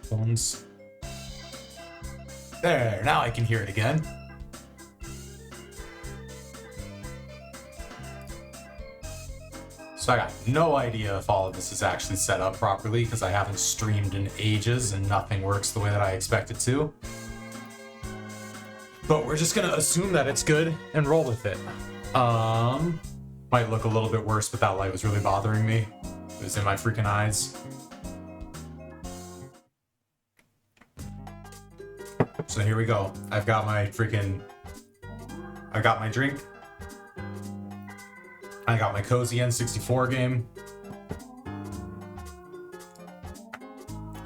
headphones. There, now I can hear it again. So I got no idea if all of this is actually set up properly because I haven't streamed in ages and nothing works the way that I expect it to. But we're just gonna assume that it's good and roll with it. Might look a little bit worse, but that light was really bothering me. It was in my freaking eyes. So here we go. I've got my drink. I got my cozy n64 game.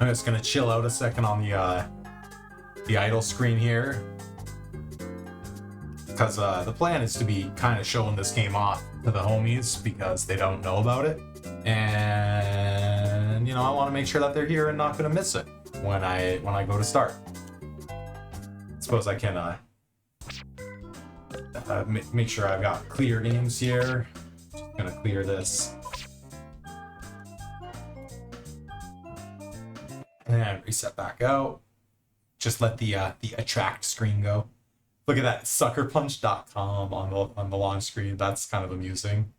I'm just gonna chill out a second on the idle screen here. Because the plan is to be kind of showing this game off to the homies because they don't know about it. And, I want to make sure that they're here and not going to miss it when I go to start. Suppose I can make sure I've got clear names here. Just going to clear this. And reset back out. Just let the attract screen go. Look at that, suckerpunch.com on the launch screen. That's kind of amusing.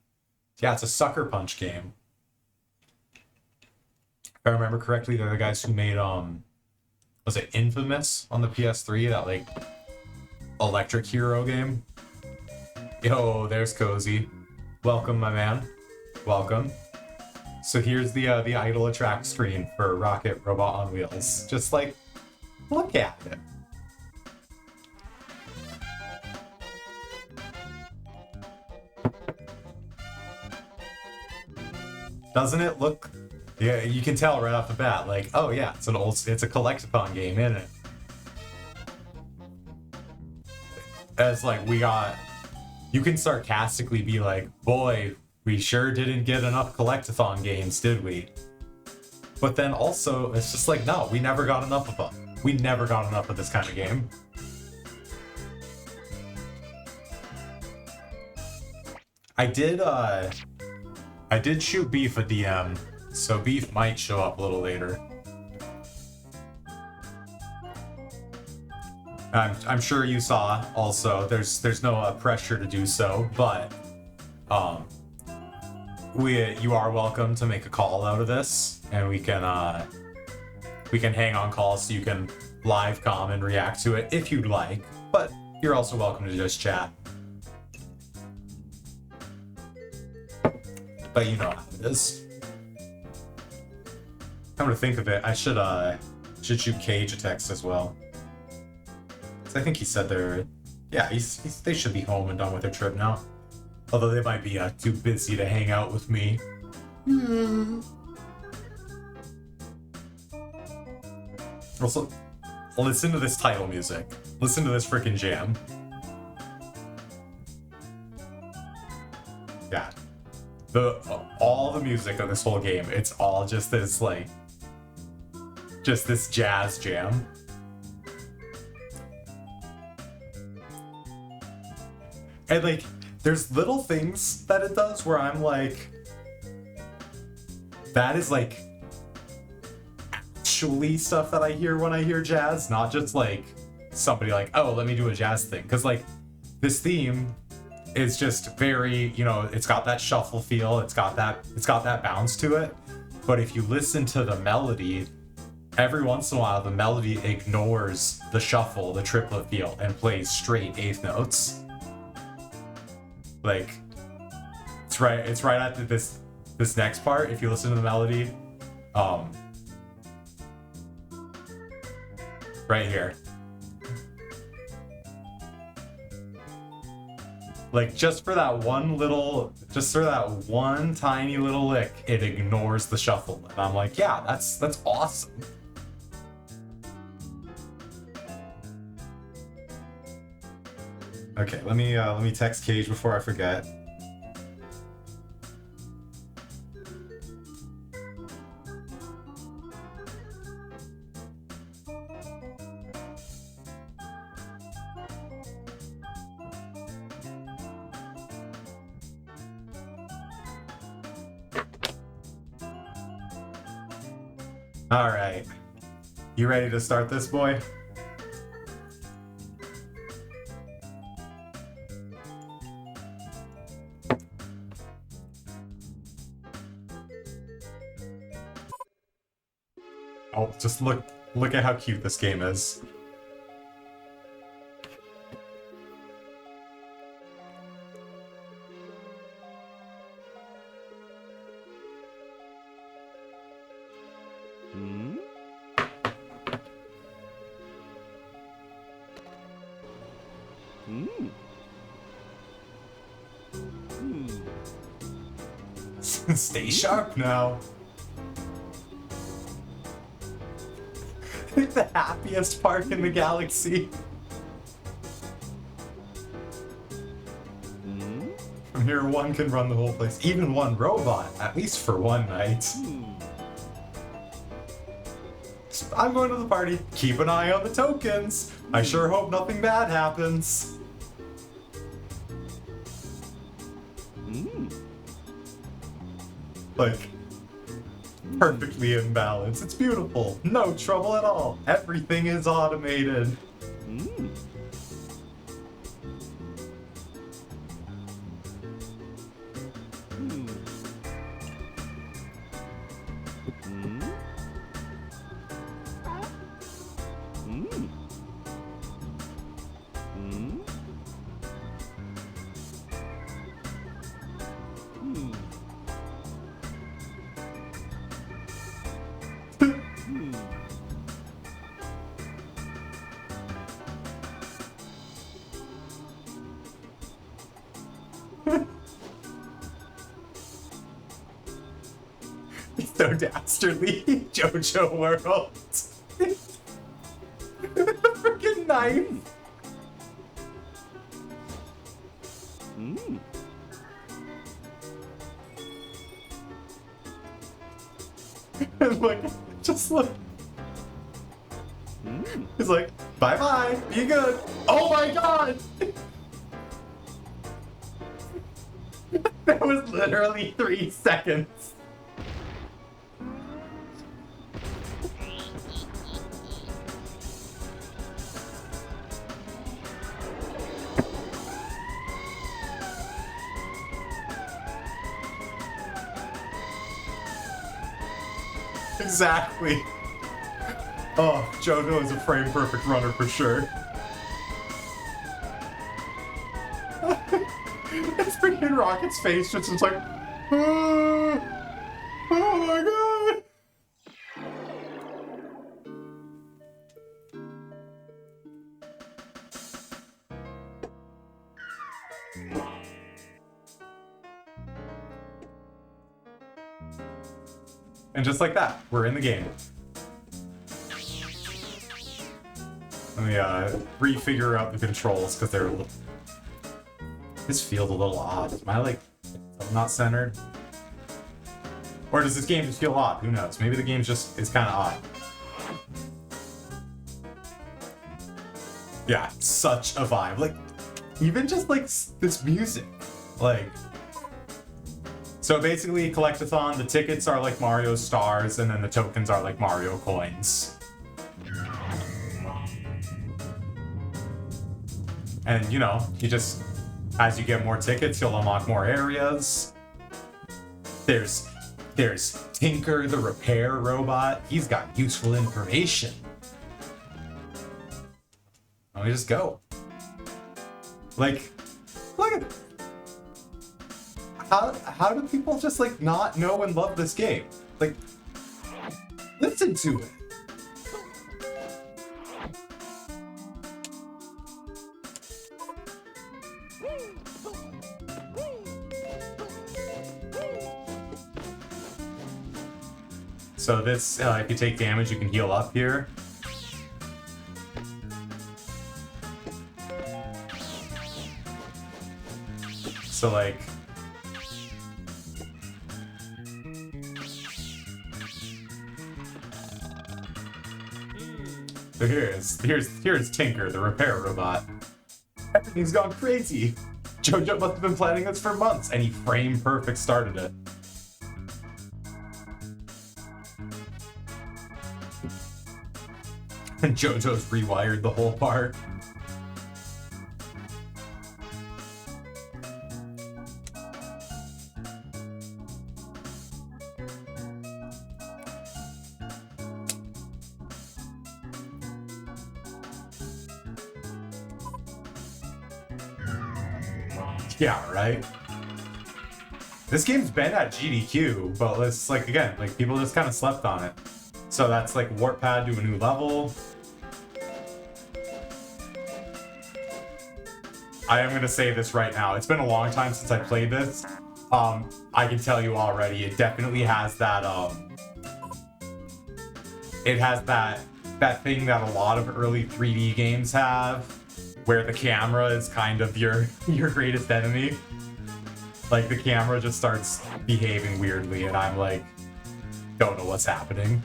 Yeah, it's a Sucker Punch game. If I remember correctly, they're the guys who made was it Infamous on the PS3? That like electric hero game. Yo, there's Cozy. Welcome, my man. Welcome. So here's the idle attract screen for Rocket Robot on Wheels. Just like, look at it. Doesn't it look? Yeah, you can tell right off the bat. Like, oh yeah, it's a collectathon game, isn't it? It's like you can sarcastically be like, boy, we sure didn't get enough collectathon games, did we? But then also, it's just like, no, we never got enough of them. We never got enough of this kind of game. I did shoot Beef a DM, so Beef might show up a little later. I'm sure you saw also, there's no pressure to do so, but you are welcome to make a call out of this, and we can hang on call so you can live comm and react to it if you'd like, but you're also welcome to just chat. But you know how it is. Come to think of it, I should shoot Cage a text as well. I think he said they should be home and done with their trip now. Although they might be too busy to hang out with me. Also, listen to this title music. Listen to this freaking jam. Yeah. All the music of this whole game, it's all just this jazz jam. And like, there's little things that it does where I'm like, that is like actually stuff that I hear when I hear jazz, not just like somebody like, oh, let me do a jazz thing. Because like, this theme is just very, it's got that shuffle feel, it's got that bounce to it. But if you listen to the melody, every once in a while the melody ignores the shuffle, the triplet feel, and plays straight eighth notes. Like, it's right after this next part. If you listen to the melody, right here. Like, just for that one tiny little lick, it ignores the shuffle. And I'm like, yeah, that's awesome. Okay, let me text Cage before I forget. All right. You ready to start this, boy? Oh, just look at how cute this game is. Stay sharp now. The happiest park in the galaxy. From here, one can run the whole place. Even one robot, at least for one night. I'm going to the party. Keep an eye on the tokens. I sure hope nothing bad happens. Like, perfectly in balance. It's beautiful. No trouble at all. Everything is automated. So dastardly, JoJo World. The freaking knife. And look, just look. He's like, bye bye, be good. Oh my god! That was literally 3 seconds. Exactly. Oh, JoJo is a frame perfect runner for sure. It's freaking Rocket's face just is like, oh my god. And just like that, we're in the game. Let me refigure out the controls because they're a little... This feels a little odd. Am I like not centered? Or does this game just feel odd? Who knows? Maybe the game just is kind of odd. Yeah, such a vibe. Like, even just like this music, like. So basically, Collectathon, the tickets are like Mario stars, and then the tokens are like Mario coins. And you know, you just, as you get more tickets, you'll unlock more areas. There's Tinker, the repair robot. He's got useful information. Let me just go. Like, look at it. How do people just like not know and love this game? Like, listen to it. So this, if you take damage, you can heal up here. So like, so here's Tinker, the repair robot. Everything's gone crazy. JoJo must have been planning this for months, and he frame perfect started it. JoJo's rewired the whole part. Yeah, right? This game's been at GDQ, but it's like, again, like people just kind of slept on it. So that's like warp pad to a new level. I am gonna say this right now. It's been a long time since I played this. I can tell you already, it definitely has that it has that thing that a lot of early 3D games have, where the camera is kind of your greatest enemy. Like the camera just starts behaving weirdly and I'm like, don't know what's happening.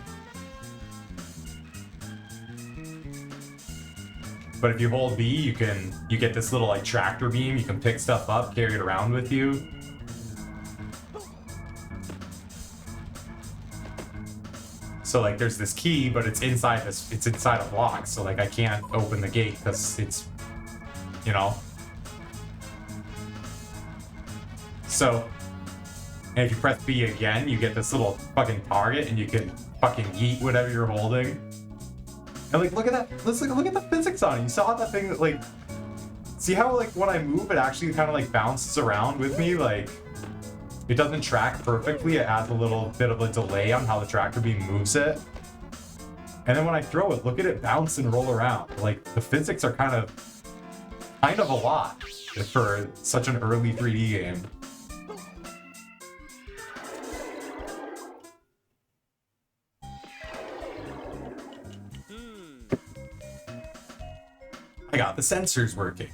But if you hold B, you get this little like tractor beam, you can pick stuff up, carry it around with you. So like there's this key, but it's inside a block, so like I can't open the gate because it's, you know. So, and if you press B again, you get this little fucking target and you can fucking yeet whatever you're holding. And like, look at that, look at the physics on it. You saw that thing that like, see how like when I move, it actually kind of like bounces around with me? Like, it doesn't track perfectly. It adds a little bit of a delay on how the tractor beam moves it. And then when I throw it, look at it bounce and roll around. Like, the physics are kind of a lot for such an early 3D game. I got the sensors working.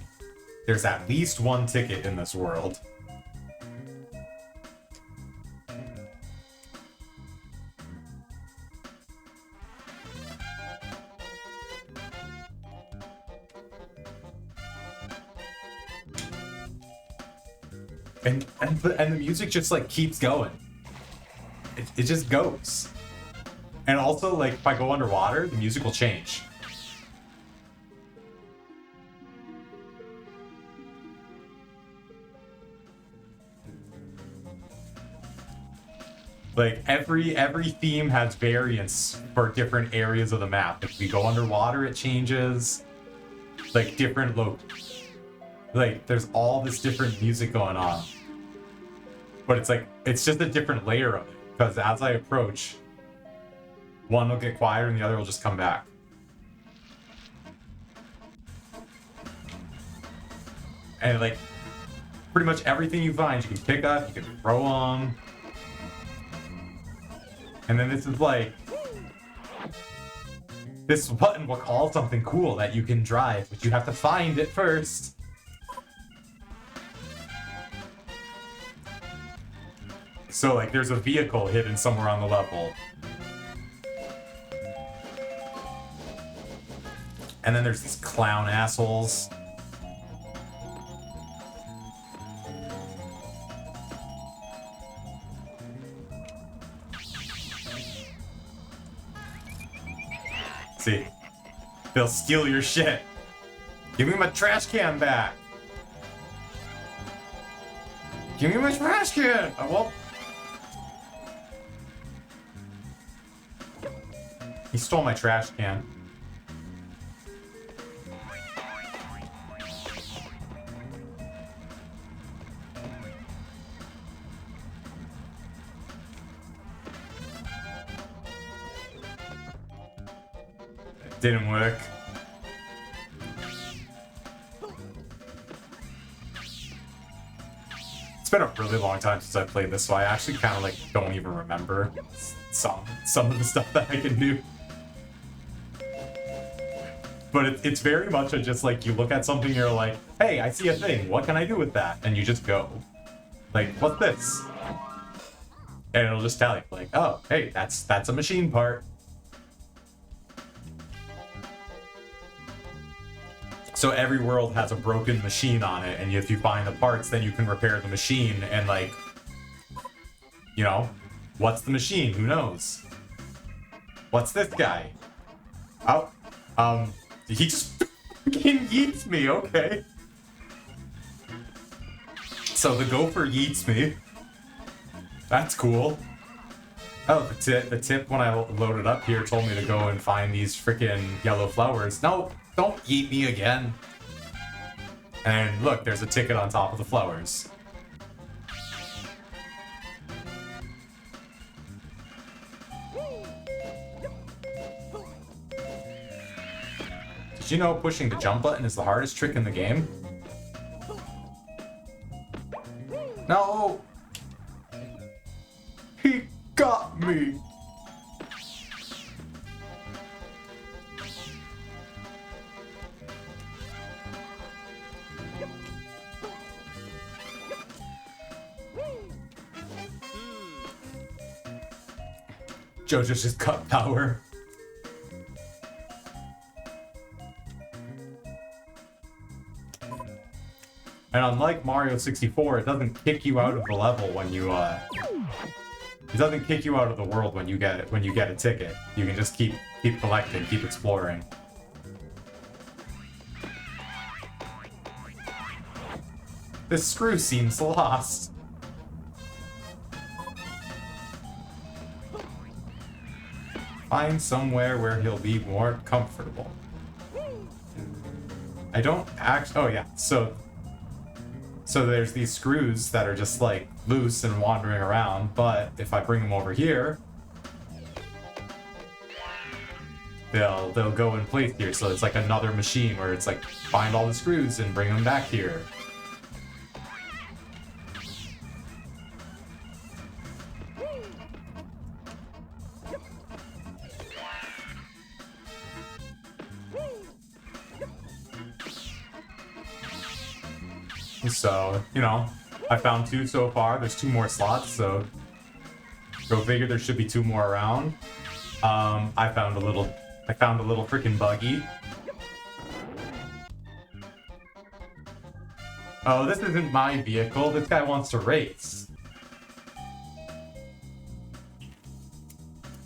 There's at least one ticket in this world. And the music just like keeps going. It just goes. And also, like, if I go underwater, the music will change. Like, every theme has variants for different areas of the map. If we go underwater, it changes. Like, different like, there's all this different music going on. But it's like, it's just a different layer of it. Because as I approach, one will get quieter and the other will just come back. And like, pretty much everything you find, you can pick up, you can throw on. And then this is like, this button will call something cool that you can drive, but you have to find it first. So like, there's a vehicle hidden somewhere on the level. And then there's these clown assholes. See, they'll steal your shit. Give me my trash can back. Give me my trash can. I won't. He stole my trash can. It didn't work. It's been a really long time since I played this, so I actually kind of like don't even remember some of the stuff that I can do. But it's very much a just like, you look at something, you're like, hey, I see a thing, what can I do with that? And you just go. Like, what's this? And it'll just tell you, like, oh, hey, that's a machine part. So every world has a broken machine on it, and if you find the parts, then you can repair the machine, and like, you know, what's the machine? Who knows? What's this guy? Oh, He just fucking yeets me, okay. So the gopher yeets me. That's cool. Oh, the tip when I loaded up here told me to go and find these freaking yellow flowers. No, don't yeet me again. And look, there's a ticket on top of the flowers. Did you know pushing the jump button is the hardest trick in the game? No! He got me! JoJo's just cut power. And unlike Mario 64, it doesn't kick you out of the level when you it doesn't kick you out of the world when you get a ticket. You can just keep collecting, keep exploring. This screw seems lost. Find somewhere where he'll be more comfortable. I don't actually. Oh yeah, so there's these screws that are just like loose and wandering around, but if I bring them over here, they'll go in place here. So it's like another machine where it's like find all the screws and bring them back here. So, you know, I found 2 so far. There's 2 more slots, so go figure there should be 2 more around. I found a little freaking buggy. Oh, this isn't my vehicle. This guy wants to race.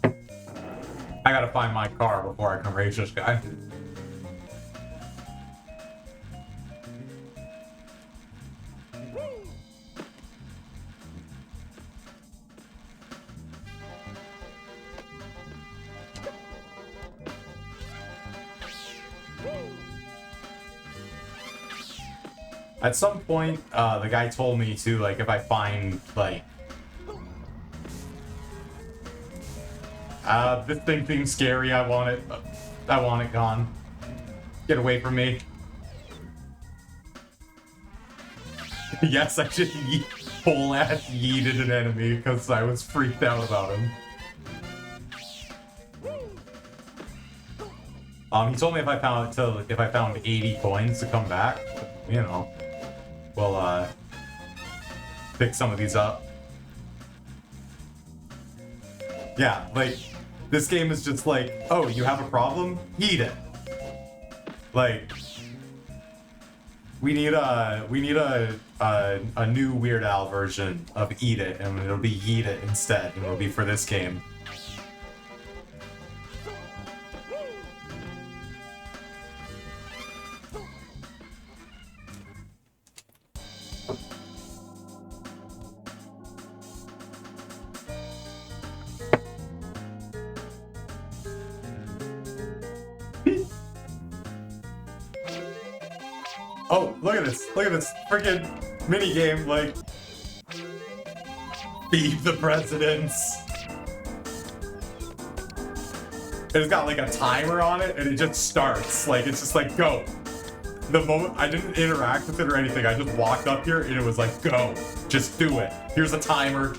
I gotta find my car before I can race this guy. At some point, the guy told me to, like, if I find, like... this thing seems scary, I want it gone. Get away from me. Yes, I just full-ass yeeted an enemy, because I was freaked out about him. He told me if I found 80 coins to come back, you know. We'll pick some of these up. Yeah, like, this game is just like, oh, you have a problem? Eat it. Like, we need a new Weird Al version of Eat It, and it'll be Eat It instead, and it'll be for this game. Oh, look at this freaking mini game, like, feed the presidents. It's got like a timer on it and it just starts, like, it's just like, go. The moment I didn't interact with it or anything, I just walked up here and it was like, go, just do it. Here's a timer.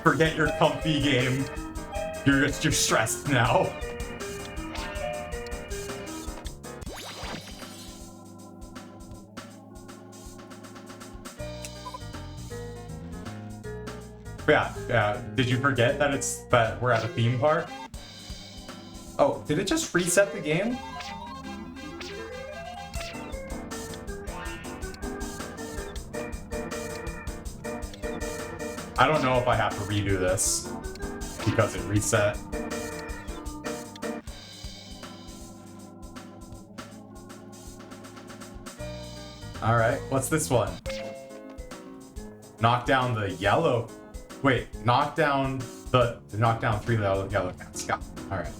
Forget your comfy game. You're stressed now. Yeah. Did you forget that we're at a theme park? Oh, did it just reset the game? I don't know if I have to redo this because it reset. Alright, what's this one? Knock down the yellow... Wait, knock down 3 yellow cats. Yeah, alright.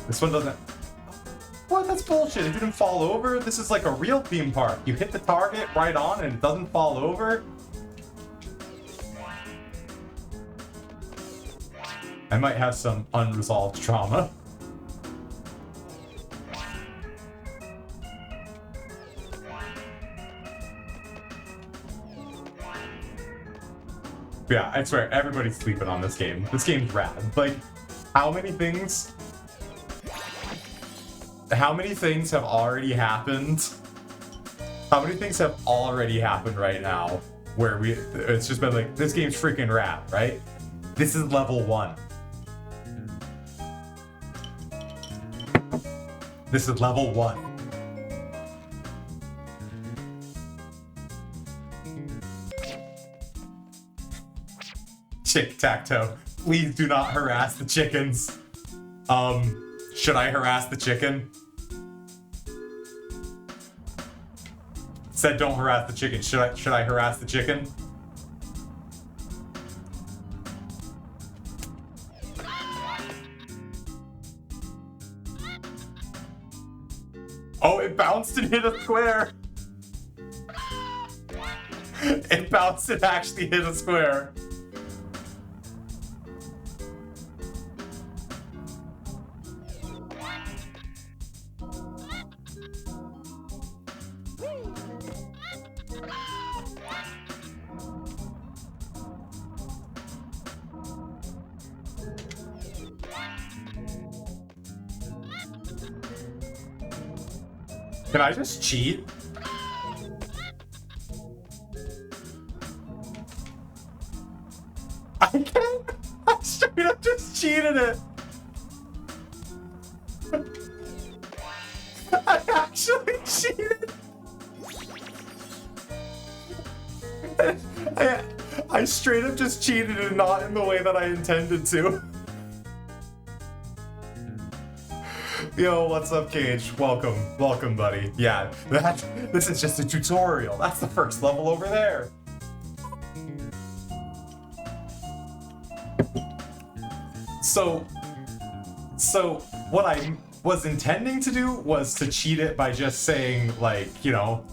This one doesn't... What? That's bullshit. It didn't fall over? This is like a real theme park. You hit the target right on and it doesn't fall over? I might have some unresolved trauma. Yeah, I swear, everybody's sleeping on this game. This game's rad. Like, how many things have already happened? How many things have already happened right now where it's just been like, this game's freaking rad, right? This is level 1. This is level 1. Tic-tac-toe. Please do not harass the chickens. Should I harass the chicken? Said don't harass the chicken. Should I harass the chicken? Oh, it bounced and hit a square. It bounced and actually hit a square. Can I just cheat? I can't. I straight up just cheated it. I actually cheated. I straight up just cheated and not in the way that I intended to. Yo, what's up, Cage? Welcome, buddy. Yeah, this is just a tutorial. That's the first level over there. So what I was intending to do was to cheat it by just saying, like, you know,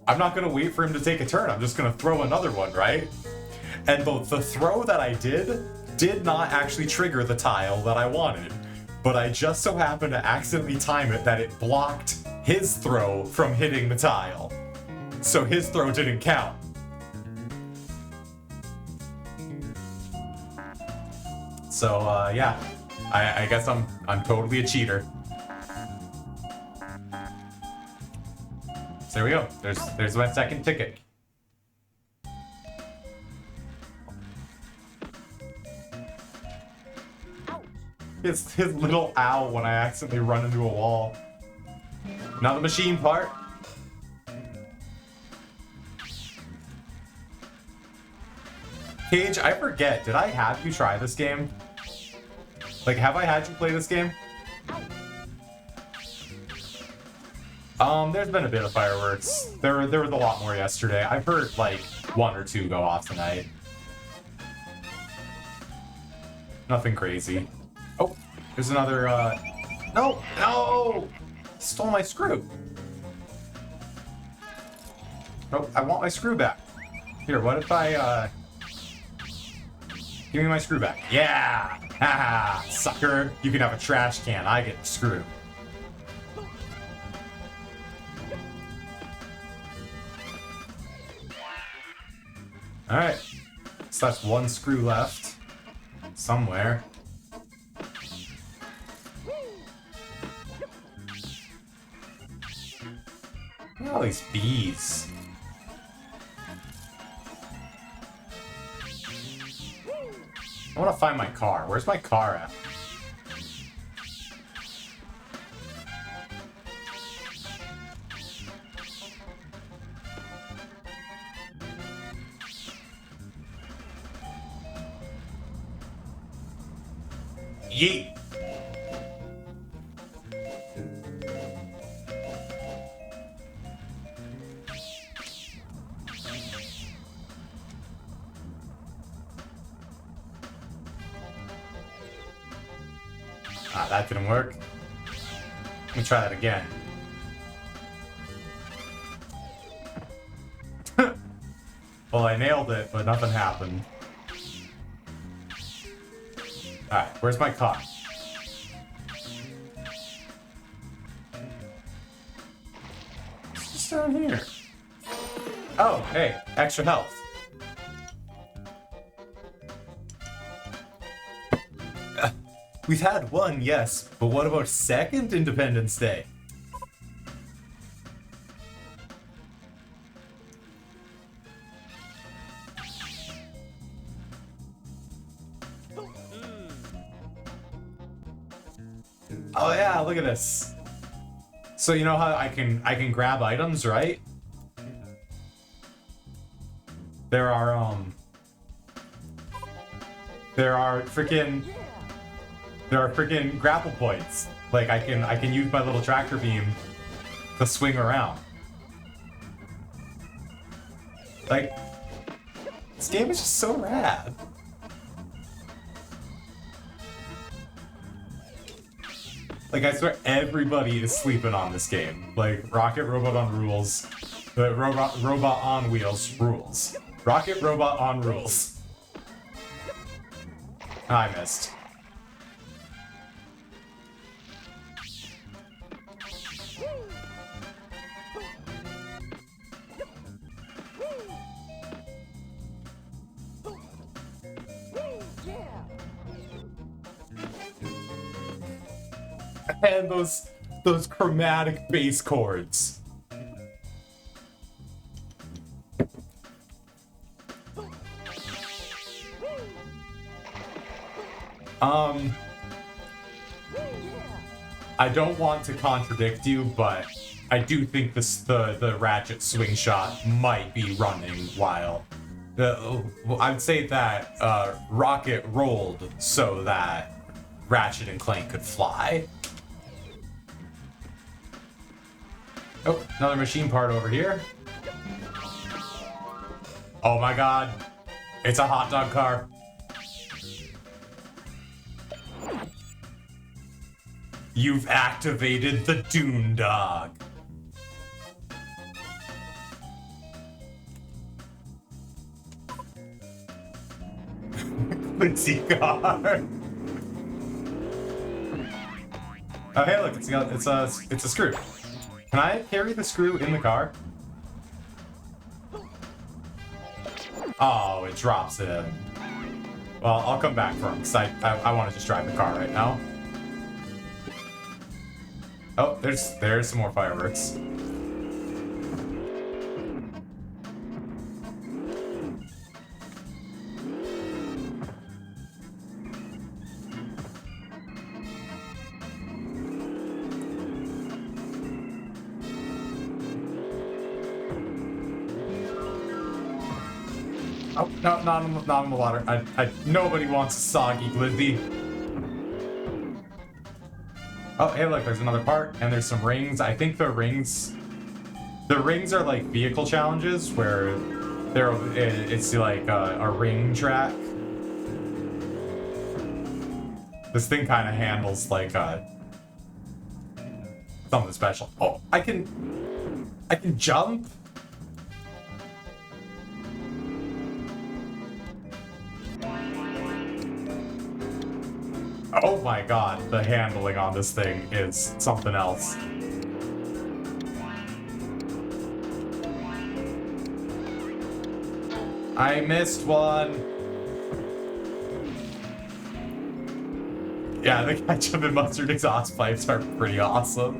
I'm not gonna wait for him to take a turn. I'm just gonna throw another one, right? And the throw that I did not actually trigger the tile that I wanted. But I just so happened to accidentally time it that it blocked his throw from hitting the tile. So his throw didn't count. So, yeah. I guess I'm totally a cheater. So there we go. There's my second ticket. His little ow when I accidentally run into a wall. Now the machine part. Cage, I forget, did I have you try this game? Like, have I had you play this game? There's been a bit of fireworks. There was a lot more yesterday. I've heard, like, 1 or 2 go off tonight. Nothing crazy. Oh, there's another, No! No! Stole my screw. Oh, I want my screw back. Here, what if I, give me my screw back. Yeah! Haha, sucker. You can have a trash can. I get the screw. Alright. So that's 1 screw left. Somewhere. Look at all these bees. I want to find my car. Where's my car at? Yeet. Ah, that didn't work. Let me try that again. Well, I nailed it, but nothing happened. Alright, where's my car? It's just down here. Oh, hey, extra health. We've had one, yes, but what about second Independence Day? Oh yeah, look at this. So you know how I can grab items, right? There are freaking grapple points. Like I can use my little tractor beam to swing around. Like this game is just so rad. Like I swear everybody is sleeping on this game. Like Rocket Robot on Rules. The robot on wheels rules. Rocket Robot on rules. I missed. And those chromatic bass chords. I don't want to contradict you, but I do think the ratchet swing shot might be running while I'd say that Rocket rolled so that Ratchet and Clank could fly. Oh, another machine part over here. Oh my god. It's a hot dog car. You've activated the Dune Dog. Quincy car. Oh hey, look, it's a screw. Can I carry the screw in the car? Oh, it drops it in. Well, I'll come back for him because I want to just drive the car right now. Oh, there's some more fireworks. Oh, no, not in the water. Nobody wants a soggy glizzy. Oh, hey, look, there's another part, and there's some rings. I think the rings are like vehicle challenges where it's like a ring track. This thing kind of handles like something special. Oh, I can jump. Oh my god, the handling on this thing is something else. I missed one. Yeah, the ketchup and mustard exhaust pipes are pretty awesome.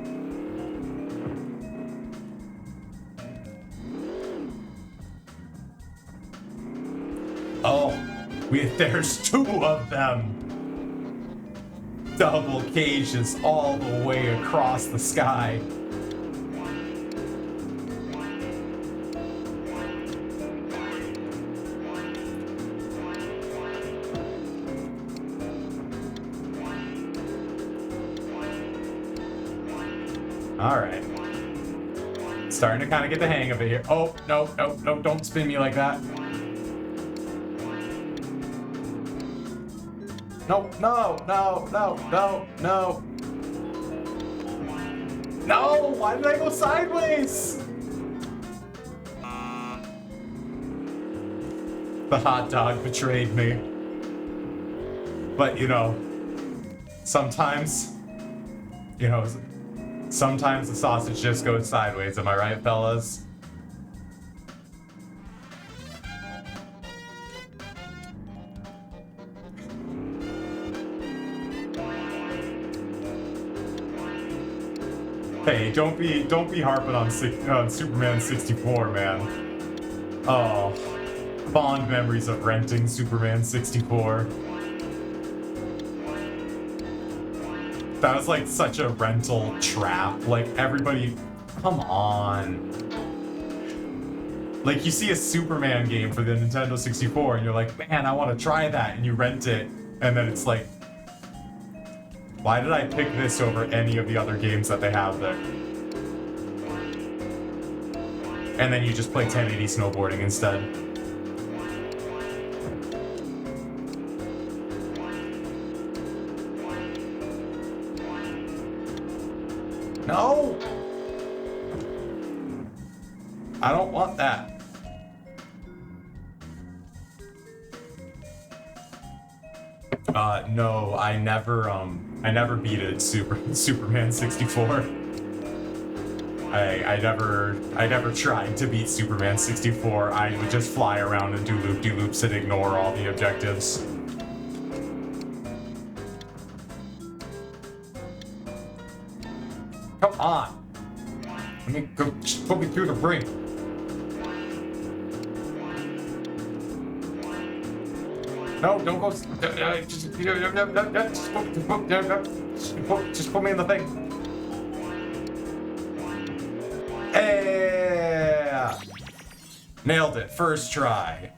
Oh, there's two of them. Double cages all the way across the sky. Alright. Starting to kind of get the hang of it here. Oh, no, no, no, don't spin me like that. No, no, no, no, no, no. No, why did I go sideways? The hot dog betrayed me. But, you know, sometimes the sausage just goes sideways. Am I right, fellas? Hey, don't be harping on Superman 64, man. Oh, fond memories of renting Superman 64. That was like such a rental trap. Like everybody, come on. Like you see a Superman game for the Nintendo 64 and you're like, man, I want to try that, and you rent it, and then it's like, why did I pick this over any of the other games that they have there? And then you just play 1080 snowboarding instead. No! I don't want that. No, I never beat it Superman 64. I never tried to beat Superman 64. I would just fly around and do loop-de-loops and ignore all the objectives. Come on! Let me go, just put me through the brink. No, don't go. Just put me in the thing. Hey! Nailed it. First try.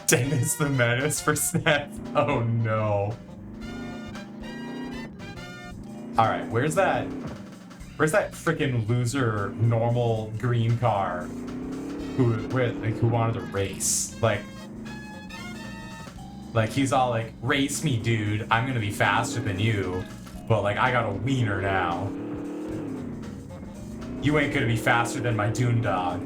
Dennis the Menace for SNES. Oh no. Alright, where's that freaking loser normal green car who wanted to race? Like he's all like, race me, dude, I'm gonna be faster than you, but like I got a wiener now. You ain't gonna be faster than my Dune dog.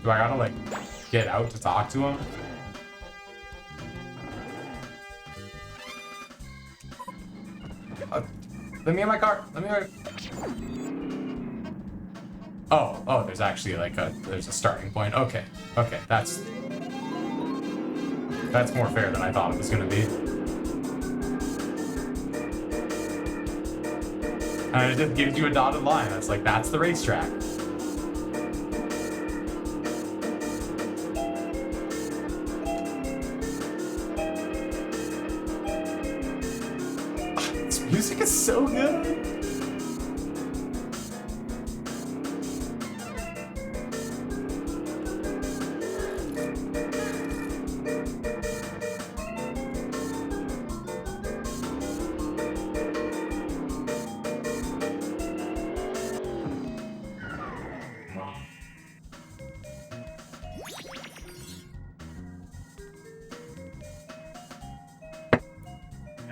Do I gotta like get out to talk to him? Let me in my car. Let me in. Oh, there's actually like there's a starting point. Okay, that's more fair than I thought it was gonna be. And it just gives you a dotted line. That's like, that's the racetrack. Music is so good.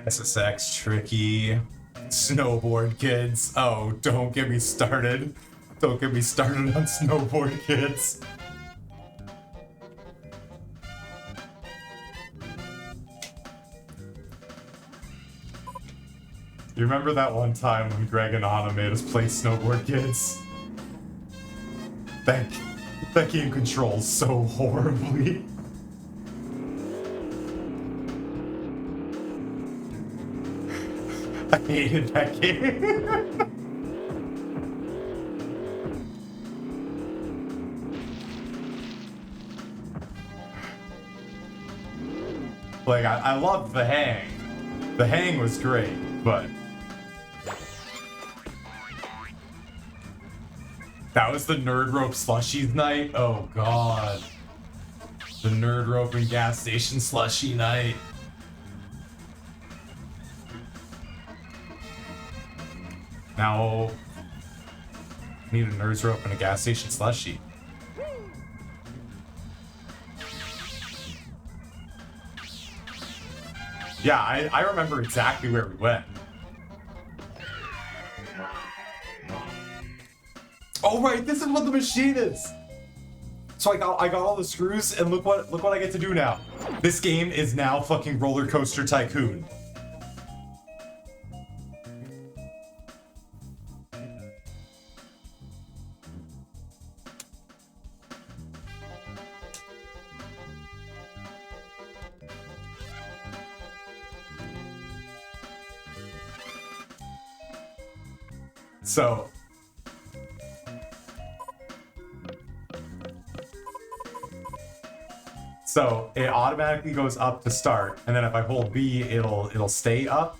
SSX tricky. Snowboard kids. Oh, don't get me started. Don't get me started on snowboard kids. You remember that one time when Greg and Anna made us play Snowboard Kids? That game controls so horribly. I hated that game. Like, I loved the hang, The hang was great, but that was the nerd rope slushies night. Oh god, the nerd rope and gas station slushie night. Now need a nerd rope and a gas station slushie. Yeah, I remember exactly where we went. Oh right, this is what the machine is. So I got all the screws, and look what I get to do now. This game is now fucking Roller Coaster Tycoon. So it automatically goes up to start, and then if I hold B, it'll stay up.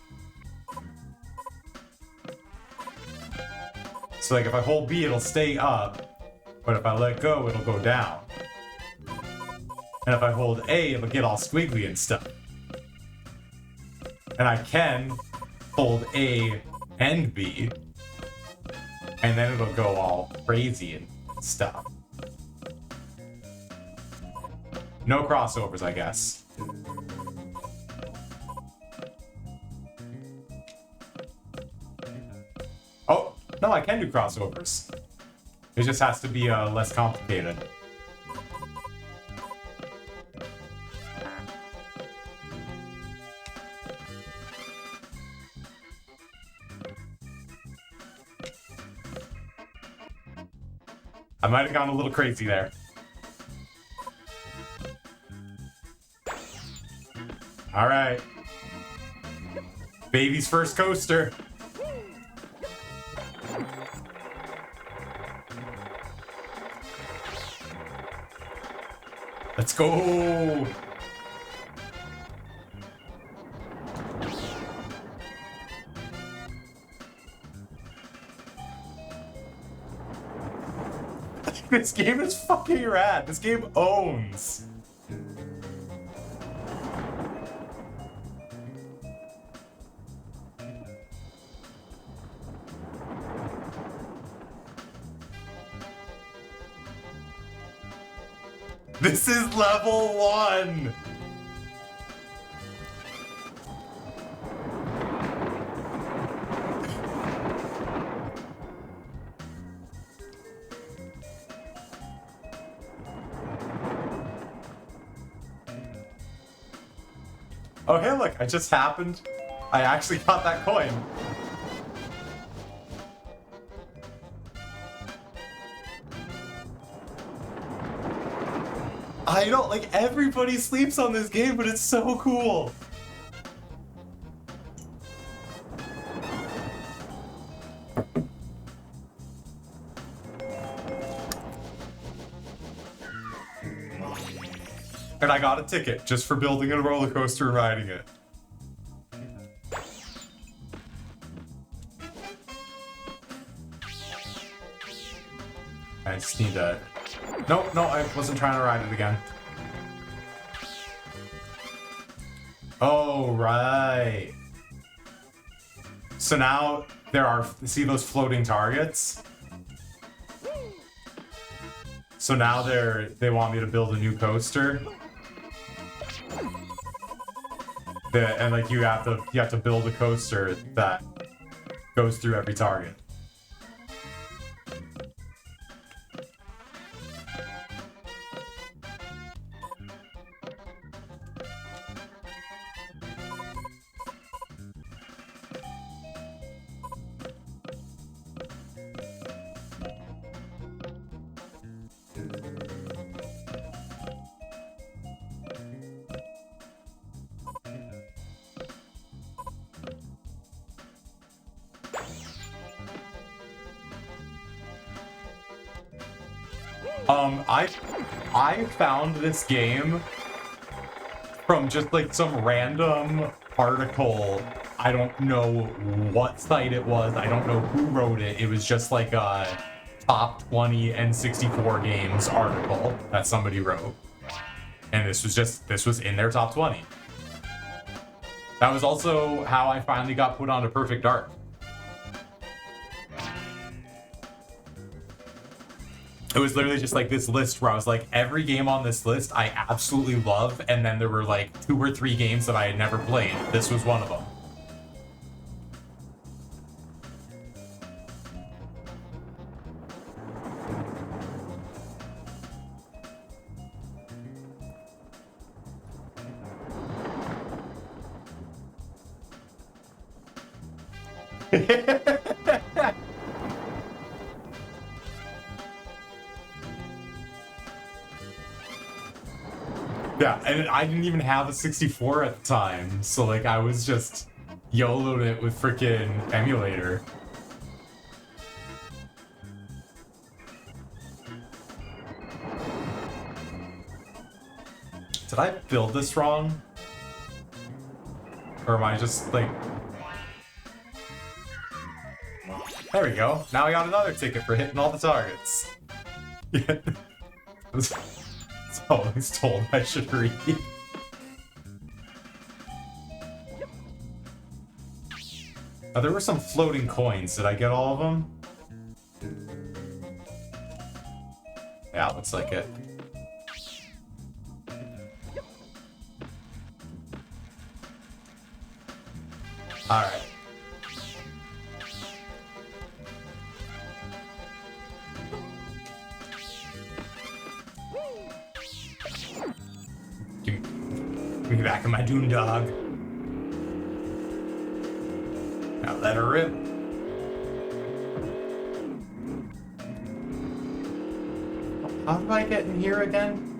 So like if I hold B, it'll stay up, but if I let go, it'll go down. And if I hold A, it'll get all squiggly and stuff. And I can hold A and B, and then it'll go all crazy and stuff. No crossovers, I guess. Oh, no, I can do crossovers. It just has to be less complicated. I might have gone a little crazy there. All right. Baby's first coaster. Let's go. This game is fucking rad. This game owns. This is level 1! Oh hey look, I just happened. I actually got that coin. I don't like everybody sleeps on this game, but it's so cool. And I got a ticket just for building a roller coaster and riding it. I just need to... No, I wasn't trying to ride it again. Oh, right. So now there are... See those floating targets? So now they want me to build a new coaster. And like you have to build a coaster that goes through every target. I found this game from just like some random article. I don't know what site it was. I don't know who wrote it. It was just like a top 20 N64 games article that somebody wrote. And this was in their top 20. That was also how I finally got put onto Perfect Dark. It was literally just like this list where I was like, every game on this list I absolutely love, and then there were like 2 or 3 games that I had never played. This was one of them. Yeah, and I didn't even have a 64 at the time, so like I was just YOLO'd it with freaking emulator. Did I build this wrong? Or am I just like... There we go. Now I got another ticket for hitting all the targets. Yeah. That's all I was told I should read. Oh, there were some floating coins. Did I get all of them? Yeah, looks like it. Alright. Give me back in my Doom Dog. Now let her rip. How do I get in here again?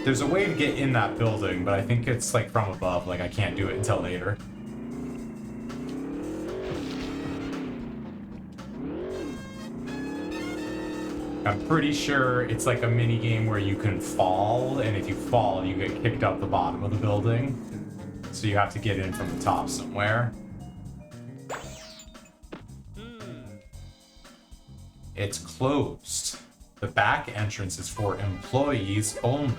There's a way to get in that building, but I think it's like from above, like I can't do it until later. I'm pretty sure it's like a mini game where you can fall, and if you fall, you get kicked out the bottom of the building. So you have to get in from the top somewhere. It's closed. The back entrance is for employees only.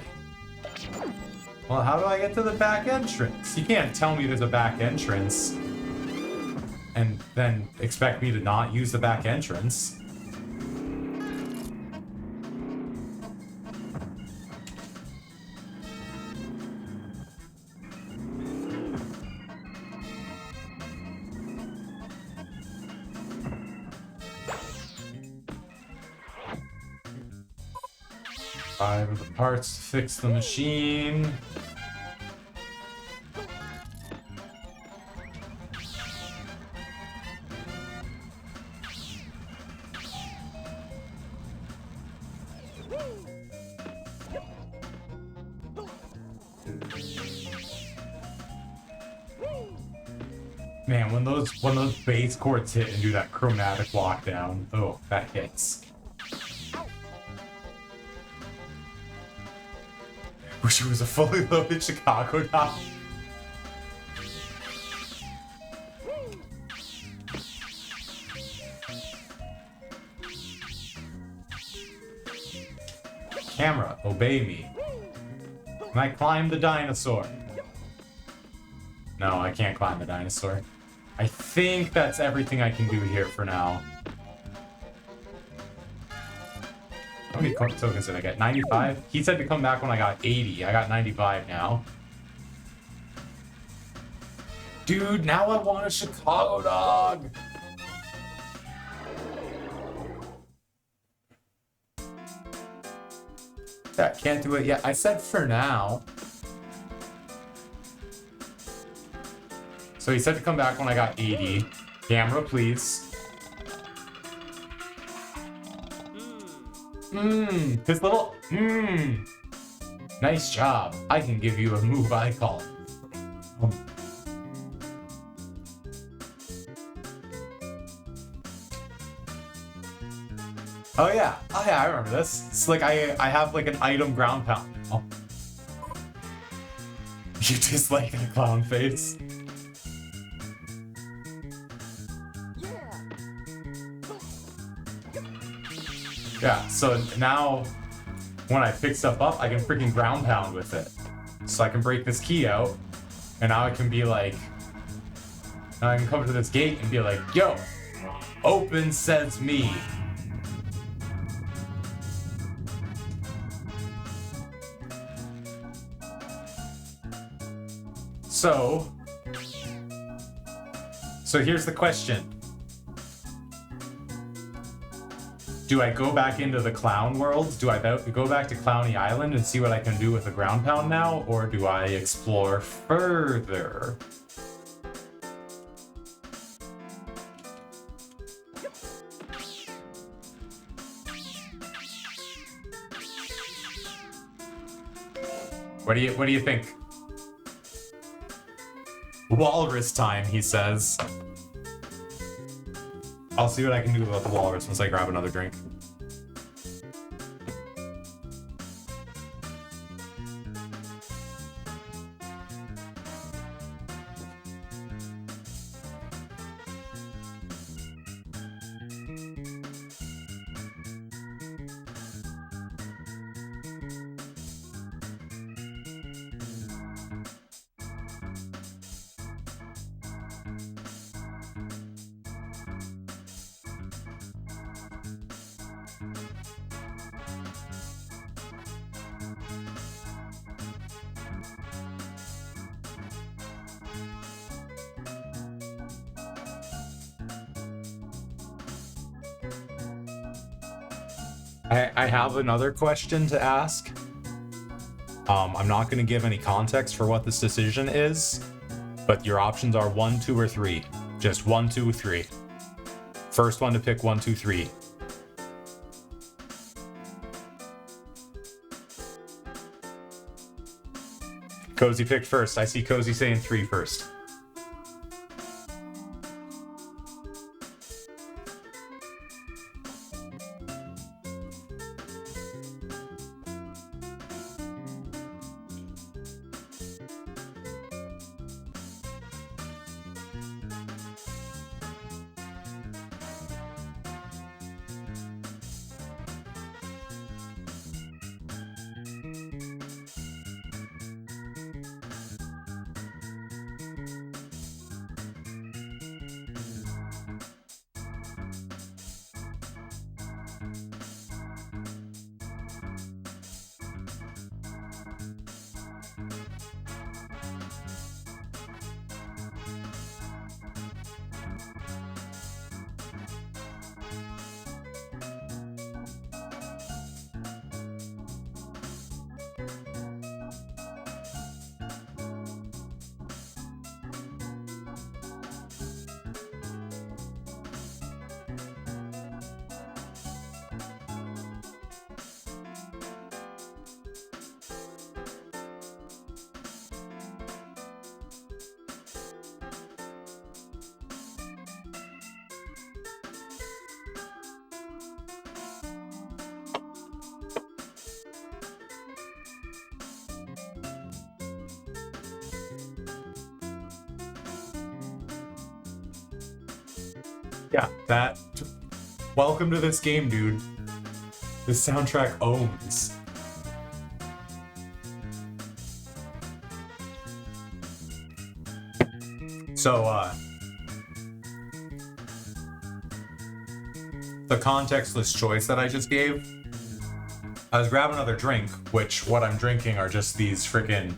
Well, how do I get to the back entrance? You can't tell me there's a back entrance and then expect me to not use the back entrance. Five of the parts to fix the machine. Man, when those bass chords hit and do that chromatic lockdown, oh, that hits. Wish it was a fully loaded Chicago dog. Camera, obey me. Can I climb the dinosaur? No, I can't climb the dinosaur. I think that's everything I can do here for now. How many tokens did I get? 95? He said to come back when I got 80. I got 95 now. Dude, now I want a Chicago dog! That can't do it yet. I said for now. So he said to come back when I got 80. Camera, please. His little, nice job. I can give you a move I call. Oh yeah, I remember this. It's like I have like an item ground pound. Oh. You just like that clown face. Yeah, so now when I pick stuff up, I can freaking ground pound with it. So I can break this key out, and now I can be like, now I can come to this gate and be like, yo, open says me. So here's the question. Do I go back into the clown world? Do I go back to Clowny Island and see what I can do with the ground pound now? Or do I explore further? What do you think? Walrus time, he says. I'll see what I can do about the walrus once I grab another drink. I have another question to ask. I'm not going to give any context for what this decision is, but your options are 1, 2, or 3. Just 1, 2, 3. First one to pick 1, 2, 3. Cozy picked first. I see Cozy saying 3 first. Yeah, that. Welcome to this game, dude. This soundtrack owns. So, the contextless choice that I just gave, I was grabbing another drink, which what I'm drinking are just these freaking,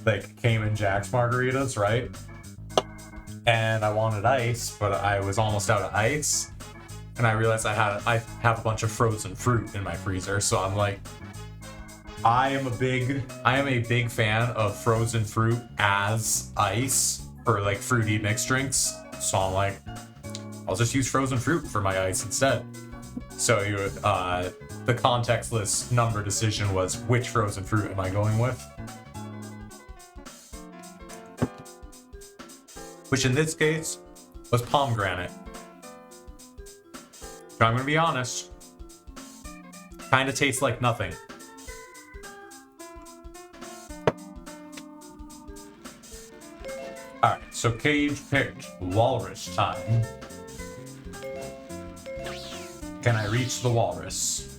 like, Cayman Jack's margaritas, right? And I wanted ice, but I was almost out of ice. And I realized I have a bunch of frozen fruit in my freezer, so I'm like, I am a big fan of frozen fruit as ice for like fruity mixed drinks. So I'm like, I'll just use frozen fruit for my ice instead. So the contextless number decision was, which frozen fruit am I going with? Which in this case was pomegranate. So I'm gonna be honest, Kind of tastes like nothing. Alright, so Cage picked walrus time. Can I reach the walrus?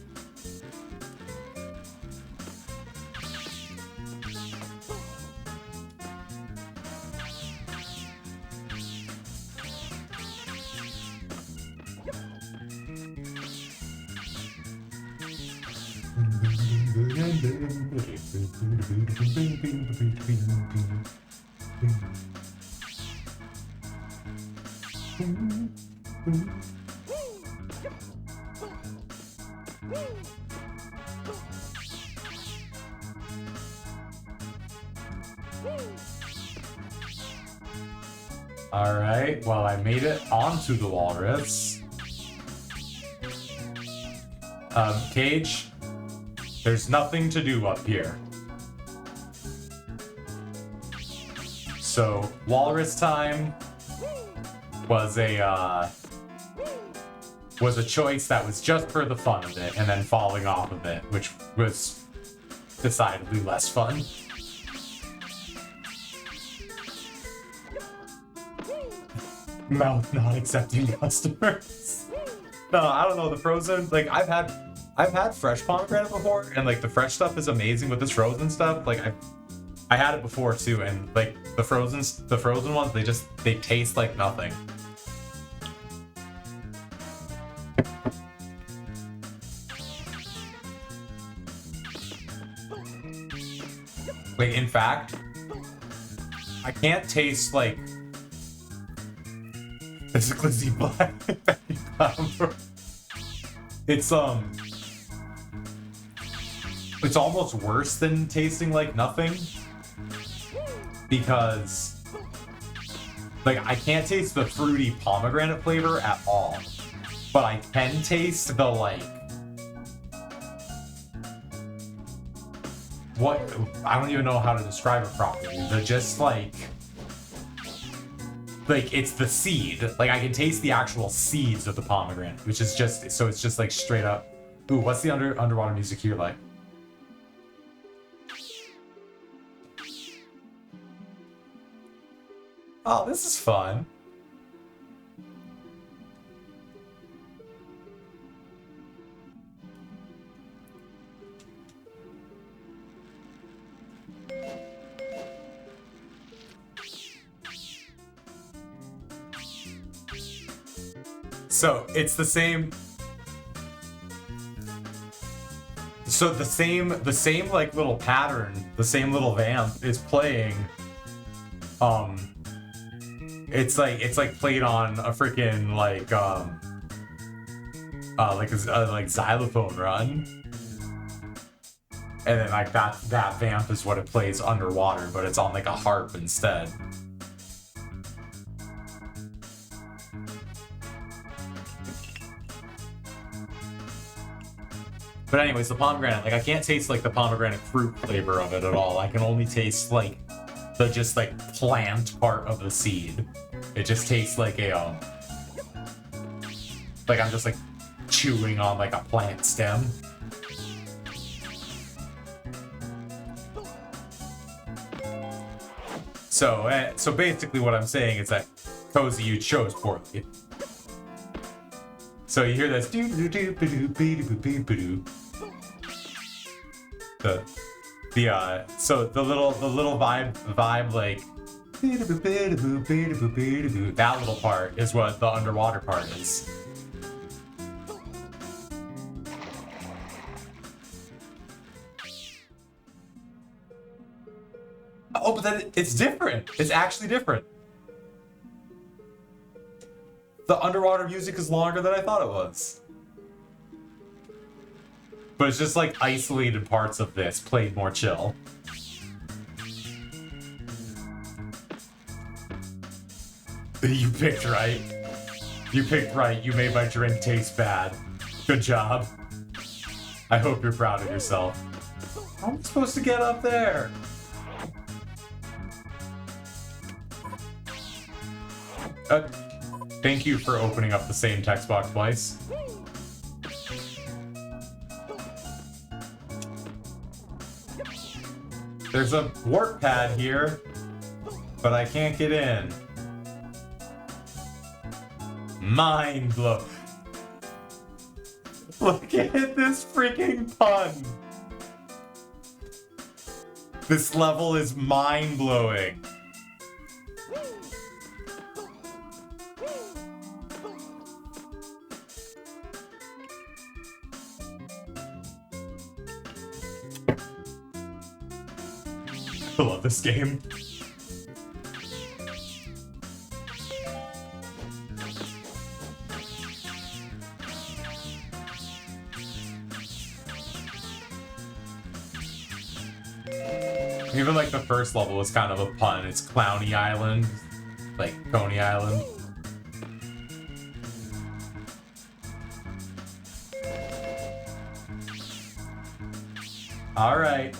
Alright, well, I made it onto the walrus. Cage, there's nothing to do up here. So, walrus time was a choice that was just for the fun of it, and then falling off of it, which was decidedly less fun. Mouth not accepting customers. No, I don't know, the frozen, like, I've had fresh pomegranate before, and like the fresh stuff is amazing, but this frozen stuff, like I had it before too, and like the frozen ones, they taste like nothing. Like, in fact, I can't taste like it's a glizzy black. It's almost worse than tasting like nothing, because like I can't taste the fruity pomegranate flavor at all, but I can taste the like what, I don't even know how to describe it properly. They're just like it's the seed. Like, I can taste the actual seeds of the pomegranate, which is just, so it's just like straight up. Ooh, what's the underwater music here like? Oh, this is fun. So it's the same. So the same like little pattern, the same little vamp is playing. It's like played on a freaking like a xylophone run, and then like that vamp is what it plays underwater, but it's on like a harp instead. But anyways, the pomegranate, like I can't taste like the pomegranate fruit flavor of it at all. I can only taste like the just like plant part of the seed. It just tastes like a like I'm just like chewing on like a plant stem. So basically what I'm saying is that Cozy, you chose poorly. So you hear this so the little vibe like that little part is what the underwater part is. Oh, but then it's different. It's actually different. The underwater music is longer than I thought it was. But it's just like isolated parts of this played more chill. You picked right. You picked right. You made my drink taste bad. Good job. I hope you're proud of yourself. How am I supposed to get up there? Thank you for opening up the same text box twice. There's a warp pad here, but I can't get in. Mind blow. Look at this freaking pun. This level is mind-blowing. I love this game. Even like the first level was kind of a pun. It's Clowny Island, like Coney Island. All right.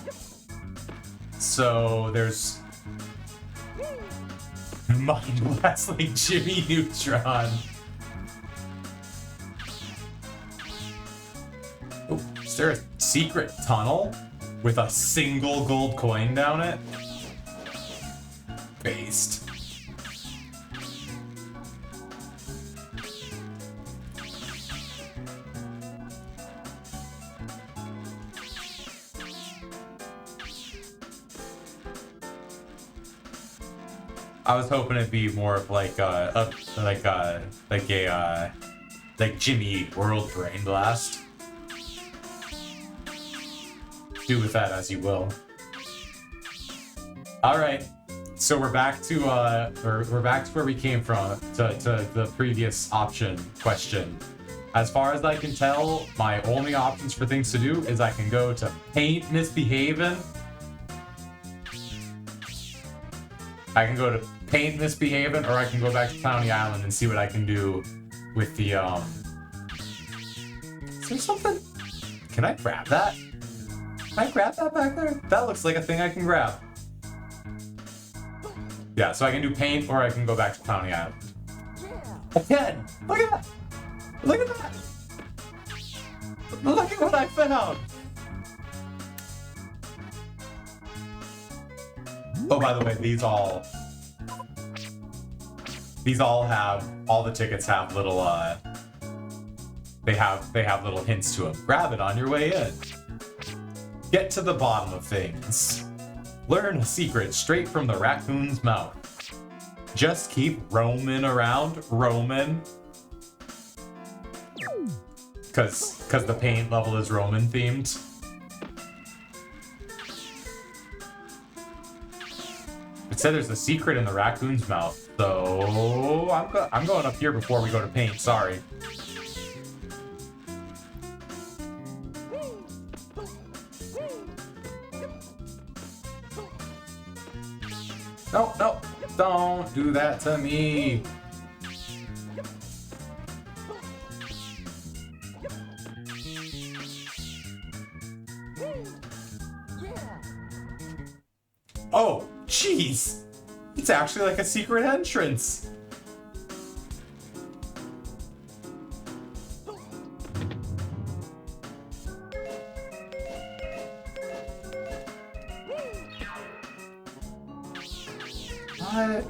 So there's Mind Blast like Jimmy Neutron. Oh, is there a secret tunnel with a single gold coin down it? Based. I was hoping it'd be more of like like Jimmy World Brain Blast. Do with that as you will. All right, so we're back to where we came from, to the previous option question. As far as I can tell, my only options for things to do is I can go to Paint Misbehavin'. I can go to Paint Misbehavin', or I can go back to Clowny Island and see what I can do with the Is there something? Can I grab that? Can I grab that back there? That looks like a thing I can grab. Yeah, so I can do paint, or I can go back to Clowny Island. Again! Look at that! Look at that! Look at what I found! Oh, by the way, these all have, all the tickets have little, they have little hints to them. Grab it on your way in. Get to the bottom of things. Learn a secret straight from the raccoon's mouth. Just keep roaming around, roaming. Cause the paint level is Roman themed. It said there's a secret in the raccoon's mouth, so I'm going up here before we go to paint. Sorry. No, no, don't do that to me. Oh, jeez. It's actually like a secret entrance. What?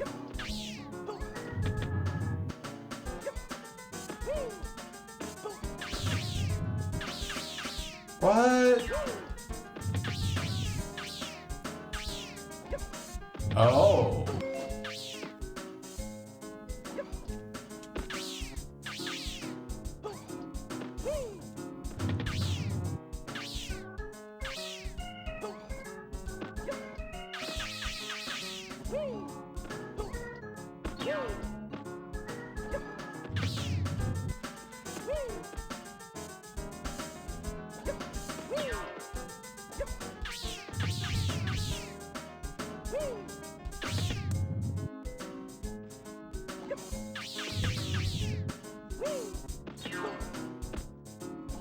What? Oh.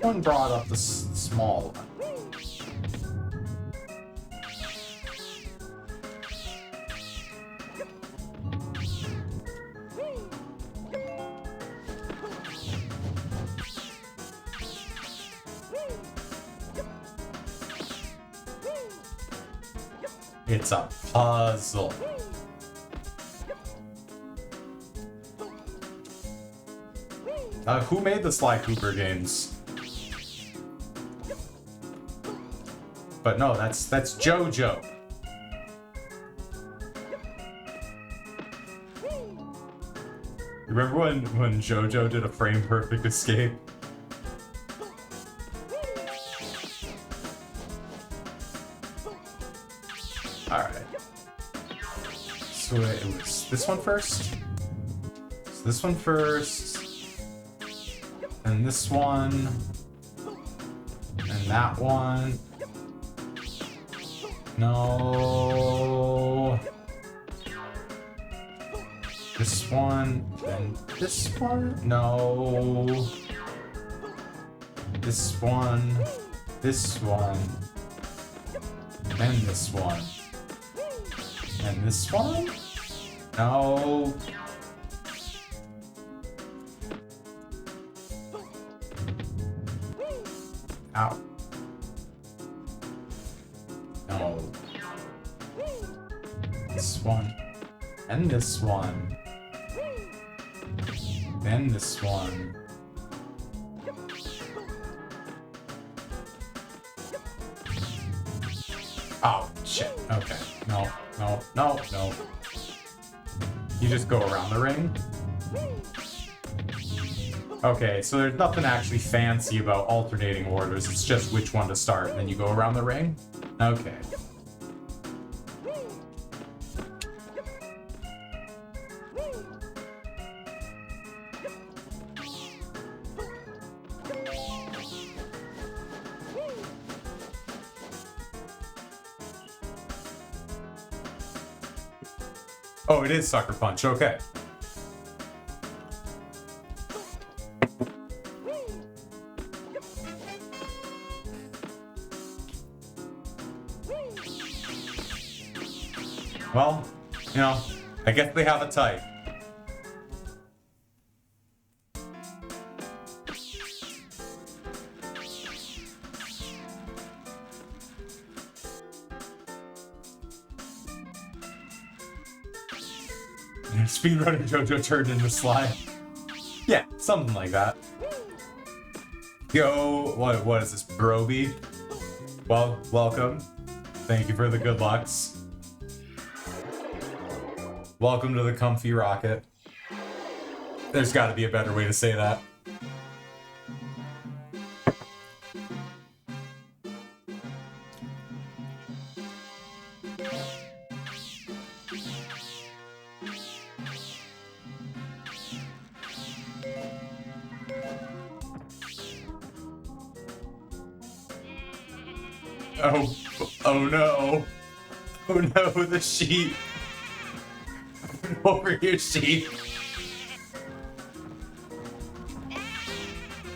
One brought up the small one. It's a puzzle. Who made the Sly Cooper games? But no, that's JoJo. Remember when JoJo did a frame perfect escape? Alright. So it was this one first? So this one first. And this one. And that one. No. This one. And this one? No. This one. This one. And this one. And this one? No. Ow. No. This one. And this one. Then this one. Oh, shit. Okay. No, no, no, no. You just go around the ring? Okay, so there's nothing actually fancy about alternating orders. It's just which one to start, and then you go around the ring? Okay. Oh, it is Sucker Punch, okay. Well, you know, I guess they have it tight. Speedrunning JoJo turned into Sly. Yeah, something like that. Yo, what is this, Broby? Well, welcome. Thank you for the good lucks. Welcome to the comfy rocket. There's got to be a better way to say that. Oh no. Oh no, the sheep. Over here, sheep.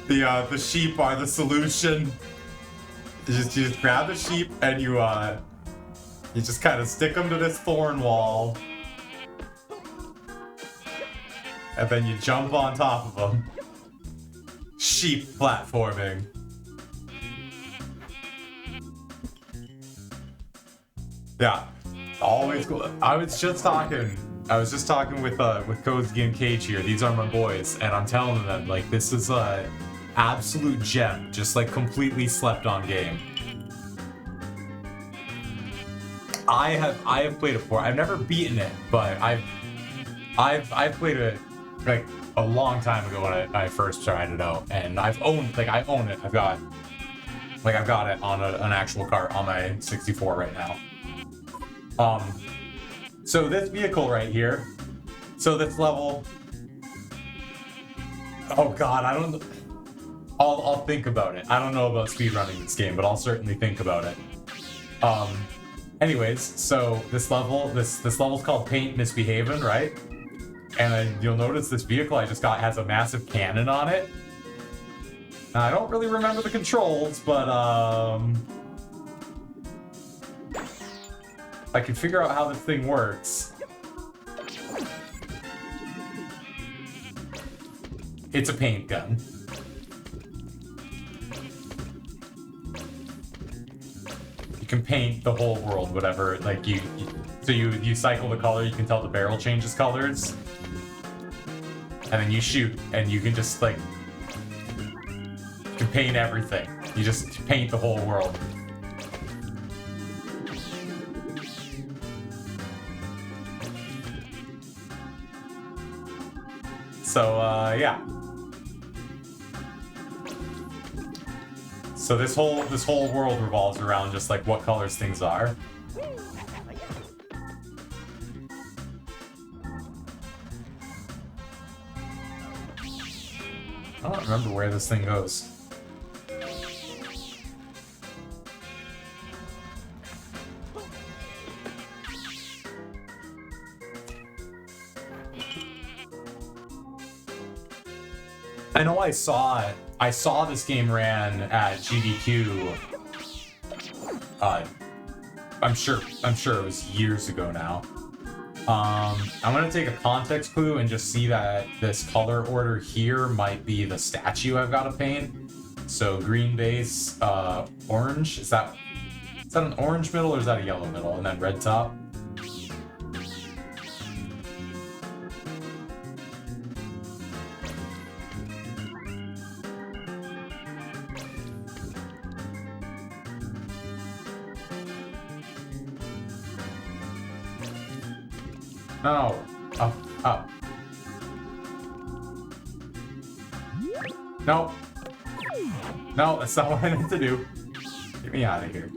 The sheep are the solution. You just grab the sheep and you just kind of stick them to this thorn wall. And then you jump on top of them. Sheep platforming. Yeah, always cool. I was just talking with Cozy and Cage here. These are my boys, and I'm telling them like this is a absolute gem, just like completely slept on game. I have played it before. I've never beaten it, but I've played it like a long time ago when I first tried it out, and I own it. I've got it on an actual cart on my 64 right now. So this vehicle right here, so this level, oh god, I'll think about it. I don't know about speedrunning this game, but I'll certainly think about it. Anyways, so this level's called Paint Misbehavin', right? And you'll notice this vehicle I just got has a massive cannon on it. Now, I don't really remember the controls, but I can figure out how this thing works. It's a paint gun. You can paint the whole world, whatever. Like so you cycle the color, you can tell the barrel changes colors, and then you shoot, and you can just like you can paint everything. You just paint the whole world. So yeah. So this whole world revolves around just like what colors things are. I don't remember where this thing goes. I know I saw it. I saw this game ran at GDQ. I'm sure it was years ago now. I'm gonna take a context clue and just see that this color order here might be the statue I've got to paint. So green base, orange. Is that an orange middle or is that a yellow middle? And then red top. No. Up. No. No, that's not what I meant to do. Get me out of here.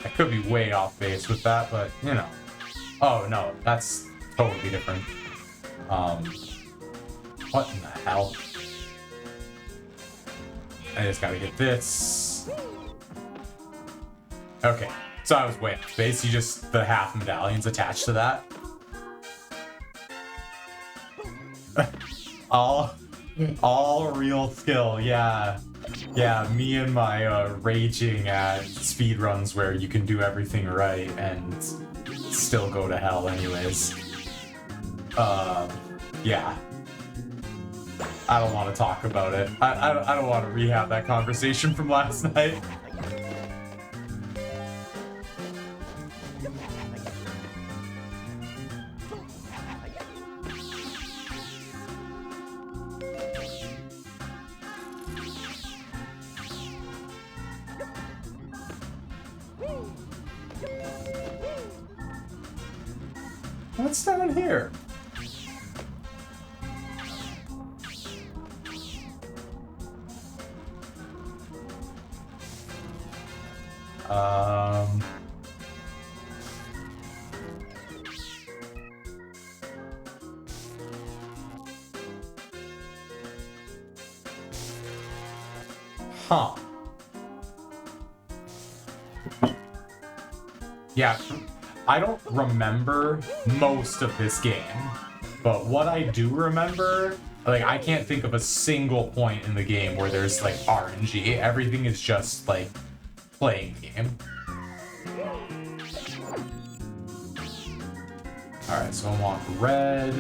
I could be way off base with that, but, you know. Oh, no, that's totally different. What in the hell? I just gotta get this. Okay, so I was way off base. You just, the half medallions attached to that. all real skill, yeah. Yeah, me and my raging at speedruns where you can do everything right and still go to hell anyways. Yeah. I don't want to talk about it. I don't want to rehab that conversation from last night. What's down here? Huh. Yeah, I don't remember most of this game, but what I do remember, like, I can't think of a single point in the game where there's, like, RNG. Everything is just, like, playing the game. Alright, so I want red.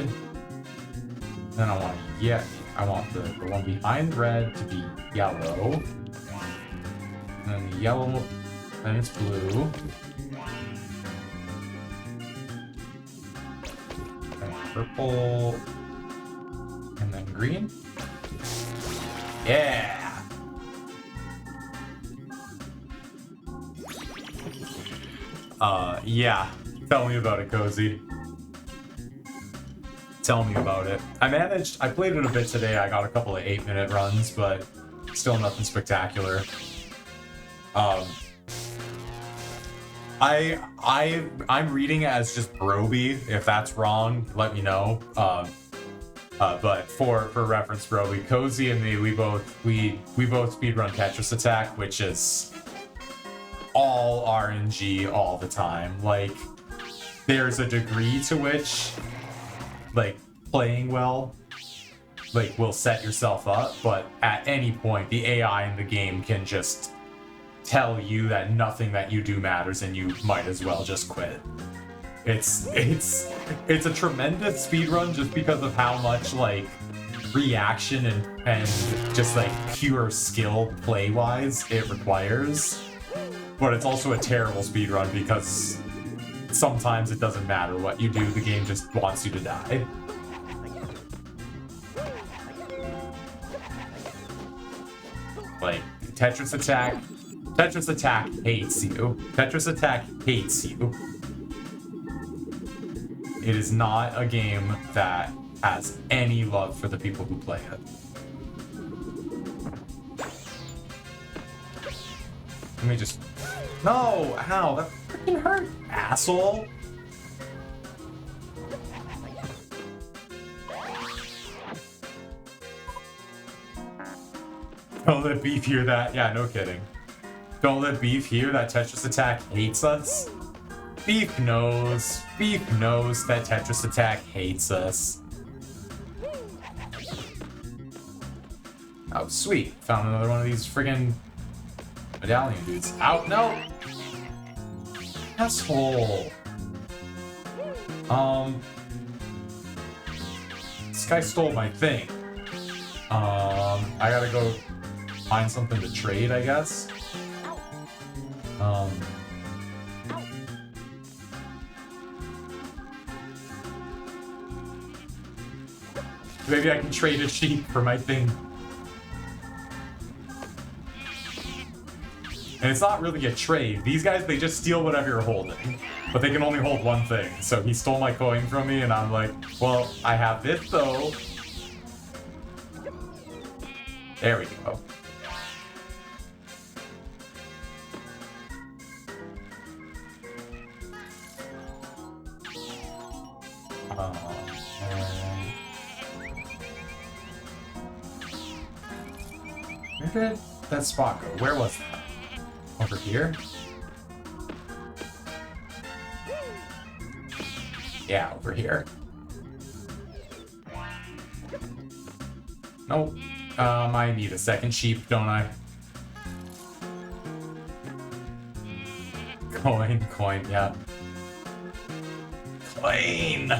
Then I want, yeah, I want the one behind red to be yellow. And then the yellow, then it's blue. And purple. And then green. Yeah! Yeah. Tell me about it, Cozy. Tell me about it. I played it a bit today. I got a couple of 8-minute runs, but still nothing spectacular. I'm reading it as just Broby. If that's wrong, let me know. But for reference, Broby, Cozy and me, we both speedrun Tetris Attack, which is all RNG all the time. Like, there's a degree to which, like, playing well, like, will set yourself up, but at any point, the AI in the game can just tell you that nothing that you do matters and you might as well just quit. It's a tremendous speedrun just because of how much like reaction and just like pure skill play-wise it requires. But it's also a terrible speedrun because sometimes it doesn't matter what you do, the game just wants you to die. Like, Tetris Attack hates you. Tetris Attack hates you. It is not a game that has any love for the people who play it. Let me just... No! Ow! That freaking hurt, asshole! Don't let Beef hear that. Yeah, no kidding. Don't let Beef hear that Tetris Attack hates us. Beef knows. Beef knows that Tetris Attack hates us. Oh, sweet. Found another one of these friggin' medallion dudes. Out, no! Asshole. This guy stole my thing. I gotta go find something to trade, I guess. Maybe I can trade a sheep for my thing. And it's not really a trade. These guys, they just steal whatever you're holding. But they can only hold one thing. So he stole my coin from me, and I'm like, well, I have this, though. There we go. Where did that spot go? Where was that? Over here? Yeah, over here. Nope. I need a second sheep, don't I? Coin, yeah. Coin!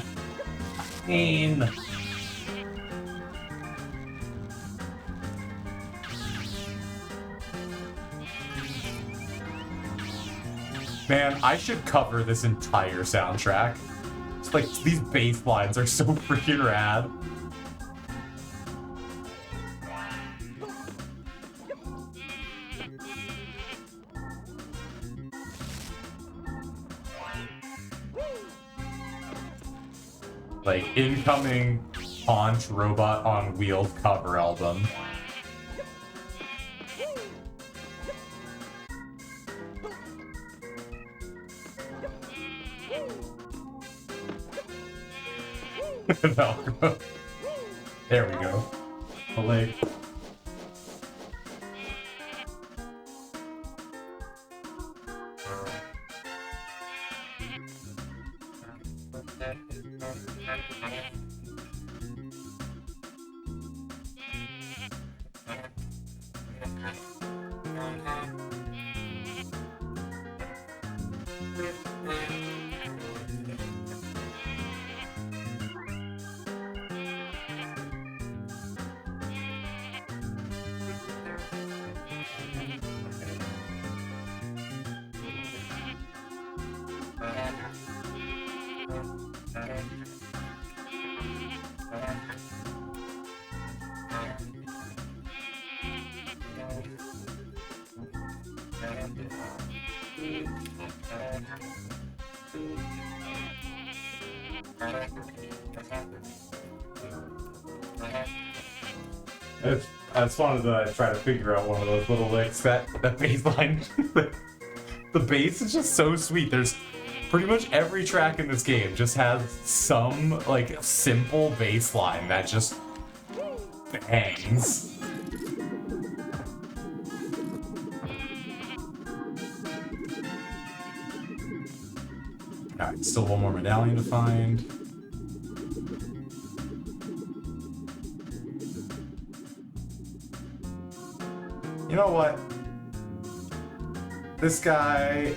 Man, I should cover this entire soundtrack. It's like, these bass lines are so freaking rad. Like, incoming Haunch Robot on Wheels cover album. Velcro. There we go. Malay. I just wanted to try to figure out one of those little licks, that bass line. The bass is just so sweet. There's pretty much every track in this game just has some like simple bass line that just bangs. Alright, still one more medallion to find. You know what? this guy...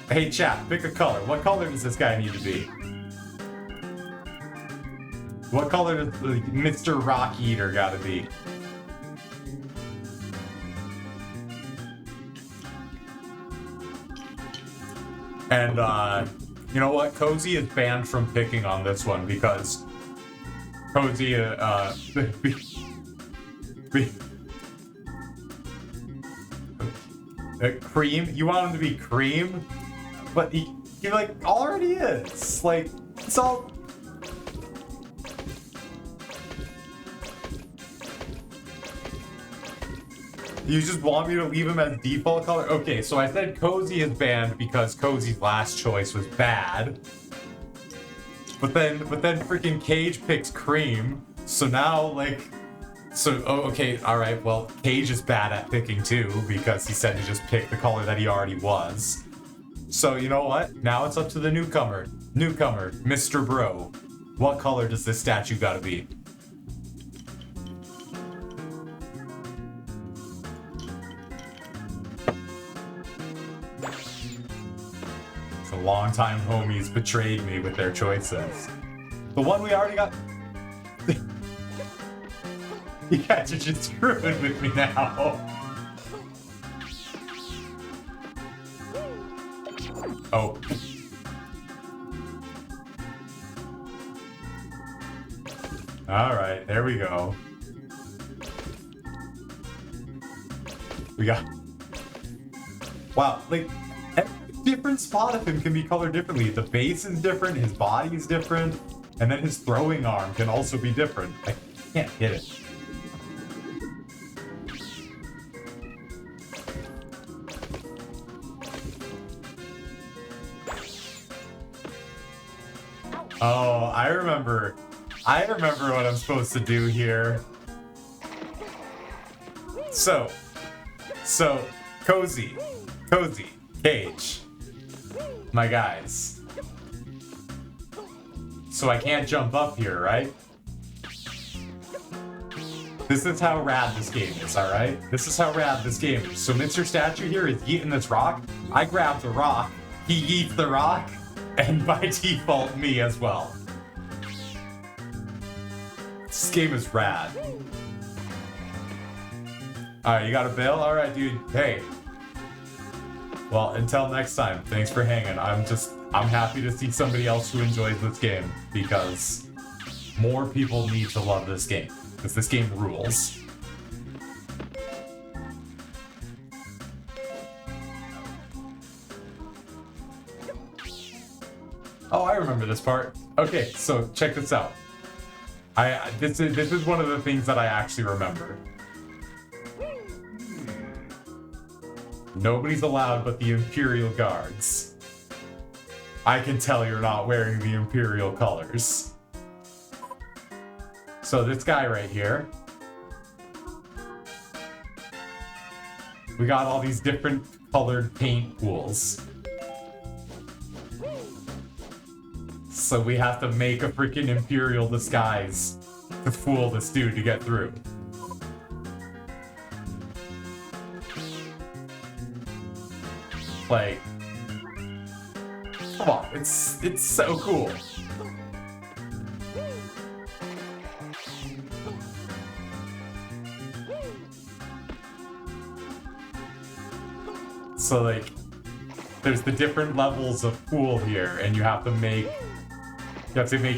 Hey chat, pick a color. What color does this guy need to be? What color does Mr. Rock Eater gotta be? And, you know what? Cozy is banned from picking on this one because Cozy, Cream? You want him to be Cream? But he like, already is. Like, it's all... You just want me to leave him as default color? Okay, so I said Cozy is banned because Cozy's last choice was bad. But then freaking Cage picks Cream. So now, like... So, oh, okay, alright, well, Cage is bad at picking too because he said to just pick the color that he already was. So, you know what? Now it's up to the newcomer. Newcomer, Mr. Bro. What color does this statue gotta be? The longtime homies betrayed me with their choices. The one we already got... You guys are just screwing with me now. Oh. Alright, there we go. We got... Wow, like... different spot of him can be colored differently. The base is different, his body is different, and then his throwing arm can also be different. I can't hit it. Oh, I remember what I'm supposed to do here. So, Cozy, Cage, my guys. So I can't jump up here, right? This is how rad this game is, alright? This is how rad this game is. So Mr. Statue here is yeeting this rock. I grab the rock, he yeets the rock, and by default, me as well. This game is rad. Alright, you got a bail? Alright, dude. Hey. Well, until next time, thanks for hanging. I'm happy to see somebody else who enjoys this game, because more people need to love this game, because this game rules. Oh, I remember this part. Okay, so check this out. This is one of the things that I actually remember. Nobody's allowed but the Imperial Guards. I can tell you're not wearing the Imperial colors. So this guy right here. We got all these different colored paint pools. So we have to make a freaking Imperial disguise to fool this dude to get through. Like, come on, it's so cool. So like, there's the different levels of pool here, and you have to make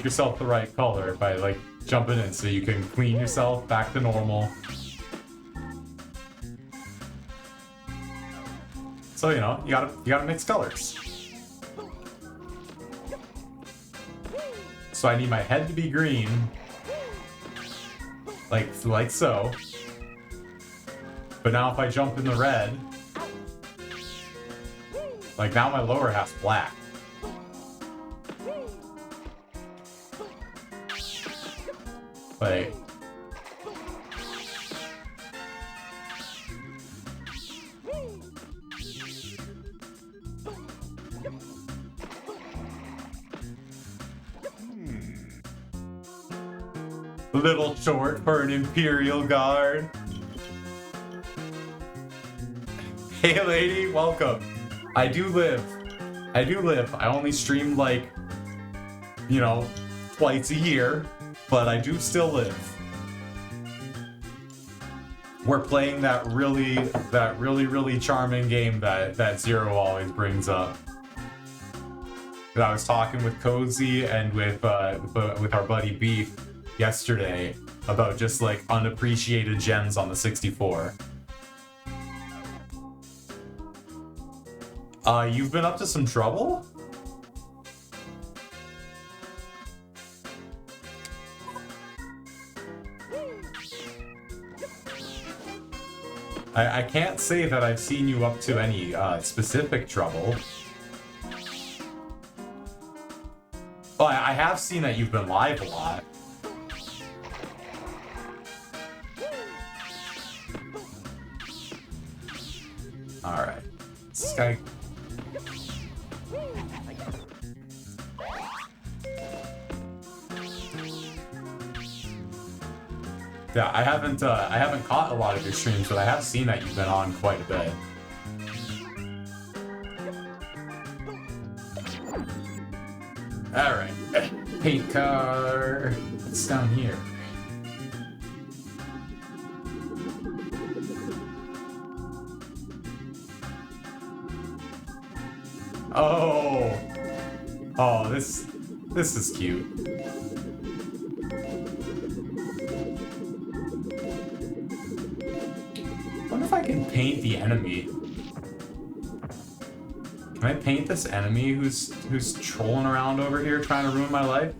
yourself the right color by like jumping in, so you can clean yourself back to normal. So, you know, you gotta mix colors. So I need my head to be green, like so. But now if I jump in the red, like now my lower half's black. Like, a little short for an Imperial Guard. Hey lady, welcome. I do live. I only stream like, you know, twice a year, but I do still live. We're playing that really charming game that Zero always brings up. I was talking with Cozy and with our buddy Beef yesterday about just like unappreciated gems on the 64. You've been up to some trouble? I can't say that I've seen you up to any specific trouble. Oh, I have seen that you've been live a lot. Alright. This guy... Yeah, I haven't caught a lot of your streams, but I have seen that you've been on quite a bit. Alright. Paint car. It's down here. Oh. Oh, this is cute. I wonder if I can paint the enemy. Can I paint this enemy who's trolling around over here trying to ruin my life?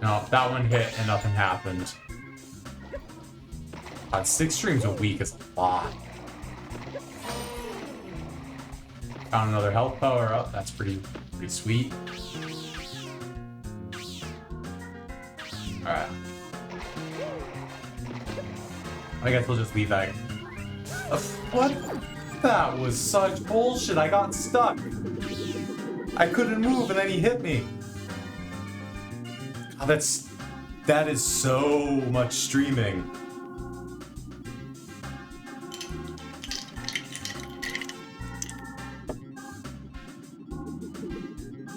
No, that one hit and nothing happened. God, 6 streams a week is a lot. Found another health power up. That's pretty sweet. Alright. I guess we'll just leave that. What? That was such bullshit. I got stuck. I couldn't move and then he hit me. God, that is so much streaming.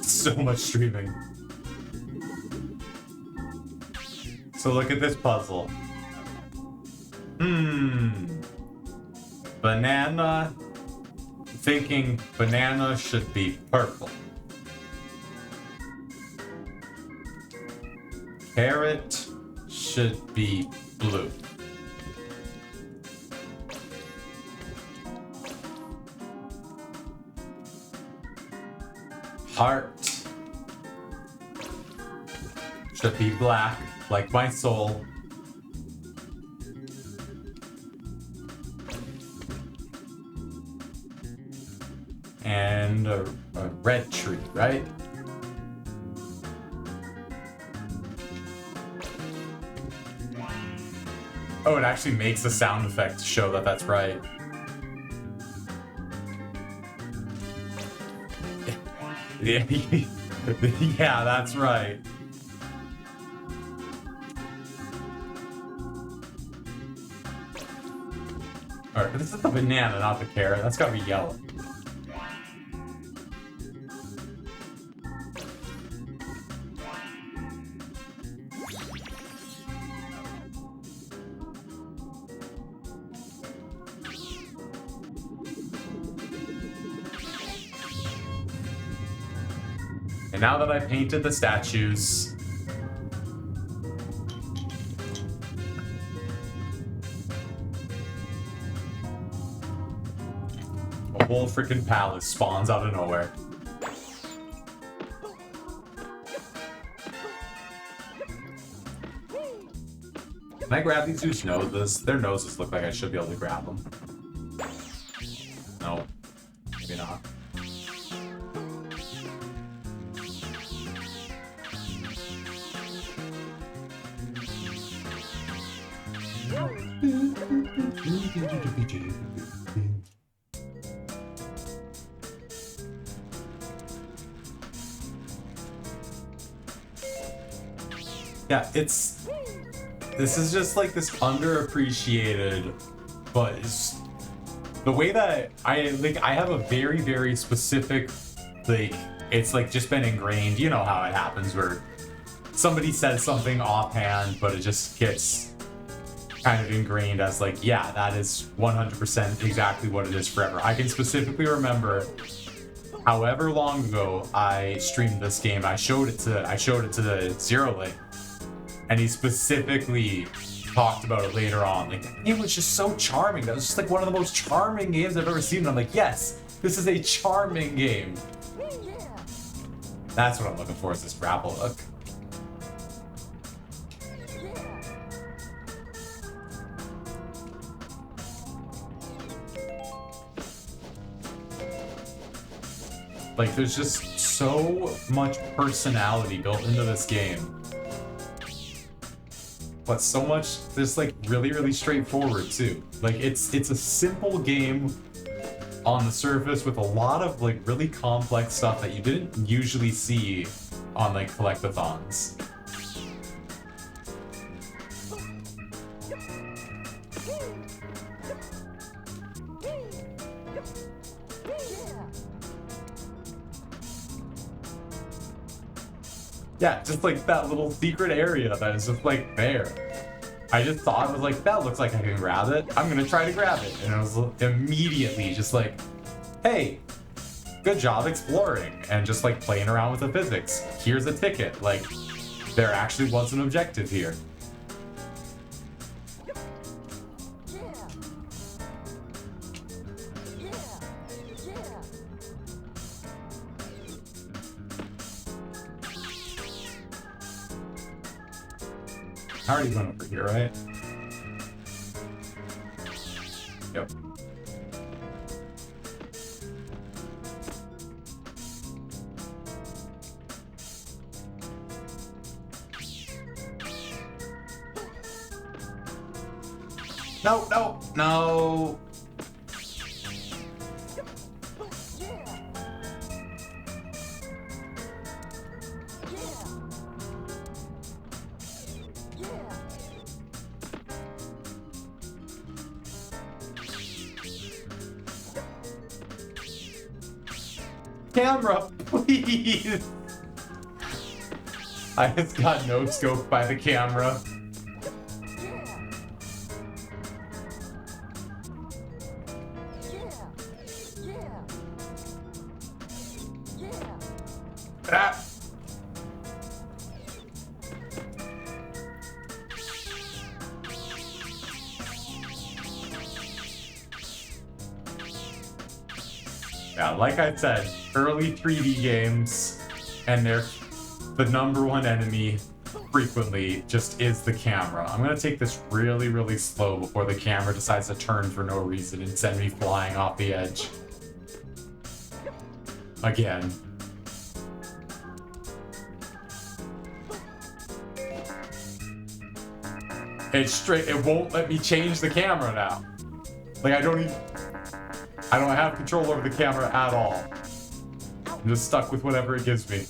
So much streaming. So look at this puzzle. Banana. Thinking banana should be purple. Carrot should be blue. Heart should be black, like my soul. And a red tree, right? Oh, it actually makes a sound effect to show that that's right. Yeah, that's right. Alright, but this is the banana, not the carrot. That's gotta be yellow. And now that I painted the statues, a whole freaking palace spawns out of nowhere. Can I grab these dudes' noses? Their noses look like I should be able to grab them. No, maybe not. Yeah, this is just like this underappreciated, but it's the way that I have a very, very specific, like, it's like just been ingrained. You know how it happens where somebody says something offhand, but it just gets kind of ingrained as like, yeah, that is 100% exactly what it is forever. I can specifically remember however long ago I streamed this game. I showed it to the Zero Link, and he specifically talked about it later on. Like, it was just so charming. That was just like one of the most charming games I've ever seen. And I'm like, yes, this is a charming game. That's what I'm looking for, is this grapple hook. Like, there's just so much personality built into this game. But so much, just like really, really straightforward too. Like, it's a simple game on the surface with a lot of like really complex stuff that you didn't usually see on like collectathons. Yeah, just like that little secret area that is just like there. I just thought, I was like, that looks like I can grab it. I'm gonna try to grab it. And it was immediately just like, hey, good job exploring and just like playing around with the physics. Here's a ticket. Like, there actually was an objective here. I already went over here, right? Yep. No, no, no. Camera, please! I just got no scoped by the camera. Ah. Yeah, like I said, early 3D games, and they're the #1 enemy frequently just is the camera. I'm gonna take this really, really slow before the camera decides to turn for no reason and send me flying off the edge. Again. It's straight, it won't let me change the camera now. Like, I don't have control over the camera at all. I'm just stuck with whatever it gives me.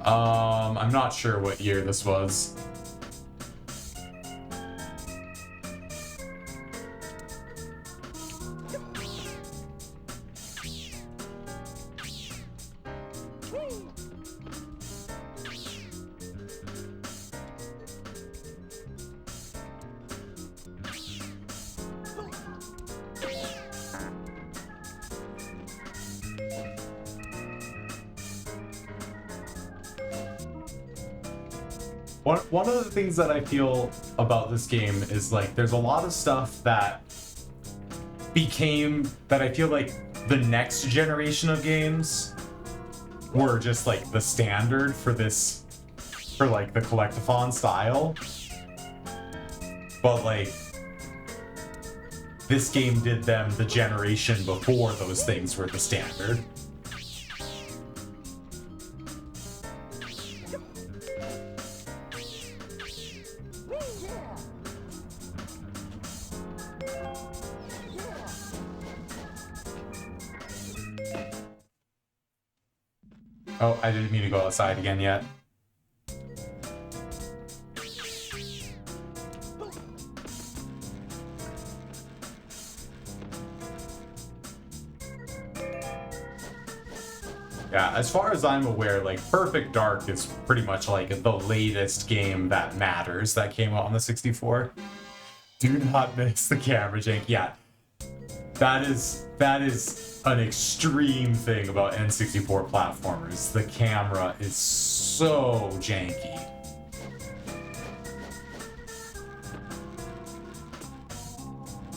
I'm not sure what year this was. One of the things that I feel about this game is like there's a lot of stuff that became that I feel like the next generation of games were just like the standard for this, for like the collectathon style. But like this game did them the generation before those things were the standard. Oh, I didn't mean to go outside again yet. Yeah, as far as I'm aware, like, Perfect Dark is pretty much like the latest game that matters that came out on the 64. Do not miss the camera jank. Yeah, that is an extreme thing about N64 platformers. The camera is so janky.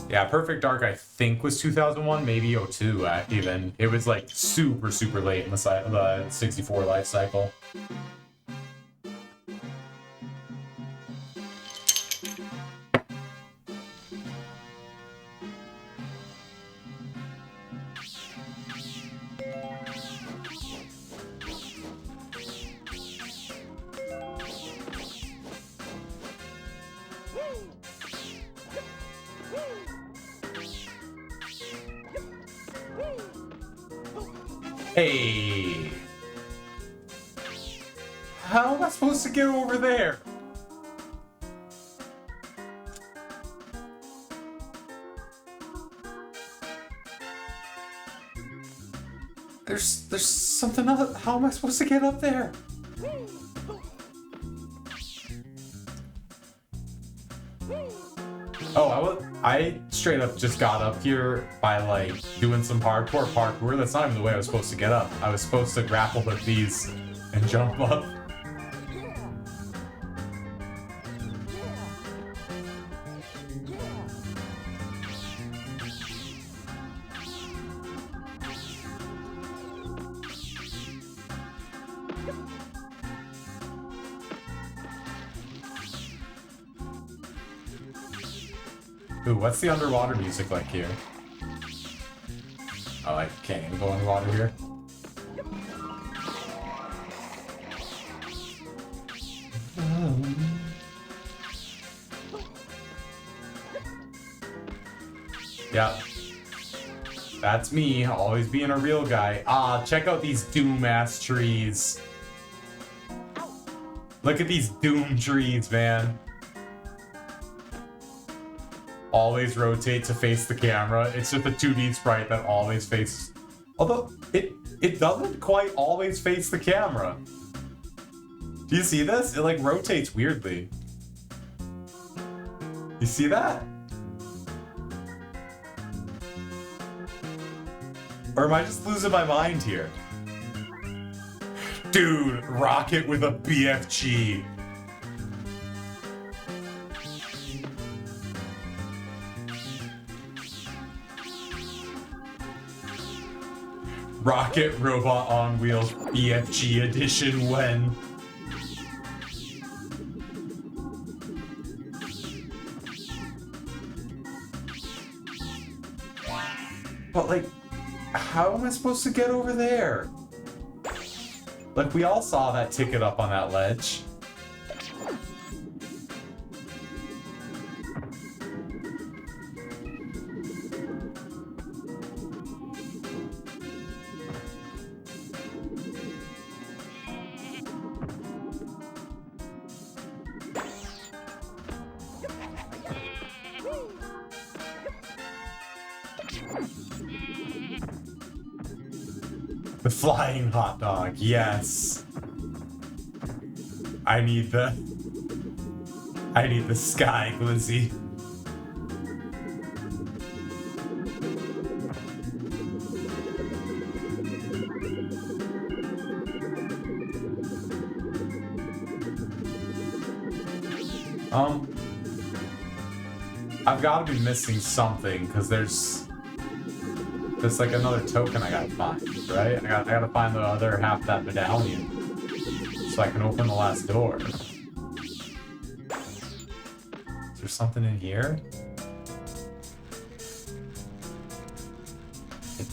Yeah, Perfect Dark I think was 2001, maybe 02 even. It was like super, super late in the 64 life cycle. Hey! How am I supposed to get over there? There's something up. How am I supposed to get up there? Oh, I straight up just got up here by like doing some parkour. That's not even the way I was supposed to get up. I was supposed to grapple with these and jump up. Ooh, what's the underwater music like here? Oh, I can't even go underwater here. Yep. That's me, always being a real guy. Ah, check out these doom-ass trees. Look at these doom trees, man. Always rotate to face the camera. It's just a 2D sprite that always faces... Although, it doesn't quite always face the camera. Do you see this? It, like, rotates weirdly. You see that? Or am I just losing my mind here? Dude, rocket with a BFG. Rocket Robot on Wheels BFG edition when... But like, how am I supposed to get over there? Like, we all saw that ticket up on that ledge. The flying hot dog, yes. I need the sky glizzy. I've got to be missing something because there's like another token I gotta find, right? I gotta find the other half of that medallion so I can open the last door. Is there something in here?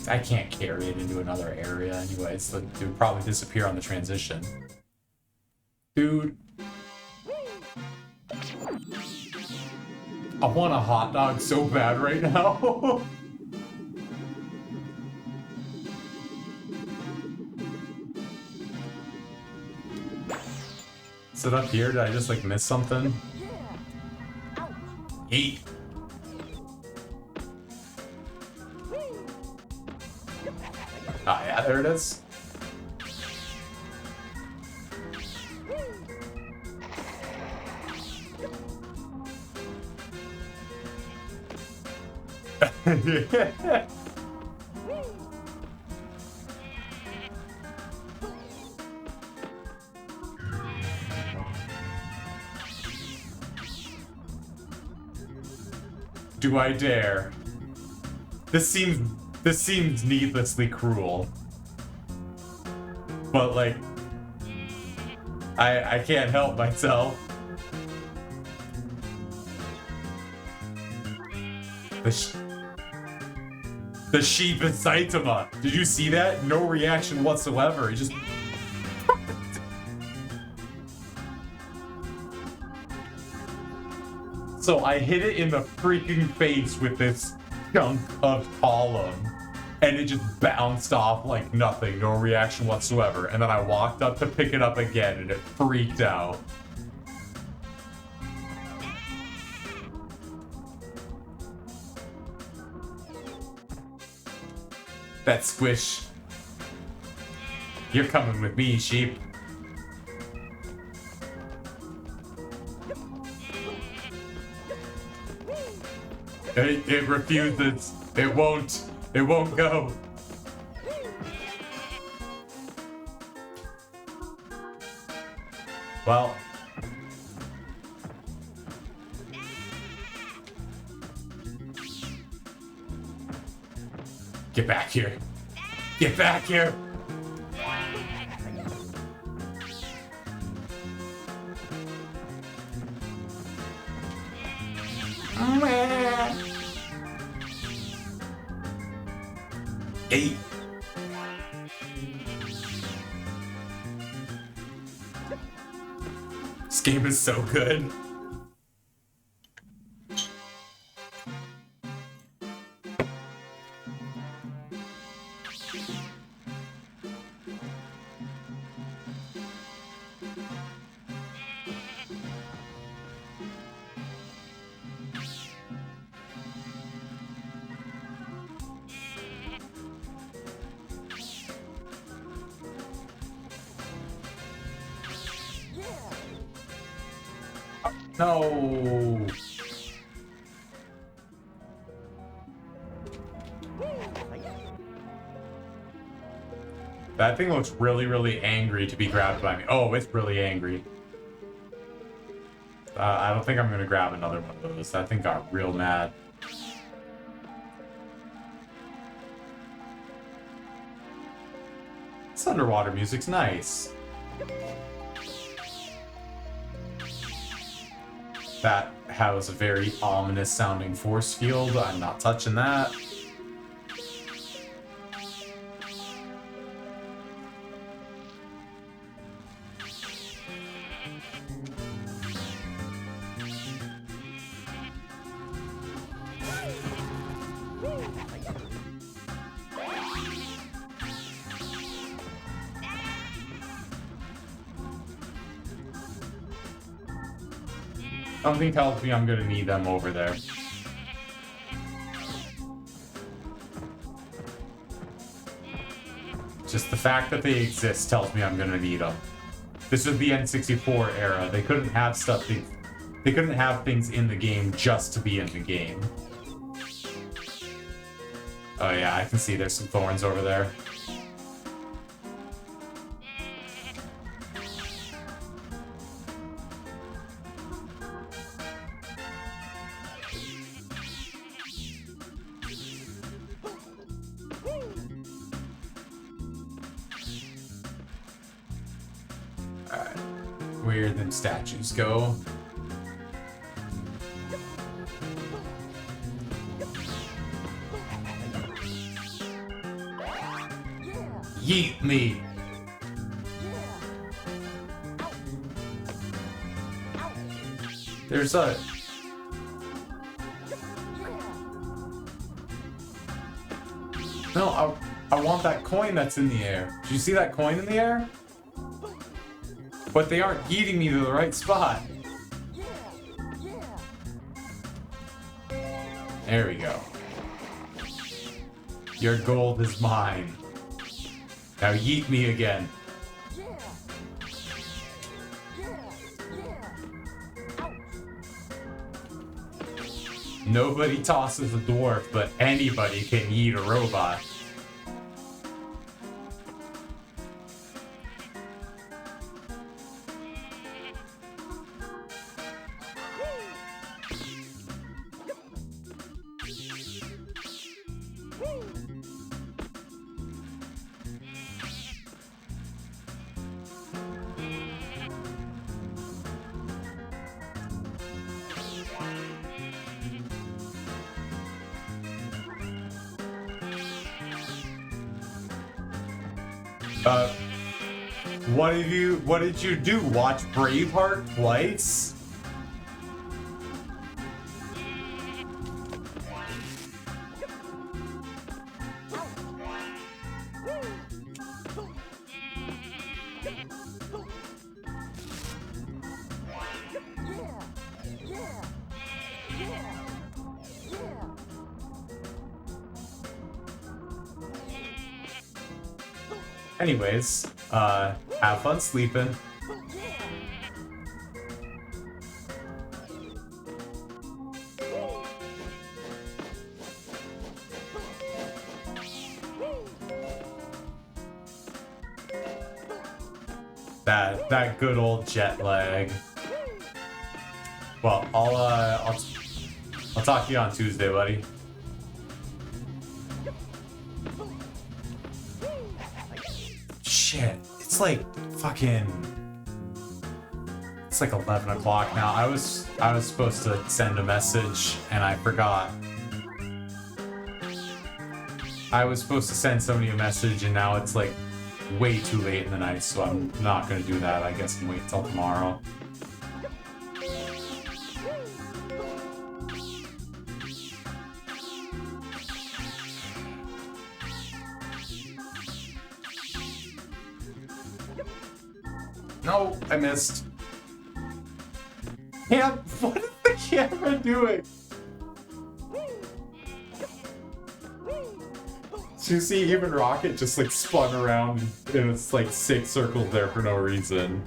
I can't carry it into another area anyway, so it would probably disappear on the transition. Dude. I want a hot dog so bad right now. it up here? Did I just like miss something? Eat. Ah, yeah, there it is. Do I dare? This seems needlessly cruel. But like I can't help myself. The sheep in Saitama. Did you see that? No reaction whatsoever. He just So I hit it in the freaking face with this chunk of column, and it just bounced off like nothing, no reaction whatsoever. And then I walked up to pick it up again, and it freaked out. That squish. You're coming with me, sheep. It refuses. It won't go. Well. Get back here. Get back here. Eight. This game is so good. No. That thing looks really, really angry to be grabbed by me. Oh, it's really angry. I don't think I'm gonna grab another one of those. That thing got real mad. This underwater music's nice. That has a very ominous sounding force field. I'm not touching that. Something tells me I'm gonna need them over there. Just the fact that they exist tells me I'm gonna need them. This is the N64 era. They couldn't have stuff. They couldn't have things in the game just to be in the game. Oh yeah, I can see there's some thorns over there. Where them statues go. Yeet me. There's a... No, I want that coin that's in the air. Did you see that coin in the air? But they aren't eating me to the right spot. There we go. Your gold is mine. Now yeet me again. Nobody tosses a dwarf, but anybody can eat a robot. What did you do? Watch Braveheart twice? Anyways, have fun sleeping. That good old jet lag. Well, I'll talk to you on Tuesday, buddy. Shit, it's like fucking. It's like 11 o'clock now. I was supposed to send a message and I forgot. I was supposed to send somebody a message and now it's like way too late in the night, so I'm not gonna do that. I guess and wait till tomorrow. No, I missed. What is the camera doing? So you see, even Rocket just like spun around and it's like 6 circles there for no reason.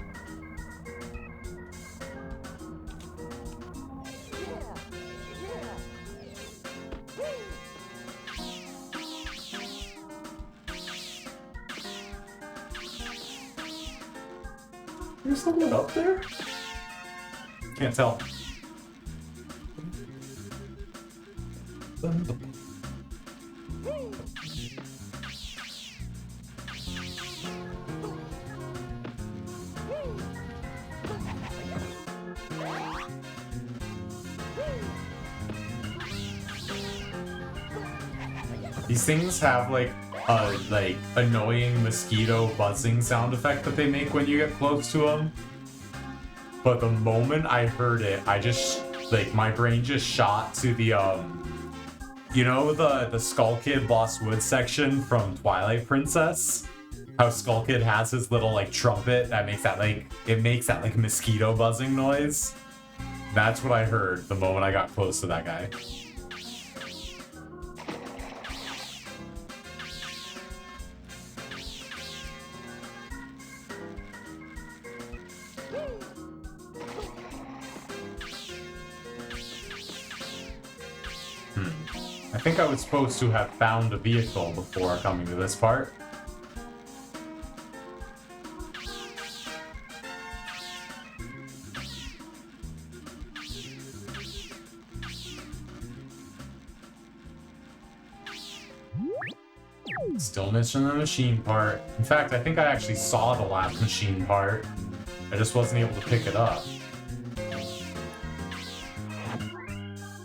There's someone up there? Can't tell. These things have like a annoying mosquito buzzing sound effect that they make when you get close to them. But the moment I heard it, I just like my brain just shot to the you know the Skull Kid Lost Woods section from Twilight Princess? How Skull Kid has his little like trumpet that makes that like mosquito buzzing noise. That's what I heard the moment I got close to that guy. I think I was supposed to have found a vehicle before coming to this part. Still missing the machine part. In fact, I think I actually saw the last machine part. I just wasn't able to pick it up.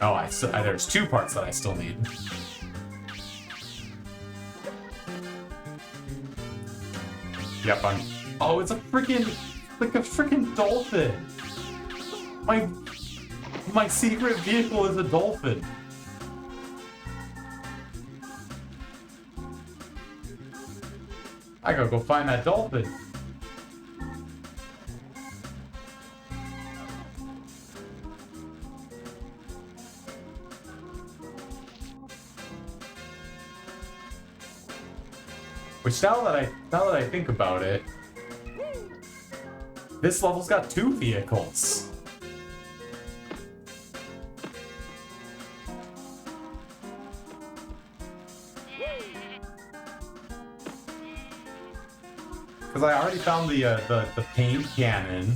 Oh, there's 2 parts that I still need. Yep, oh, it's a freaking, like a freaking dolphin. My secret vehicle is a dolphin. I gotta go find that dolphin. Which now that I think about it, this level's got 2 vehicles. Because I already found the paint cannon.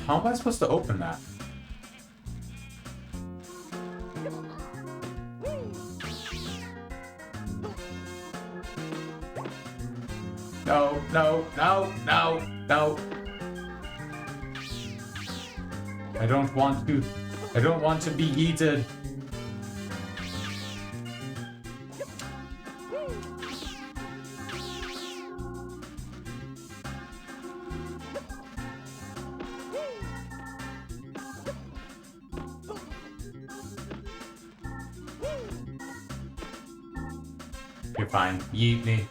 How am I supposed to open that? No, no, no, no, no. I don't want to be heated. You're fine. Yeet me.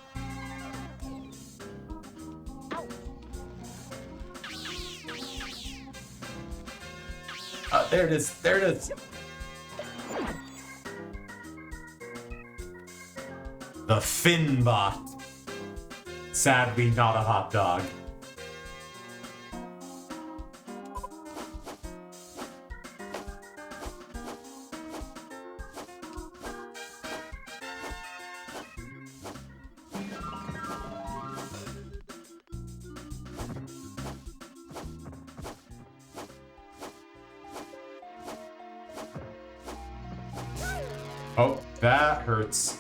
There it is. There it is. The Finbot. Sadly, not a hot dog. Oh, that hurts.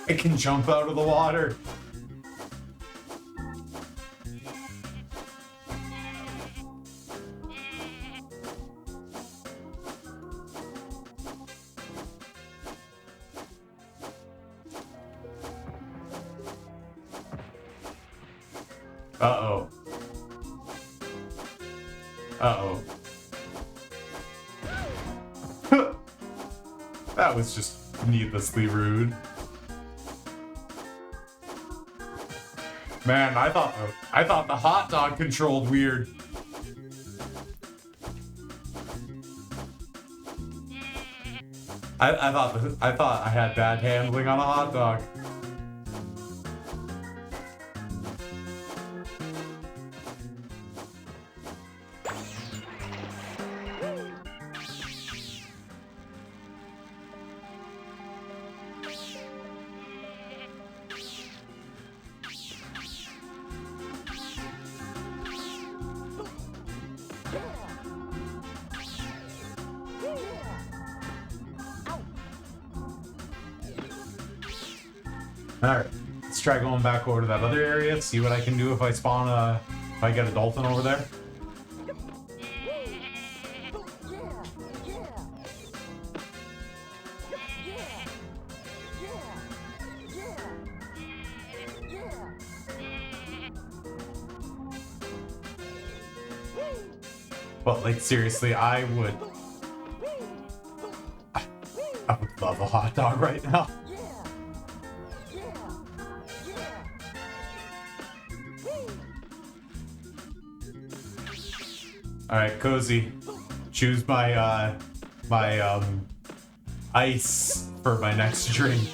It can jump out of the water. Uh-oh. Uh-oh. That was just needlessly rude. Man, I thought the hot dog controlled weird. I thought I had bad handling on a hot dog. Alright, let's try going back over to that other area, see what I can do if I spawn if I get a dolphin over there. But like seriously, I would love a hot dog right now. Alright, Cozy. Choose my ice for my next drink.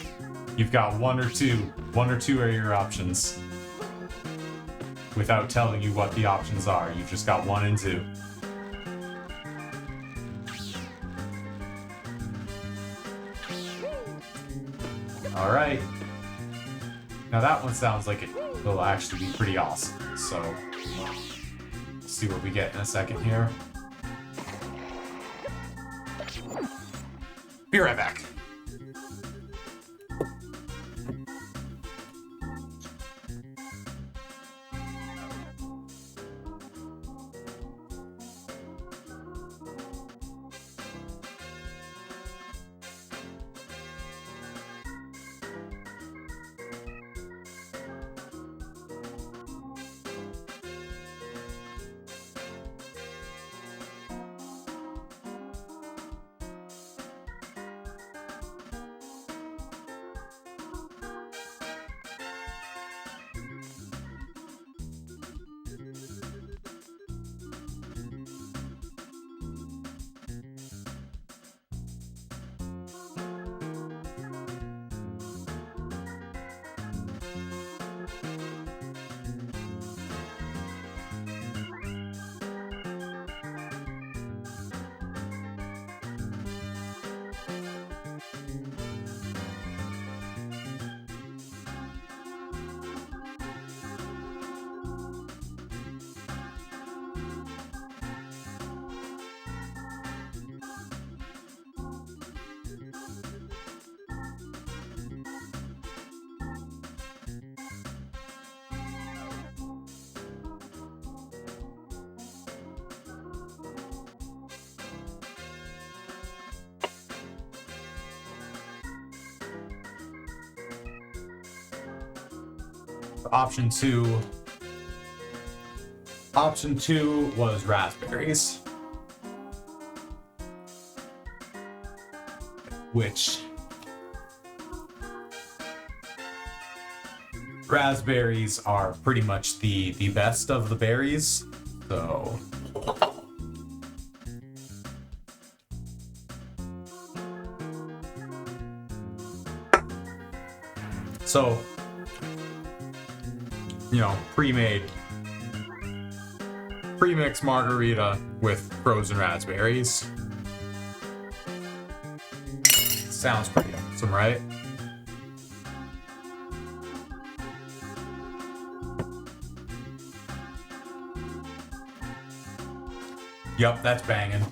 You've got one or two. One or two are your options. Without telling you what the options are. You've just got 1 and 2. Alright. Now that one sounds like it will actually be pretty awesome. So, see what we get in a second here. Be right back. Option two. Option two was raspberries. Which raspberries are pretty much the best of the berries. So, you know, pre-mixed margarita with frozen raspberries. Sounds pretty awesome, right? Yup, that's banging.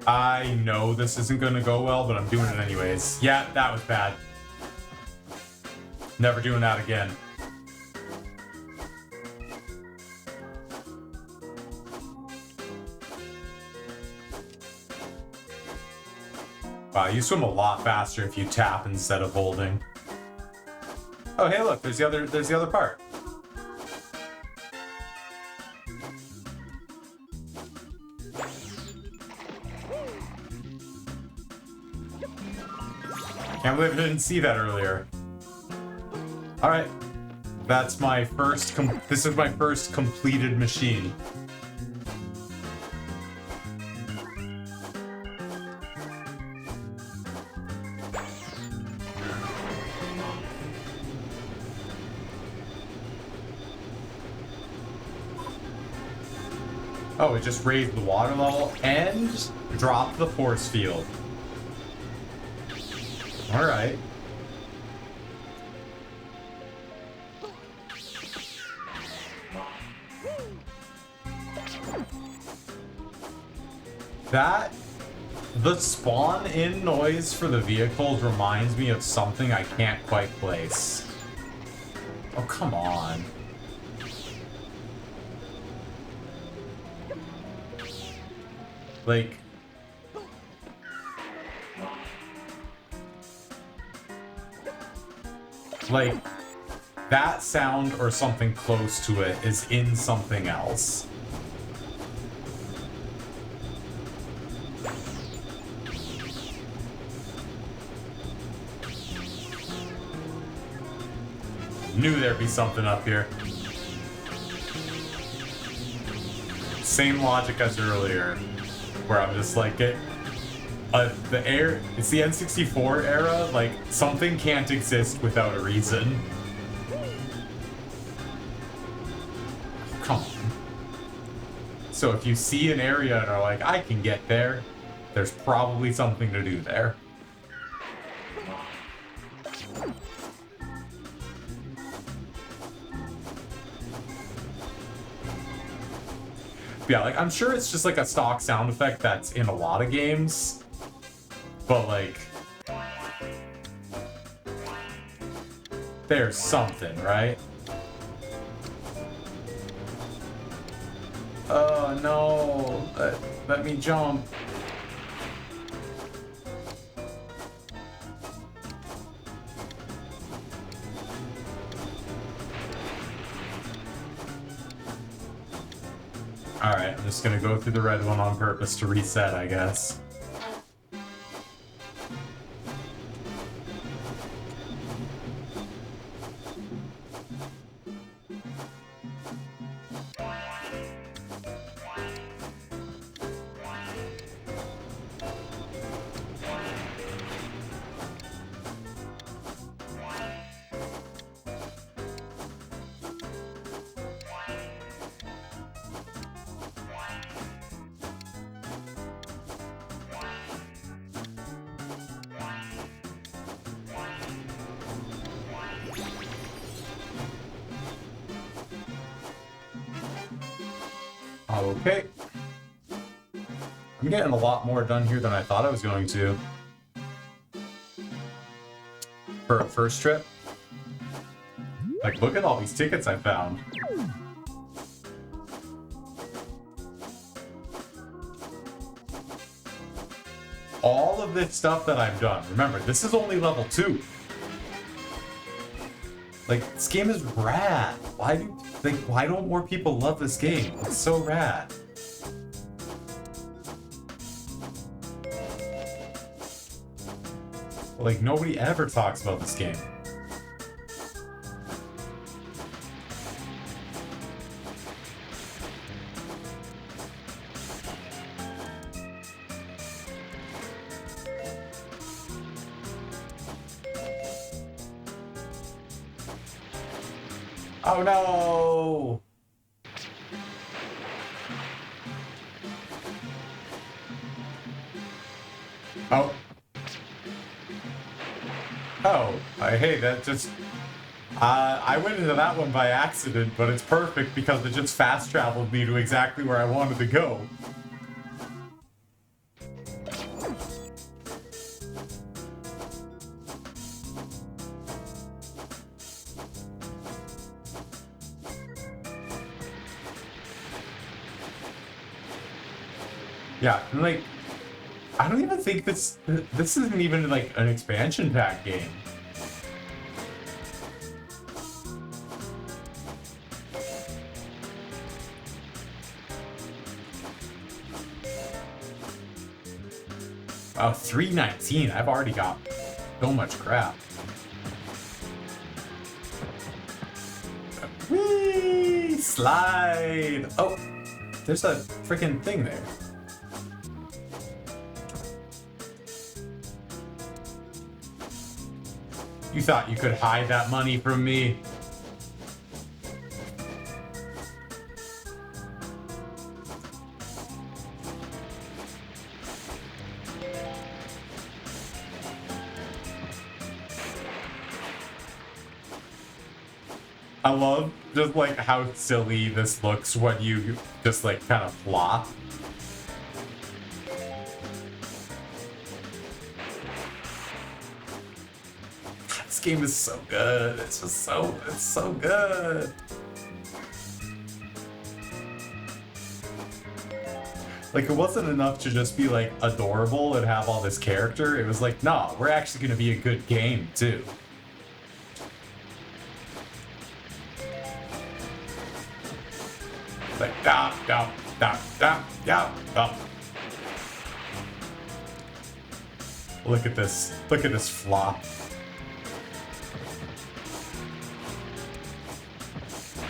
I know this isn't gonna go well, but I'm doing it anyways. Yeah, that was bad. Never doing that again. Wow, you swim a lot faster if you tap instead of holding. Oh, hey, look, there's the other part. Can't believe I didn't see that earlier. All right, that's my first. This is my first completed machine. Oh, it just raised the water level and dropped the force field. All right. The spawn-in noise for the vehicles reminds me of something I can't quite place. Oh, come on. Like... that sound or something close to it is in something else. Knew there'd be something up here. Same logic as earlier, where I'm just like, it's the N64 era, like, something can't exist without a reason. Come on. So if you see an area and are like, I can get there, there's probably something to do there. Yeah, like, I'm sure it's just like a stock sound effect that's in a lot of games, but like, there's something, right? Oh no, let me jump. Alright, I'm just gonna go through the red one on purpose to reset, I guess. Okay. I'm getting a lot more done here than I thought I was going to. For a first trip. Like, look at all these tickets I found. all of this stuff that I've done, remember, this is only level 2. Like, this game is rad. Why don't more people love this game? It's so rad. Like, nobody ever talks about this game. Oh no! Oh. Oh, hey, that just... I went into that one by accident, but it's perfect because it just fast traveled me to exactly where I wanted to go. Yeah, and like, I don't even think this isn't even like an expansion pack game. Oh, 319. I've already got so much crap. Whee! Slide! Oh, there's a freaking thing there. You thought you could hide that money from me? I love just like how silly this looks when you just like kind of flop. This game is so good. It's so good. Like, it wasn't enough to just be like adorable and have all this character. It was like, nah, we're actually gonna be a good game too. Like, da. Look at this flop.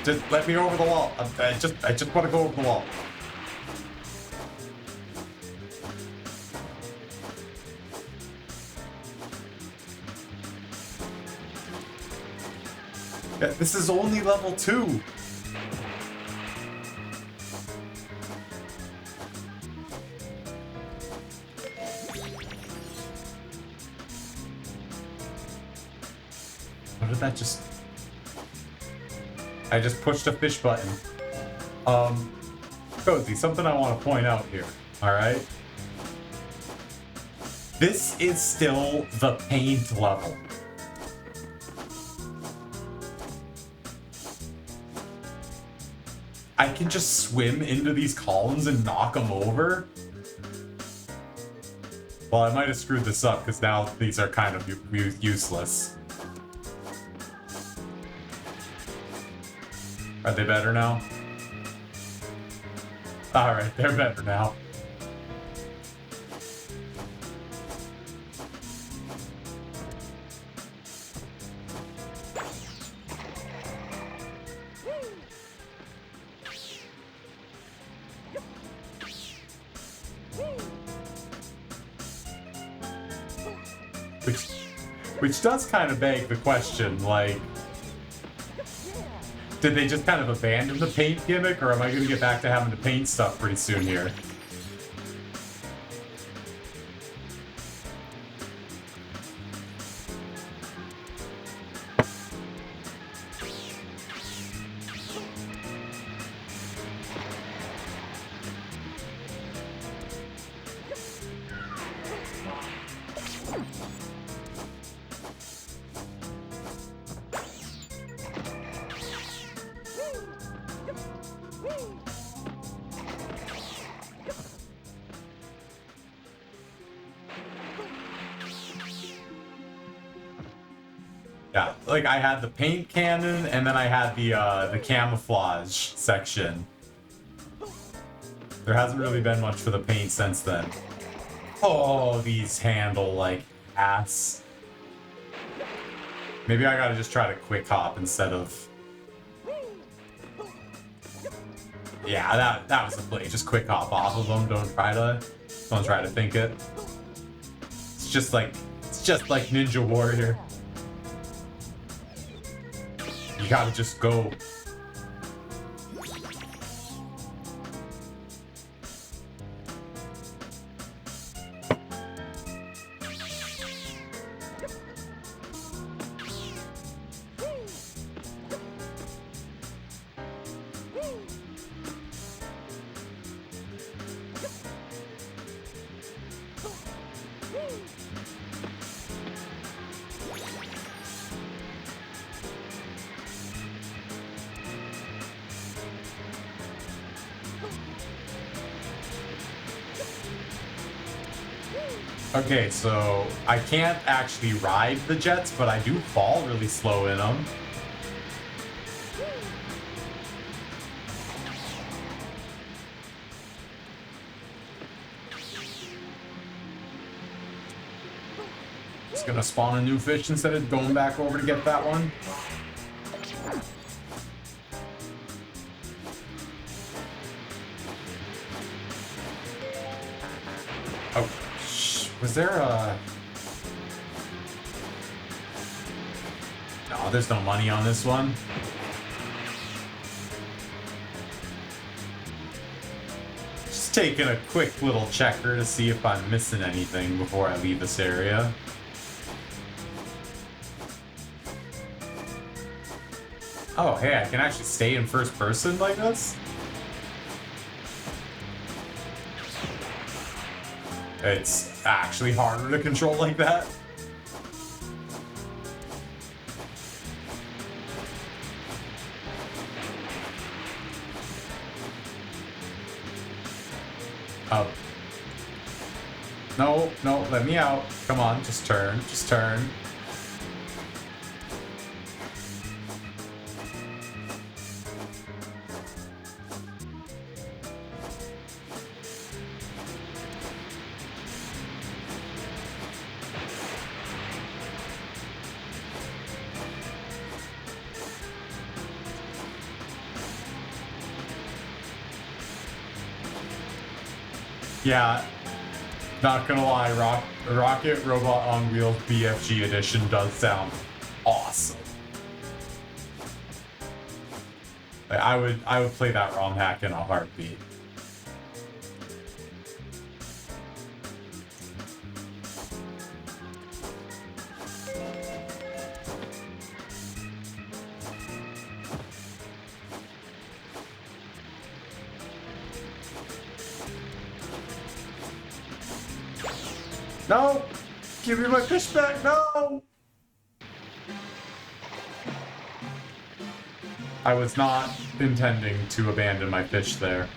Just let me over the wall. I just want to go over the wall. Yeah, this is only level 2. What did that just... I just pushed a fish button. Cozy, something I want to point out here, alright? This is still the paint level. I can just swim into these columns and knock them over? Well, I might have screwed this up because now these are kind of useless. Are they better now? Alright, they're better now. Which does kind of beg the question, like, did they just kind of abandon the paint gimmick, or am I going to get back to having to paint stuff pretty soon here? Yeah, like I had the paint cannon, and then I had the camouflage section. There hasn't really been much for the paint since then. Oh, these handle like ass. Maybe I gotta just try to quick hop instead of... Yeah, that was the play. Just quick hop off of them. Don't try to think it. It's just like Ninja Warrior. You gotta just go. Okay, so I can't actually ride the jets, but I do fall really slow in them. Just gonna spawn a new fish instead of going back over to get that one. Oh. Was there a... No, there's no money on this one. Just taking a quick little checker to see if I'm missing anything before I leave this area. Oh, hey, I can actually stay in first person like this? It's actually harder to control like that. Oh. No, no, let me out. Come on, just turn, just turn. Yeah, not gonna lie, Rocket Robot on Wheels BFG edition does sound awesome. Like, I would play that ROM hack in a heartbeat. No! Give me my fish back, no! I was not intending to abandon my fish there.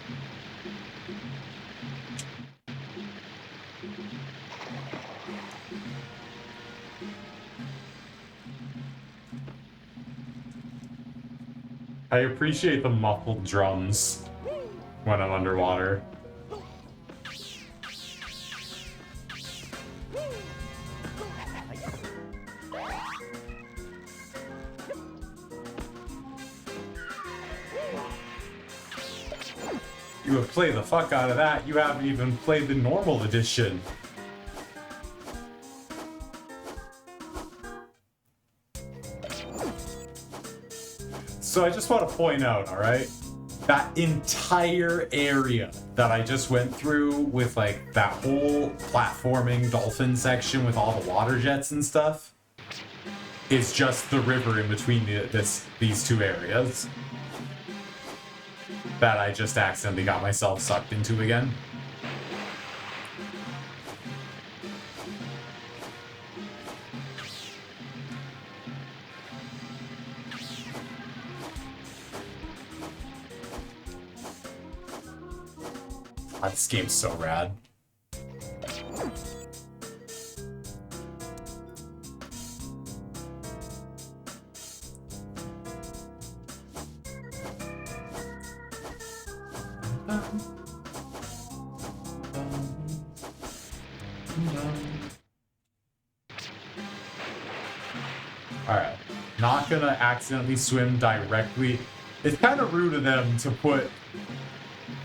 I appreciate the muffled drums when I'm underwater. You have played the fuck out of that. You haven't even played the normal edition. So I just want to point out, alright? That entire area that I just went through with like that whole platforming dolphin section with all the water jets and stuff is just the river in between these two areas that I just accidentally got myself sucked into again. God, this game's so rad. Alright. Not gonna accidentally swim directly. It's kind of rude of them to put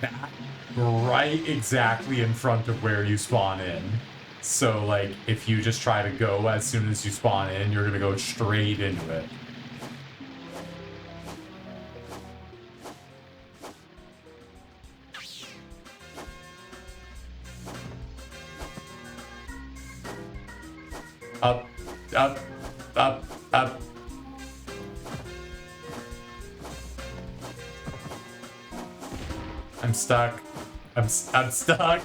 that right exactly in front of where you spawn in. So, like, if you just try to go as soon as you spawn in, you're gonna go straight into it. Up, up, up, up. I'm stuck. I'm stuck.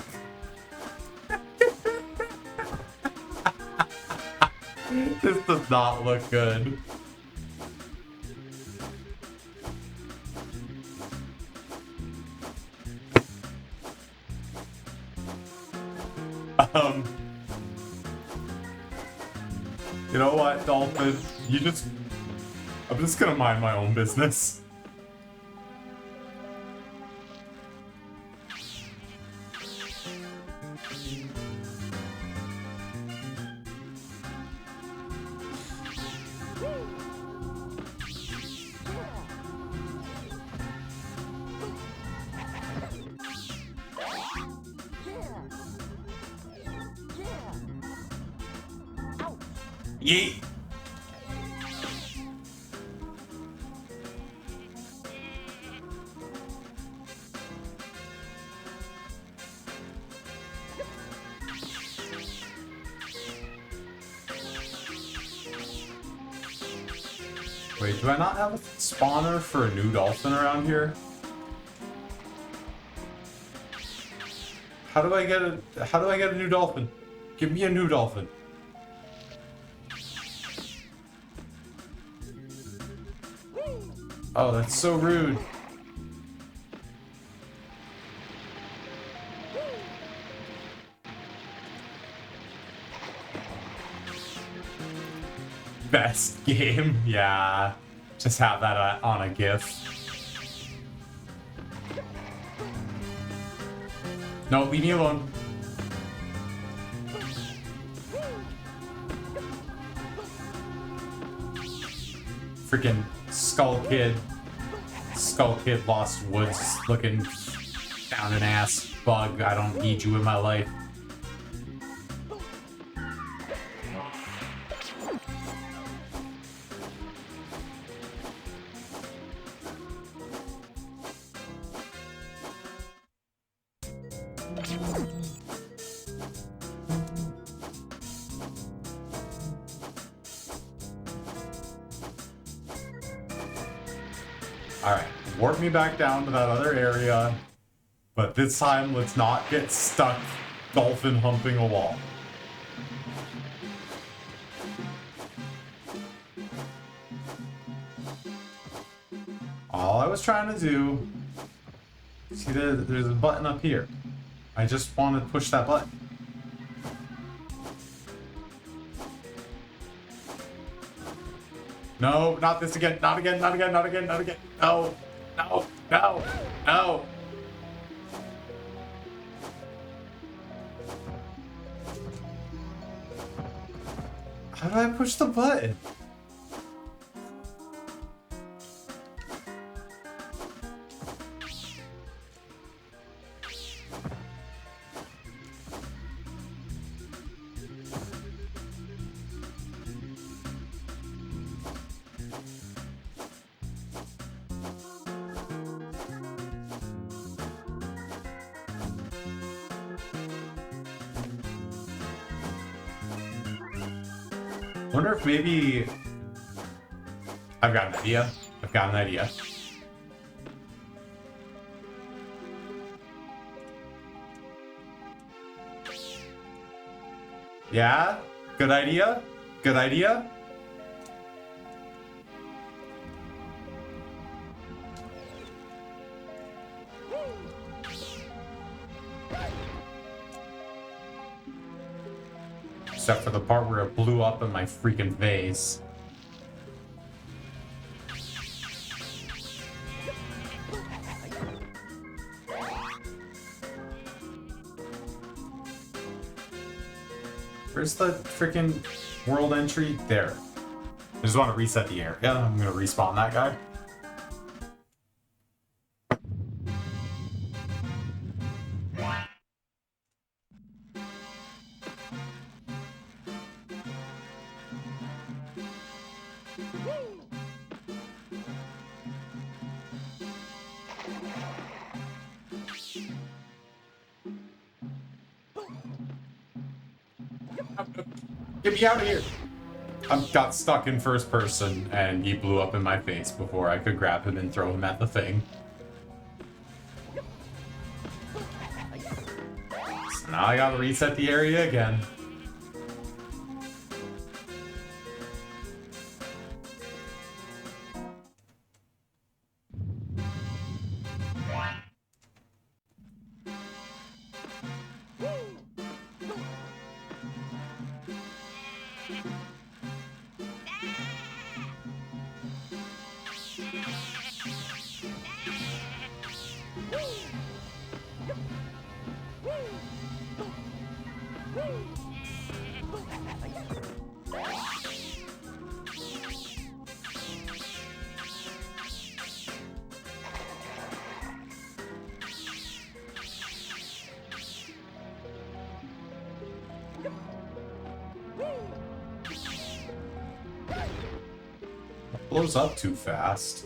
This does not look good. You know what, Dolphin? I'm just gonna mind my own business. Yeet. Wait, do I not have a spawner for a new dolphin around here? How do I get a new dolphin? Give me a new dolphin. Oh, that's so rude. Best game? Yeah. Just have that on a GIF. No, leave me alone. Freaking Skull Kid Lost Woods looking down an ass bug. I don't need you in my life. Alright, warp me back down to that other area, but this time let's not get stuck dolphin humping a wall. All I was trying to do, see there's a button up here. I just want to push that button. No, not this again, not again, not again, not again, not again. No, no, no, no. How do I push the button? Wonder if maybe I've got an idea. I've got an idea. Yeah? Good idea? Good idea? Except for the part where it blew up in my freaking face. Where's the freaking world entry? There. I just want to reset the area. I'm gonna respawn that guy. Get me out of here! I got stuck in first person, and he blew up in my face before I could grab him and throw him at the thing. So now I gotta reset the area again. Blows up too fast.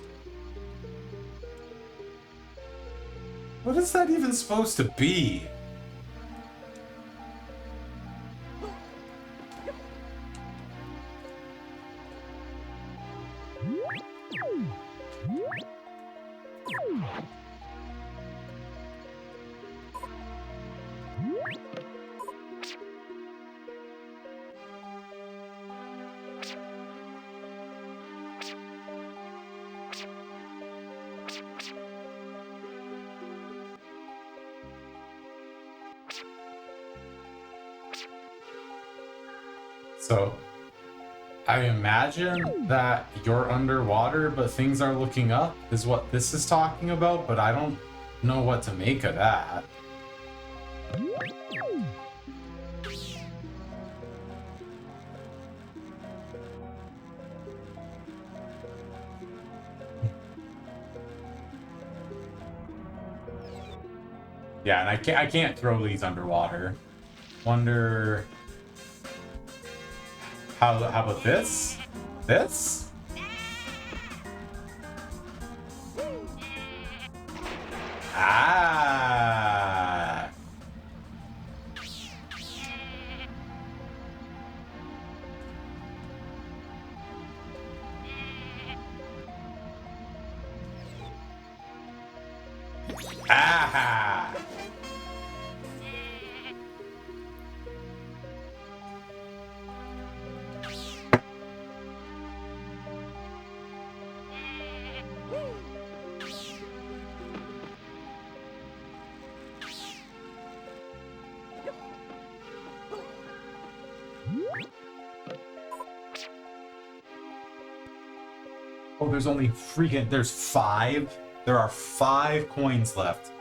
What is that even supposed to be? So, I imagine that you're underwater, but things are looking up, is what this is talking about, but I don't know what to make of that. Yeah, and I can't throw these underwater. Wonder... How about this? This? Ah! Aha! Oh, there's only freaking... There's 5? There are 5 coins left.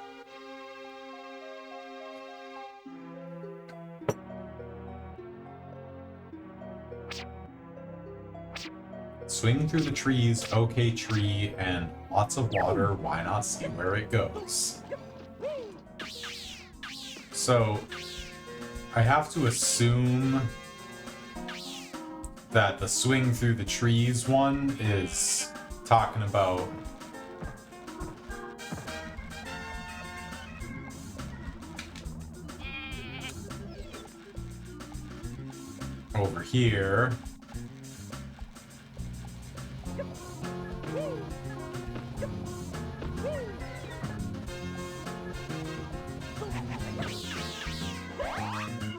Swing through the trees, okay tree, and lots of water. Why not see where it goes? So, I have to assume that the swing through the trees one is talking about over here.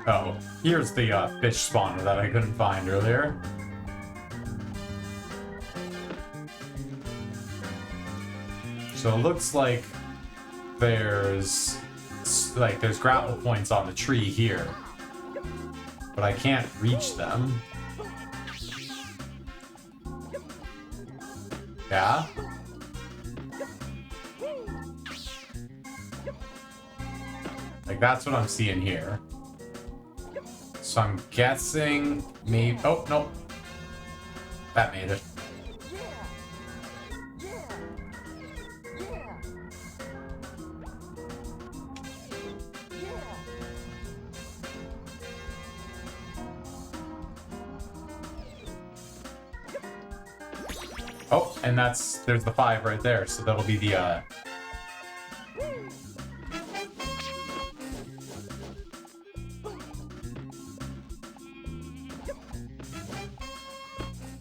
Oh, here's the fish spawner that I couldn't find earlier. So it looks like there's grapple points on the tree here, but I can't reach them. Yeah? Like, that's what I'm seeing here. So I'm guessing maybe... Oh, no. That made it. Oh, and there's the 5 right there, so that'll be the,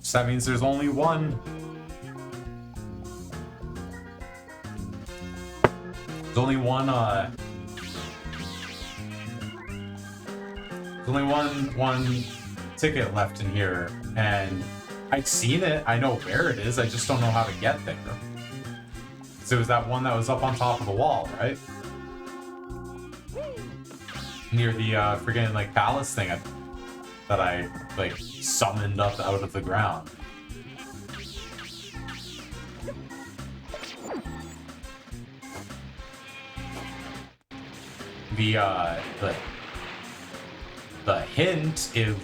So that means there's only one. There's only one, there's only one ticket left in here, and I've seen it, I know where it is, I just don't know how to get there. So it was that one that was up on top of the wall, right? Near the, friggin', like, palace thing that I, like, summoned up out of the ground. The hint is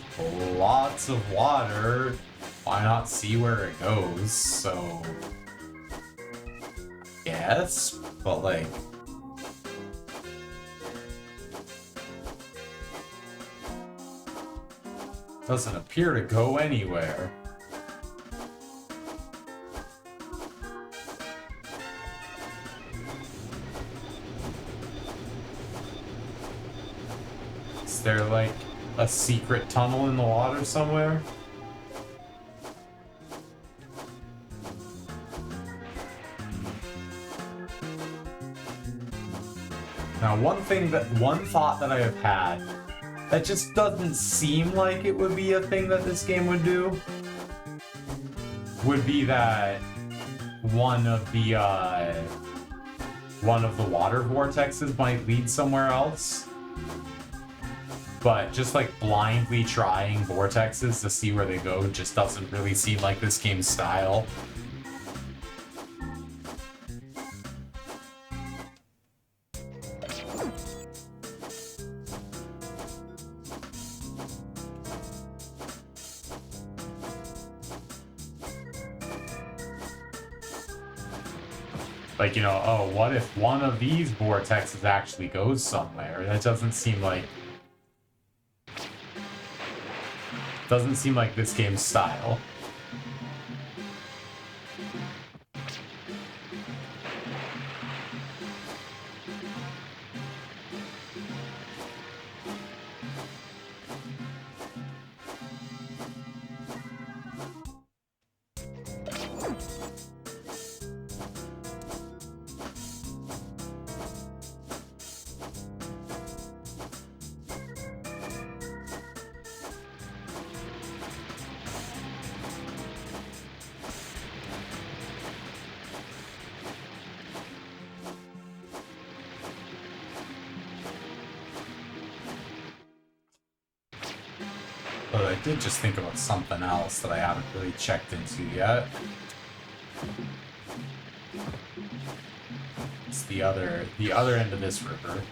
lots of water. Why not see where it goes? So, yes, but like, doesn't appear to go anywhere. Is there like a secret tunnel in the water somewhere? Now, one thought that I have had that just doesn't seem like it would be a thing that this game would do would be that one of the water vortexes might lead somewhere else. But just like blindly trying vortexes to see where they go just doesn't really seem like this game's style. Like, you know, oh, what if one of these vortexes actually goes somewhere? That doesn't seem like this game's style. But I did just think about something else that I haven't really checked into yet. It's the other end of this river.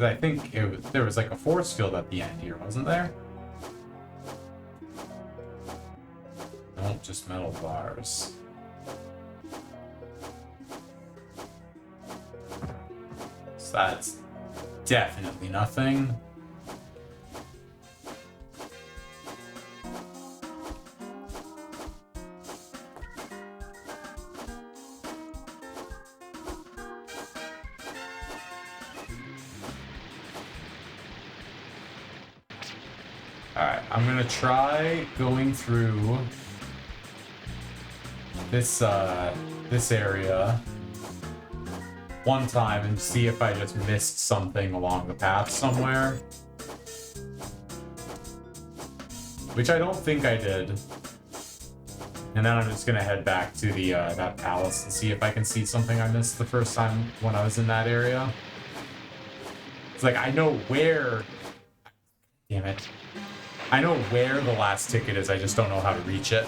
I think there was like a force field at the end here, wasn't there? No, just metal bars. So that's definitely nothing. Alright, I'm gonna try going through this area one time and see if I just missed something along the path somewhere. Which I don't think I did. And then I'm just gonna head back to the that palace and see if I can see something I missed the first time when I was in that area. It's like, I know where... Damn it. I know where the last ticket is, I just don't know how to reach it.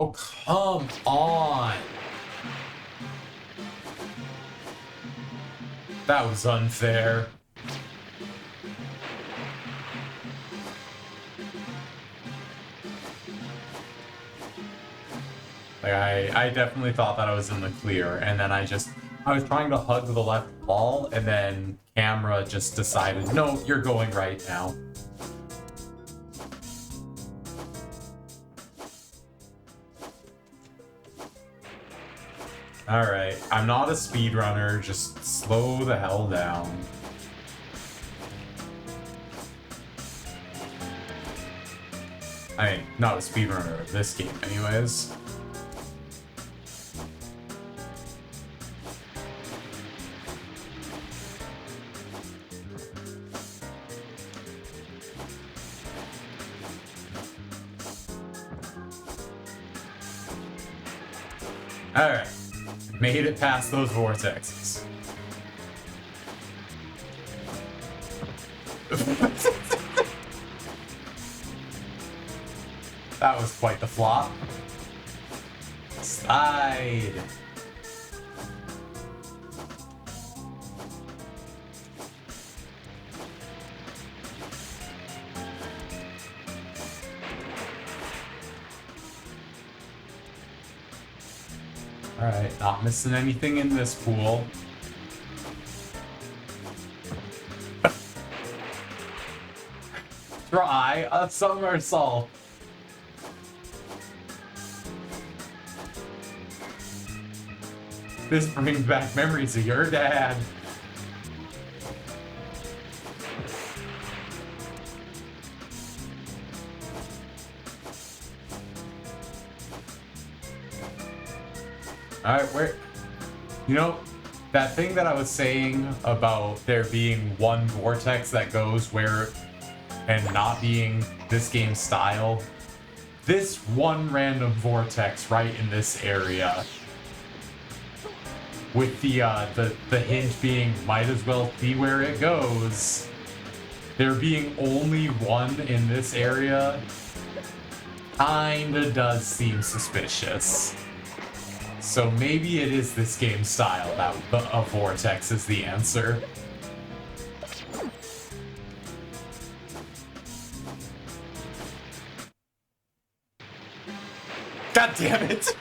Oh, come on. That was unfair. Like, I definitely thought that I was in the clear, and then I was trying to hug the left wall, and then camera just decided, no, you're going right now. Alright, I'm not a speedrunner, just slow the hell down. I mean, not a speedrunner of this game anyways. Alright, made it past those vortexes. That was quite the flop. Slide. Alright, not missing anything in this pool. Try a somersault. This brings back memories of your dad. Alright, where... You know, that thing that I was saying about there being one vortex that goes where... and not being this game's style. This one random vortex right in this area. With the hint being might as well see where it goes. There being only one in this area kinda does seem suspicious. So maybe it is this game's style that a vortex is the answer. God damn it!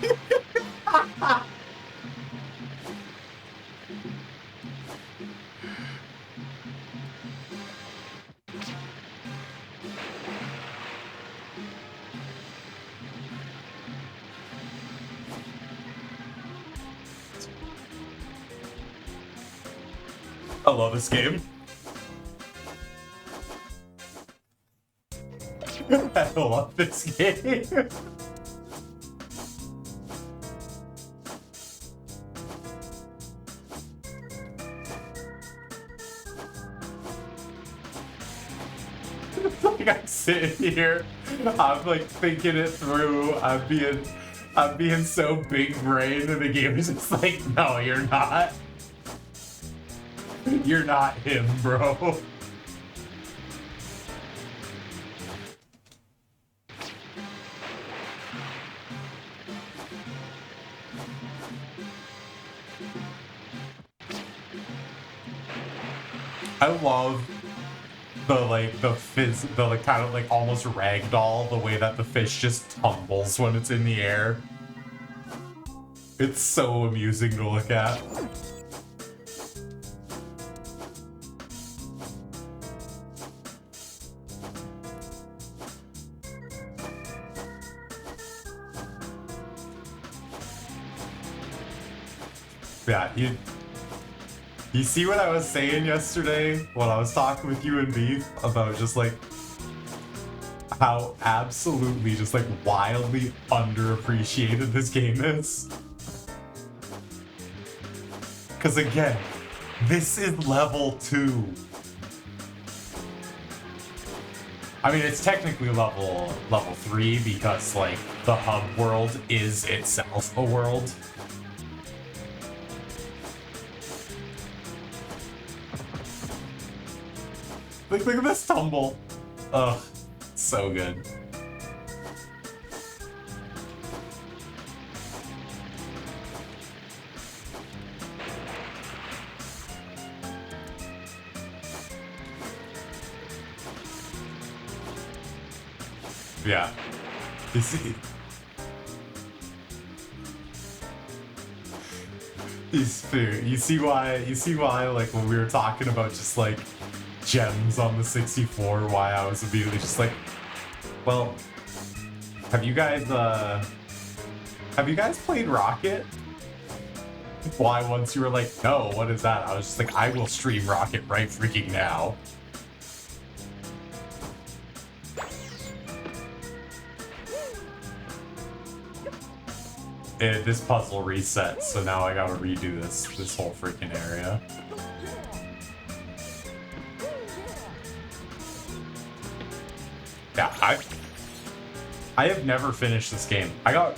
I love this game. I love this game. Like I'm sitting here, I'm like thinking it through. I'm being so big brained, and the game is just like, no, you're not. You're not him, bro. I love the like kind of like almost ragdoll, the way that the fish just tumbles when it's in the air. It's so amusing to look at. Yeah, you see what I was saying yesterday when I was talking with you and Beef about just like how absolutely just like wildly underappreciated this game is? Because again, this is level 2. I mean, it's technically level 3 because like the hub world is itself a world. Look at this tumble. Ugh, so good. Yeah. You see, you see why, like, when we were talking about just, like, gems on the 64, why I was immediately just like, well, have you guys played Rocket? Why once you were like, no, what is that? I was just like, I will stream Rocket right freaking now. This puzzle resets, so now I gotta redo this whole freaking area. Yeah, I have never finished this game. I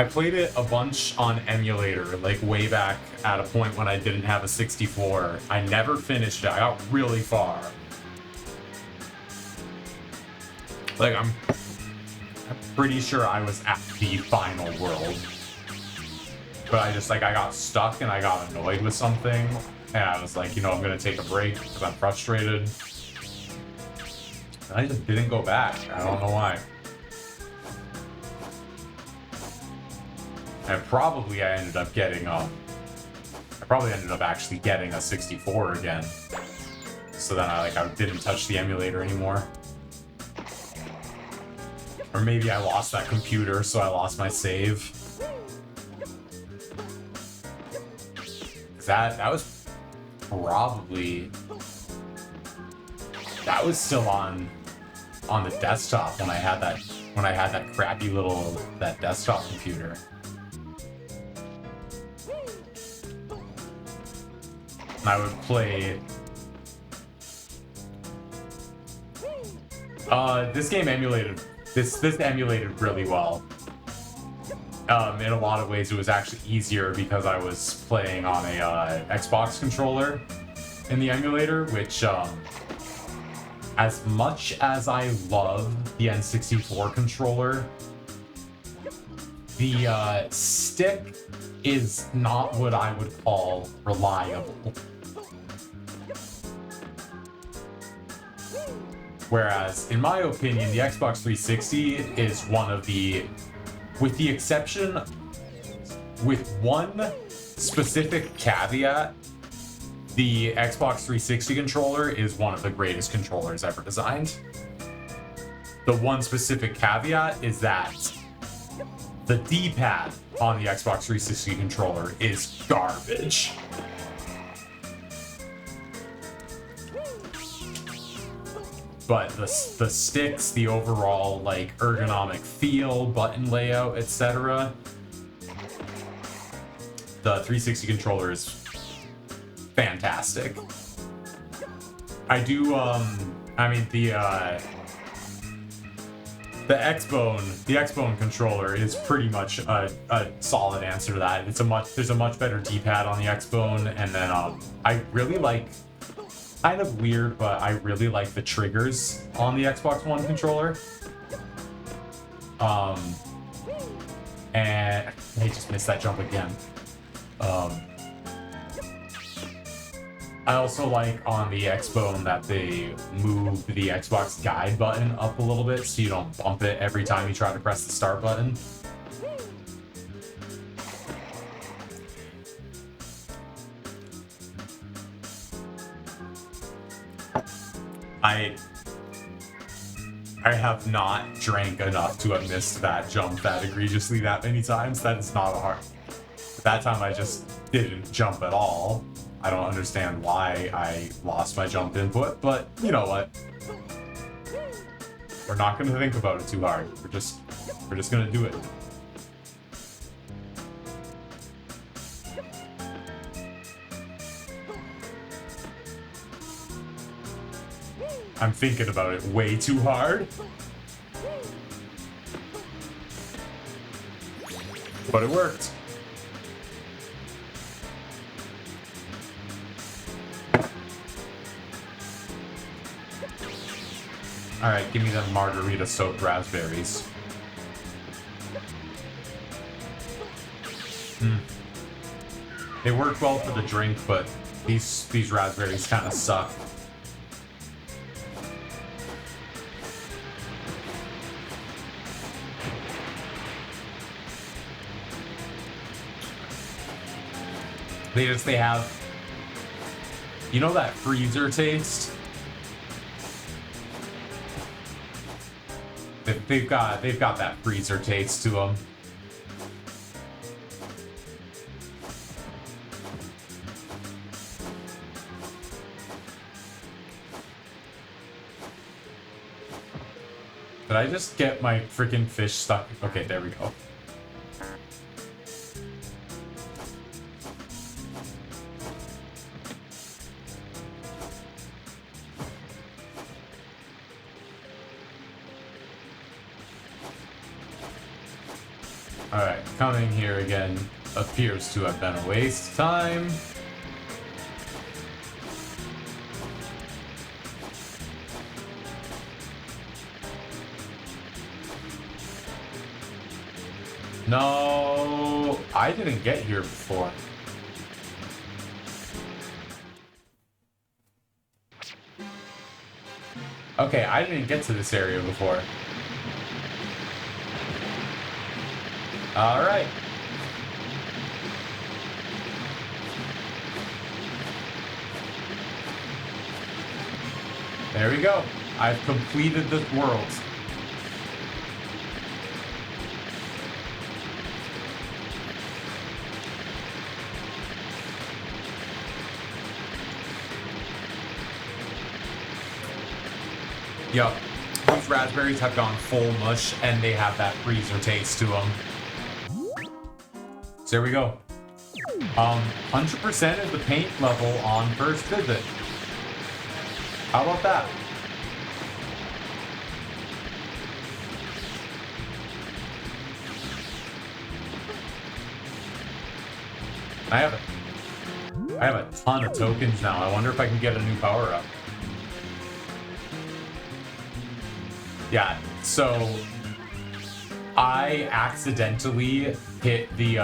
played it a bunch on emulator, like way back at a point when I didn't have a 64. I never finished it. I got really far. Like, I'm pretty sure I was at the final world. But I got stuck and I got annoyed with something. And I was like, you know, I'm gonna take a break because I'm frustrated. And I just didn't go back. I don't know why. And probably I ended up actually getting a 64 again. So then I didn't touch the emulator anymore. Or maybe I lost that computer, so I lost my save. That was probably... That was still on the desktop when I had that crappy little desktop computer. And I would play this game emulated this emulated really well. In a lot of ways it was actually easier because I was playing on a Xbox controller in the emulator, which as much as I love the N64 controller, the stick is not what I would call reliable. Whereas, in my opinion, the Xbox 360 is one of the, with the exception, with one specific caveat, the Xbox 360 controller is one of the greatest controllers ever designed. The one specific caveat is that the D-pad on the Xbox 360 controller is garbage. But the sticks, the overall like ergonomic feel, button layout, etc., the 360 controller is fantastic. I do I mean the Xbone controller is pretty much a solid answer to that. There's a much better D-pad on the Xbone, and then I really like, kind of weird, but I really like the triggers on the Xbox One controller. And I just missed that jump again. I also like on the Xbone that they move the Xbox guide button up a little bit so you don't bump it every time you try to press the start button. I have not drank enough to have missed that jump that egregiously that many times. That is not a hard... That time I just didn't jump at all. I don't understand why I lost my jump input, but you know what? We're not going to think about it too hard. We're just going to do it. I'm thinking about it way too hard. But it worked. Alright, give me them margarita-soaked raspberries. They work well for the drink, but these raspberries kind of suck. They have, you know, that freezer taste? They've got that freezer taste to them. Did I just get my freaking fish stuck? Okay, there we go. Alright, coming here again appears to have been a waste of time. No, I didn't get here before. Okay, I didn't get to this area before. All right. There we go. I've completed this world. Yup. These raspberries have gone full mush and they have that freezer taste to them. So there we go. 100% of the paint level on first visit. How about that? I have a ton of tokens now. I wonder if I can get a new power up. Yeah, so I accidentally hit the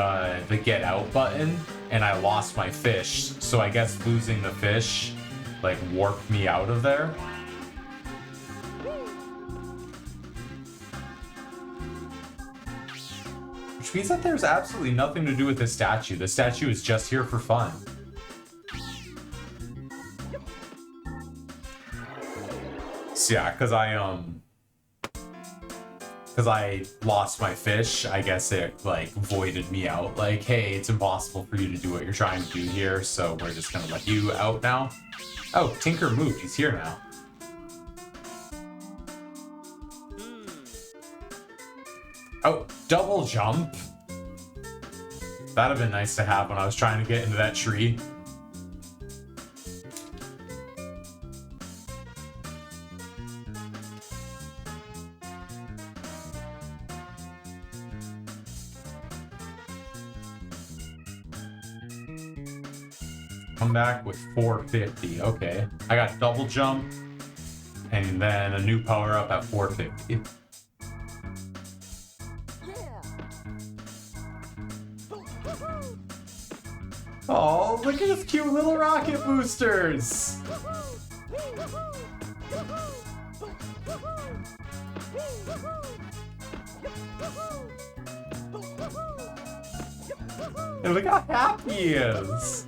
get out button and I lost my fish. So I guess losing the fish like warped me out of there. Which means that there's absolutely nothing to do with this statue. The statue is just here for fun. So yeah, because I lost my fish, I guess it like voided me out. Like, hey, it's impossible for you to do what you're trying to do here, so we're just gonna let you out now. Oh, Tinker moved. He's here now. Oh, double jump. That'd have been nice to have when I was trying to get into that tree. Come back with 450. Okay. I got double jump and then a new power up at 450. Oh, look at his cute little rocket boosters! And look how happy he is!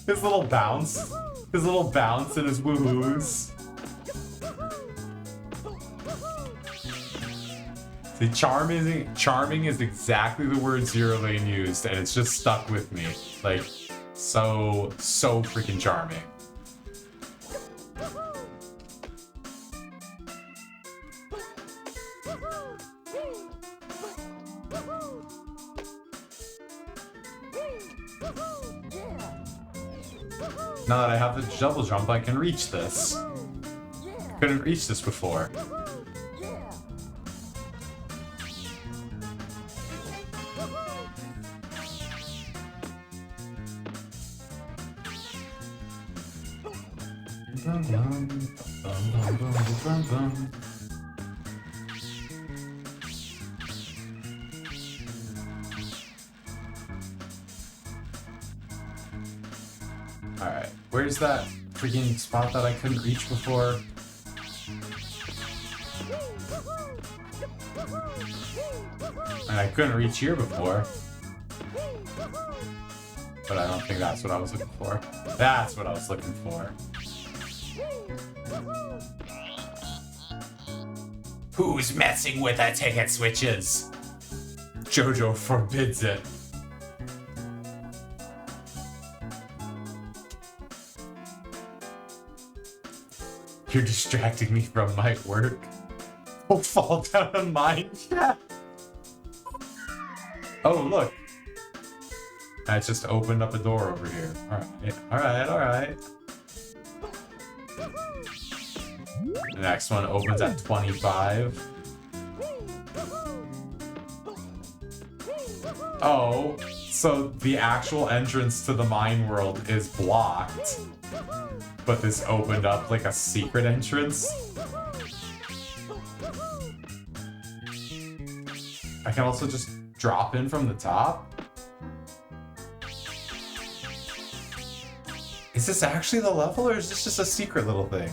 His little bounce and his woohoos. See, charming is exactly the word Zero Lane used, and it's just stuck with me. Like, so freaking charming. Now that I have the double jump, I can reach this. Couldn't reach this before. Alright, where's that freaking spot that I couldn't reach before? And I couldn't reach here before. but I don't think that's what I was looking for. That's what I was looking for. Who's messing with the ticket switches? Jojo forbids it. You're distracting me from my work. I'll fall down a mine shaft. Oh, look. I just opened up a door over here. Alright. The next one opens at 25. Oh, so the actual entrance to the mine world is blocked. But this opened up like a secret entrance. I can also just drop in from the top. Is this actually the level, or is this just a secret little thing?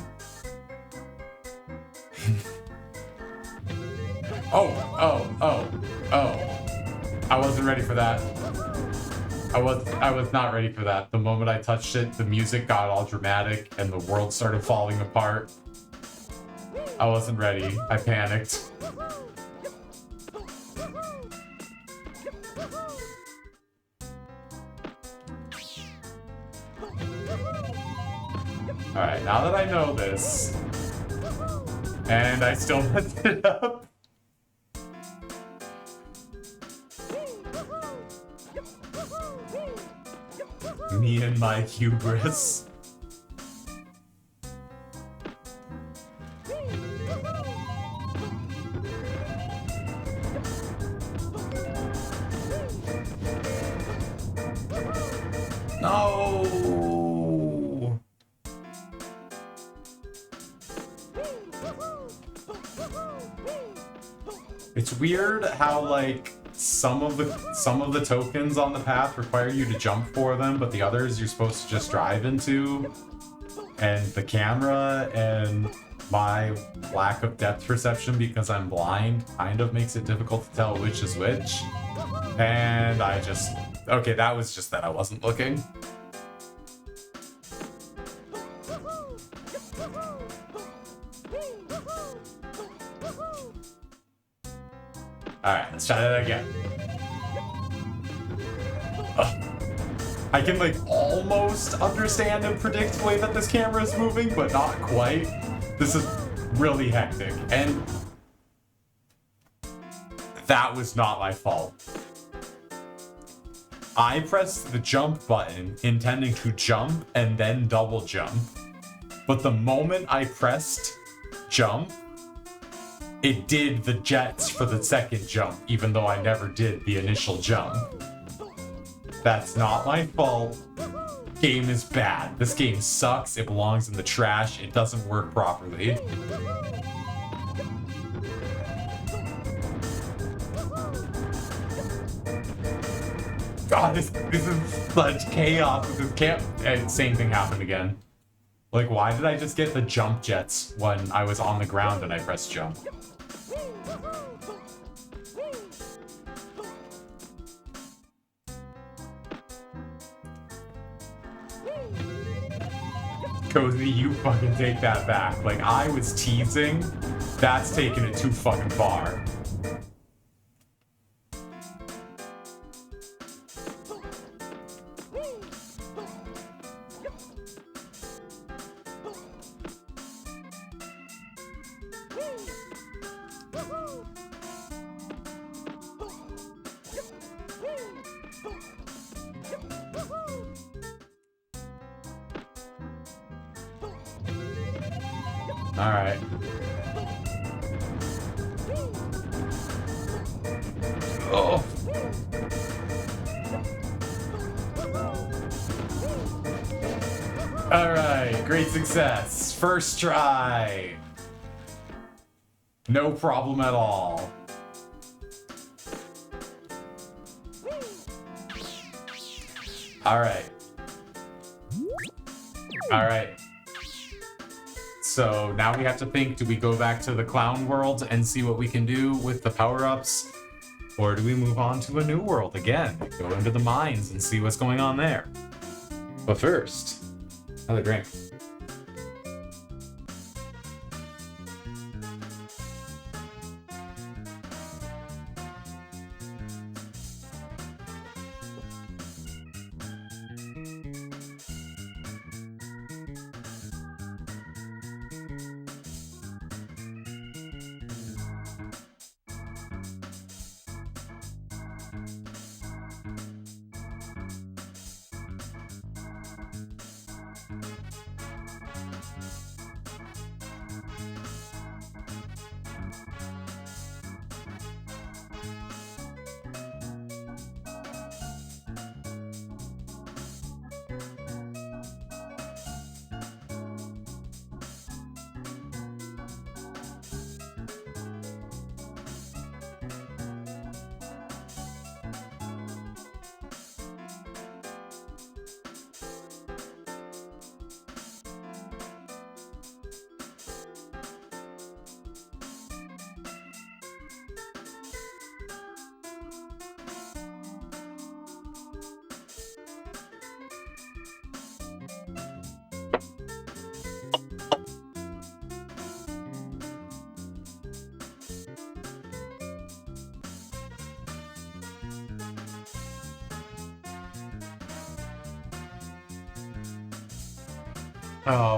Oh. I wasn't ready for that. I was not ready for that. The moment I touched it, the music got all dramatic and the world started falling apart. I wasn't ready. I panicked. Alright, now that I know this, and I still messed it up. Me and my hubris. No. It's weird how like some of the tokens on the path require you to jump for them, but the others you're supposed to just drive into. And the camera and my lack of depth perception because I'm blind kind of makes it difficult to tell which is which. And I just... Okay, that was just that I wasn't looking. Alright, let's try that again. Ugh. I can like almost understand and predict the way that this camera is moving, but not quite. This is really hectic, and that was not my fault. I pressed the jump button intending to jump and then double jump, but the moment I pressed jump, it did the jets for the second jump, even though I never did the initial jump. That's not my fault. Game is bad. This game sucks. It belongs in the trash. It doesn't work properly. God, this is such chaos with this camp. And same thing happened again. Like, why did I just get the jump jets when I was on the ground and I pressed jump? Cozy, you fucking take that back. Like, I was teasing. That's taking it too fucking far. Alright. Oh. Alright, great success. First try. No problem at all. Alright. Alright. So now we have to think, do we go back to the clown world and see what we can do with the power-ups? Or do we move on to a new world again and go into the mines and see what's going on there? But first, another drink.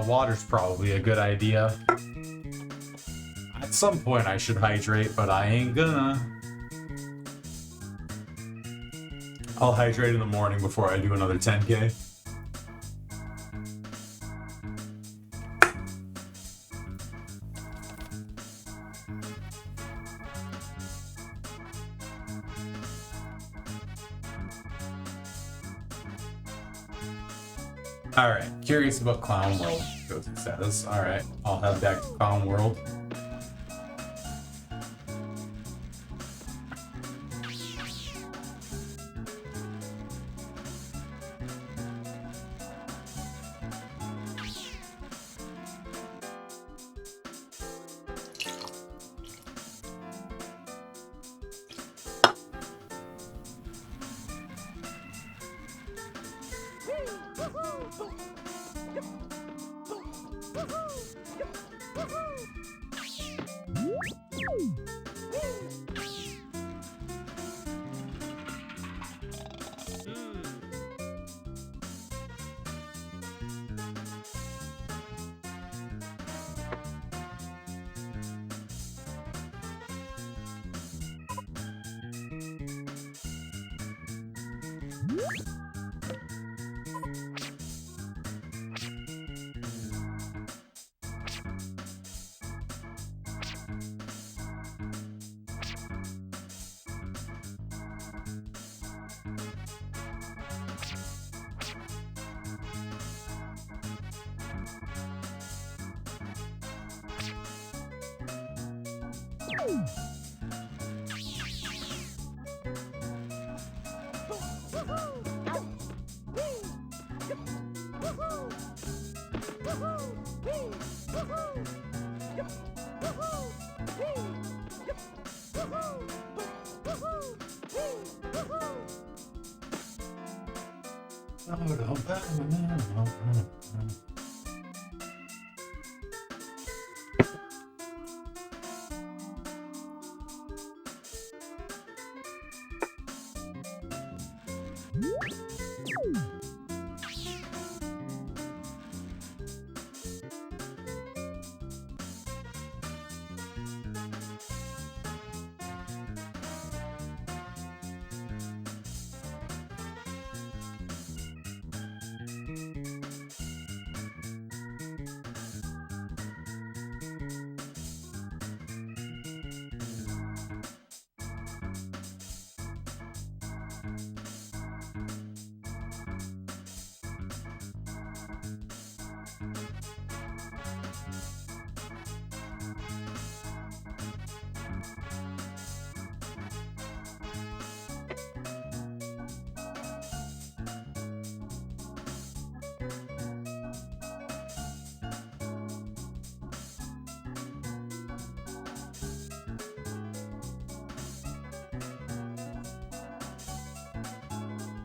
Water's probably a good idea. At some point I should hydrate, but I ain't gonna. I'll hydrate in the morning before I do another 10K. Alright, curious about Clown World, goes and says. Alright, I'll head back to Clown World.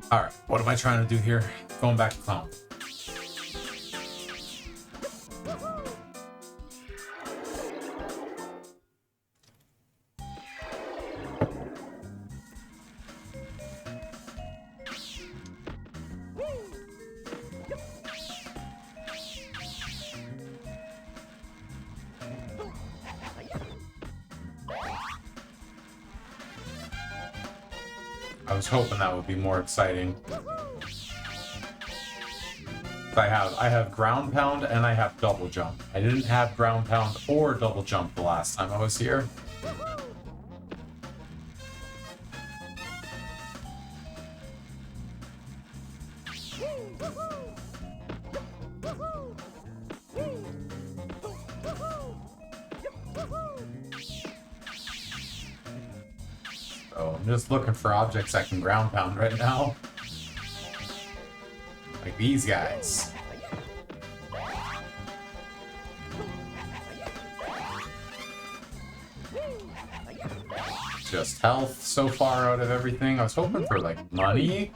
Alright, what am I trying to do here? Going back to clown. I was hoping that would be more exciting. I have ground pound and I have double jump. I didn't have ground pound or double jump the last time I was here. So I'm just looking for objects I can ground pound right now. Like these guys. Just health so far out of everything. I was hoping for like money.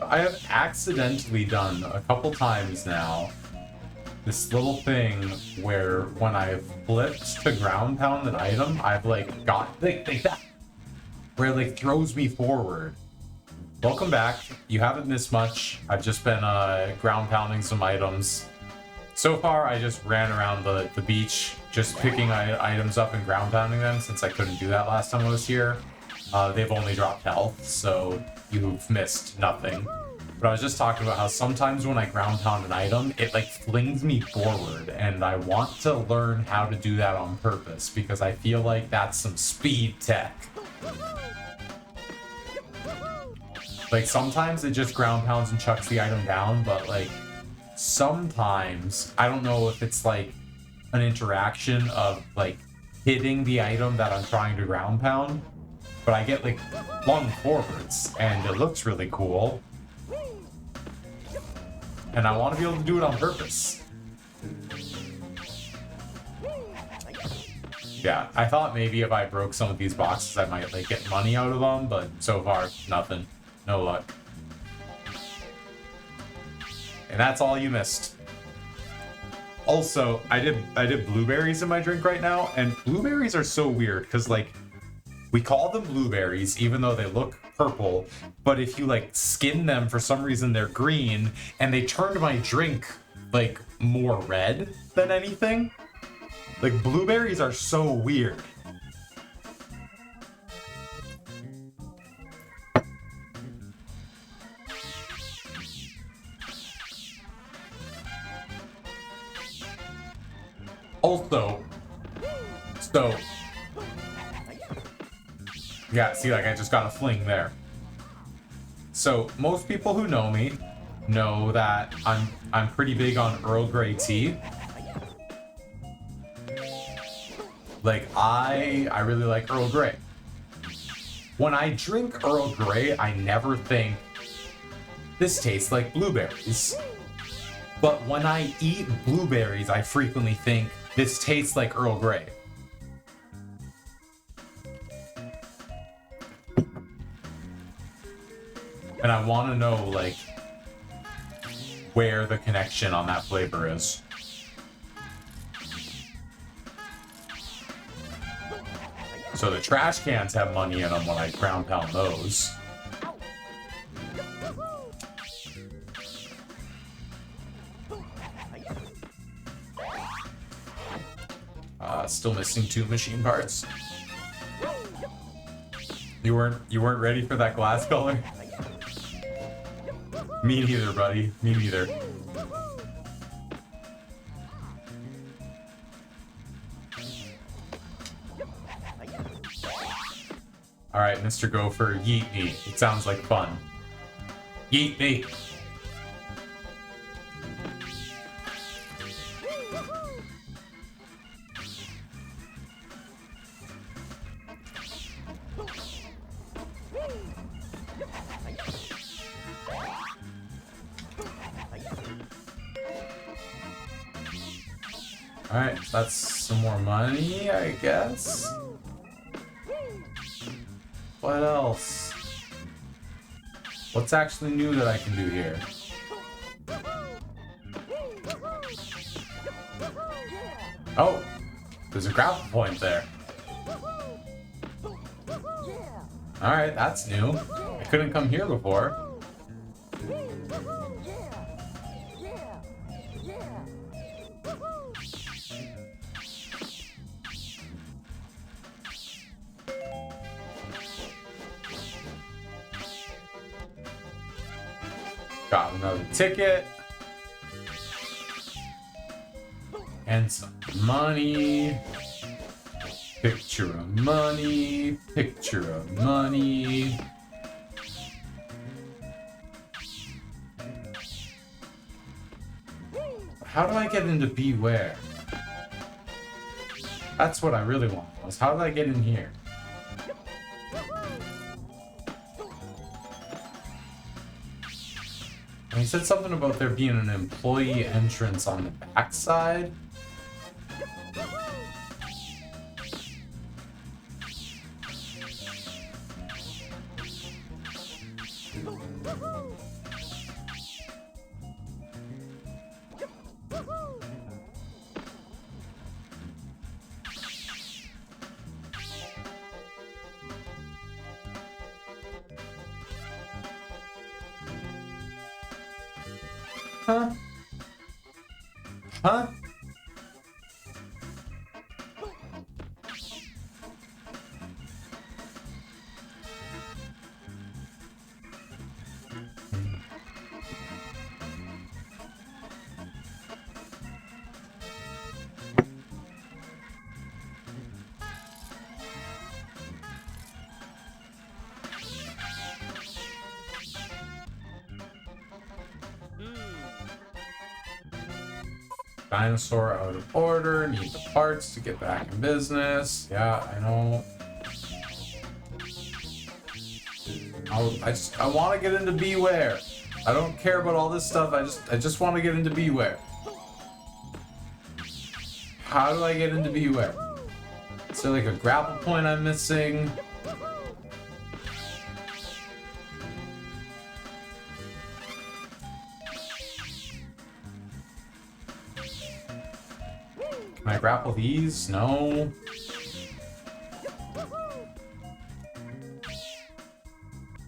I have accidentally done a couple times now this little thing where when I've flipped to ground pound an item, I've like got like that, where it like throws me forward. Welcome back. You haven't missed much. I've just been ground pounding some items. So far, I just ran around the beach, just picking items up and ground pounding them since I couldn't do that last time I was here. They've only dropped health, so you've missed nothing. But I was just talking about how sometimes when I ground pound an item, it like flings me forward, and I want to learn how to do that on purpose because I feel like that's some speed tech. Like sometimes it just ground pounds and chucks the item down, but like sometimes, I don't know if it's like an interaction of like hitting the item that I'm trying to ground pound, but I get like flung forwards and it looks really cool. And I want to be able to do it on purpose. Yeah, I thought maybe if I broke some of these boxes I might like get money out of them, but so far, nothing. No luck. And that's all you missed. Also, I did blueberries in my drink right now, and blueberries are so weird because like we call them blueberries even though they look purple, but if you like skin them for some reason they're green, and they turned my drink like more red than anything. Like blueberries are so weird. Also, so yeah, see, like I just got a fling there. So most people who know me know that I'm pretty big on Earl Grey tea. Like I really like Earl Grey. When I drink Earl Grey, I never think this tastes like blueberries. But when I eat blueberries, I frequently think this tastes like Earl Grey. And I want to know, like, where the connection on that flavor is. So the trash cans have money in them when I ground pound those. Still missing 2 machine parts. You weren't ready for that glass color? Me neither, buddy. Me neither. Alright, Mr. Gopher, yeet me. It sounds like fun. Yeet me. Alright, that's some more money, I guess. What else? What's actually new that I can do here? Oh, there's a grapple point there. Alright, that's new. I couldn't come here before. Got another ticket. And some money. Picture of money. Picture of money. How do I get into Beware? That's what I really want. Was how did I get in here? And he said something about there being an employee entrance on the backside. Huh? Huh? Dinosaur out of order, need the parts to get back in business. Yeah, I know. I want to get into Beware. I don't care about all this stuff. I just want to get into Beware. How do I get into Beware? Is there like a grapple point I'm missing? Can I grapple these? No.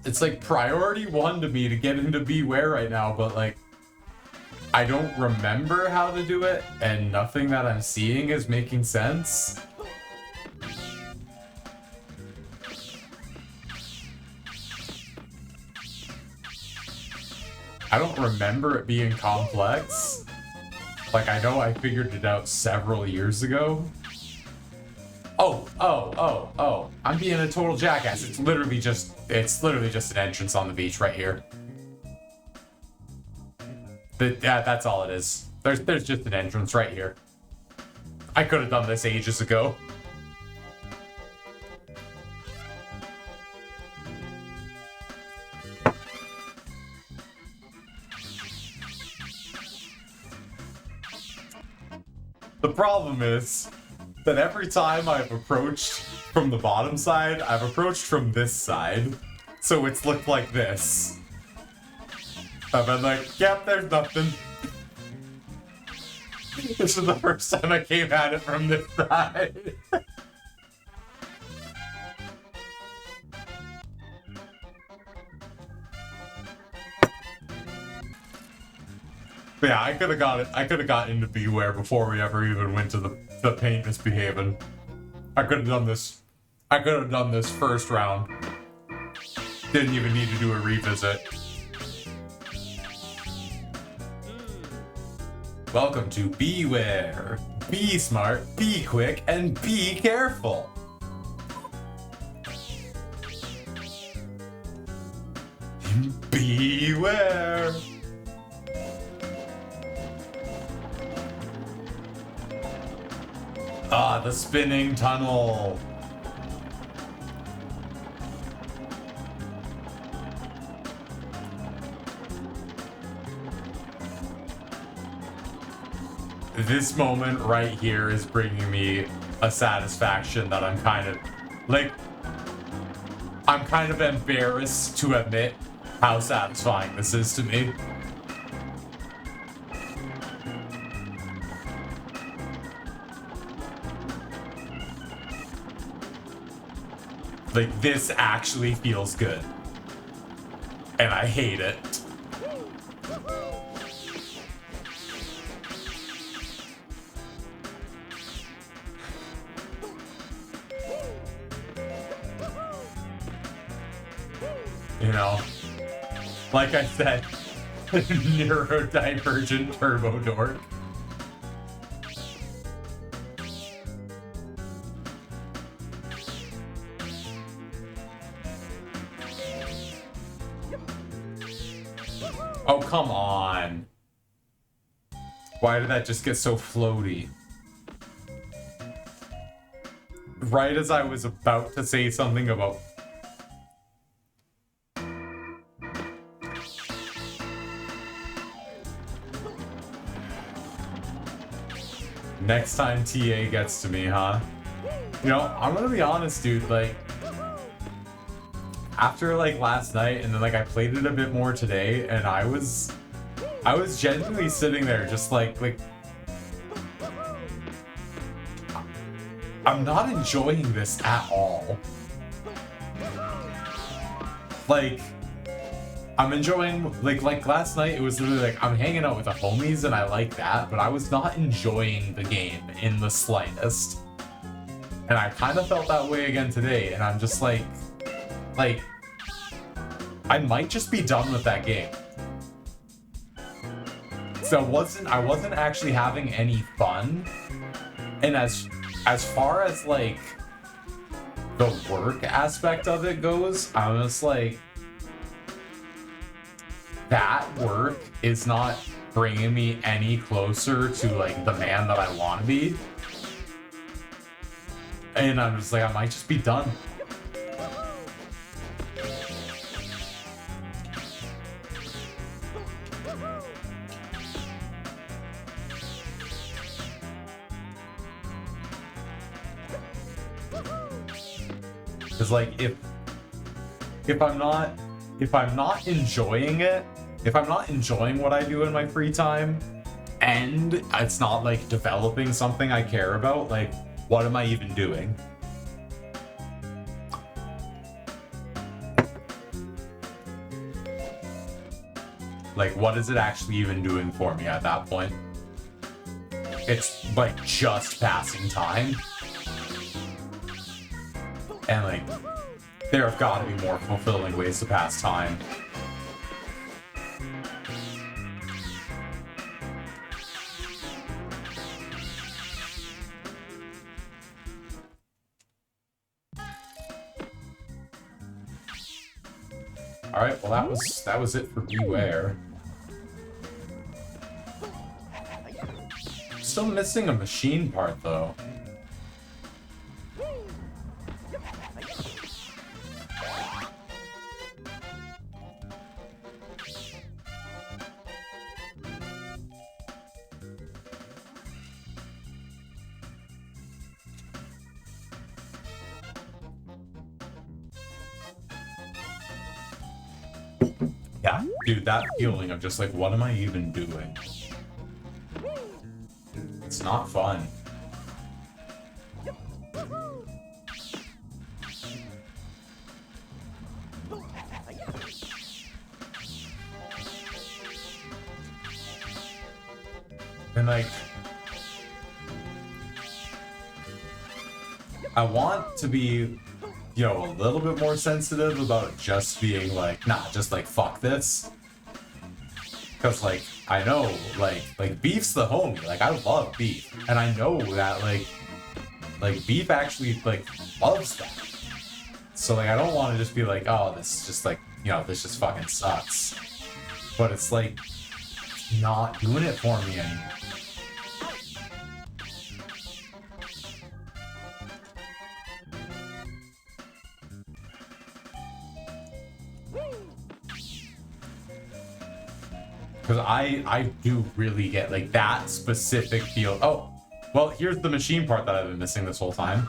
It's like priority 1 to me to get into Beware right now, but like I don't remember how to do it, and nothing that I'm seeing is making sense. I don't remember it being complex. Like, I know I figured it out several years ago. Oh. I'm being a total jackass. It's literally just an entrance on the beach right here. That's all it is. There's just an entrance right here. I could have done this ages ago. The problem is that every time I've approached from the bottom side, I've approached from this side. So it's looked like this. I've been like, yep, there's nothing. This is the first time I came at it from this side. But yeah, I could have got it. I could have got into Beware before we ever even went to the paint misbehaving. I could have done this. I could have done this first round. Didn't even need to do a revisit. Welcome to Beware. Be smart, be quick, and be careful. Beware. Ah, the spinning tunnel. this moment right here is bringing me a satisfaction that I'm kind of like, I'm kind of embarrassed to admit how satisfying this is to me. Like, this actually feels good. And I hate it. You know, like I said, neurodivergent turbo dork. Oh, come on. Why did that just get so floaty? Right as I was about to say something about... Next time TA gets to me, huh? You know, I'm gonna be honest, dude, like... After, like, last night, and then, like, I played it a bit more today, and I was genuinely sitting there just like, I'm not enjoying this at all. Like, I'm enjoying, like last night, it was literally like, I'm hanging out with the homies, and I like that, but I was not enjoying the game in the slightest. And I kind of felt that way again today, and I'm just like, I might just be done with that game. So I wasn't actually having any fun. And as far as like the work aspect of it goes, I'm just like, that work is not bringing me any closer to like the man that I want to be. And I'm just like, I might just be done. Because like if I'm not enjoying it, if I'm not enjoying what I do in my free time, and it's not like developing something I care about, like what am I even doing? Like, what is it actually even doing for me at that point? It's like just passing time. And like, there have got to be more fulfilling ways to pass time. All right, well that was it for Beware. Still missing a machine part though. Yeah, dude, that feeling of just like, what am I even doing? It's not fun. And like, I want to be, you know, a little bit more sensitive about just being like, nah, just like, fuck this. Because, like, I know, like, Beef's the homie. Like, I love Beef. And I know that, like, Beef actually, like, loves that. So, like, I don't want to just be like, oh, this just, like, you know, this just fucking sucks. But it's, like, not doing it for me anymore. Because I do really get like that specific feel. Oh, well, here's the machine part that I've been missing this whole time.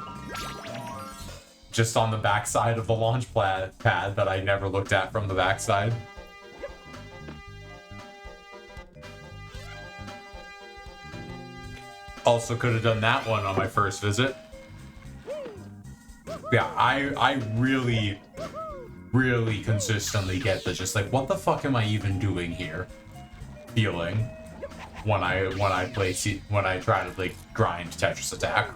Just on the backside of the launch pad that I never looked at from the backside. Also could have done that one on my first visit. Yeah, I really consistently get the just like, what the fuck am I even doing here feeling when I try to like grind Tetris Attack.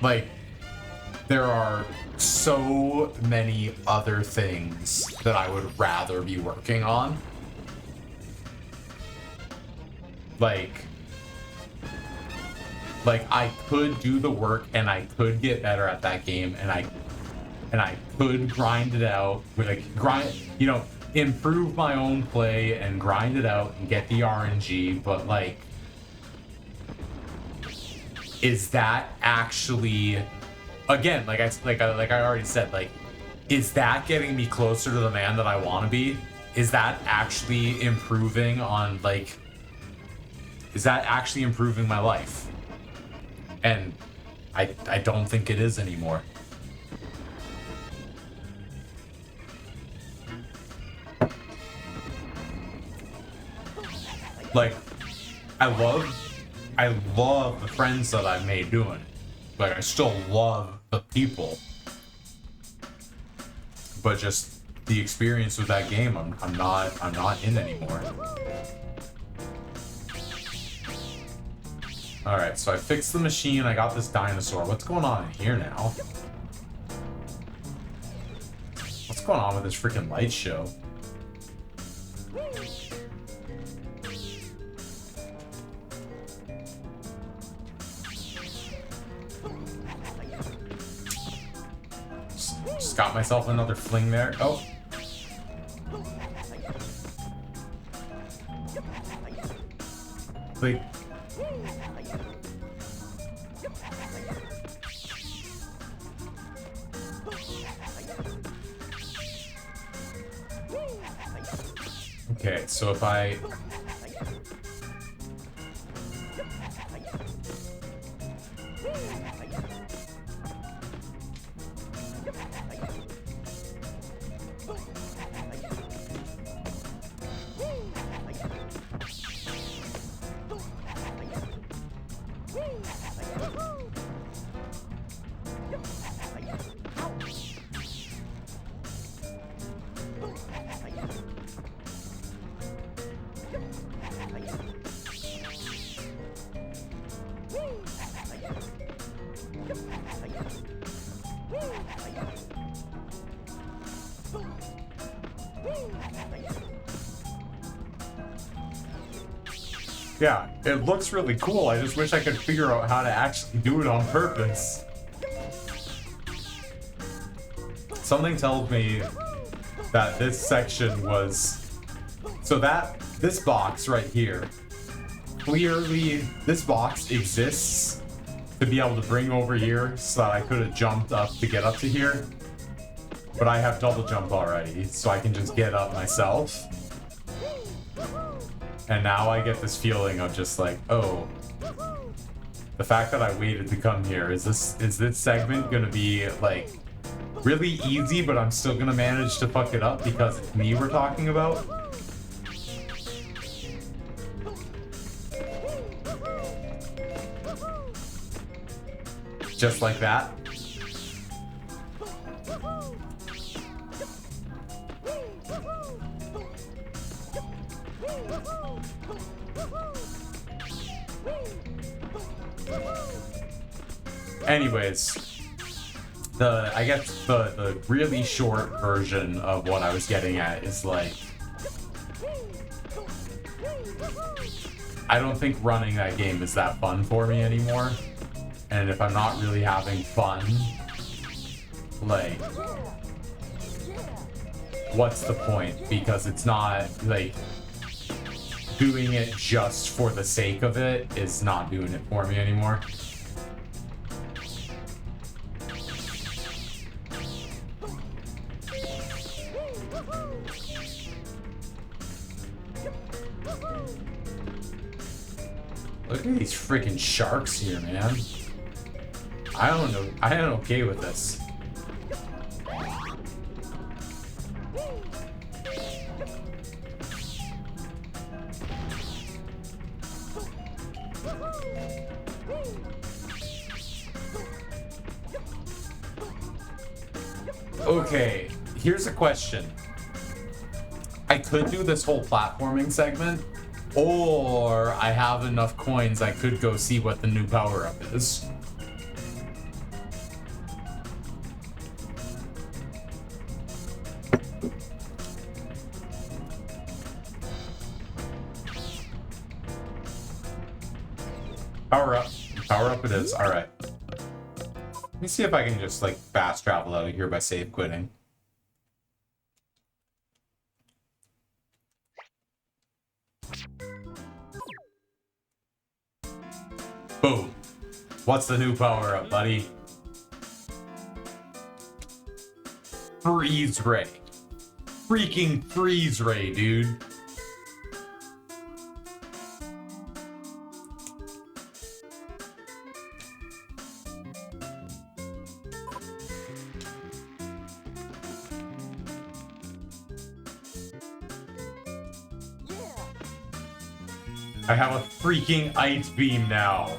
Like, there are so many other things that I would rather be working on. Like I could do the work and I could get better at that game and I could grind it out, like improve my own play and grind it out and get the RNG, but like, is that actually, again, like I already said, like, is that getting me closer to the man that I want to be? Is that actually improving on, like, is that actually improving my life? And I don't think it is anymore. Like, I love the friends that I've made doing it. Like, I still love the people. But just the experience with that game, I'm not in anymore. Alright, so I fixed the machine, I got this dinosaur. What's going on in here now? What's going on with this freaking light show? Just got myself another fling there. Oh. Like, okay, so if I... Yeah, it looks really cool. I just wish I could figure out how to actually do it on purpose. Something tells me that this section was... So this box right here, clearly this box exists to be able to bring over here so that I could have jumped up to get up to here. But I have double jump already, so I can just get up myself. And now I get this feeling of just like, oh, the fact that I waited to come here, is this segment gonna be like really easy, but I'm still gonna manage to fuck it up because it's me we're talking about? Just like that? Anyways, I guess the really short version of what I was getting at is like, I don't think running that game is that fun for me anymore. And if I'm not really having fun, like, what's the point? Because it's not, like, doing it just for the sake of it is not doing it for me anymore. Look at these freaking sharks here, man. I don't know. I am okay with this. Okay, here's a question. I could do this whole platforming segment, or I have enough coins I could go see what the new power-up is. Power-up. Power-up it is. Alright. Let me see if I can just, like, fast travel out of here by save quitting. Boom. What's the new power-up, buddy? Freeze Ray. Freaking Freeze Ray, dude. I have a freaking ice beam now.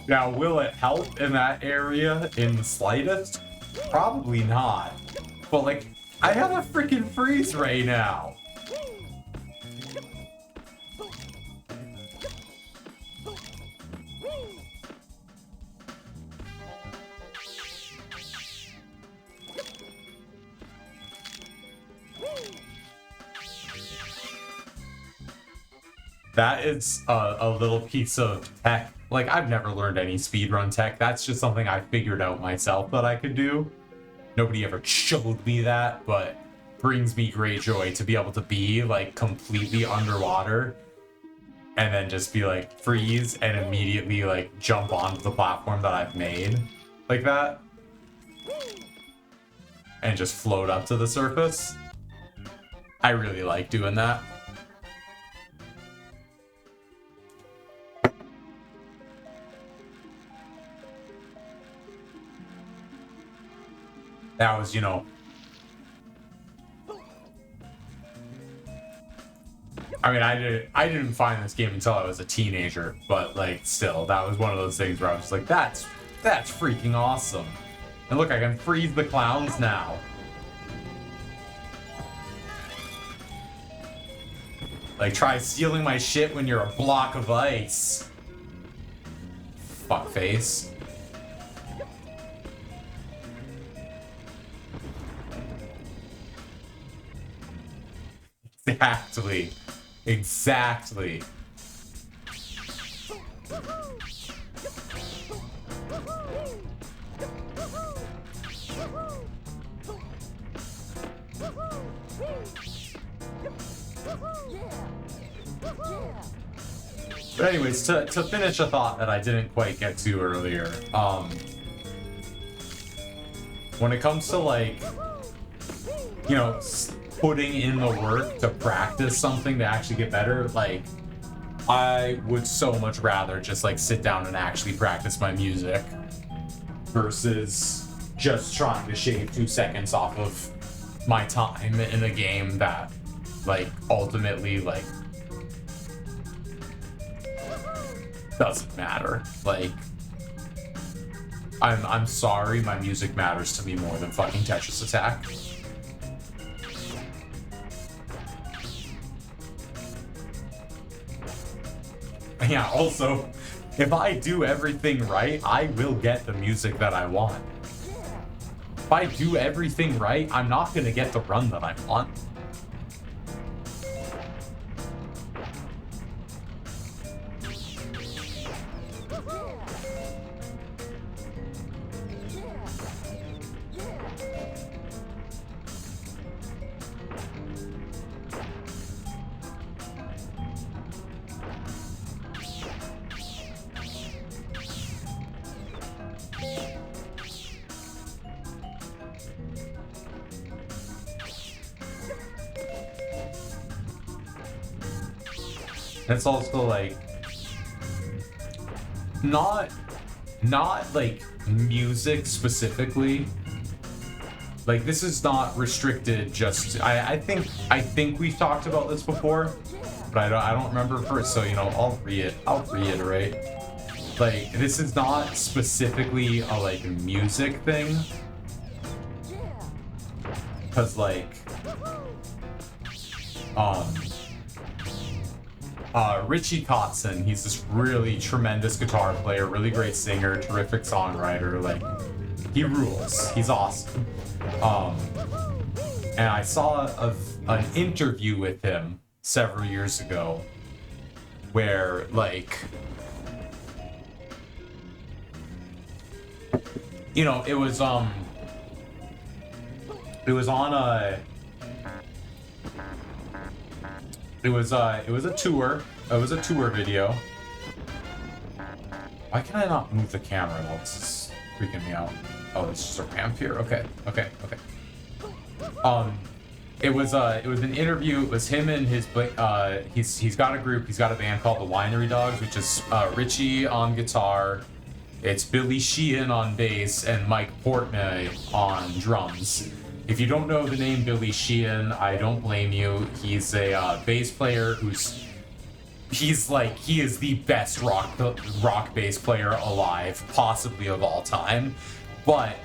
Now, will it help in that area in the slightest? Probably not. But, like, I have a freaking freeze ray now. That is a little piece of tech. Like, I've never learned any speedrun tech. That's just something I figured out myself that I could do. Nobody ever showed me that, but brings me great joy to be able to be, like, completely underwater and then just be, like, freeze and immediately, like, jump onto the platform that I've made like that. And just float up to the surface. I really like doing that. That was, you know... I mean, I didn't find this game until I was a teenager, but, like, still, that was one of those things where I was just like, that's freaking awesome. And look, I can freeze the clowns now. Like, try stealing my shit when you're a block of ice. Fuckface. Exactly. Exactly. But anyways, to finish a thought that I didn't quite get to earlier, when it comes to, like, you know, putting in the work to practice something to actually get better, like, I would so much rather just, like, sit down and actually practice my music versus just trying to shave 2 seconds off of my time in a game that, like, ultimately, like, doesn't matter. Like, I'm sorry, my music matters to me more than fucking Tetris Attack. Yeah, also, if I do everything right, I will get the music that I want. If I do everything right, I'm not gonna get the run that I want. It's also like not like music specifically. Like this is not restricted just I think we've talked about this before, but I don't remember first, so you know, I'll reiterate. Like this is not specifically a like music thing. Cause like Richie Kotzen, he's this really tremendous guitar player, really great singer, terrific songwriter, like, he rules, he's awesome. And I saw an interview with him several years ago, where, like, you know, it was on a... It was a tour. It was a tour video. Why can I not move the camera? Well, this is freaking me out. Oh, it's just a ramp here. Okay. It was an interview. It was him and his he's got a group. He's got a band called the Winery Dogs, which is Richie on guitar. It's Billy Sheehan on bass and Mike Portnoy on drums. If you don't know the name Billy Sheehan, I don't blame you. He's a bass player he is the best rock bass player alive, possibly of all time. But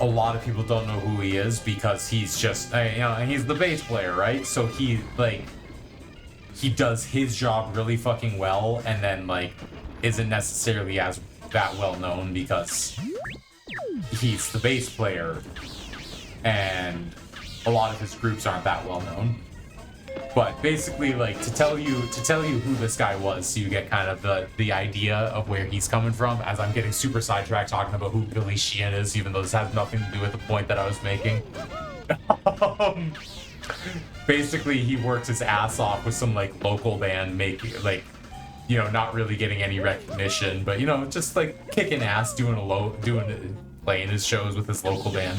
a lot of people don't know who he is because he's just, you know, he's the bass player, right? So he does his job really fucking well, and then like isn't necessarily as that well known because he's the bass player. And a lot of his groups aren't that well known. But basically, like, to tell you who this guy was, so you get kind of the idea of where he's coming from, as I'm getting super sidetracked talking about who Billy Sheehan is, even though this has nothing to do with the point that I was making. Basically, he worked his ass off with some like local band, making like, you know, not really getting any recognition, but you know, just like kicking ass, playing his shows with his local band.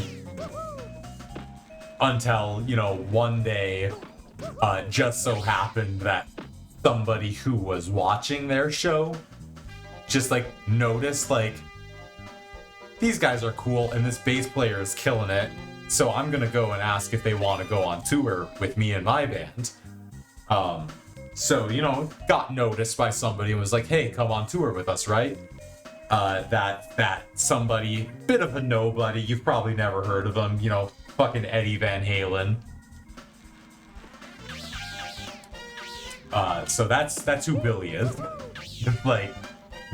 Until, you know, one day, just so happened that somebody who was watching their show just, like, noticed, like, these guys are cool and this bass player is killing it, so I'm gonna go and ask if they want to go on tour with me and my band. So, you know, got noticed by somebody and was like, hey, come on tour with us, right? That somebody, bit of a nobody, you've probably never heard of him, you know, fucking Eddie Van Halen. So that's who Billy is. Like,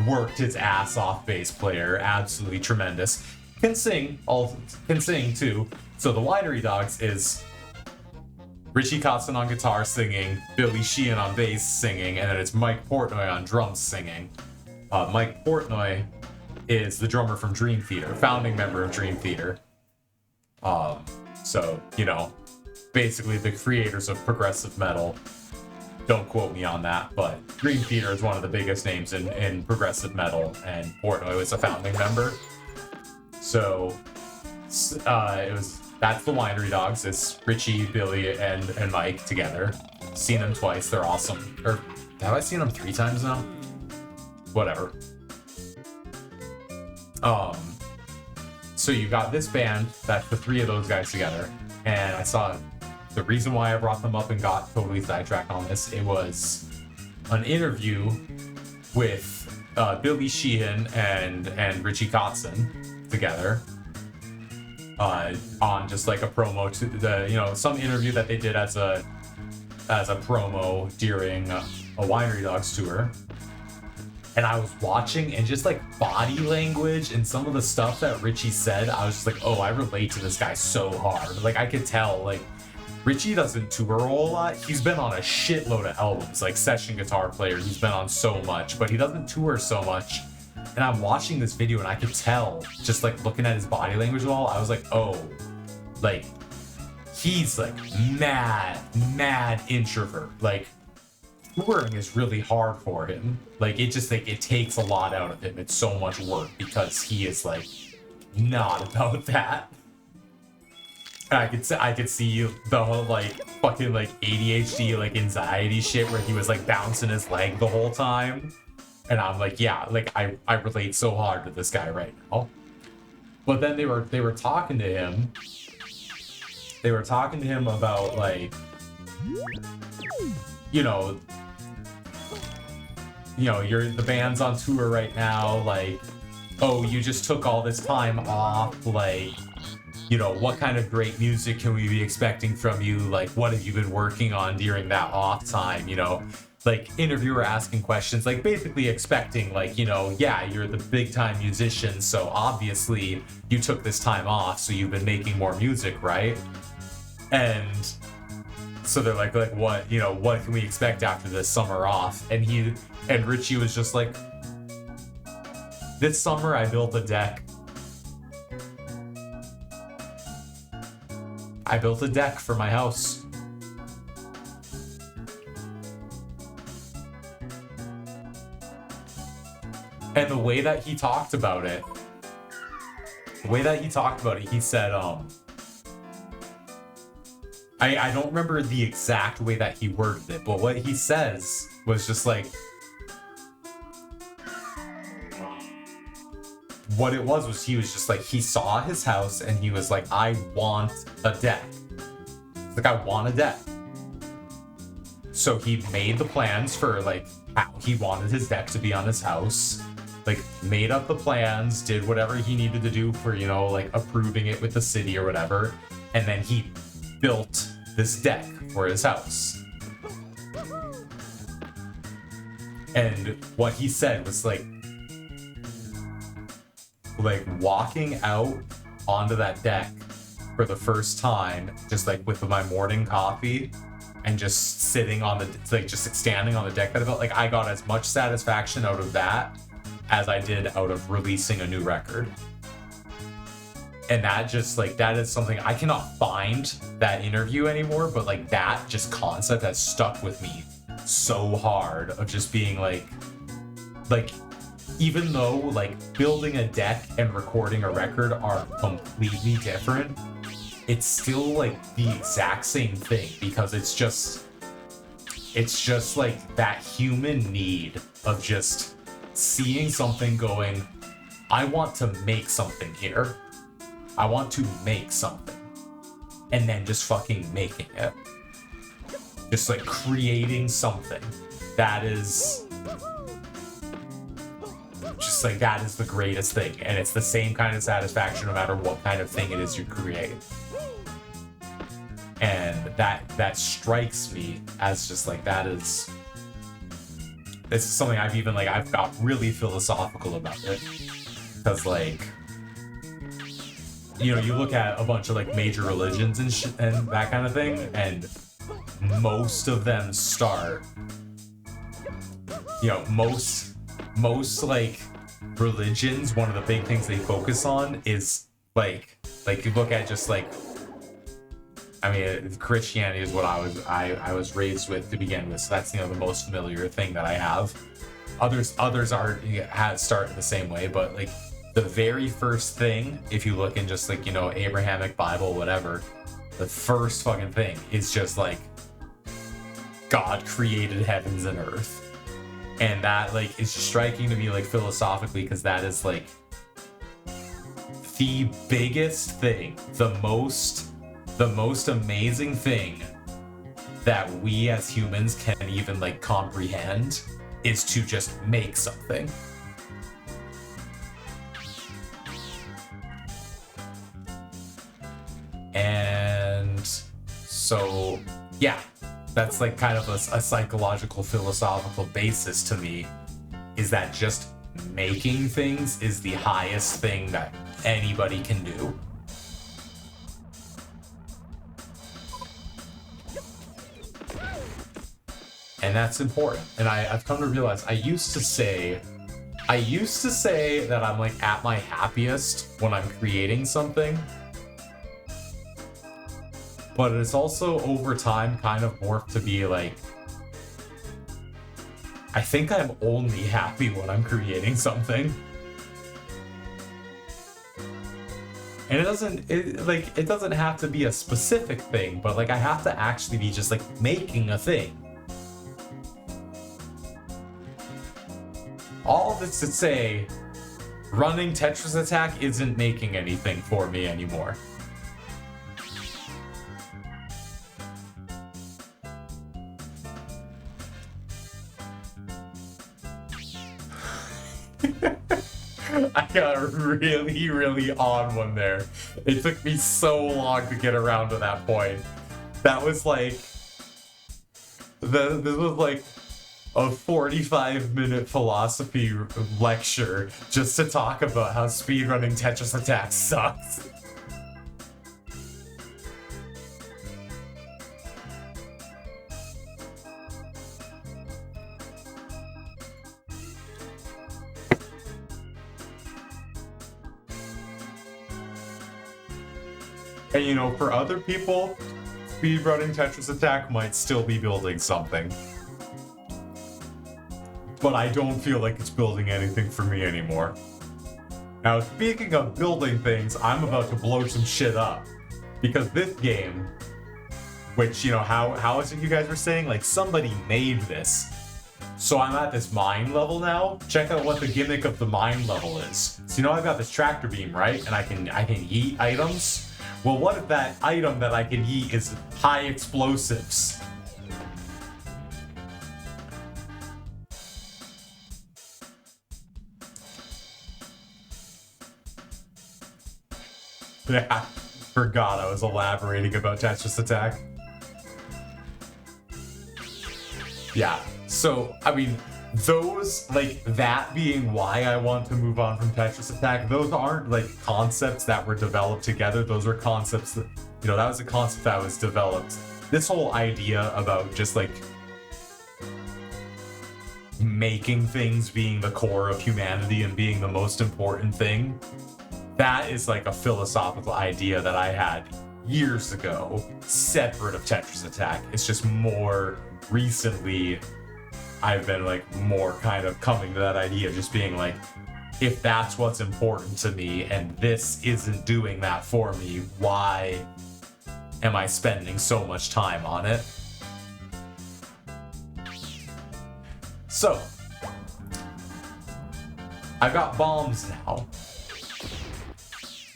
worked his ass off, bass player, absolutely tremendous. Can sing too. So the Winery Dogs is Richie Kotzen on guitar singing, Billy Sheehan on bass singing, and then it's Mike Portnoy on drums singing. Mike Portnoy is the drummer from Dream Theater, founding member of Dream Theater. So, you know, basically the creators of progressive metal. Don't quote me on that, but Dream Theater is one of the biggest names in progressive metal, and Portnoy was a founding member. So, that's the Winery Dogs. It's Richie, Billy, and Mike together. Seen them twice. They're awesome. Or have I seen them 3 times now? Whatever. So you got this band, that's the 3 of those guys together, and I saw the reason why I brought them up and got totally sidetracked on this. It was an interview with Billy Sheehan and Richie Kotzen together on just like a promo to the, you know, some interview that they did as a promo during a Winery Dogs tour. And I was watching, and just like body language and some of the stuff that Richie said, I was just like, oh, I relate to this guy so hard. Like I could tell, like Richie doesn't tour a whole lot. He's been on a shitload of albums, like session guitar player. He's been on so much, but he doesn't tour so much. And I'm watching this video and I could tell, just like looking at his body language and all, I was like, oh, like he's like mad introvert. Like touring is really hard for him. Like it just like it takes a lot out of him. It's so much work because he is like not about that. And I could see the whole like fucking like ADHD like anxiety shit where he was like bouncing his leg the whole time. And I'm like, yeah, like I relate so hard to this guy right now. But then they were talking to him. They were talking to him about like, you know, the band's on tour right now, like, oh, you just took all this time off, like, you know, what kind of great music can we be expecting from you? Like, what have you been working on during that off time, you know? Like, interviewer asking questions, like, basically expecting, like, you know, yeah, you're the big-time musician, so obviously you took this time off, so you've been making more music, right? And so they're like what, you know, what can we expect after this summer off? And Richie was just like, this summer I built a deck. I built a deck for my house. And the way that he talked about it, he said, I don't remember the exact way that he worded it, but what he says was just like, what it was he was just like, he saw his house and he was like, I want a deck. Like, I want a deck. So he made the plans for like how he wanted his deck to be on his house, like made up the plans, did whatever he needed to do for, you know, like approving it with the city or whatever. And then he built this deck for his house. And what he said was like walking out onto that deck for the first time, just like with my morning coffee and just sitting on the, like just standing on the deck, that I felt like I got as much satisfaction out of that as I did out of releasing a new record. And that just like, that is something I cannot find that interview anymore, but like that just concept has stuck with me so hard of just being like even though like building a deck and recording a record are completely different, it's still like the exact same thing, because it's just like that human need of just seeing something going, I want to make something here. I want to make something. And then just fucking making it. Just like creating something that is just like, that is the greatest thing. And it's the same kind of satisfaction no matter what kind of thing it is you create. And that strikes me as just like, this is something I've got really philosophical about it. Because like, you know, you look at a bunch of like major religions and that kind of thing, and most of them start, you know, most like religions, one of the big things they focus on is like you look at just like, I mean, Christianity is what I was raised with to begin with, so that's, you know, the most familiar thing that I have. Others start in the same way, but like the very first thing, if you look in just like, you know, Abrahamic Bible, whatever, the first fucking thing is just like God created heavens and earth. And that like is striking to me like philosophically, because that is like the biggest thing, the most amazing thing that we as humans can even like comprehend is to just make something. And so, yeah, that's like kind of a psychological, philosophical basis to me, is that just making things is the highest thing that anybody can do. And that's important. And I've come to realize I used to say that I'm like at my happiest when I'm creating something. But it's also over time kind of morphed to be like, I think I'm only happy when I'm creating something. And it doesn't have to be a specific thing, but like I have to actually be just like making a thing. All this to say, running Tetris Attack isn't making anything for me anymore. I got really, really on one there. It took me so long to get around to that point. That was like... This was like a 45-minute philosophy lecture just to talk about how speedrunning Tetris Attack sucks. And you know, for other people, speedrunning Tetris Attack might still be building something. But I don't feel like it's building anything for me anymore. Now, speaking of building things, I'm about to blow some shit up. Because this game, which, you know, how is it you guys were saying? Like, somebody made this. So I'm at this mine level now. Check out what the gimmick of the mine level is. So you know I've got this tractor beam, right? And I can yeet items. Well, what if that item that I can yeet is high explosives? Yeah, forgot I was elaborating about Tetris Attack. Yeah, so, I mean, those, like, that being why I want to move on from Tetris Attack, those aren't, like, concepts that were developed together. Those were concepts that, you know, that was a concept that was developed. This whole idea about just, like, making things being the core of humanity and being the most important thing, that is, like, a philosophical idea that I had years ago, separate of Tetris Attack. It's just more recently I've been like more kind of coming to that idea, just being like, if that's what's important to me and this isn't doing that for me, why am I spending so much time on it? So, I've got bombs now.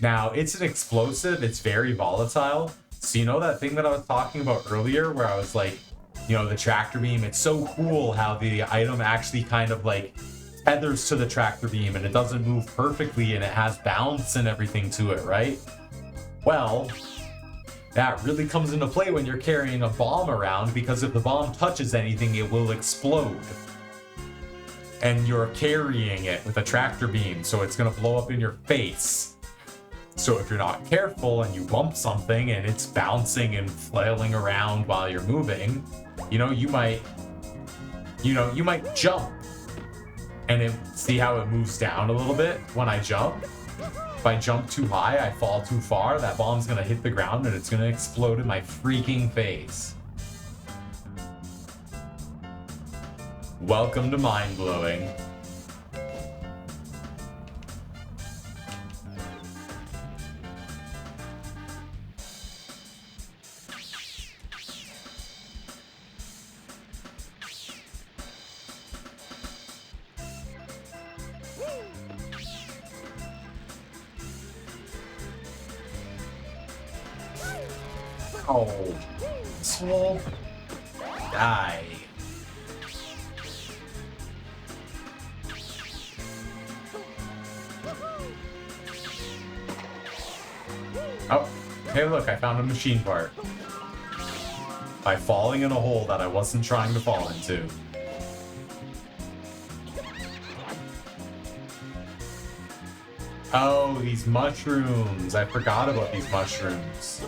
Now, it's an explosive, it's very volatile. So you know that thing that I was talking about earlier where I was like, you know, the tractor beam, it's so cool how the item actually kind of like tethers to the tractor beam and it doesn't move perfectly and it has bounce and everything to it, right? Well, that really comes into play when you're carrying a bomb around, because if the bomb touches anything, it will explode. And you're carrying it with a tractor beam, so it's gonna blow up in your face. So if you're not careful and you bump something and it's bouncing and flailing around while you're moving, you know, you might jump. And see how it moves down a little bit when I jump? If I jump too high, I fall too far, that bomb's gonna hit the ground and it's gonna explode in my freaking face. Welcome to mind blowing. Oh, small die. Oh, hey look, I found a machine part. By falling in a hole that I wasn't trying to fall into. Oh, these mushrooms. I forgot about these mushrooms.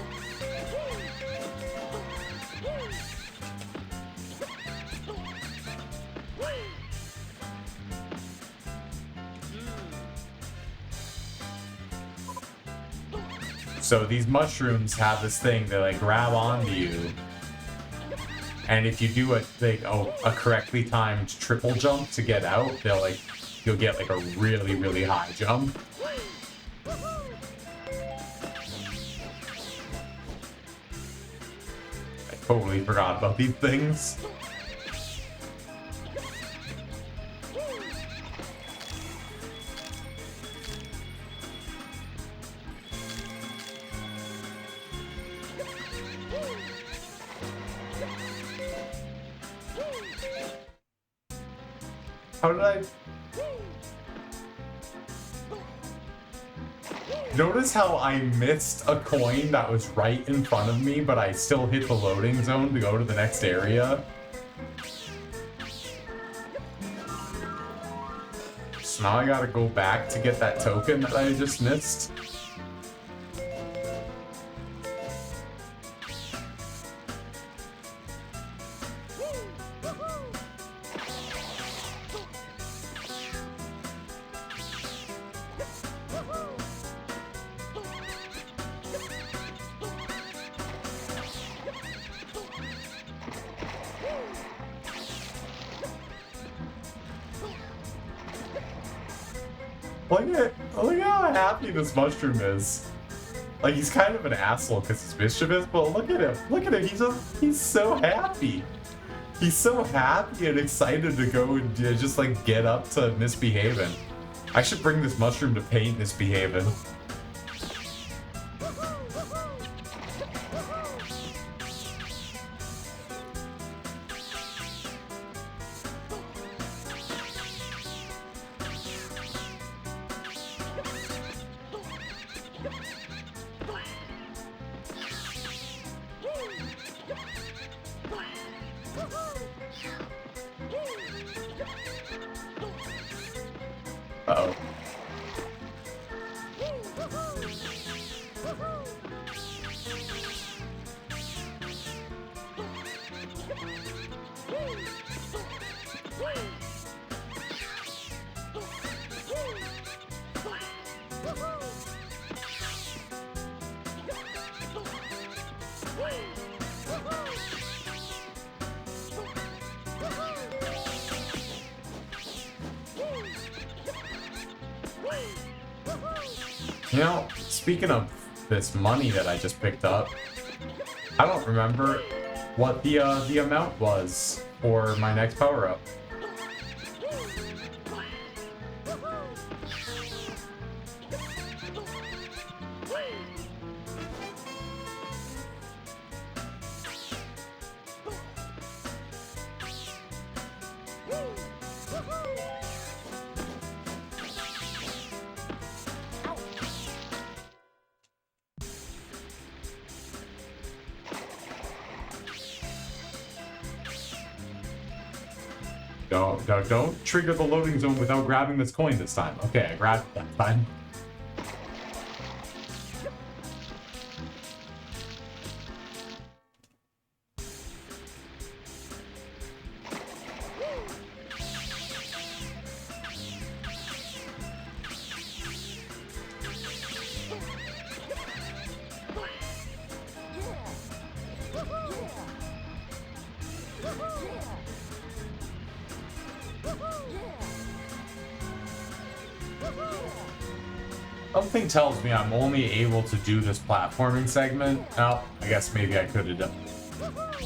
So these mushrooms have this thing that like grab onto you. And if you do a correctly timed triple jump to get out, you'll get like a really, really high jump. I totally forgot about these things. How did I... Notice how I missed a coin that was right in front of me, but I still hit the loading zone to go to the next area? So now I gotta go back to get that token that I just missed. Look at how happy this mushroom is. Like, he's kind of an asshole because he's mischievous, but look at him. Look at him. He's so happy. He's so happy and excited to go and just, like, get up to misbehaving. I should bring this mushroom to paint misbehaving. Uh-oh. You know, speaking of this money that I just picked up, I don't remember what the amount was for my next power-up. Don't trigger the loading zone without grabbing this coin this time. Okay, I grabbed it that time. Something tells me I'm only able to do this platforming segment. Oh, I guess maybe I could have done.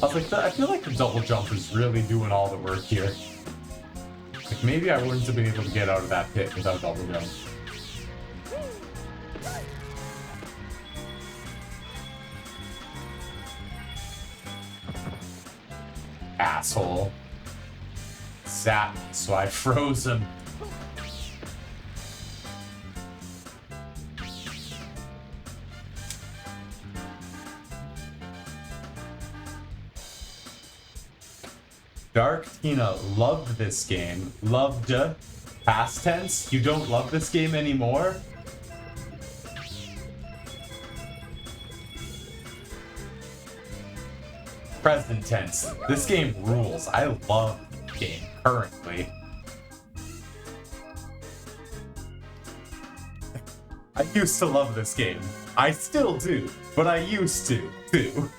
I was like, I feel like the double jump is really doing all the work here. Like, maybe I wouldn't have been able to get out of that pit without double jump. Asshole. Zapped me, so I froze him. Dark Tina loved this game. Loved. Past tense? You don't love this game anymore? present tense. This game rules. I love the game currently. I used to love this game. I still do, but I used to too.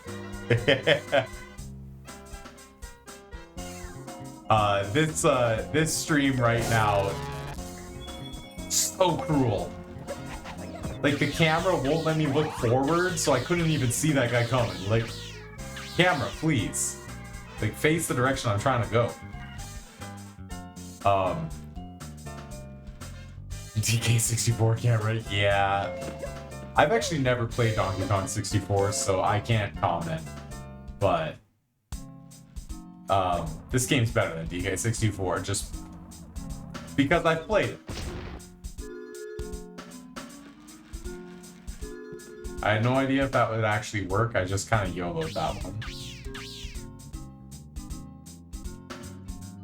This stream right now, so cruel. Like, the camera won't let me look forward, so I couldn't even see that guy coming. Like, camera, please. Like, face the direction I'm trying to go. DK64 camera, yeah. I've actually never played Donkey Kong 64, so I can't comment. But, this game's better than DK64, just because I've played it. I had no idea if that would actually work. I just kind of YOLO'd that one.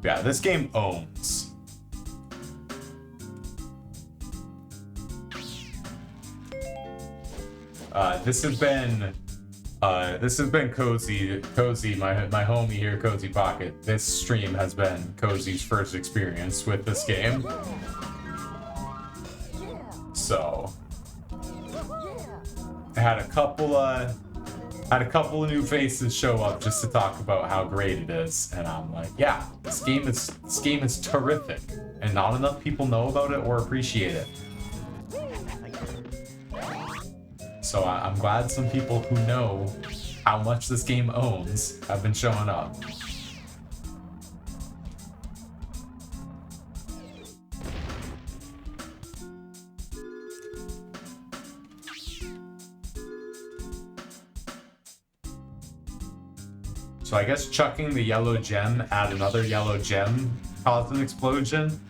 Yeah, this game owns. This has been Cozy, my homie here, Cozy Pocket. This stream has been Cozy's first experience with this game. So I had a couple of new faces show up just to talk about how great it is, and I'm like, yeah, this game is terrific, and not enough people know about it or appreciate it. So I'm glad some people who know how much this game owns have been showing up. So I guess chucking the yellow gem at another yellow gem caused an explosion.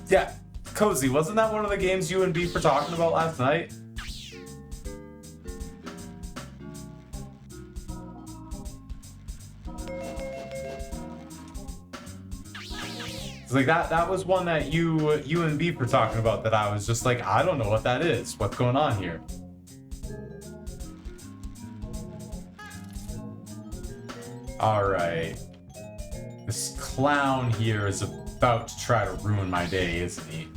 Yeah, Cozy, wasn't that one of the games you and Beef were talking about last night? Like that was one that you and Beef were talking about that I was just like, I don't know what that is. What's going on here? Alright. This clown here is about to try to ruin my day, isn't he?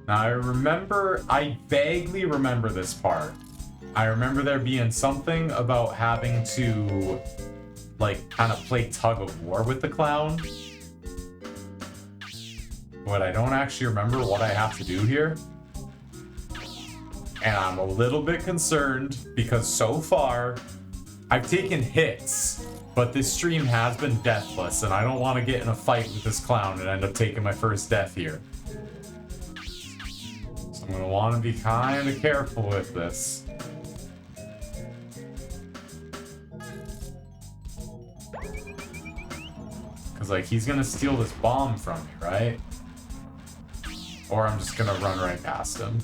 Now I vaguely remember this part. I remember there being something about having to, like, kind of play tug of war with the clown. But I don't actually remember what I have to do here. And I'm a little bit concerned because so far, I've taken hits, but this stream has been deathless, and I don't want to get in a fight with this clown and end up taking my first death here. I'm gonna want to be kind of careful with this. Because, like, he's gonna steal this bomb from me, right? Or I'm just gonna run right past him.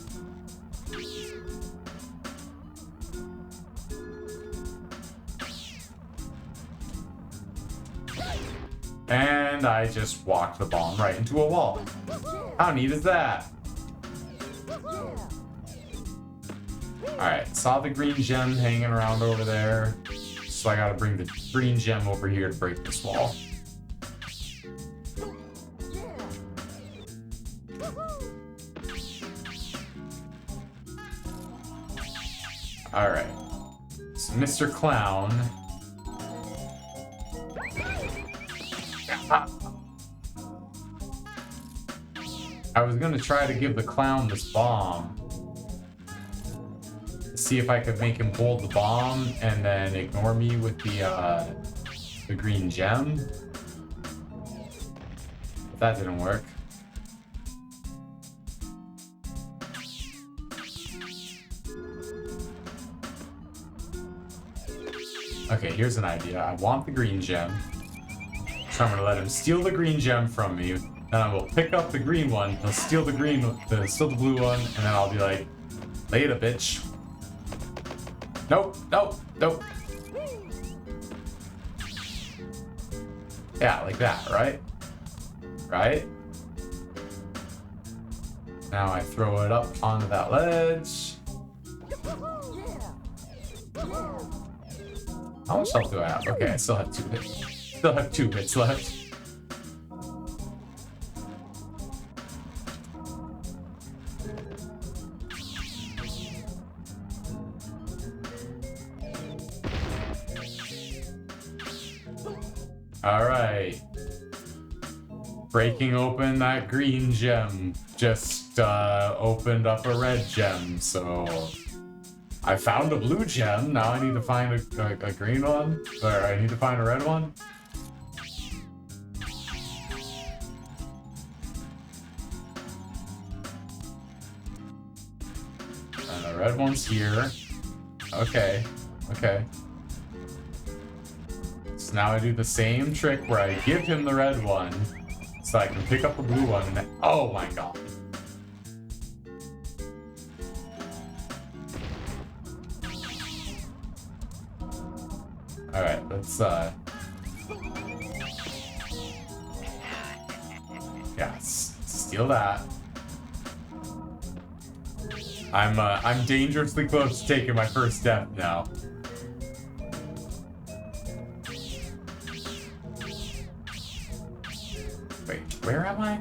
And I just walked the bomb right into a wall. How neat is that? Alright, saw the green gem hanging around over there. So I gotta bring the green gem over here to break this wall. Alright. So Mr. Clown. I was gonna try to give the clown this bomb. See if I could make him hold the bomb and then ignore me with the green gem. But that didn't work. Okay, here's an idea. I want the green gem. So I'm gonna let him steal the green gem from me. Then I will pick up the green one. He'll steal the steal the blue one, and then I'll be like, later, bitch. Nope, nope, nope. Yeah, like that, right? Right? Now I throw it up onto that ledge. How much health do I have? Okay, I still have 2 hits. Still have 2 hits left. Alright. Breaking open that green gem just opened up a red gem, so I found a blue gem. Now I need to find a green one, or I need to find a red one. And the red one's here. Okay, okay. So now I do the same trick where I give him the red one so I can pick up the blue one and then, oh my god. Alright, let's yeah, steal that. I'm dangerously close to taking my first death now. Wait, where am I?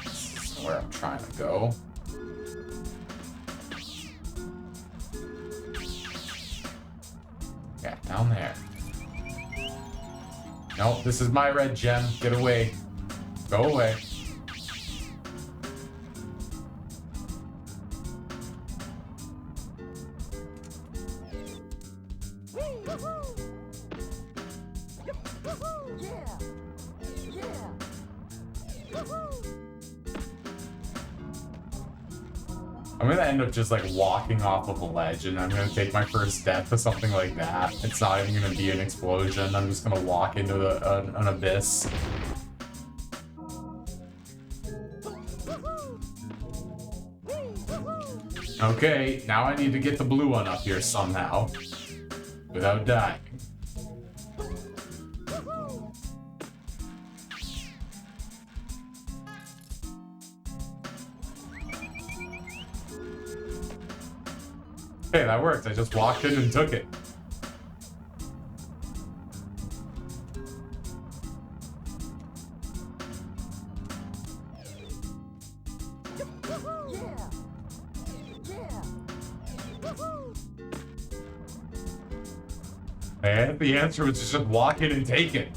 This is where I'm trying to go. Yeah, down there. No, this is my red gem. Get away. Go away. I'm gonna end up just like walking off of a ledge and I'm gonna take my first death to something like that. It's not even gonna be an explosion. I'm just gonna walk into an abyss. Okay, now I need to get the blue one up here somehow without dying. Okay, that worked. I just walked in and took it. And the answer was just walk in and take it.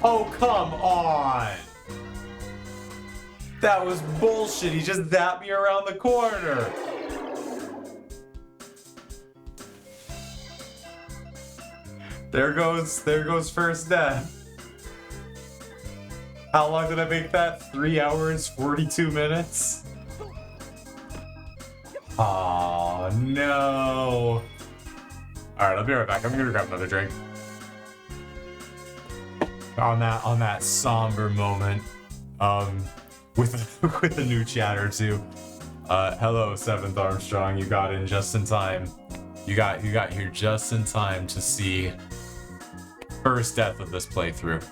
Oh, come on! That was bullshit. He just zapped me around the corner. There goes first death. How long did I make that? 3 hours, 42 minutes? Oh no. Alright, I'll be right back. I'm gonna grab another drink. On that somber moment, with a new chat or two. Hello, 7th Armstrong. You got in just in time. You got here just in time to see first death of this playthrough.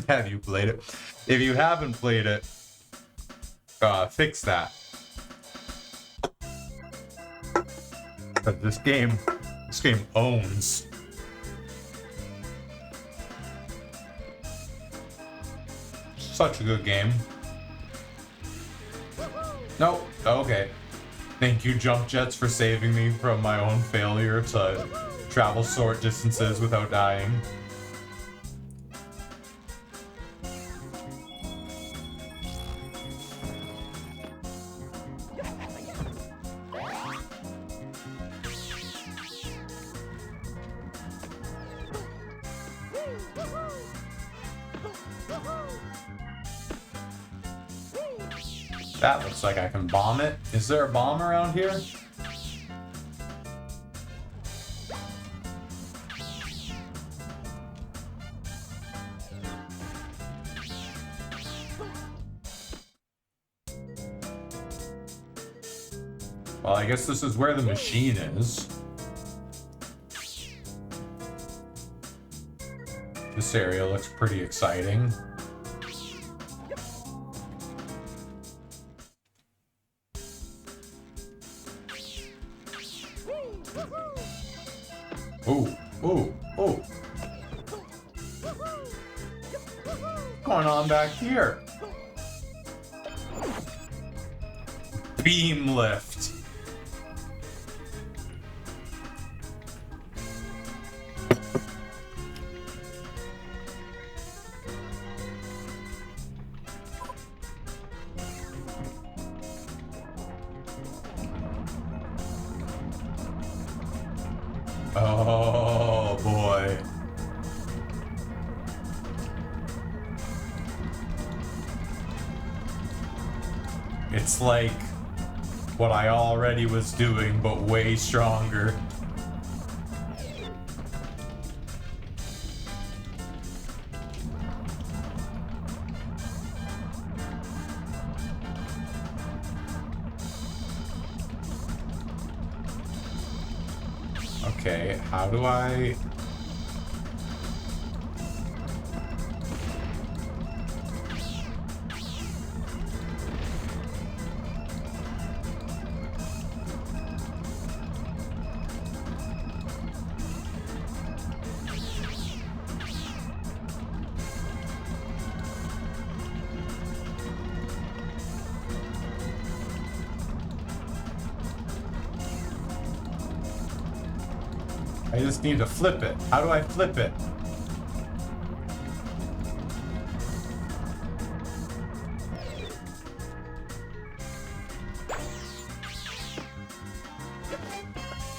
Have you played it? If you haven't played it, fix that. But this game owns. Such a good game. Nope. Okay. Thank you, Jump Jets, for saving me from my own failure to travel short distances without dying. That looks like I can bomb it. Is there a bomb around here? Well, I guess this is where the machine is. This area looks pretty exciting. Ooh, ooh, ooh. What's going on back here? Beam lift. Oh boy. It's like what I already was doing, but way stronger. Okay, how do I... I just need to flip it. How do I flip it?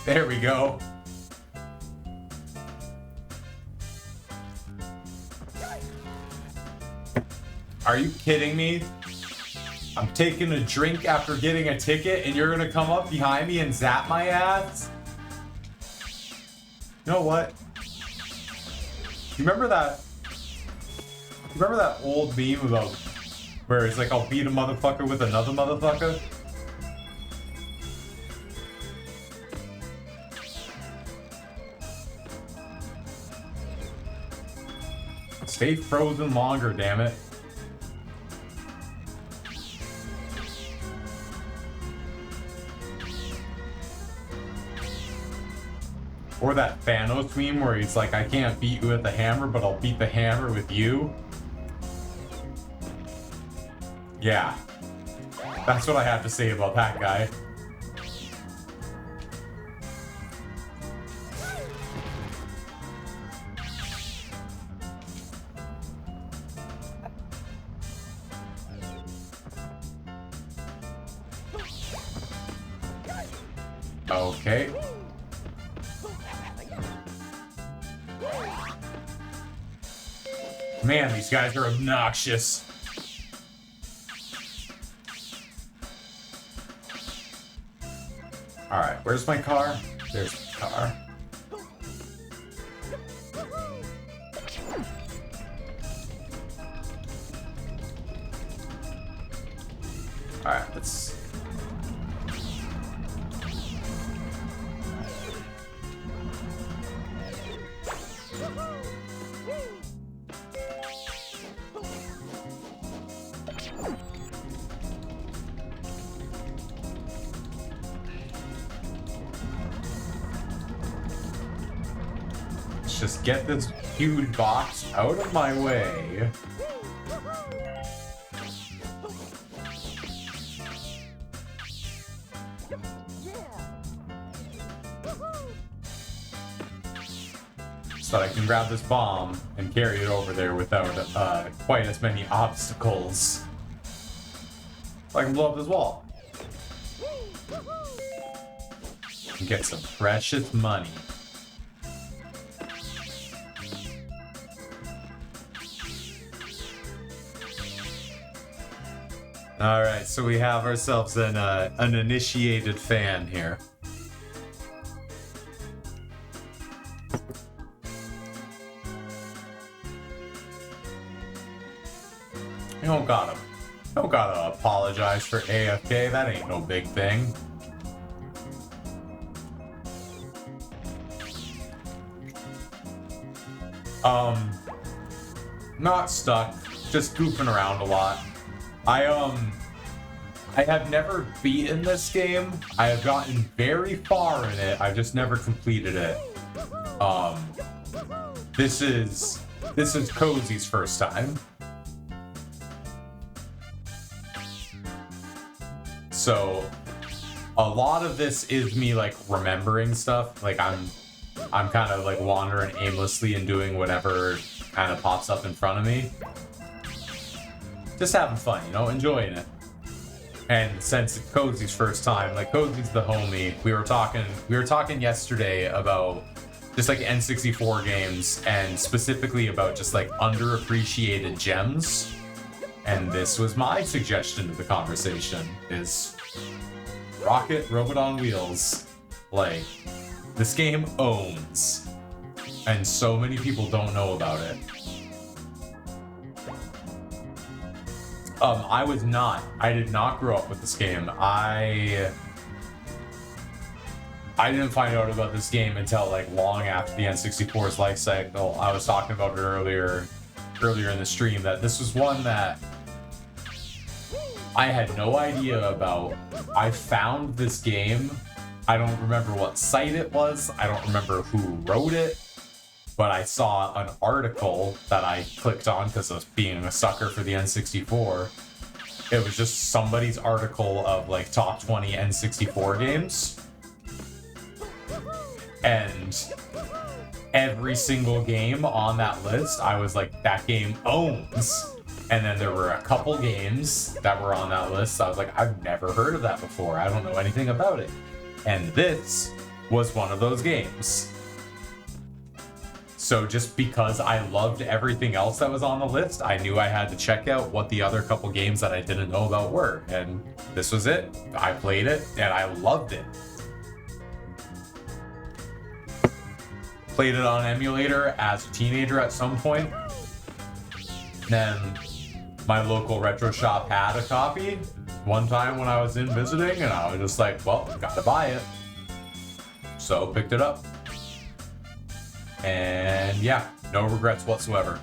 There we go. Are you kidding me? I'm taking a drink after getting a ticket and you're gonna come up behind me and zap my ass? You know what? You remember that old meme about where it's like, I'll beat a motherfucker with another motherfucker? Stay frozen longer, damn it. Or that Thanos meme where he's like, I can't beat you with the hammer, but I'll beat the hammer with you. Yeah. That's what I have to say about that guy. Okay. Man, these guys are obnoxious. Alright, where's my car? There's the car. Alright, let's... let's just get this huge box out of my way. So that I can grab this bomb and carry it over there without quite as many obstacles. So I can blow up this wall. And get some precious money. Alright, so we have ourselves an initiated fan here. You don't gotta apologize for AFK, that ain't no big thing. Not stuck, just goofing around a lot. I have never beaten this game. I have gotten very far in it. I've just never completed it. This is Cozy's first time. So a lot of this is me like remembering stuff. Like I'm kind of like wandering aimlessly and doing whatever kind of pops up in front of me. Just having fun, you know, enjoying it. And since it's Cozy's first time, like Cozy's the homie, we were talking yesterday about just like N64 games and specifically about just like underappreciated gems. And this was my suggestion to the conversation is Rocket Robot on Wheels. Like, this game owns. And so many people don't know about it. I did not grow up with this game. I didn't find out about this game until like long after the N64's life cycle. I was talking about it earlier in the stream that this was one that I had no idea about. I found this game. I don't remember what site it was. I don't remember who wrote it. But I saw an article that I clicked on because of being a sucker for the N64. It was just somebody's article of like top 20 N64 games. And every single game on that list, I was like, that game owns. And then there were a couple games that were on that list. I was like, I've never heard of that before. I don't know anything about it. And this was one of those games. So just because I loved everything else that was on the list, I knew I had to check out what the other couple games that I didn't know about were. And this was it. I played it and I loved it. Played it on emulator as a teenager at some point. Then my local retro shop had a copy one time when I was in visiting, and I was just like, well, gotta buy it. So picked it up. And yeah, no regrets whatsoever.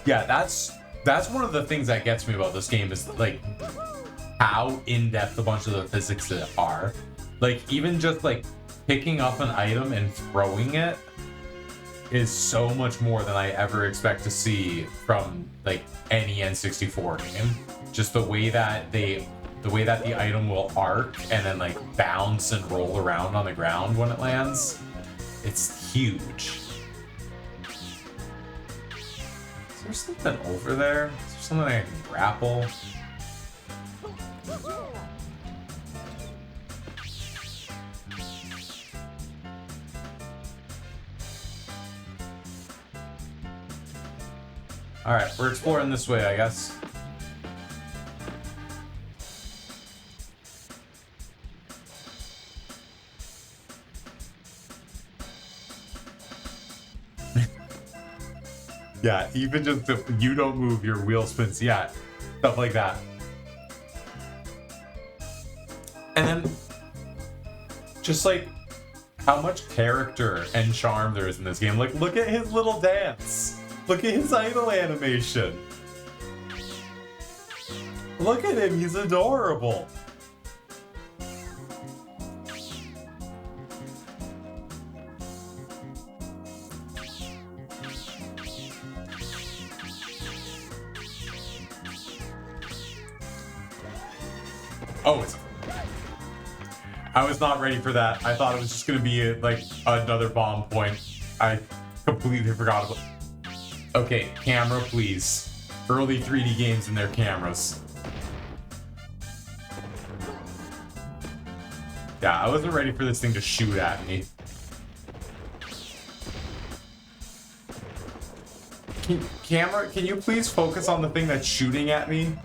Yeah, that's one of the things that gets me about this game is like how in-depth a bunch of the physics are. Like even just like picking up an item and throwing it is so much more than I ever expect to see from like any N64 game. Just the way that the item will arc and then like bounce and roll around on the ground when it lands. It's huge. Is there something over there? Is there something I can grapple? Alright, we're exploring this way, I guess. Yeah, even just if you don't move, your wheel spins. Yeah, stuff like that. And then, just like, how much character and charm there is in this game. Like, look at his little dance. Look at his idle animation. Look at him, he's adorable. Oh, I was not ready for that. I thought it was just gonna be like another bomb point. I completely forgot about. Okay, camera, please. Early 3D games and their cameras. Yeah, I wasn't ready for this thing to shoot at me. Camera, can you please focus on the thing that's shooting at me?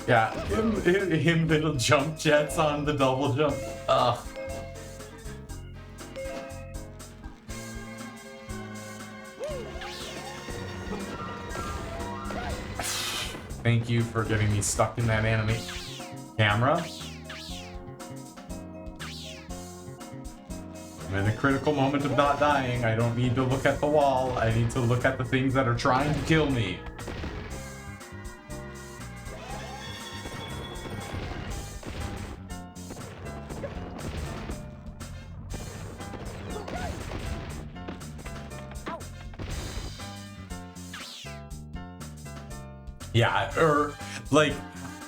Yeah, him little jump jets on the double jump. Ugh. Thank you for getting me stuck in that anime. Camera. I'm in a critical moment of not dying. I don't need to look at the wall. I need to look at the things that are trying to kill me. Yeah, or like,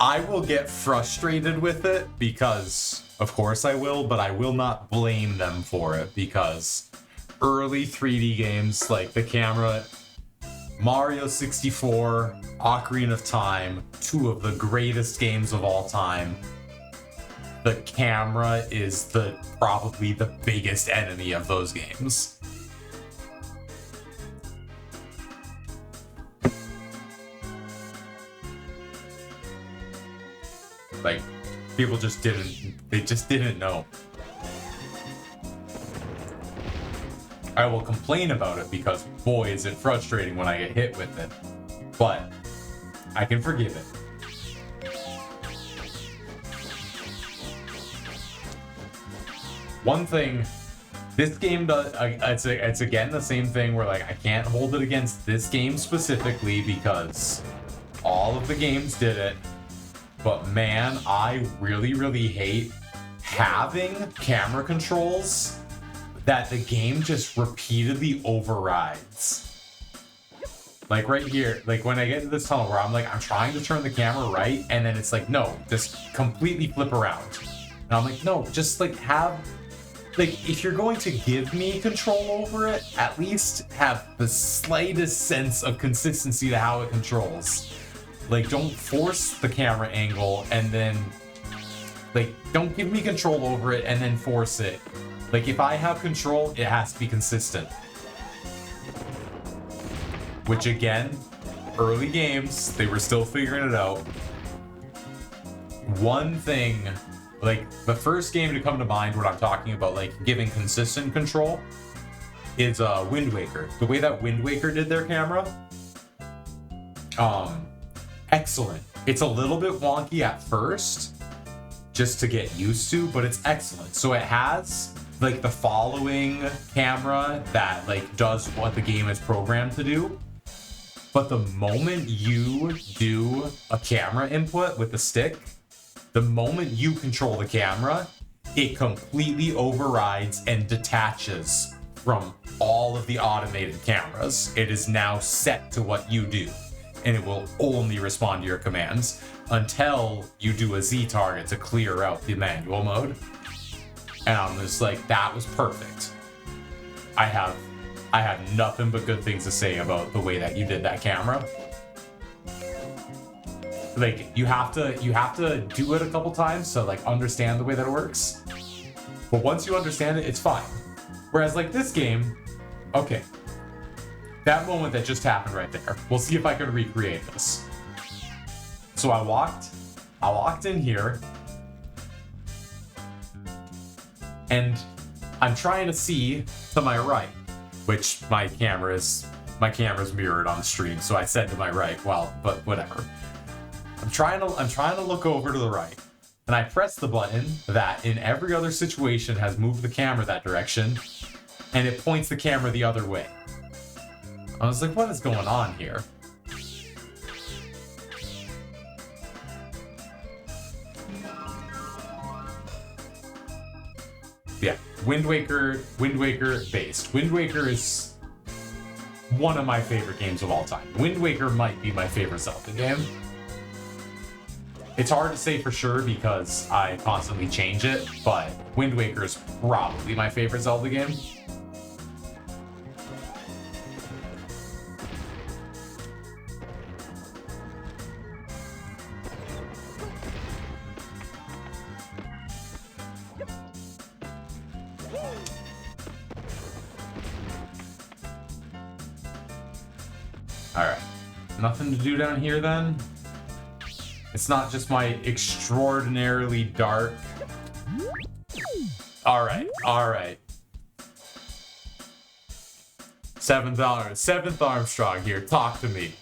I will get frustrated with it because, of course I will, but I will not blame them for it because early 3D games like the camera, Mario 64, Ocarina of Time, two of the greatest games of all time, the camera is probably the biggest enemy of those games. Like, people just didn't know. I will complain about it because, boy, is it frustrating when I get hit with it. But I can forgive it. One thing, this game does, it's again the same thing where, like, I can't hold it against this game specifically because all of the games did it. But man, I really, really hate having camera controls that the game just repeatedly overrides. Like right here, like when I get into this tunnel where I'm trying to turn the camera right, and then it's like, no, just completely flip around. And I'm like, no, just like if you're going to give me control over it, at least have the slightest sense of consistency to how it controls. Like, don't force the camera angle and then, like, don't give me control over it and then force it. Like, if I have control, it has to be consistent. Which, again, early games, they were still figuring it out. One thing, like, the first game to come to mind when I'm talking about, like, giving consistent control is Wind Waker. The way that Wind Waker did their camera, excellent. It's a little bit wonky at first, just to get used to, but it's excellent. So it has like the following camera that like does what the game is programmed to do. But the moment you do a camera input with the stick, the moment you control the camera, it completely overrides and detaches from all of the automated cameras. It is now set to what you do, and it will only respond to your commands until you do a Z target to clear out the manual mode. And I'm just like, that was perfect. I have nothing but good things to say about the way that you did that camera. Like, you have to do it a couple times to like understand the way that it works. But once you understand it, it's fine. Whereas like this game, okay, that moment that just happened right there, we'll see if I can recreate this. So I walked in here, and I'm trying to see to my right, which my camera's mirrored on the stream, so I said to my right, well, but whatever. I'm trying to look over to the right. And I press the button that in every other situation has moved the camera that direction, and it points the camera the other way. I was like, what is going on here? Yeah, Wind Waker based. Wind Waker is one of my favorite games of all time. Wind Waker might be my favorite Zelda game. It's hard to say for sure because I constantly change it, but Wind Waker is probably my favorite Zelda game. Alright, nothing to do down here then? It's not just my extraordinarily dark... Alright. Seventh Armstrong here, talk to me,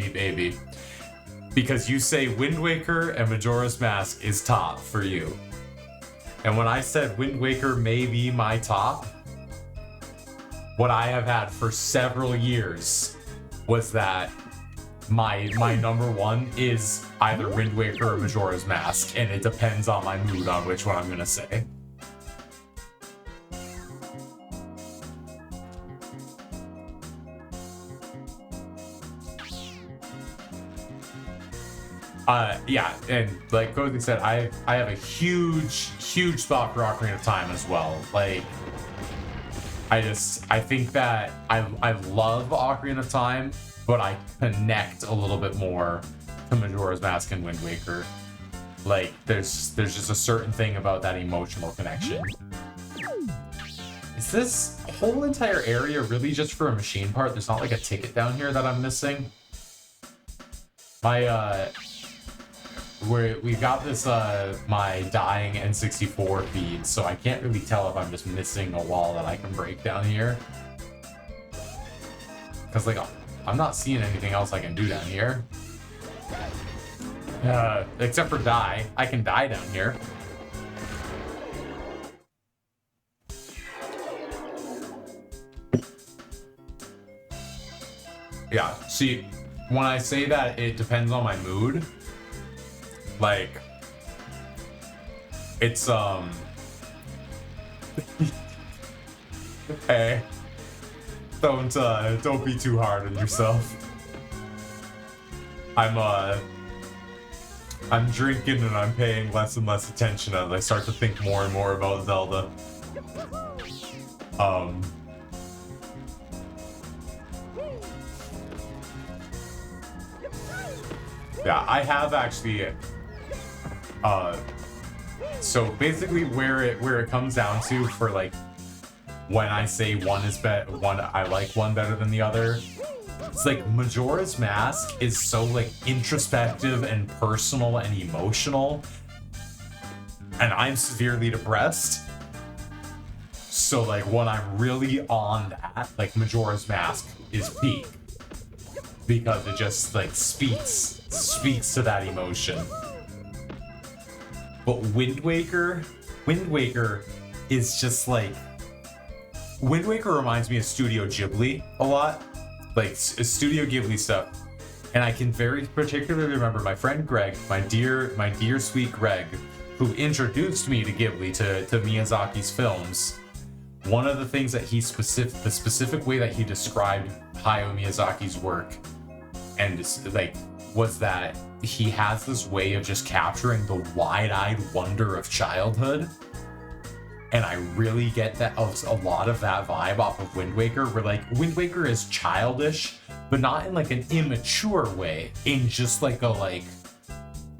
baby. Because you say Wind Waker and Majora's Mask is top for you. And when I said Wind Waker may be my top, what I have had for several years was that my number one is either Wind Waker or Majora's Mask, and it depends on my mood on which one I'm gonna say. Yeah, and like Cody said, I have a huge spot for Ocarina of Time as well. Like, I think that I love Ocarina of Time, but I connect a little bit more to Majora's Mask and Wind Waker. Like, there's just a certain thing about that emotional connection. Is this whole entire area really just for a machine part? There's not like a ticket down here that I'm missing? We got this my dying n64 feed, so I can't really tell if I'm just missing a wall that I can break down here. Cause like I'm not seeing anything else I can do down here. Except for die. I can die down here. Yeah, see, when I say that it depends on my mood, like, it's, hey, don't be too hard on yourself. I'm drinking and I'm paying less and less attention as I start to think more and more about Zelda. Yeah, I have actually, so basically where it comes down to for like when I say one I like one better than the other, it's like Majora's Mask is so like introspective and personal and emotional, and I'm severely depressed. So like when I'm really on that, like Majora's Mask is peak because it just like speaks to that emotion. But Wind Waker is just like, Wind Waker reminds me of Studio Ghibli a lot, like Studio Ghibli stuff. And I can very particularly remember my friend Greg, my dear sweet Greg, who introduced me to Ghibli, to Miyazaki's films. One of the things that the specific way that he described Hayao Miyazaki's work, and like, was that he has this way of just capturing the wide-eyed wonder of childhood. And I really get that, a lot of that vibe off of Wind Waker, where like Wind Waker is childish, but not in like an immature way, in just like a like,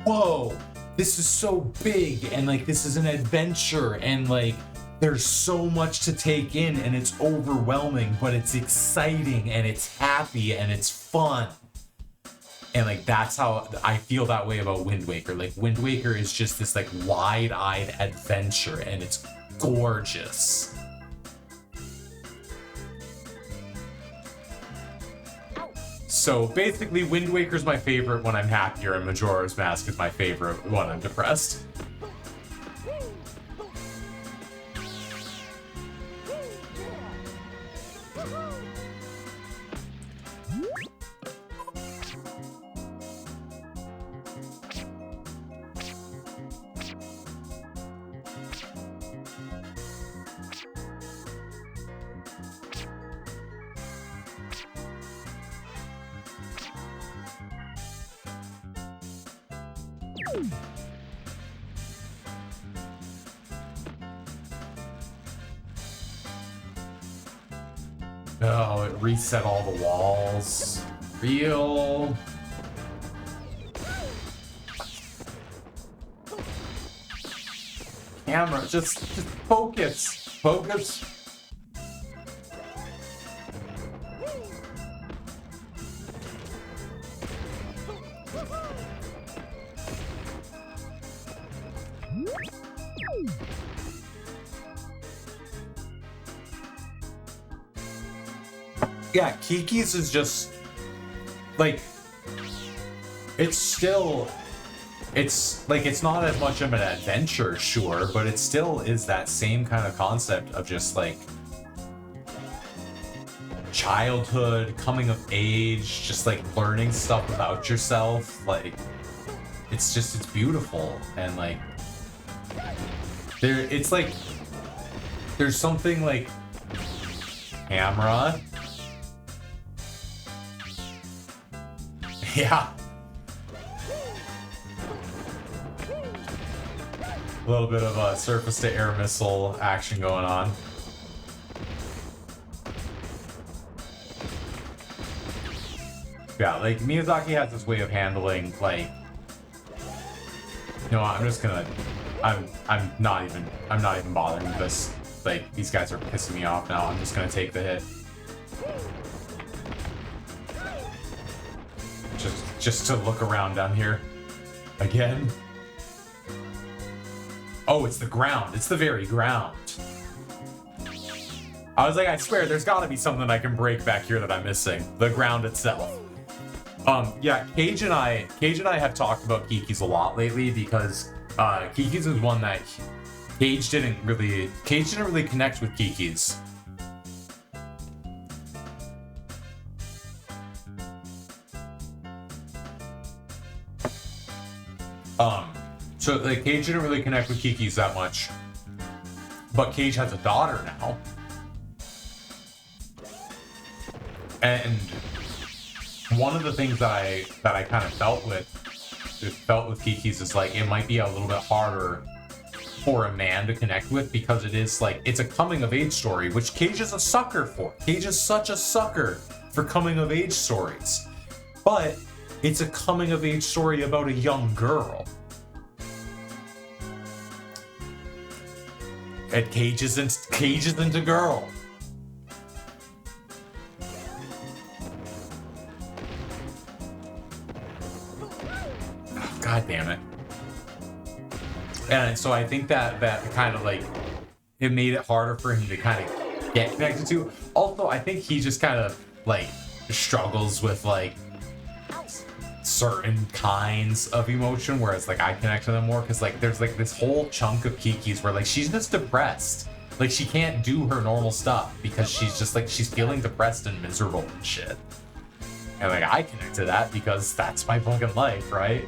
whoa, this is so big, and like this is an adventure, and like there's so much to take in, and it's overwhelming, but it's exciting, and it's happy, and it's fun. And like that's how I feel that way about Wind Waker. Like Wind Waker is just this like wide-eyed adventure, and it's gorgeous. So basically, Wind Waker's my favorite when I'm happier, and Majora's Mask is my favorite when I'm depressed. Oh, it reset all the walls. Real. Camera, just focus. Focus. Yeah, Kiki's is just like it's not as much of an adventure, sure, but it still is that same kind of concept of just like childhood, coming of age, just like learning stuff about yourself. Like it's beautiful, and like there's something like camera. Yeah. A little bit of a surface-to-air missile action going on. Yeah, like Miyazaki has this way of handling, like, you know, I'm not even bothering with this. Like, these guys are pissing me off now. I'm just gonna take the hit. Just to look around down here. Again. Oh, it's the ground. It's the very ground. I was like, I swear, there's gotta be something I can break back here that I'm missing. The ground itself. Yeah, Cage and I have talked about Kiki's a lot lately because Kiki's is one that Cage didn't really connect with Kiki's. So like Cage didn't really connect with Kiki's that much, but Cage has a daughter now, and one of the things that I kind of felt with Kiki's is like it might be a little bit harder for a man to connect with because it is like it's a coming of age story, which Cage is a sucker for. Cage is such a sucker for coming of age stories, but it's a coming of age story about a young girl. And Cage isn't a girl. Oh, God damn it. And so I think that kind of like it made it harder for him to kind of get connected to. Also, I think he just kind of like struggles with like certain kinds of emotion, whereas like I connect to them more because like there's like this whole chunk of Kiki's where like she's just depressed, like she can't do her normal stuff because she's just like she's feeling depressed and miserable and shit, and like I connect to that because that's my fucking life, right?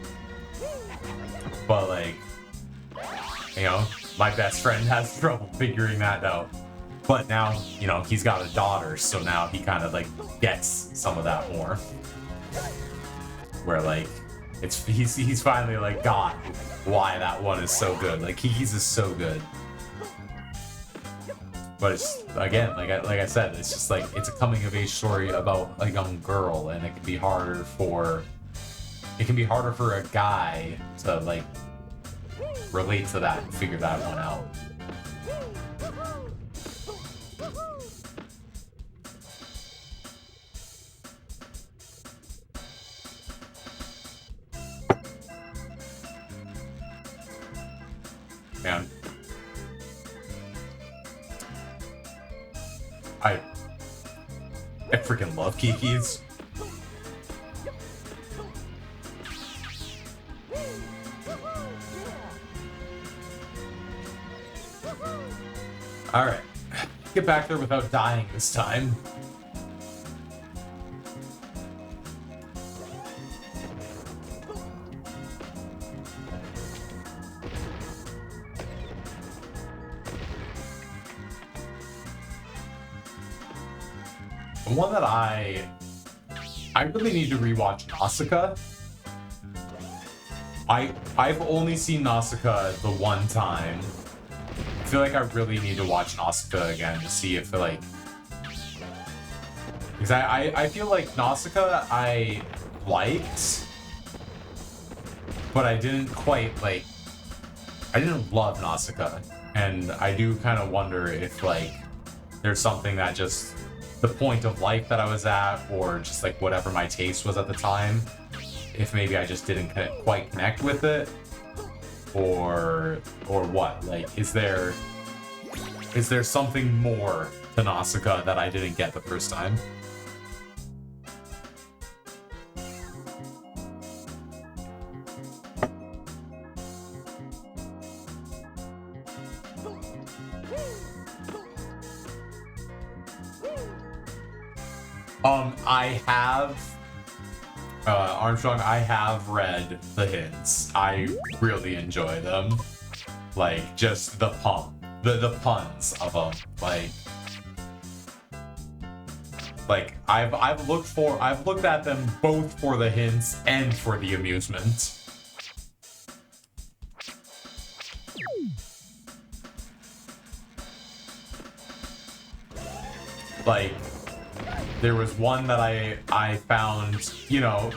But like, you know, my best friend has trouble figuring that out, but now, you know, he's got a daughter, so now he kind of like gets some of that more. Where like he's finally like got why that one is so good. Like Kiki's is so good, but it's again like I said, it's just like it's a coming of age story about a young girl, and it can be harder for a guy to like relate to that and figure that one out. Man, I freaking love Kiki's. Alright. Get back there without dying this time. The one that I really need to rewatch Nausicaa. I've only seen Nausicaa the one time. I feel like I really need to watch Nausicaa again to see if like, because I feel like Nausicaa I liked, but I didn't quite like, I didn't love Nausicaa, and I do kind of wonder if like there's something that just the point of life that I was at, or just like whatever my taste was at the time, if maybe I just didn't quite connect with it, or what? Like, is there something more to Nausicaa that I didn't get the first time? I have, Armstrong, I have read the hints. I really enjoy them. Like, just the puns of them. Like, I've looked at them both for the hints and for the amusement. Like, there was one that I found, you know,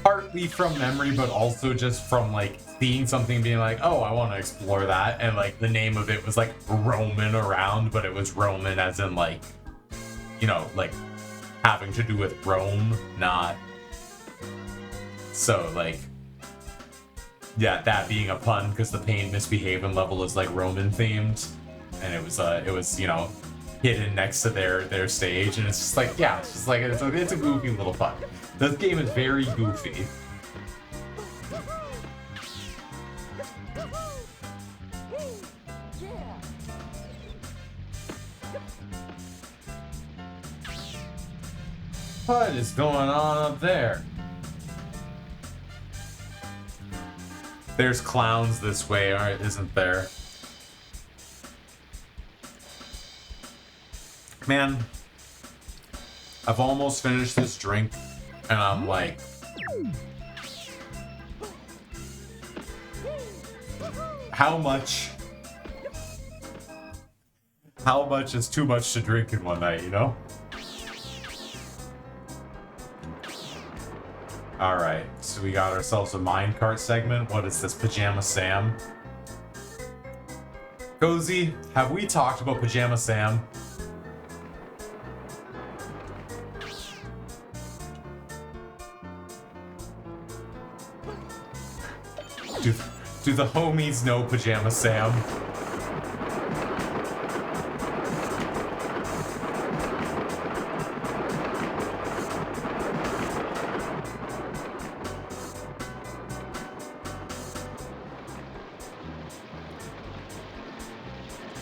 partly from memory, but also just from like seeing something being like, oh, I want to explore that, and like the name of it was like Roman around, but it was Roman as in like, you know, like having to do with Rome, not. So like, yeah, that being a pun because the pain misbehaving level is like Roman themed, and it was you know, hidden next to their stage, and it's just like, yeah, it's just like it's a goofy little fun. This game is very goofy. What is going on up there? There's clowns this way, isn't there? Man, I've almost finished this drink, and I'm like, how much is too much to drink in one night, you know? Alright, so we got ourselves a minecart segment. What is this, Pajama Sam? Cozy, have we talked about Pajama Sam? Do the homies know Pajama Sam?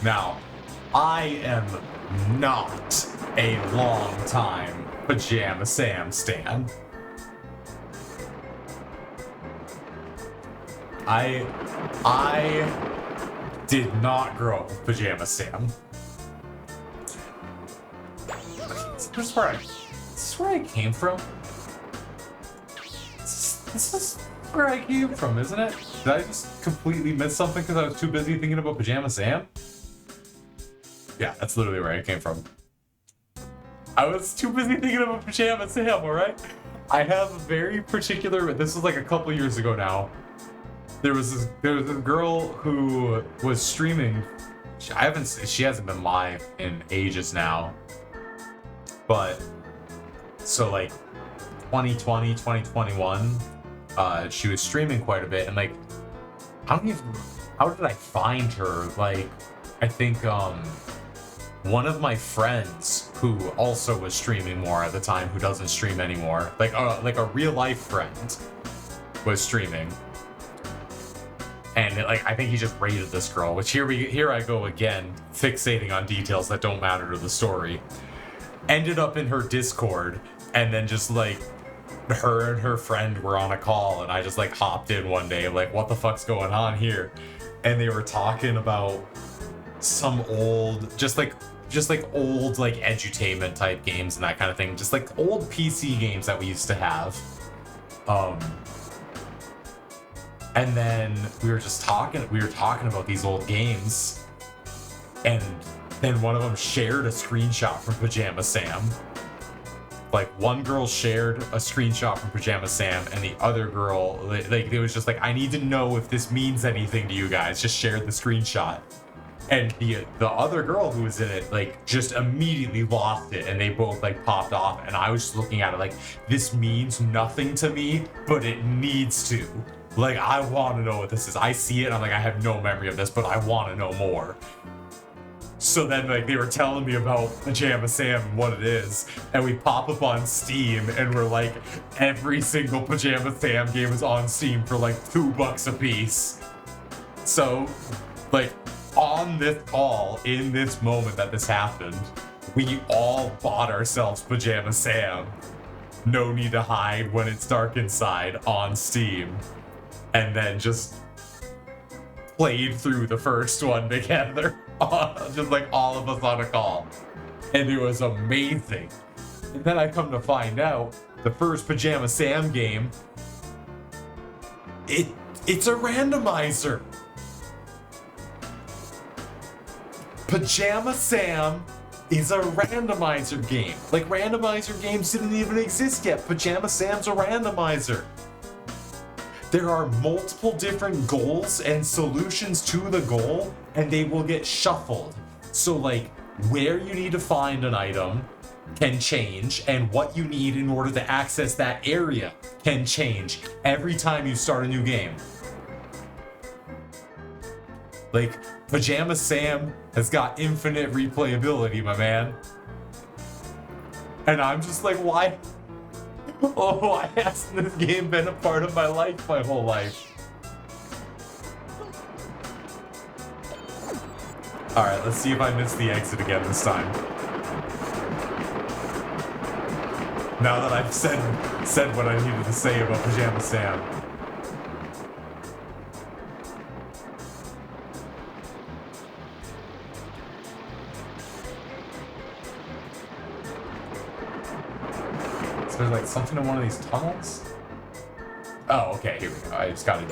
Now, I am not a long-time Pajama Sam stan. I did not grow up with Pajama Sam. This is where I came from. This is where I came from, isn't it? Did I just completely miss something because I was too busy thinking about Pajama Sam? Yeah, that's literally where I came from. I was too busy thinking about Pajama Sam, alright? I have a very particular, this was like a couple years ago now. There was a girl who was streaming. She hasn't been live in ages now. But so like 2020, 2021, she was streaming quite a bit, and like how did I find her? Like, I think one of my friends who also was streaming more at the time, who doesn't stream anymore, like a real life friend, was streaming. And like I think he just raided this girl, which here I go again, fixating on details that don't matter to the story. Ended up in her Discord, and then just like her and her friend were on a call, and I just like hopped in one day, like, what the fuck's going on here? And they were talking about some old, just like old like edutainment type games and that kind of thing, just like old PC games that we used to have. And then we were talking about these old games, and then one of them shared a screenshot from Pajama Sam. Like, one girl shared a screenshot from Pajama Sam, and the other girl, like, it was just like, I need to know if this means anything to you guys. Just shared the screenshot. And the other girl who was in it, like, just immediately lost it, and they both, like, popped off. And I was just looking at it like, this means nothing to me, but it needs to. Like, I want to know what this is. I see it, and I'm like, I have no memory of this, but I want to know more. So then, like, they were telling me about Pajama Sam and what it is, and we pop up on Steam, and we're like, every single Pajama Sam game is on Steam for like $2 a piece. So, like, on this call, in this moment that this happened, we all bought ourselves Pajama Sam. No Need to Hide When It's Dark Inside on Steam. And then just played through the first one together. Just like all of us on a call. And it was amazing. And then I come to find out the first Pajama Sam game, it's a randomizer. Pajama Sam is a randomizer game. Like, randomizer games didn't even exist yet. Pajama Sam's a randomizer. There are multiple different goals and solutions to the goal, and they will get shuffled. So, like, where you need to find an item can change, and what you need in order to access that area can change every time you start a new game. Like, Pajama Sam has got infinite replayability, my man. And I'm just like, why? Oh, why hasn't this game been a part of my life my whole life? Alright, let's see if I miss the exit again this time. Now that I've said what I needed to say about Pajama Sam. So there's like something in one of these tunnels? Oh, okay, here we go. I just got it.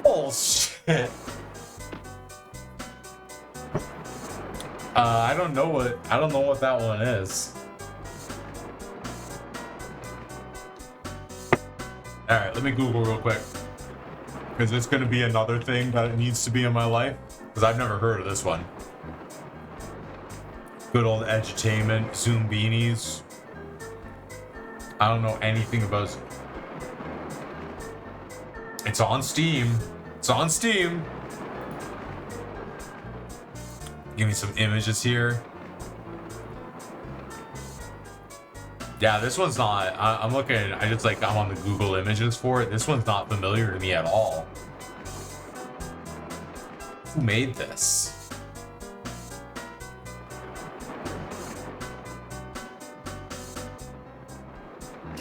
Bullshit. I don't know what that one is. Alright, let me Google real quick. Is this going to be another thing that it needs to be in my life? Because I've never heard of this one. Good old edutainment, Zoom beanies. I don't know anything about it. It's on Steam. It's on Steam. Give me some images here. Yeah, this one's not. I'm looking. I'm on the Google images for it. This one's not familiar to me at all. Who made this?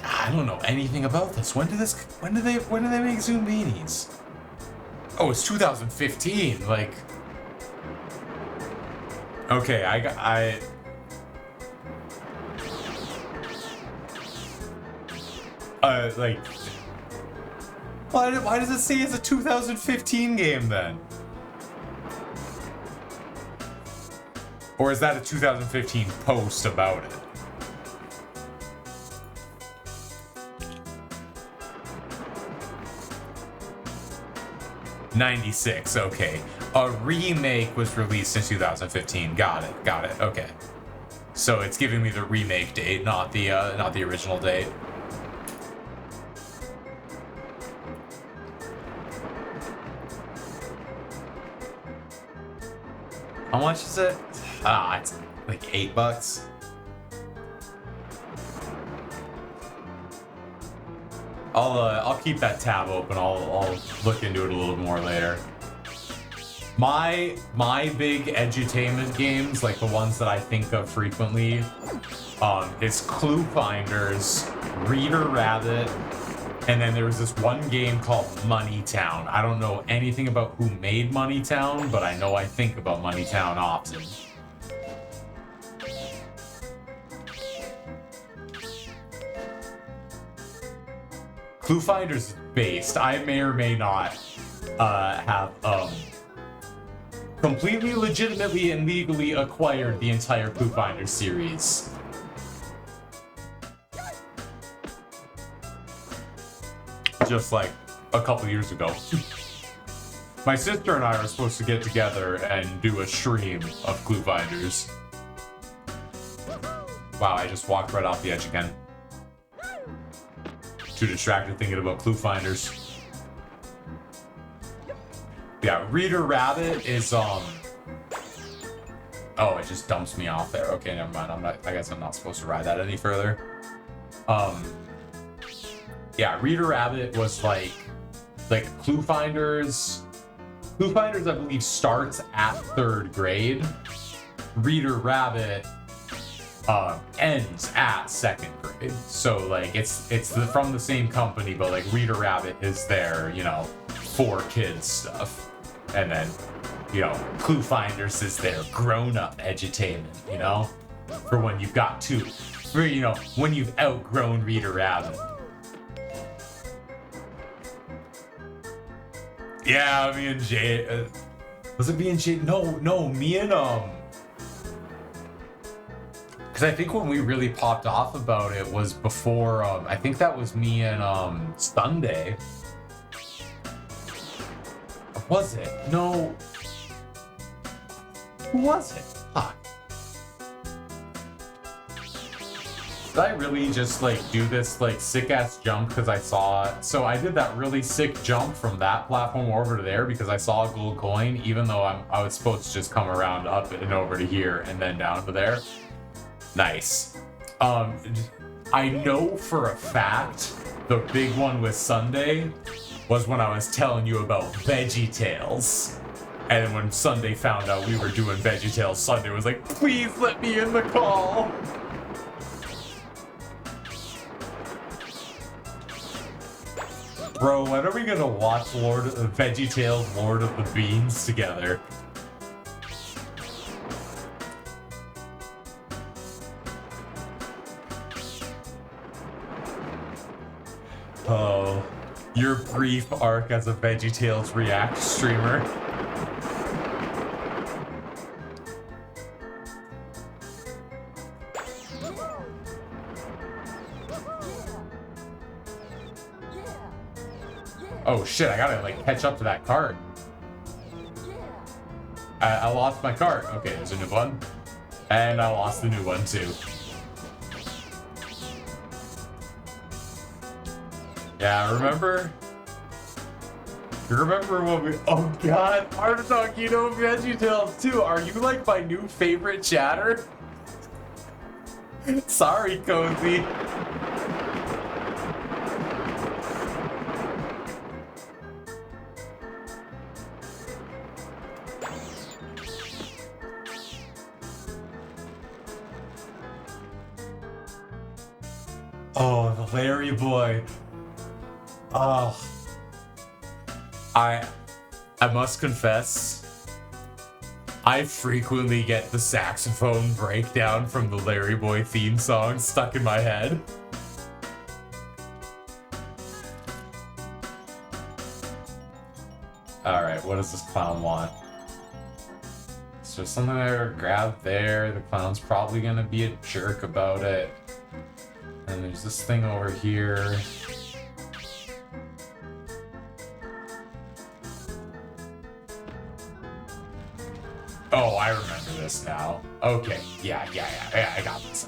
I don't know anything about this. When did they make Zoom beanies? Oh, it's 2015. Like, okay, like, why does it say it's a 2015 game then? Or is that a 2015 post about it? '96, okay. A remake was released in 2015. Got it. Okay. So it's giving me the remake date, not the original date. How much is it? It's like $8. I'll keep that tab open. I'll look into it a little more later. My big edutainment games, like the ones that I think of frequently, is Clue Finders, Reader Rabbit, and then there was this one game called Money Town. I don't know anything about who made Money Town, but I know I think about Money Town often. Clue Finders is based. I may or may not have completely legitimately and legally acquired the entire Clue Finders series. Just like a couple years ago. My sister and I were supposed to get together and do a stream of Clue Finders. Wow, I just walked right off the edge again. Too distracted thinking about Clue Finders. Yeah, Reader Rabbit is oh, it just dumps me off there. Okay, never mind. I guess I'm not supposed to ride that any further. Yeah, Reader Rabbit was like Clue Finders. Clue Finders, I believe, starts at 3rd grade. Reader Rabbit ends at 2nd grade. So like it's from the same company, but like Reader Rabbit is their, you know, for kids stuff. And then, you know, Clue Finders is their grown-up edutainment, you know? For when you've got you know, when you've outgrown Reader Rabbit. Yeah, me and Jay. Was it me and Jay? No, me and because I think when we really popped off about it was before. I think that was me and Sunday. Or was it? No. Who was it? Fuck. Did I really just like do this like sick ass jump because I saw it? So I did that really sick jump from that platform over to there because I saw a gold coin, even though I was supposed to just come around up and over to here and then down to there. Nice. I know for a fact the big one with Sunday was when I was telling you about VeggieTales. And then when Sunday found out we were doing VeggieTales, Sunday was like, please let me in the call. Bro, when are we gonna watch VeggieTales Lord of the Beans together? Oh, your brief arc as a VeggieTales React streamer. Oh shit, I gotta like catch up to that card. I lost my card. Okay, there's a new one. And I lost the new one too. Yeah, remember? You remember when we... Oh god, Art Attack, you know VeggieTales too. Are you like my new favorite chatter? Sorry, Cozy. Oh, the Larry boy. Oh. I must confess, I frequently get the saxophone breakdown from the Larry Boy theme song stuck in my head. Alright, what does this clown want? Is there something I grab there? The clown's probably gonna be a jerk about it. And there's this thing over here. Oh, I remember this now. Okay, yeah, I got this.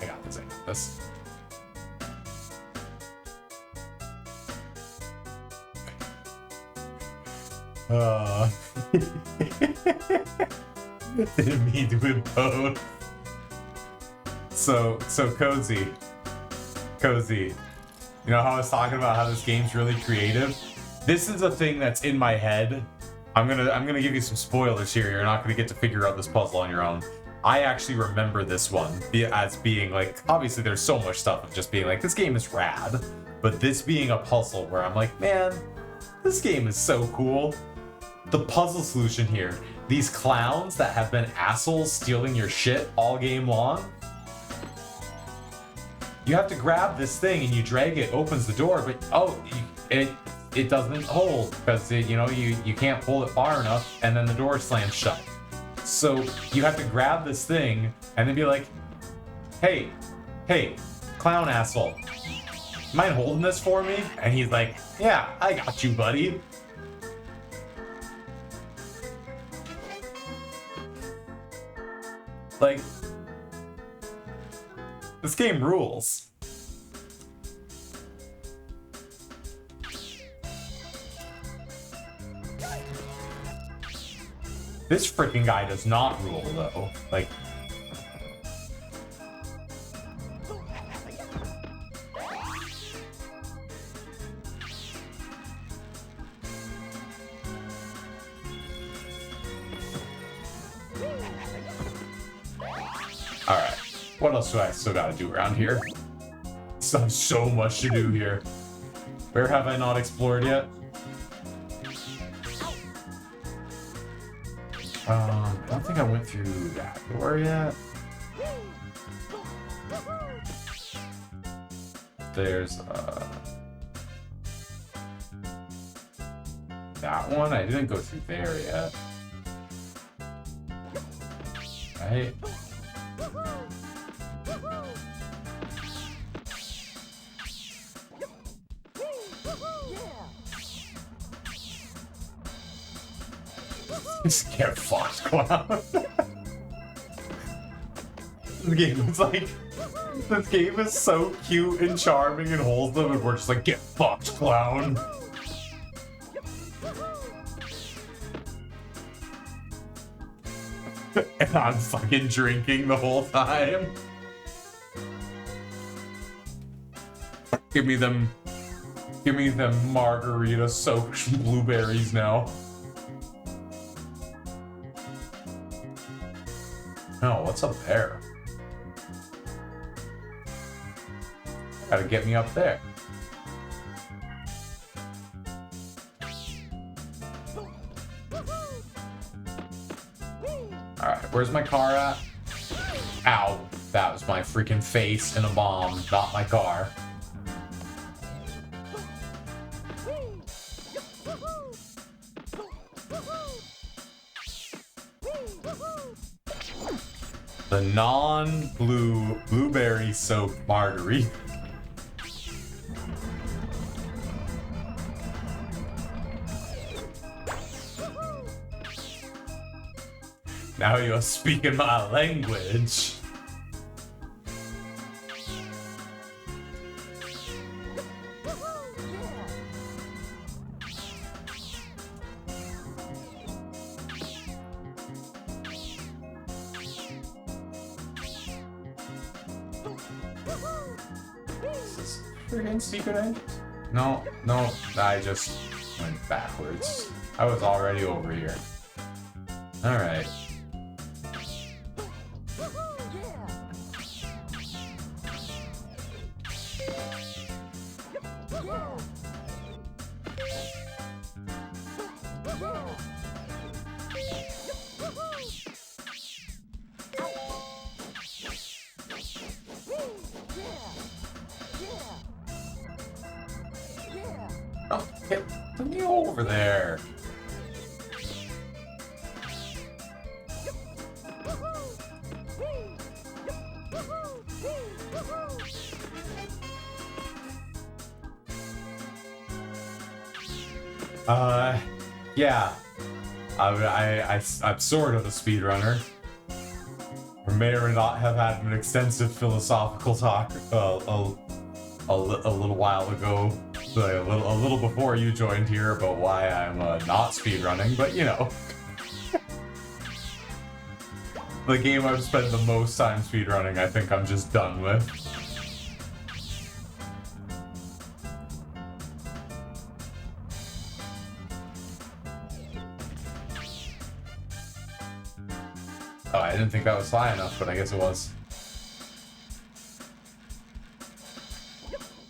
Didn't mean to impose. So Cozy. You know how I was talking about how this game's really creative? This is a thing that's in my head. I'm gonna give you some spoilers here. You're not gonna get to figure out this puzzle on your own. I actually remember this one as being like, obviously there's so much stuff of just being like, this game is rad, but this being a puzzle where I'm like, man, this game is so cool. The puzzle solution here, these clowns that have been assholes stealing your shit all game long, you have to grab this thing and you drag it, opens the door, but it doesn't hold because you can't pull it far enough, and then the door slams shut. So you have to grab this thing and then be like, hey, clown asshole, mind holding this for me? And he's like, yeah, I got you, buddy. Like, this game rules. This freaking guy does not rule, though. Like, alright. What else do I still gotta do around here? Still have so much to do here. Where have I not explored yet? I don't think I went through that door yet. There's that one. I didn't go through there yet. Right? Just get fucked, clown. This game is like, this game is so cute and charming and wholesome, and we're just like, get fucked, clown. And I'm fucking drinking the whole time. Give me them margarita soaked blueberries now. Oh, what's up there? Gotta get me up there. Alright, where's my car at? Ow, that was my freaking face in a bomb, not my car. The blueberry soaked margarita. Now you're speaking my language. Freaking secret entrance? No, I just went backwards. I was already over here. Alright. Oh, get me over there. Yeah. I'm sort of a speedrunner. I may or may not have had an extensive philosophical talk a little while ago, like a little before you joined here, about why I'm not speedrunning, but you know. The game I've spent the most time speedrunning, I think I'm just done with. Oh, I didn't think that was high enough, but I guess it was.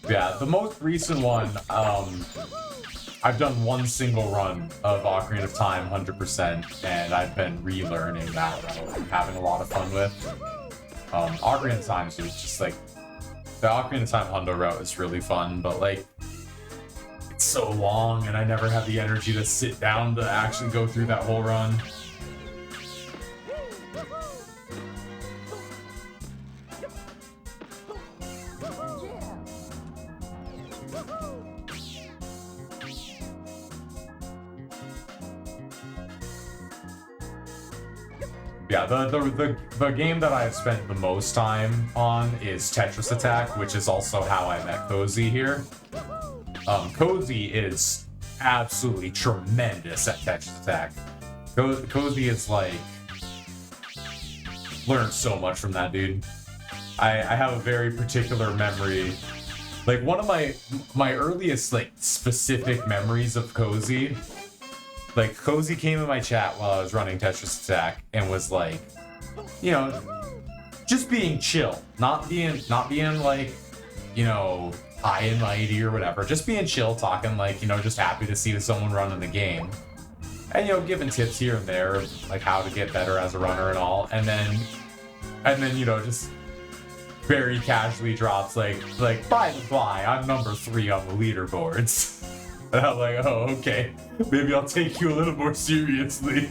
Yeah, the most recent one, I've done one single run of Ocarina of Time 100%, and I've been relearning that route and having a lot of fun with. Ocarina of Time is just like, the Ocarina of Time Hundo route is really fun, but like, it's so long, and I never have the energy to sit down to actually go through that whole run. Yeah, the game that I've spent the most time on is Tetris Attack, which is also how I met Cozy here. Cozy is absolutely tremendous at Tetris Attack. Cozy is like, learned so much from that dude. I have a very particular memory. Like, one of my earliest, like, specific memories of Cozy, like, Cozy came in my chat while I was running Tetris Attack and was like, you know, just being chill, not being like, you know, high and mighty or whatever, just being chill, talking like, you know, just happy to see someone running the game, and, you know, giving tips here and there, like how to get better as a runner and all, and then, you know, just very casually drops like, by the by, I'm number 3 on the leaderboards. And I'm like, oh, okay. Maybe I'll take you a little more seriously.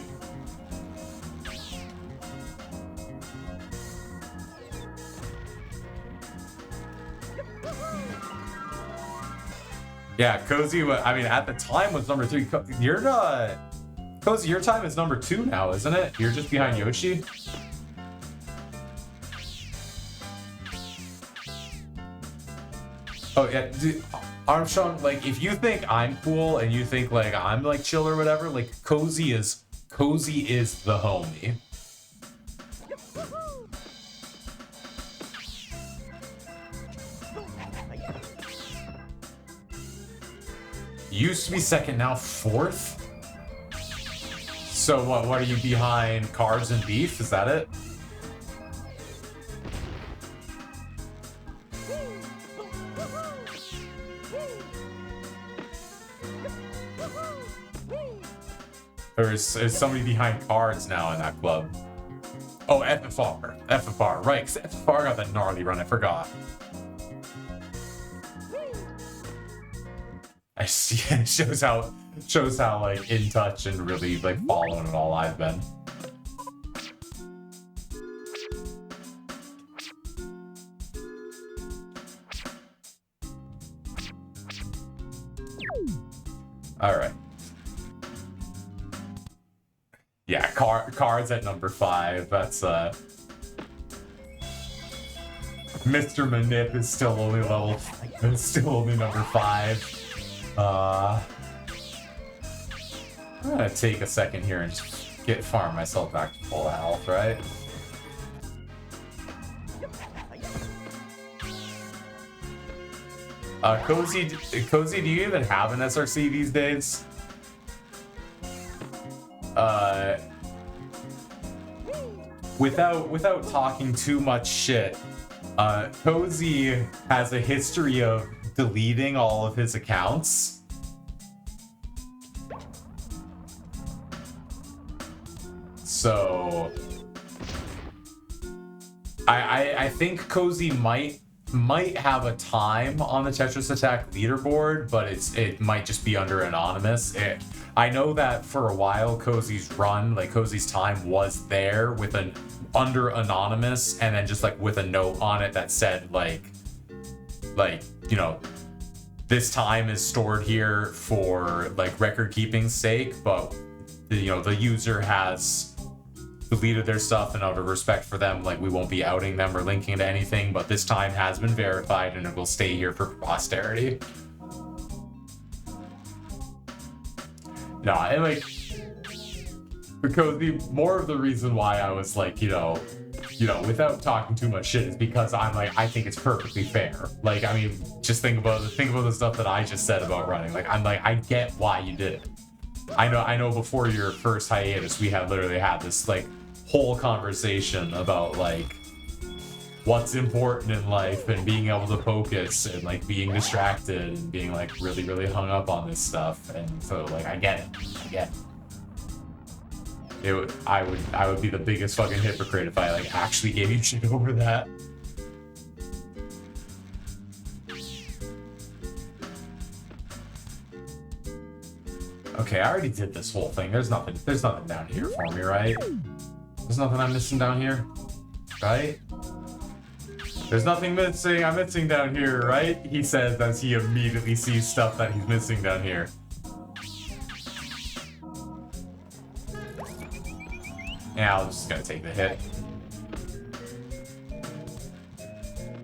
Yeah, Cozy, I mean, at the time was number 3. Cozy, your time is number 2 now, isn't it? You're just behind Yoshi? Oh, yeah, dude, Armstrong, like, if you think I'm cool and you think, like, I'm, like, chill or whatever, like, Cozy is the homie. Used to be second, now 4th? So what are you behind Carbs and Beef? Is that it? Or is somebody behind Cards now in that club? Oh, FFR, right, because FFR got that gnarly run, I forgot. I see, it shows how like in touch and really like following it all I've been. All right. Yeah, Cards at number 5. That's Mr. Manip is still only number 5. I'm gonna take a second here and just farm myself back to full health, right? Cozy, do you even have an SRC these days? Without talking too much shit, Cozy has a history of deleting all of his accounts. So I think Cozy might have a time on the Tetris Attack leaderboard, but it might just be under anonymous. I know that for a while Cozy's run, like Cozy's time was there with an under anonymous, and then just like with a note on it that said like you know, this time is stored here for like record keeping's sake, but you know, the user has deleted their stuff, and out of respect for them, like, we won't be outing them or linking to anything, but this time has been verified and it will stay here for posterity. No, and like, because more of the reason why I was like, you know, without talking too much shit, is because I'm like, I think it's perfectly fair. Like, I mean, just think about the stuff that I just said about running. Like, I'm like, I get why you did it. I know before your first hiatus, we had literally had this like whole conversation about like what's important in life and being able to focus and like being distracted and being like really hung up on this stuff. And so like I get it. I would be the biggest fucking hypocrite if I like actually gave you shit over that. Okay, I already did this whole thing. There's nothing down here for me, right? There's nothing I'm missing down here, right? There's nothing missing. I'm missing down here, right? He says as he immediately sees stuff that he's missing down here. Yeah, I'm just gonna take the hit.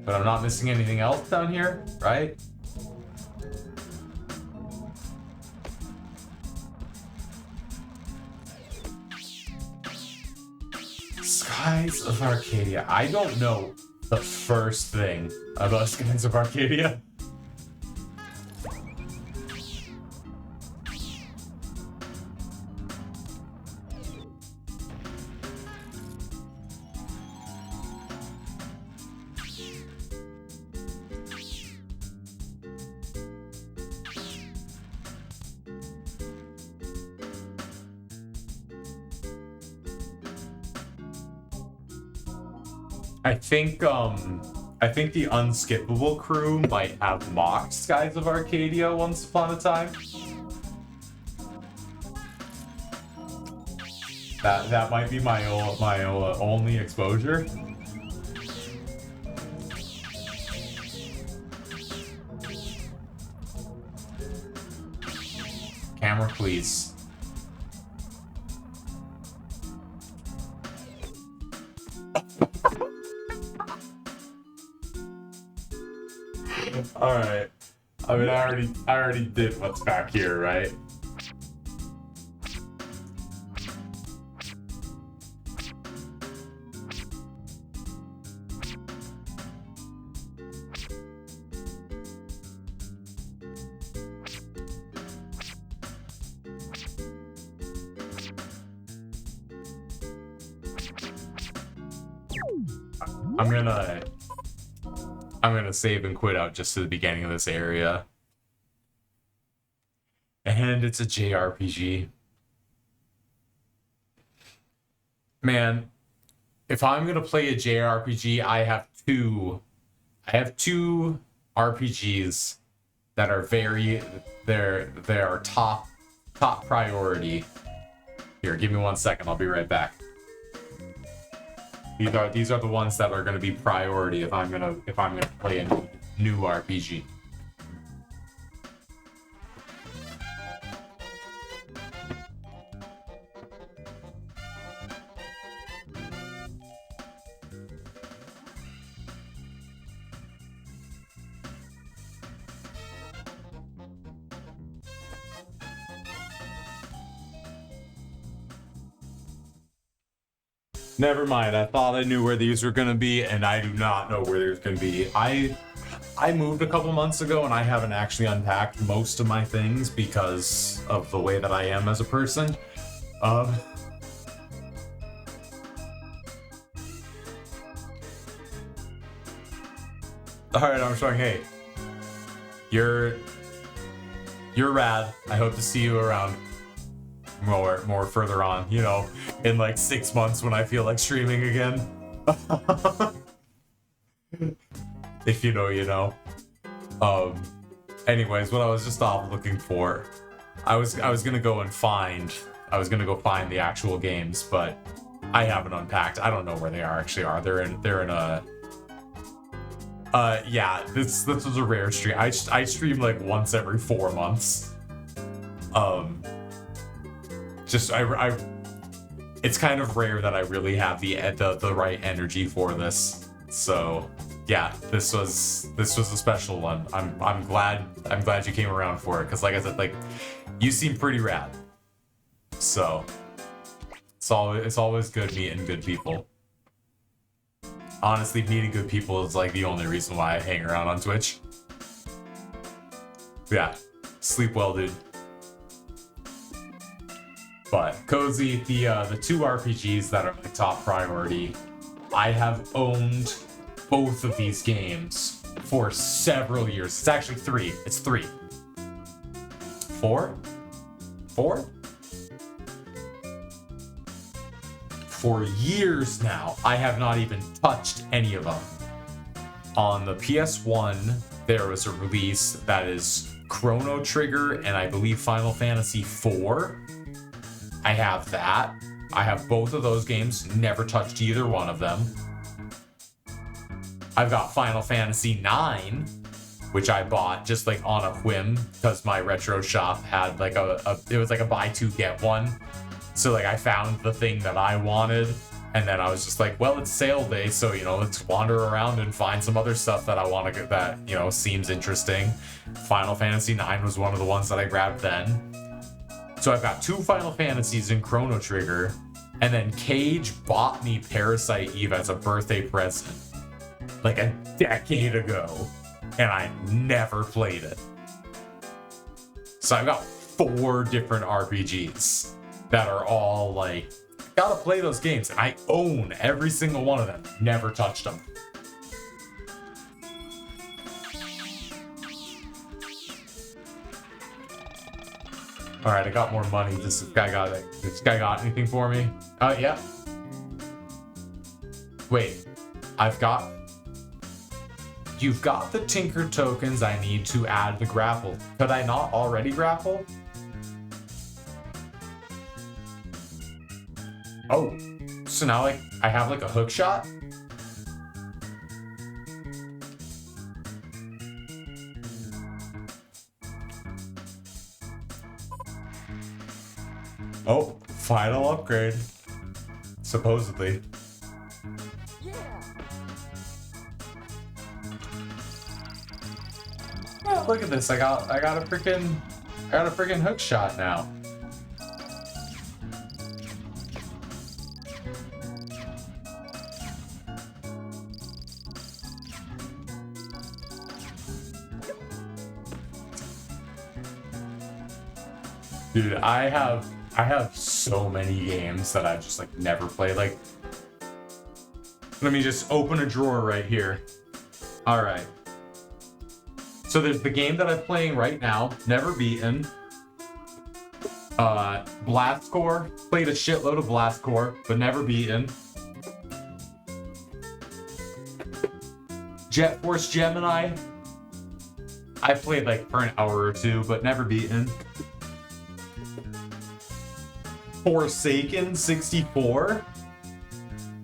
But I'm not missing anything else down here, right? Skies of Arcadia. I don't know the first thing about Skies of Arcadia. I think the Unskippable crew might have mocked Skies of Arcadia once upon a time. That might be my only exposure. Camera, please. All right. I mean, I already did what's back here, right? I'm gonna save and quit out just to the beginning of this area. And it's a JRPG. Man, if I'm gonna play a JRPG, I have two RPGs that are they're top priority. Here, give me 1 second, I'll be right back. These are the ones that are going to be priority if I'm gonna play a new RPG. Never mind, I thought I knew where these were gonna be, and I do not know where there's gonna be. I moved a couple months ago, and I haven't actually unpacked most of my things because of the way that I am as a person. Alright, Armstrong, hey. You're rad. I hope to see you around more further on, you know, in like 6 months when I feel like streaming again. If you know, you know. Anyways, what I was just off looking for, I was gonna go find the actual games, but I haven't unpacked. I don't know where they actually are. They're in a yeah, this was a rare stream. I stream like once every 4 months. It's kind of rare that I really have the right energy for this. So yeah, this was a special one. I'm glad you came around for it, because like I said, like, you seem pretty rad. So it's always good meeting good people. Honestly, meeting good people is like the only reason why I hang around on Twitch. Yeah, sleep well, dude. But Cozy, the two RPGs that are my top priority, I have owned both of these games for several years. It's actually three. It's three. Four? For years now, I have not even touched any of them. On the PS1, there was a release that is Chrono Trigger and I believe Final Fantasy IV. I have that. I have both of those games, never touched either one of them. I've got Final Fantasy IX, which I bought just like on a whim because my retro shop had like it was like a buy two get one. So like I found the thing that I wanted and then I was just like, well, it's sale day, so you know, let's wander around and find some other stuff that I want to get that, you know, seems interesting. Final Fantasy IX was one of the ones that I grabbed then. So I've got two Final Fantasies in Chrono Trigger, and then Cage bought me Parasite Eve as a birthday present like a decade ago, and I never played it. So I've got 4 different RPGs that are all like, gotta play those games, and I own every single one of them. Never touched them. All right, I got more money. This guy got anything for me? Yeah. Wait, you've got the Tinker tokens I need to add the grapple. Could I not already grapple? Oh, so now like I have like a hook shot? Oh, final upgrade. Supposedly. Yeah, look at this. I got a freaking hook shot now. Dude, I have so many games that I've just like never played. Like, let me just open a drawer right here. All right. So there's the game that I'm playing right now, never beaten. Blast Core, played a shitload of Blast Core, but never beaten. Jet Force Gemini, I played like for an hour or two, but never beaten. Forsaken 64,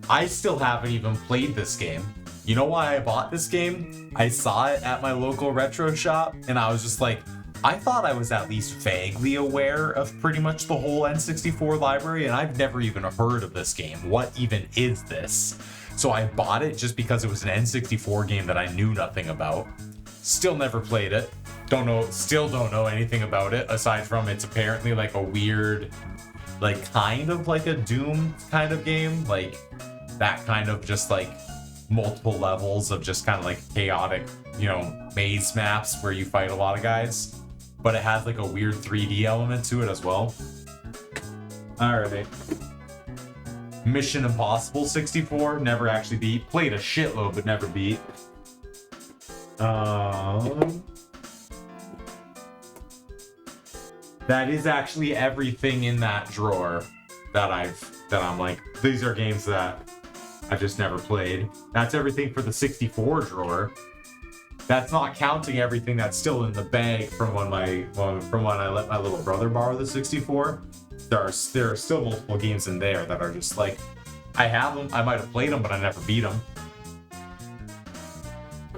I still haven't even played this game. You know why I bought this game? I saw it at my local retro shop, and I was just like, I thought I was at least vaguely aware of pretty much the whole N64 library, and I've never even heard of this game. What even is this? So I bought it just because it was an N64 game that I knew nothing about. Still never played it. Still don't know anything about it, aside from it's apparently like a weird, like kind of like a Doom kind of game, like that kind of just like multiple levels of just kind of like chaotic, you know, maze maps where you fight a lot of guys, but it has like a weird 3D element to it as well. All right. Mission Impossible 64, never actually beat. Played a shitload, but never beat. That is actually everything in that drawer that I'm like, these are games that I've just never played. That's everything for the 64 drawer. That's not counting everything that's still in the bag from when I let my little brother borrow the 64. There are still multiple games in there that are just like, I have them, I might have played them, but I never beat them.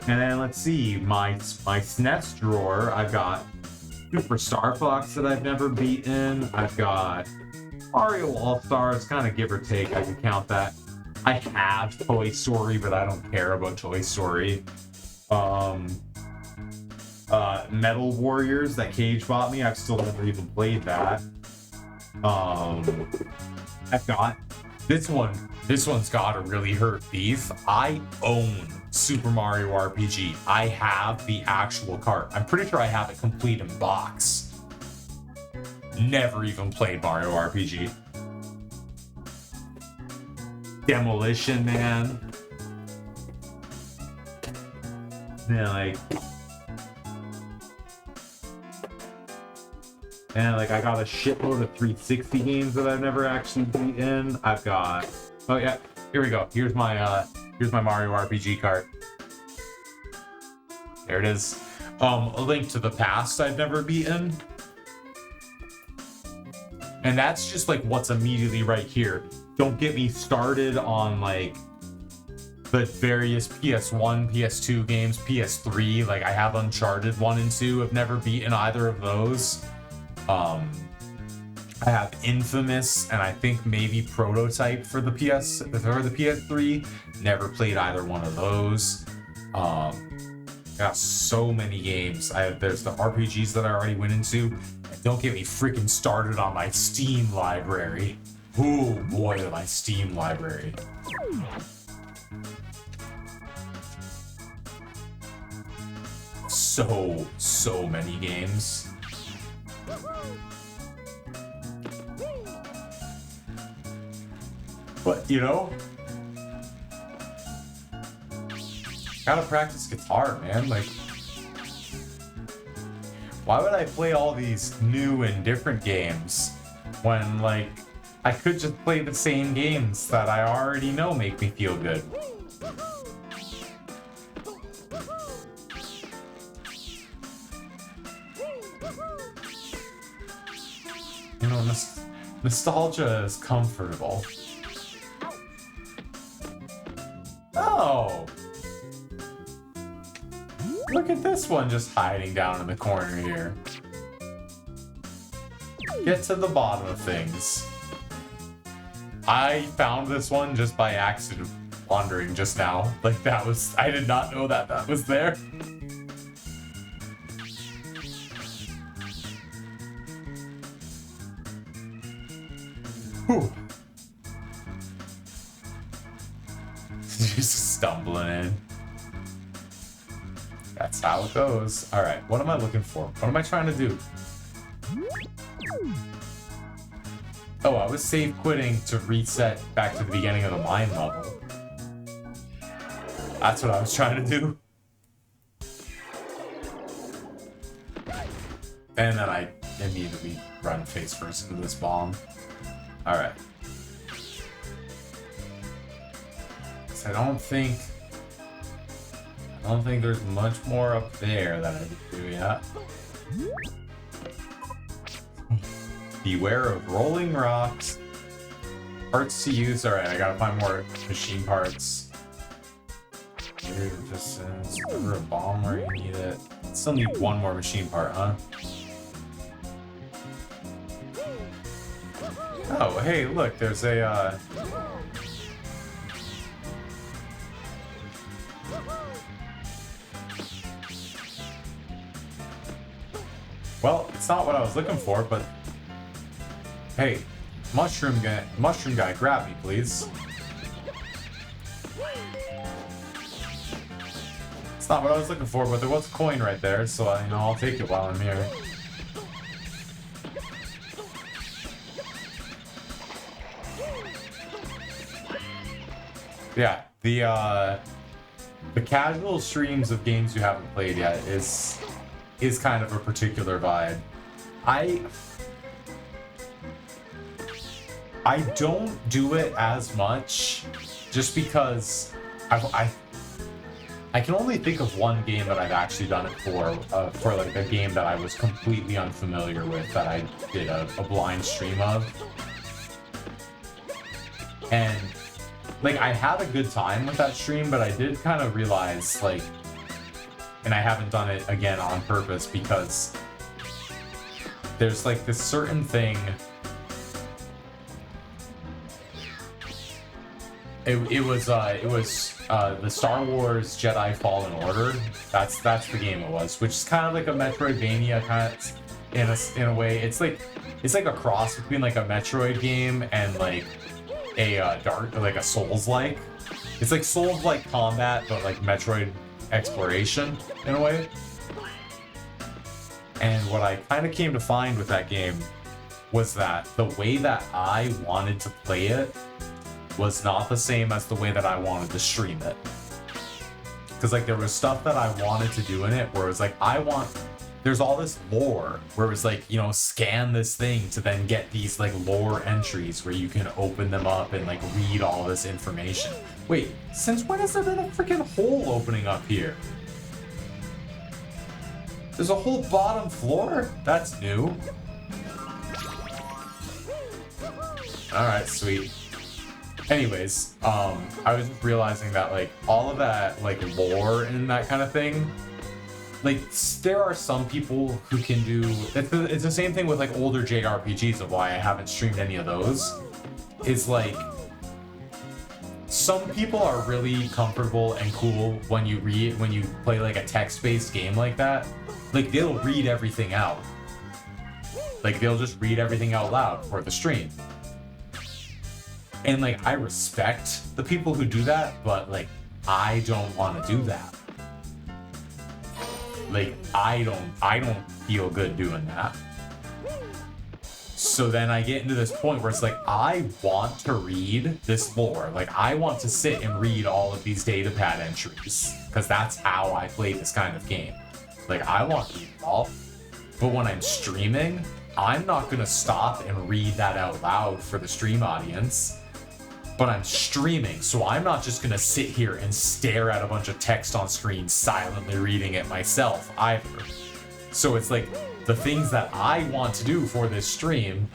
And then let's see, my SNES drawer, I've got Super Star Fox that I've never beaten. I've got Mario All-Stars, kind of give or take, I can count that. I have Toy Story, but I don't care about Toy Story. Metal Warriors that Cage bought me, I've still never even played that. I've got this one's gotta really hurt beef. I own Super Mario RPG. I have the actual cart. I'm pretty sure I have it complete in box. Never even played Mario RPG. Demolition Man. Yeah, like I got a shitload of 360 games that I've never actually beaten. I've got, oh yeah, here we go. Here's my Mario RPG cart. There it is. A Link to the Past I've never beaten. And that's just like what's immediately right here. Don't get me started on like the various PS1, PS2 games, PS3. Like I have Uncharted 1 and 2. I've never beaten either of those. I have Infamous and I think maybe Prototype for the PS3. Never played either one of those. Got so many games. There's the RPGs that I already went into. And don't get me freaking started on my Steam library. Oh boy, my Steam library. So many games. But, you know, gotta practice guitar, man. Like, why would I play all these new and different games when, like, I could just play the same games that I already know make me feel good? You know, nostalgia is comfortable. Oh! Look at this one just hiding down in the corner here. Get to the bottom of things. I found this one just by accident wandering just now. Like I did not know that was there. Whew. Just stumbling in. That's how it goes. Alright, what am I looking for? What am I trying to do? Oh, I was save quitting to reset back to the beginning of the mine level. That's what I was trying to do. And then I immediately run face first into this bomb. Alright. I don't think there's much more up there that I can do yet. Beware of rolling rocks. Parts to use. Alright, I gotta find more machine parts. Here it just says deliver a bomb where you need it. Still need one more machine part, huh? Oh, hey, look, there's a well, it's not what I was looking for, but hey, mushroom guy, grab me, please. It's not what I was looking for, but there was a coin right there, so I'll take it while I'm here. Yeah, the casual streams of games you haven't played yet is kind of a particular vibe. I don't do it as much just because I can only think of one game that I've actually done it for like a game that I was completely unfamiliar with that I did a blind stream of. And like I had a good time with that stream, but I did kind of realize like, and I haven't done it again on purpose because there's like this certain thing. It was the Star Wars Jedi Fallen Order. That's the game it was, which is kind of like a Metroidvania kind of in a way. It's like a cross between like a Metroid game and like a Souls-like. It's like Souls-like combat, but like Metroid exploration in a way. And what I kind of came to find with that game was that the way that I wanted to play it was not the same as the way that I wanted to stream it. Because like there was stuff that I wanted to do in it where it was like, there's all this lore where it was like, you know, scan this thing to then get these like lore entries where you can open them up and like read all this information. Wait, since when has there been a freaking hole opening up here? There's a whole bottom floor? That's new. Alright, sweet. Anyways, I was just realizing that like all of that like lore and that kind of thing, like there are some people who can do it's the same thing with like older JRPGs of why I haven't streamed any of those. Is like some people are really comfortable and cool when you play like a text-based game like that. Like they'll read everything out. Like they'll just read everything out loud for the stream. And like I respect the people who do that, but like I don't want to do that. Like I don't feel good doing that. So then I get into this point where it's like I want to read this lore. Like I want to sit and read all of these datapad entries because that's how I play this kind of game. Like I want to read it all. But when I'm streaming, I'm not gonna stop and read that out loud for the stream audience. But I'm streaming, so I'm not just gonna sit here and stare at a bunch of text on screen silently reading it myself either. So it's like the things that I want to do for this stream,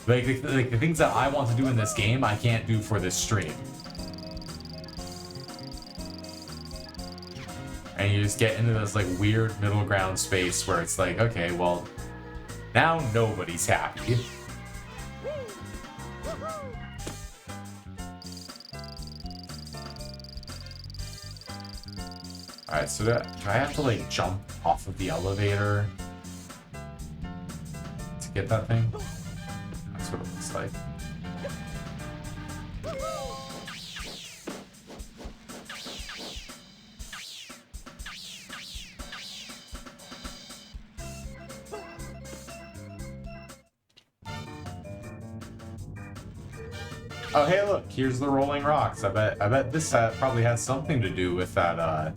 like the things that I want to do in this game, I can't do for this stream. And you just get into this like weird middle ground space where it's like, okay, well, now nobody's happy. Alright, so do I have to like jump off of the elevator to get that thing? That's what it looks like. Oh hey look, here's the rolling rocks. I bet this probably has something to do with that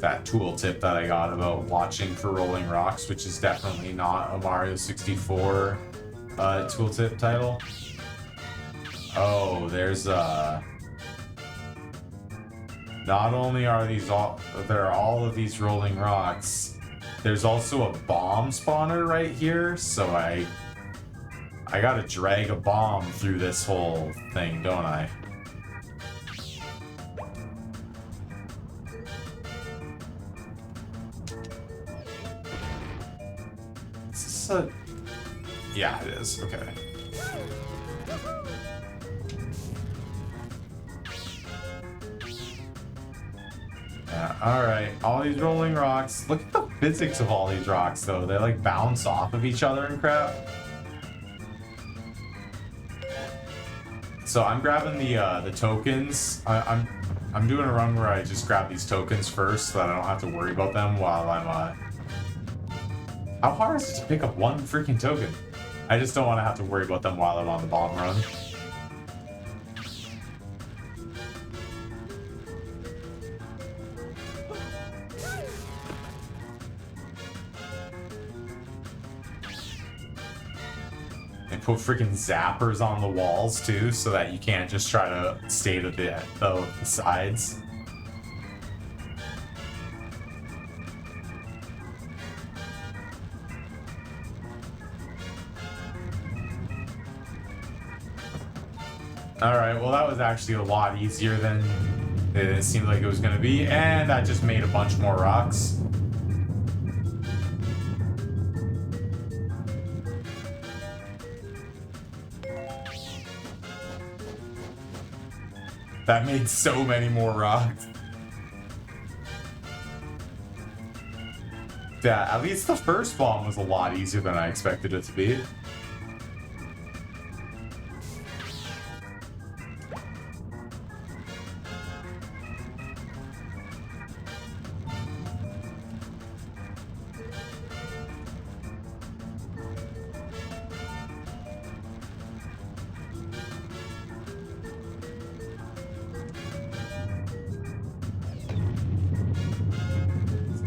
that tooltip that I got about watching for rolling rocks, which is definitely not a Mario 64 tooltip title. Oh, there's not only are there are all of these rolling rocks, there's also a bomb spawner right here, so I gotta drag a bomb through this whole thing, don't I? Yeah, it is. Okay. Yeah, alright. All these rolling rocks. Look at the physics of all these rocks, though. They, like, bounce off of each other and crap. So I'm grabbing the tokens. I'm doing a run where I just grab these tokens first so that I don't have to worry about them while I'm How hard is it to pick up one freaking token? I just don't want to have to worry about them while I'm on the bomb run. They put freaking zappers on the walls too, so that you can't just try to stay to the sides. Alright, well that was actually a lot easier than it seemed like it was going to be, and that just made a bunch more rocks. That made so many more rocks. Yeah, at least the first bomb was a lot easier than I expected it to be.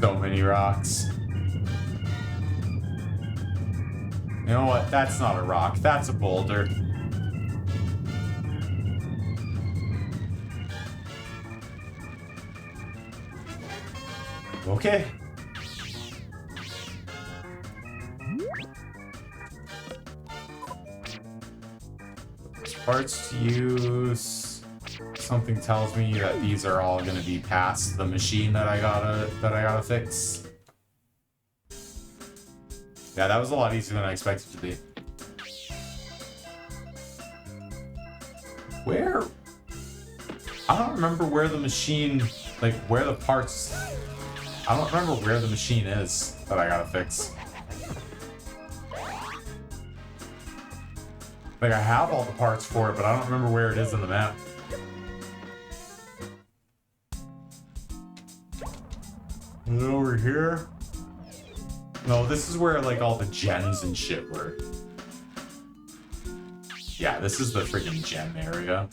So many rocks. You know what? That's not a rock. That's a boulder. Okay. Parts to use. Something tells me that these are all gonna be past the machine that I gotta fix. Yeah, that was a lot easier than I expected it to be. Where? I don't remember where the machine, like where the parts. I don't remember where the machine is that I gotta fix. Like, I have all the parts for it, but I don't remember where it is in the map. Is it over here? No, this is where, like, all the gems and shit were. Yeah, this is the freaking gem area.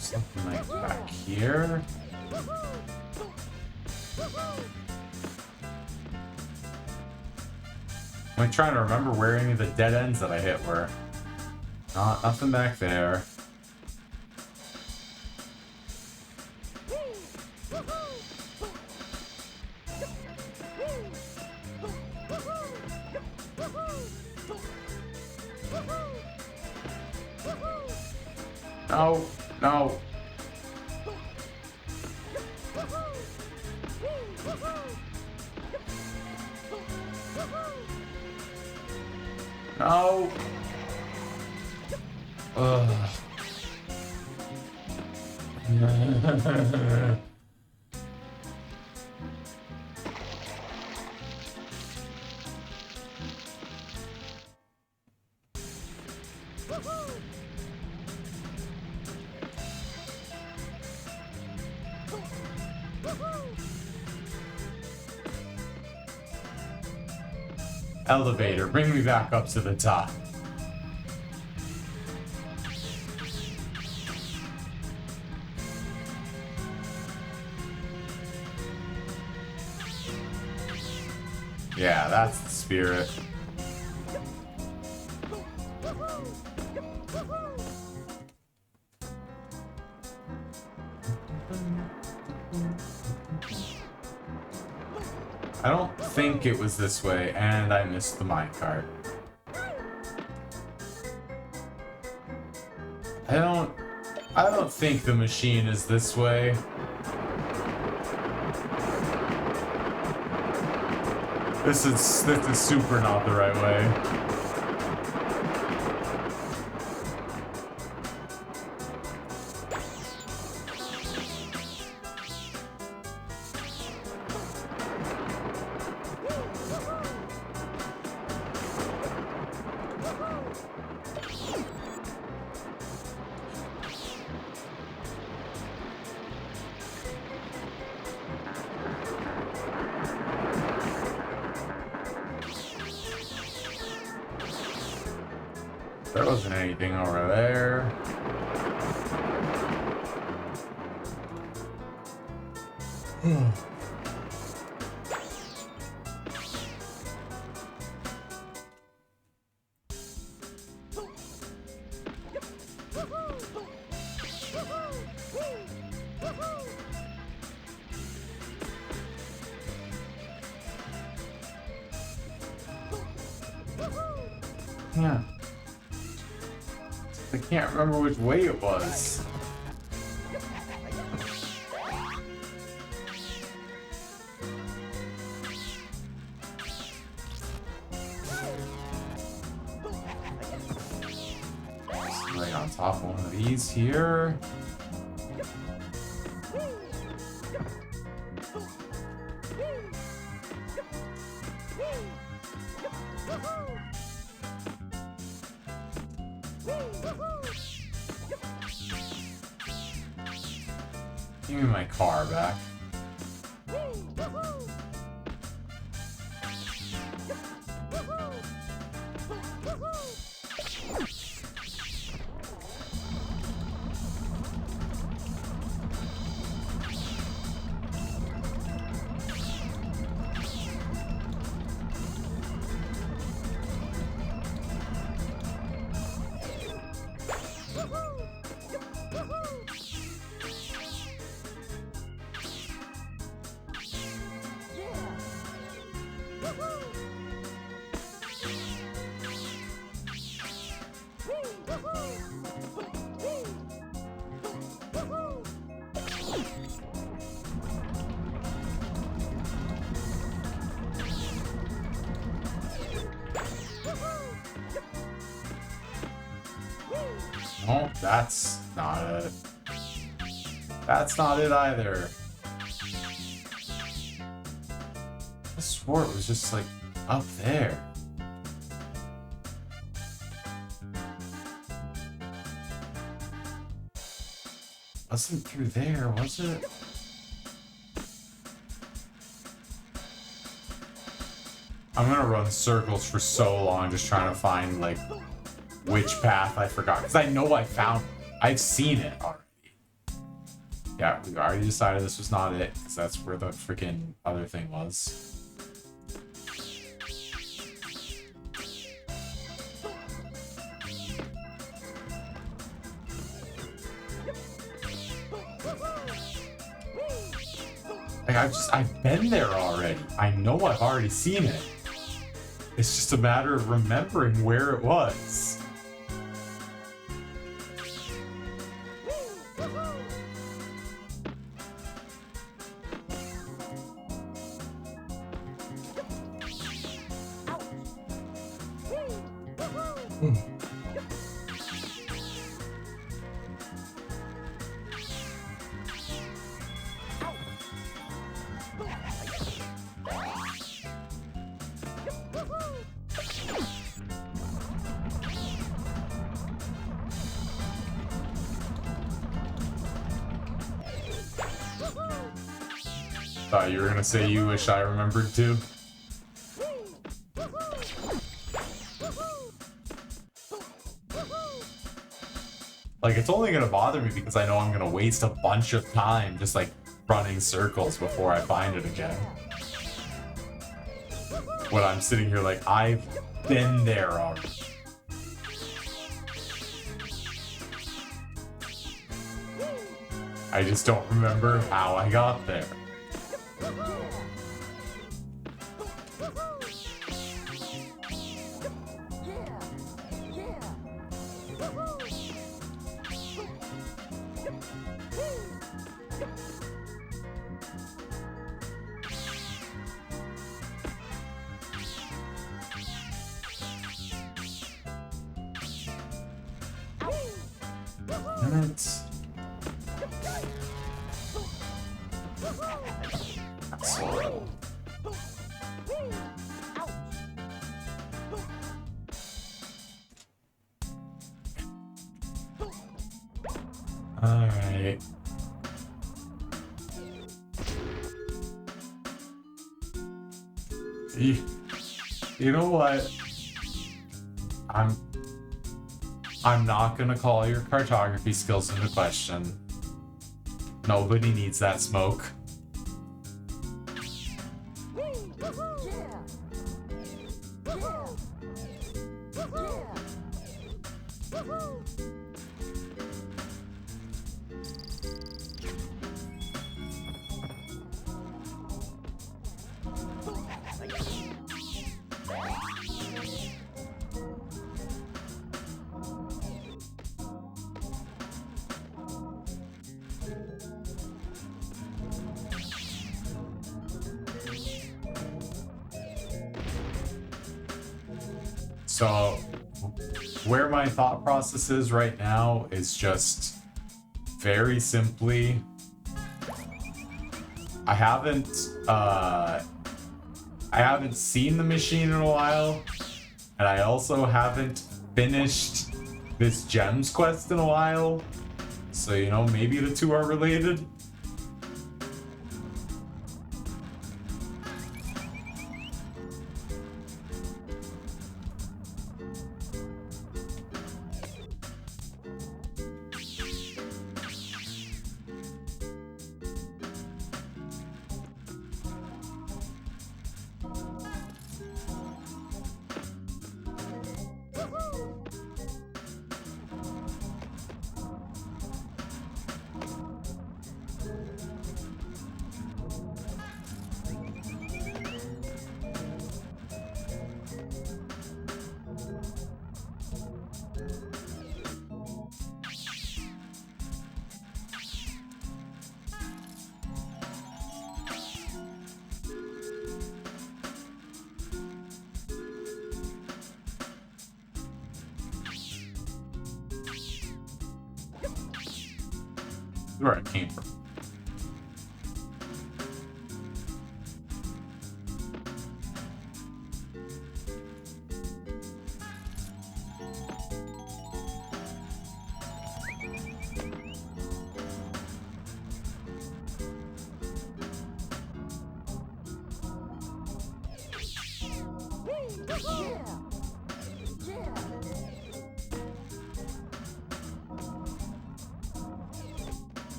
Something like back here. I'm like trying to remember where any of the dead ends that I hit were. Nothing back there. No, no. No. Ugh. Elevator, bring me back up to the top. Yeah, that's the spirit. I don't think it was this way, and I missed the minecart. I don't think the machine is this way. This is super not the right way. There wasn't anything over there. Yeah. I can't remember which way it was. Right on top of one of these here. Give me my car back. No, that's not it. That's not it either. I swore it was just like up there. Wasn't through there, was it? I'm gonna run circles for so long just trying to find like which path I forgot, because I know I've seen it already. Yeah, we already decided this was not it, because that's where the freaking other thing was. Like, I've been there already. I know I've already seen it. It's just a matter of remembering where it was. Thought you were gonna say you wish I remembered too. Like, it's only gonna bother me because I know I'm gonna waste a bunch of time just like running circles before I find it again. When I'm sitting here like, I've been there already. I just don't remember how I got there. Minutes. So. All right. You know what? I'm not gonna call your cartography skills into question. Nobody needs that smoke. So where my thought process is right now is just very simply, I haven't seen the machine in a while, and I also haven't finished this gems quest in a while. So, you know, maybe the two are related. Where it came from.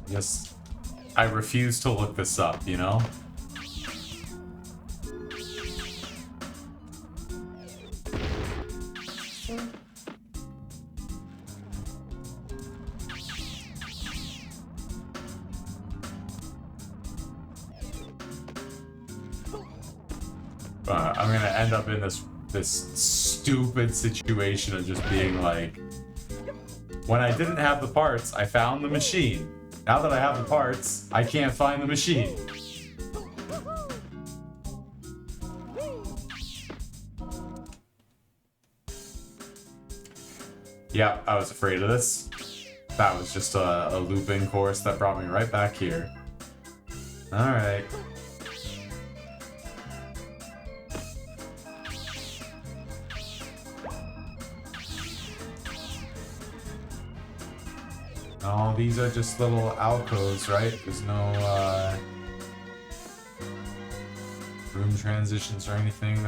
Yes, I refuse to look this up, you know? I'm gonna end up in this stupid situation of just being like, when I didn't have the parts, I found the machine. Now that I have the parts, I can't find the machine. Yeah, I was afraid of this. That was just a looping course that brought me right back here. Alright. Oh, these are just little alcoves, right? There's no room transitions or anything.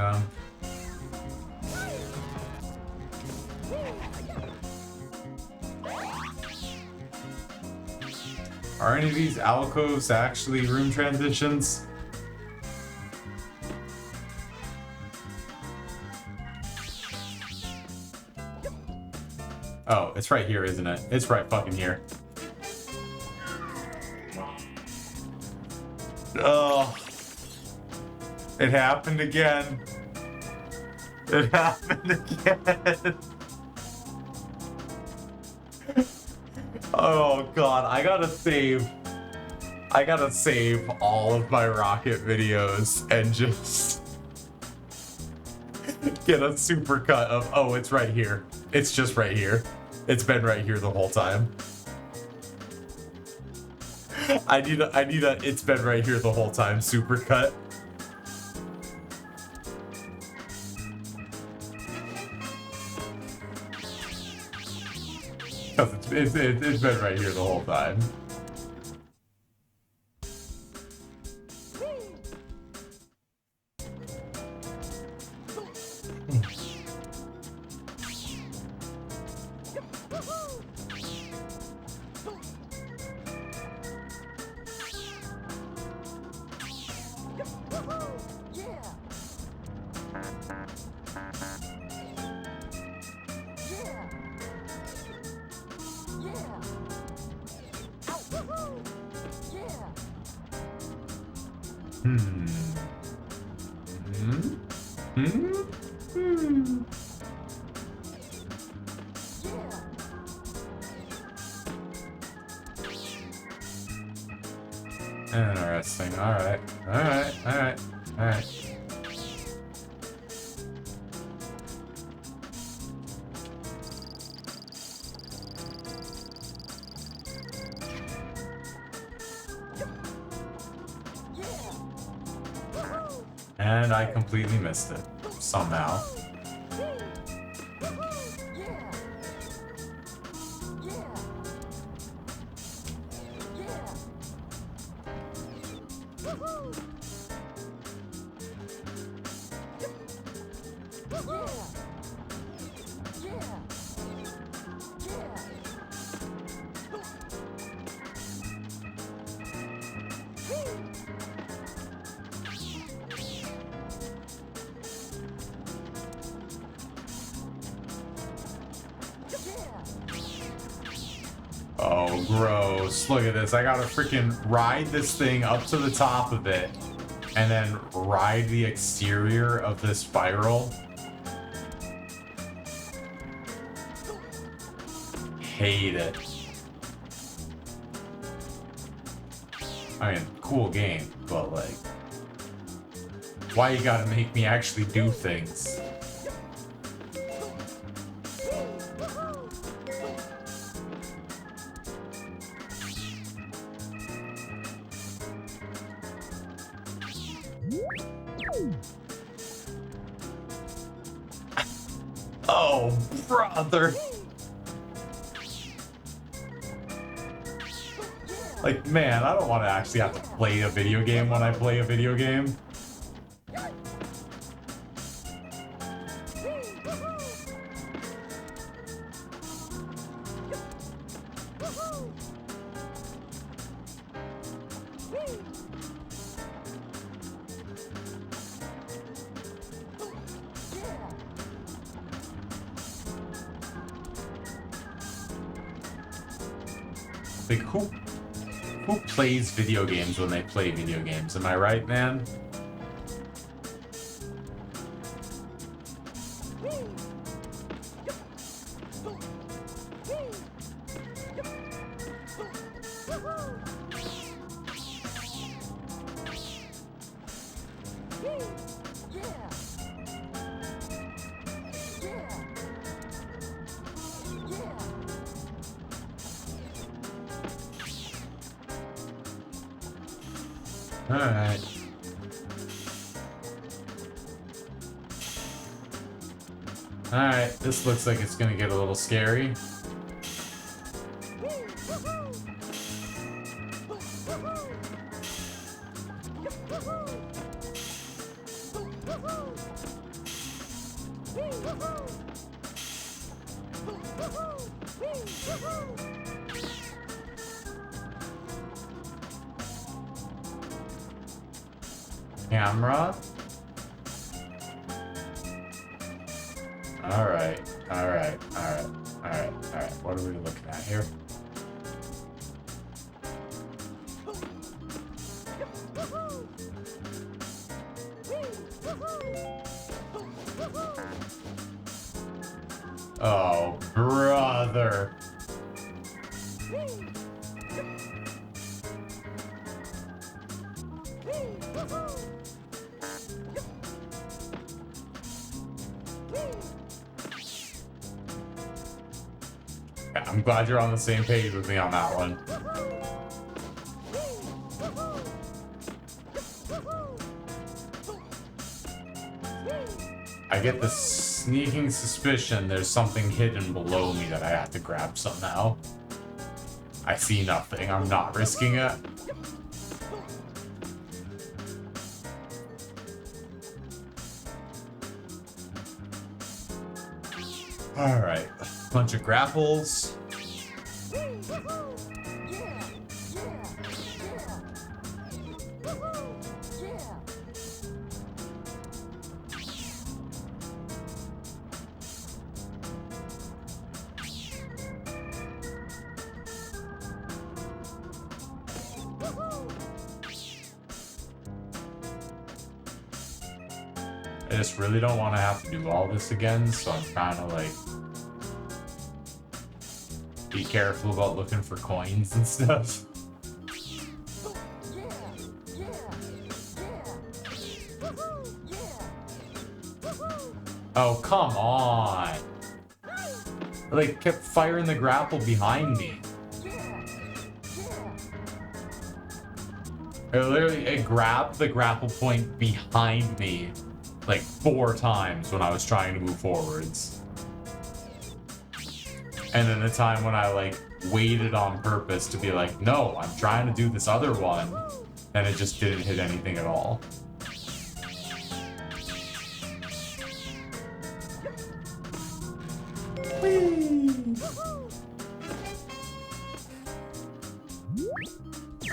Are any of these alcoves actually room transitions? Oh, it's right here, isn't it? It's right fucking here. Oh. It happened again. It happened again. Oh god, I gotta save all of my rocket videos and just get a supercut of, oh, it's right here. It's just right here. It's been right here the whole time. I need a it's been right here the whole time supercut. Because it's been right here the whole time. And I completely missed it. Somehow. Oh, gross. Look at this. I gotta freaking ride this thing up to the top of it and then ride the exterior of this spiral. Hate it. I mean, cool game, but like, why you gotta make me actually do things? Oh, brother. Like, man, I don't want to actually have to play a video game when I play a video game. Like, who plays video games when they play video games? Am I right, man? Alright. Alright, this looks like it's gonna get a little scary. Camera. Alright. What are we looking at here? Oh, brother. I'm glad you're on the same page with me on that one. I get the sneaking suspicion there's something hidden below me that I have to grab somehow. I see nothing. I'm not risking it. Alright. Bunch of grapples. I just really don't want to have to do all this again, so I'm kind of like, be careful about looking for coins and stuff. Oh, come on. I, like, kept firing the grapple behind me. It grabbed the grapple point behind me like 4 times when I was trying to move forwards. And then the time when I like waited on purpose to be like, no, I'm trying to do this other one, and it just didn't hit anything at all.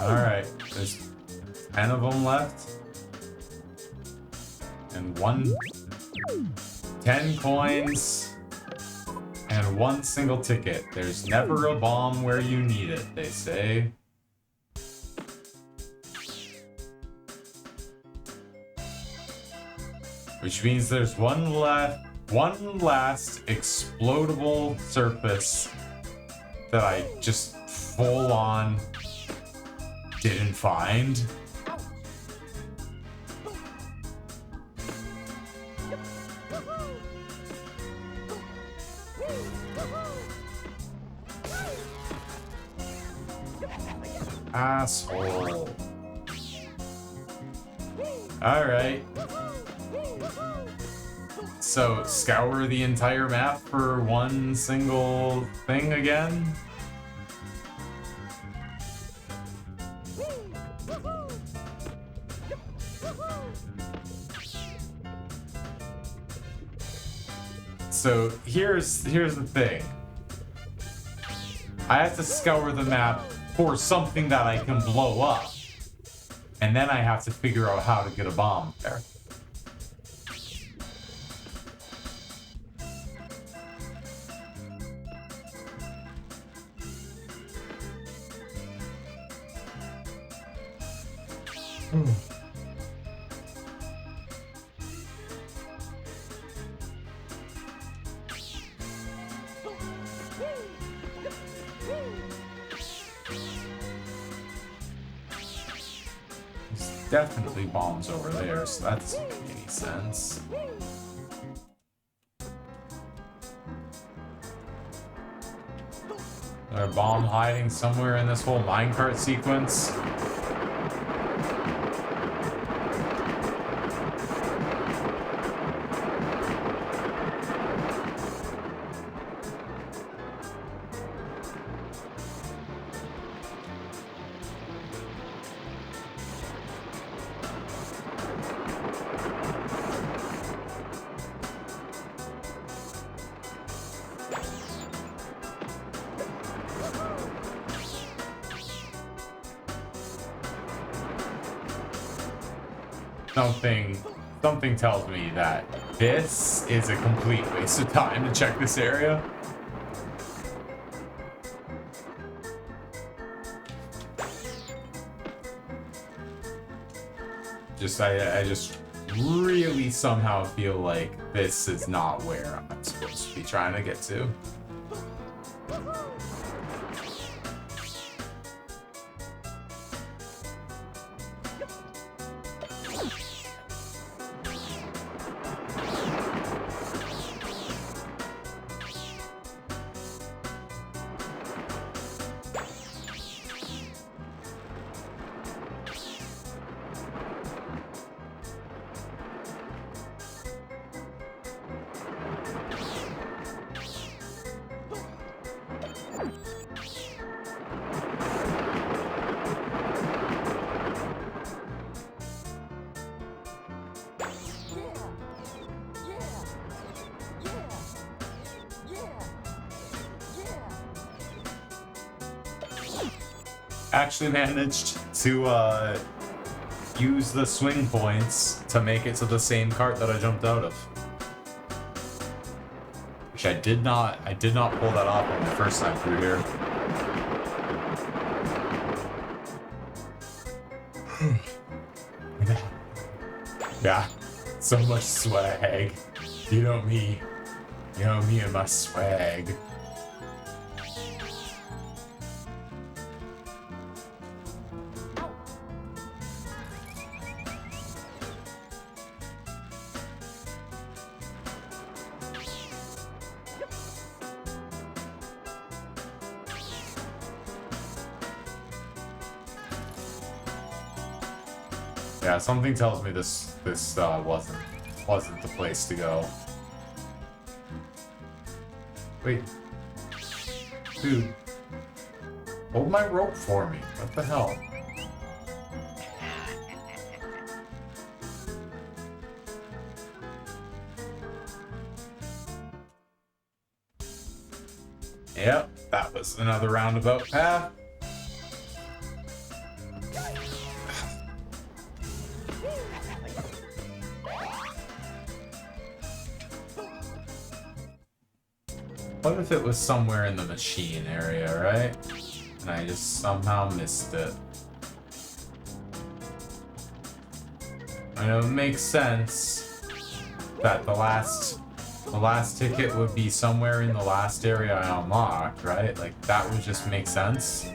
Alright, there's 10 of them left. And 10 coins. And 1 single ticket. There's never a bomb where you need it, they say. Which means there's one last explodable surface that I just full on didn't find. Asshole. Alright. So, scour the entire map for one single thing again? So, here's the thing. I have to scour the map for something that I can blow up. And then I have to figure out how to get a bomb there. Definitely bombs over there, so that doesn't make any sense. Is there a bomb hiding somewhere in this whole minecart sequence? Something tells me that this is a complete waste of time to check this area. I just really somehow feel like this is not where I'm supposed to be trying to get to. Actually managed to use the swing points to make it to the same cart that I jumped out of. Which I did not pull that off on the first time through here. Yeah, so much swag. You know me and my swag. Yeah, something tells me this wasn't the place to go. Wait. Dude. Hold my rope for me. What the hell? Yep, that was another roundabout path. What if it was somewhere in the machine area, right? And I just somehow missed it. I know it makes sense that the last ticket would be somewhere in the last area I unlocked, right? Like, that would just make sense.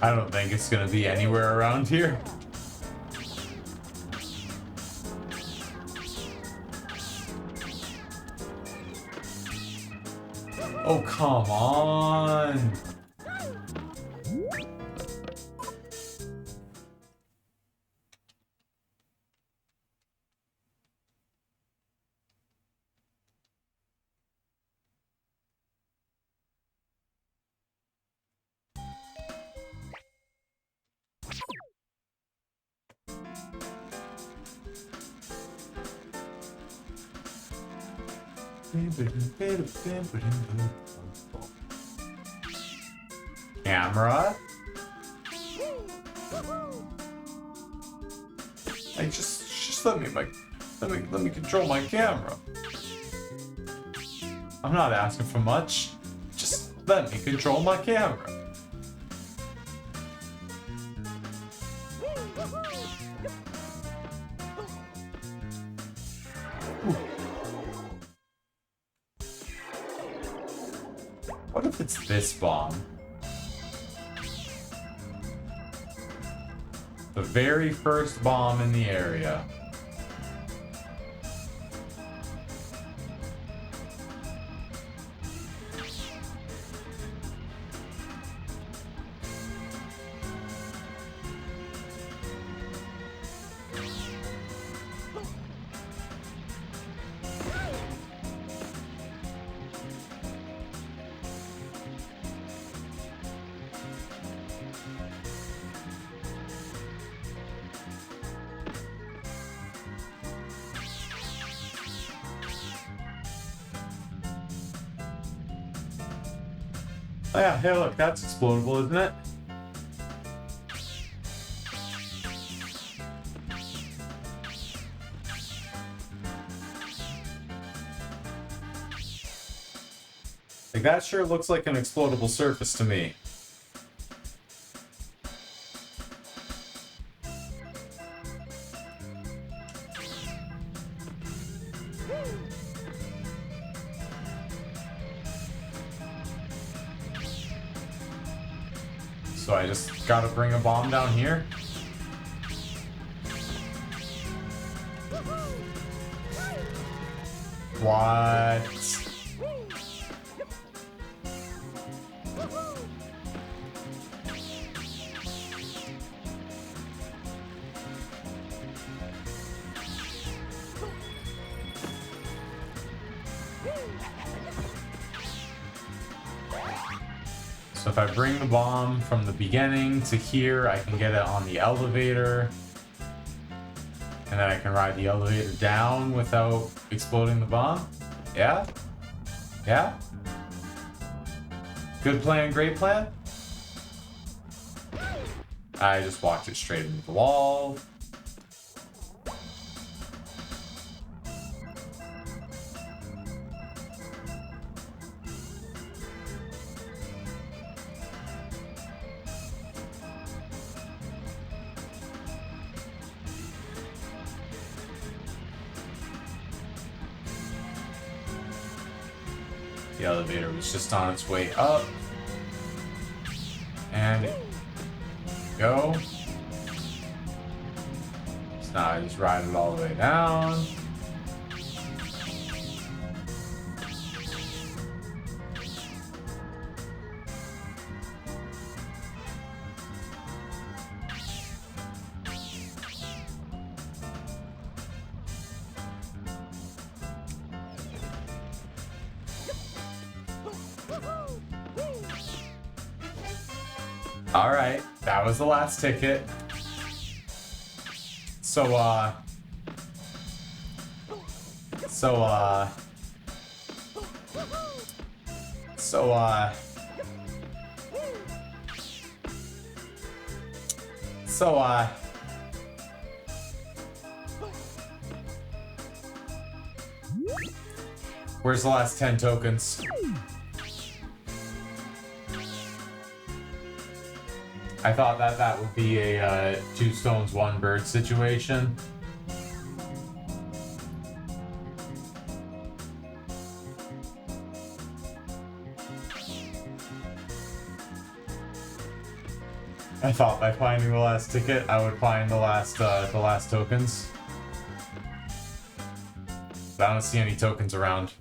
I don't think it's gonna be anywhere around here. Oh, come on. Camera? Hey, just let me control my camera. I'm not asking for much. Just let me control my camera. What if it's this bomb? The very first bomb in the area. Oh yeah, hey look, that's explodable, isn't it? Like, that sure looks like an explodable surface to me. So I just gotta bring a bomb down here? What? So if I bring the bomb from the beginning to here, I can get it on the elevator. And then I can ride the elevator down without exploding the bomb. Yeah? Yeah? Good plan, great plan? I just walked it straight into the wall. The elevator was just on its way up. And go. So now I just ride it all the way down. Alright, that was the last ticket. So, where's the last 10 tokens? I thought that would be a 2 stones, 1 bird situation. I thought by finding the last ticket, I would find the last tokens. But I don't see any tokens around.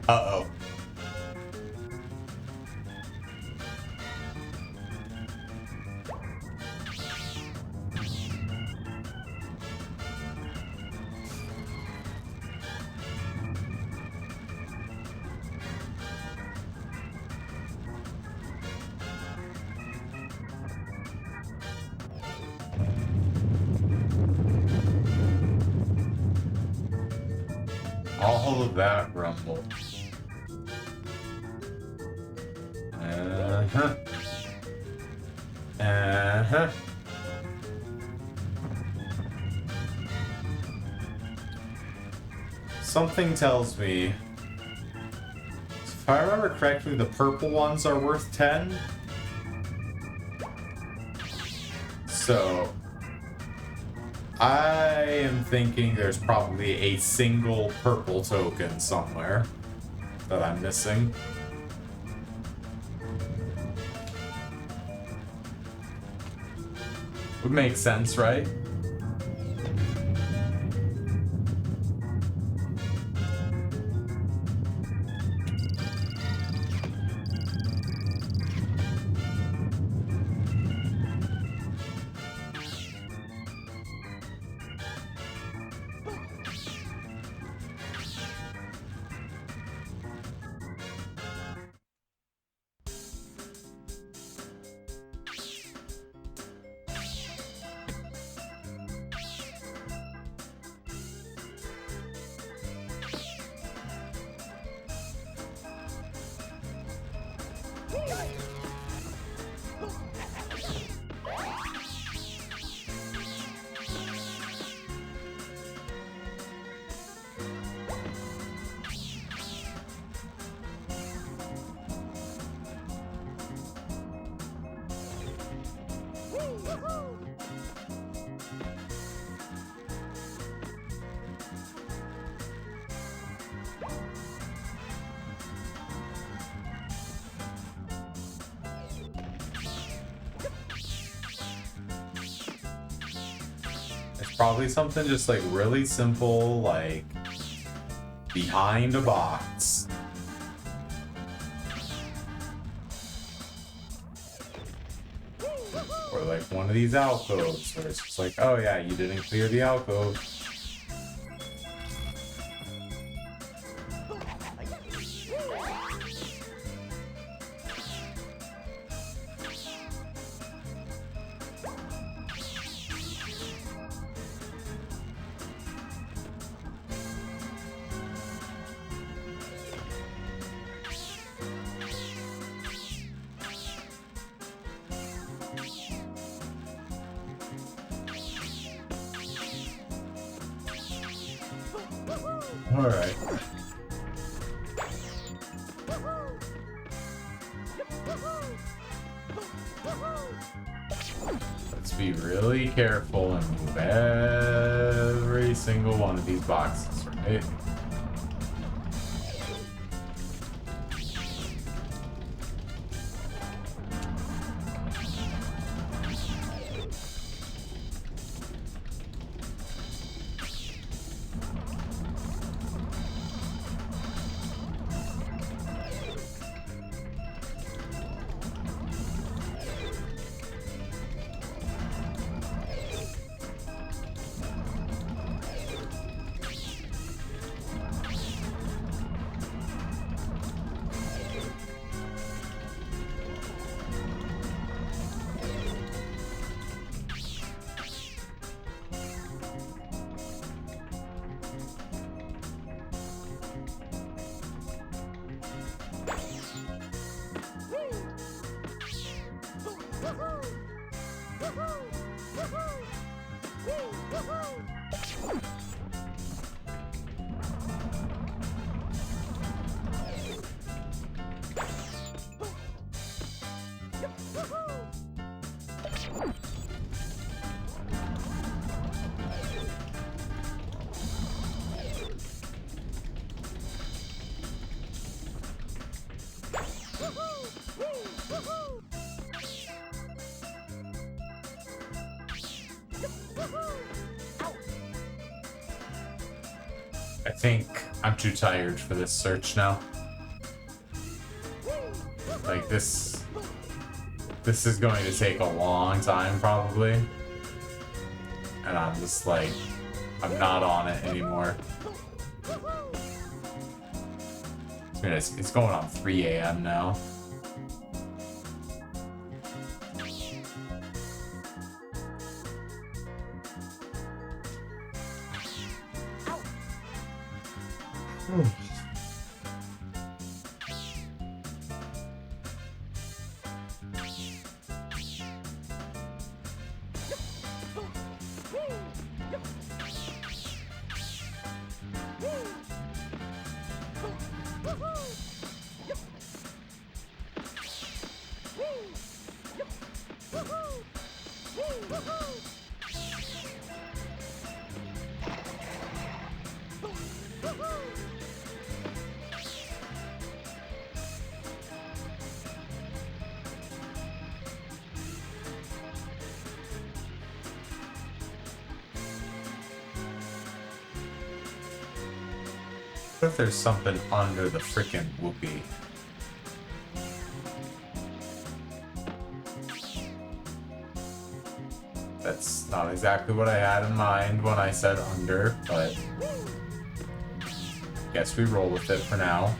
Uh-oh. All of that rumble. Uh-huh. Uh-huh. Something tells me, if I remember correctly, the purple ones are worth 10. So I am thinking there's probably a single purple token somewhere that I'm missing. Would make sense, right? Probably something just like really simple, like behind a box. Or like one of these alcoves where it's just like, oh yeah, you didn't clear the alcove. Alright. Let's be really careful and move every single one of these boxes, right? I think I'm too tired for this search now. Like this is going to take a long time probably. And I'm just like, I'm not on it anymore. I mean, it's going on 3 a.m. now. What if there's something under the frickin' whoopee? That's not exactly what I had in mind when I said under, but guess we roll with it for now.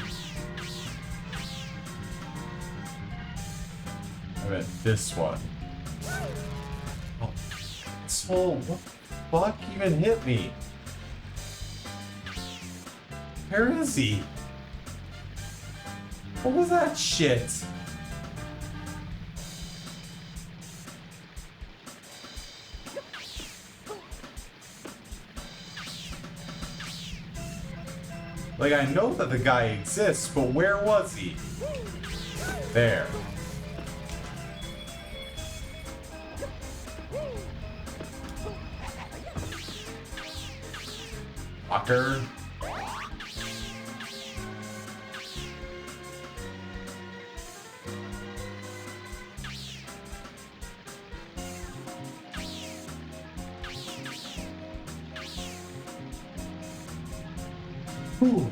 I bet this one. Oh, so what the fuck even hit me? Where is he? What was that shit? Like, I know that the guy exists, but where was he? There. Fucker. Whew.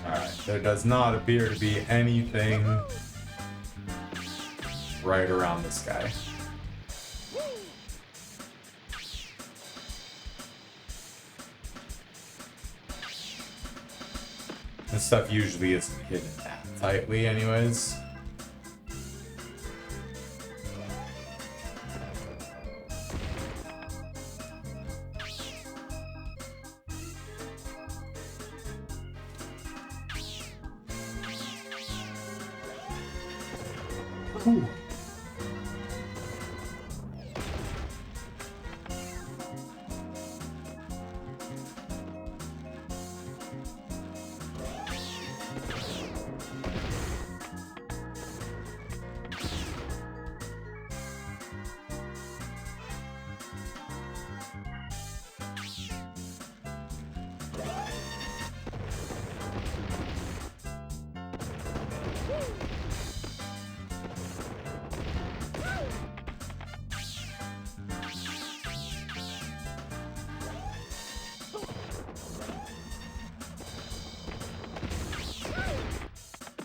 Alright, there does not appear to be anything right around this guy. This stuff usually isn't hidden that tightly anyways. Ooh.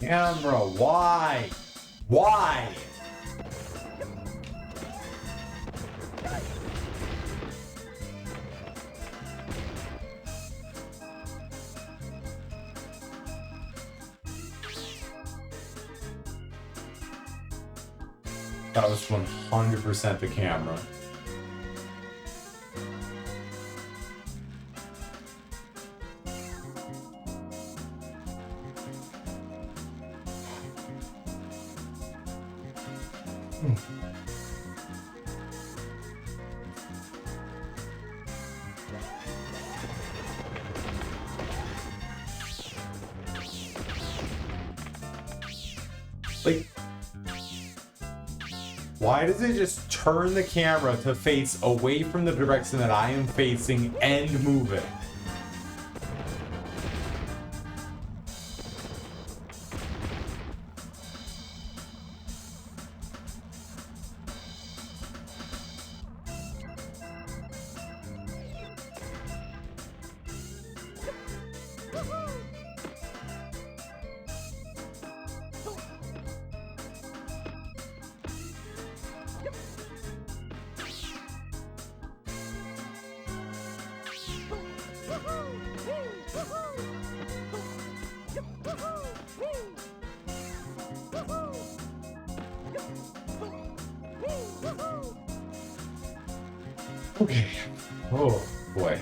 Camera, why? Why? That was 100% the camera. Like, why does it just turn the camera to face away from the direction that I am facing and move it? Okay. Oh boy.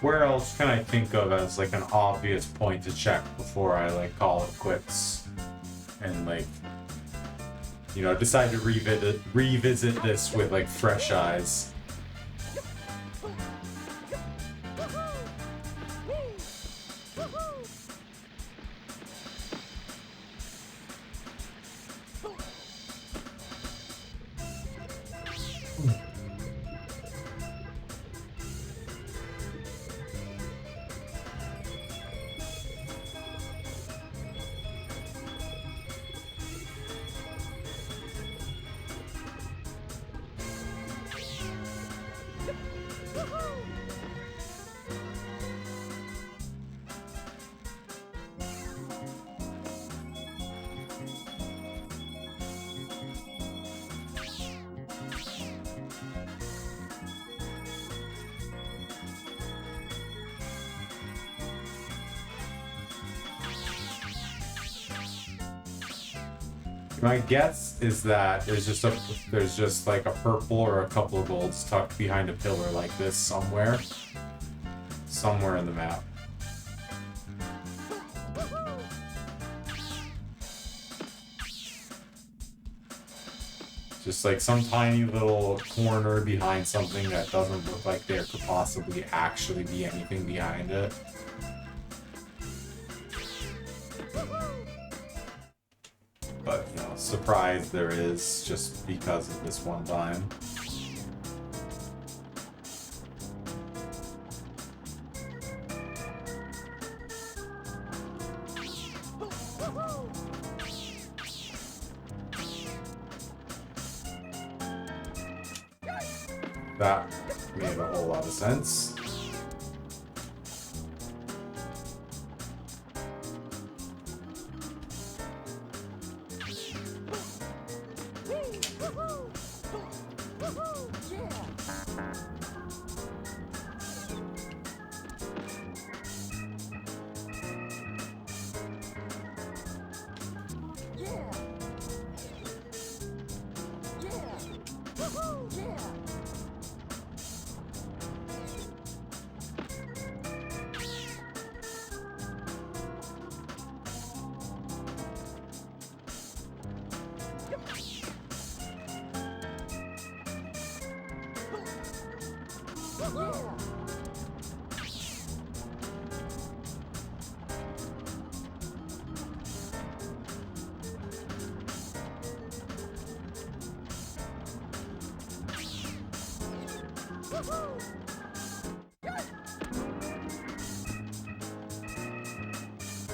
Where else can I think of as like an obvious point to check before I like call it quits and like, you know, decide to revisit this with like fresh eyes? My guess is that there's just like a purple or a couple of golds tucked behind a pillar like this somewhere in the map. Just like some tiny little corner behind something that doesn't look like there could possibly actually be anything behind it. but you know, surprised there is just because of this one time. That made a whole lot of sense.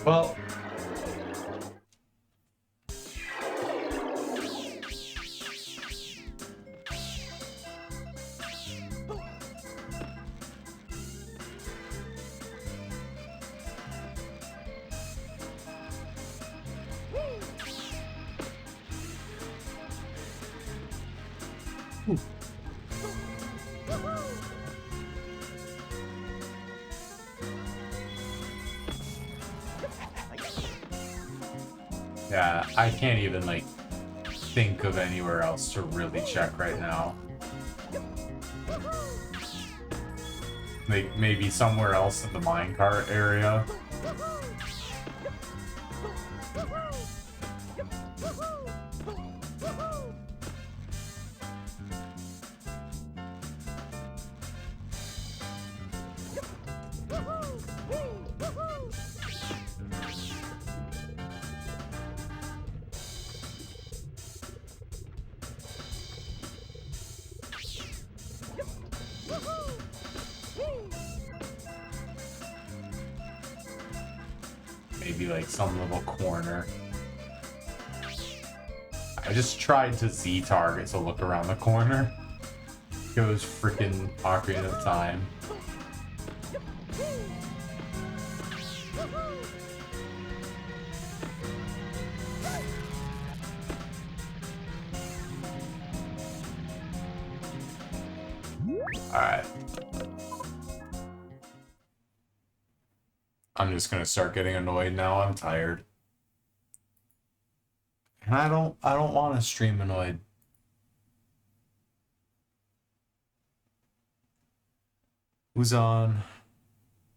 Well, yeah, I can't even like think of anywhere else to really check right now. Like maybe somewhere else in the minecart area. Maybe like some little corner. I just tried to Z target to look around the corner. It was freaking Ocarina of Time. Alright. I'm just gonna start getting annoyed now. I'm tired. And I don't want to stream annoyed. Who's on?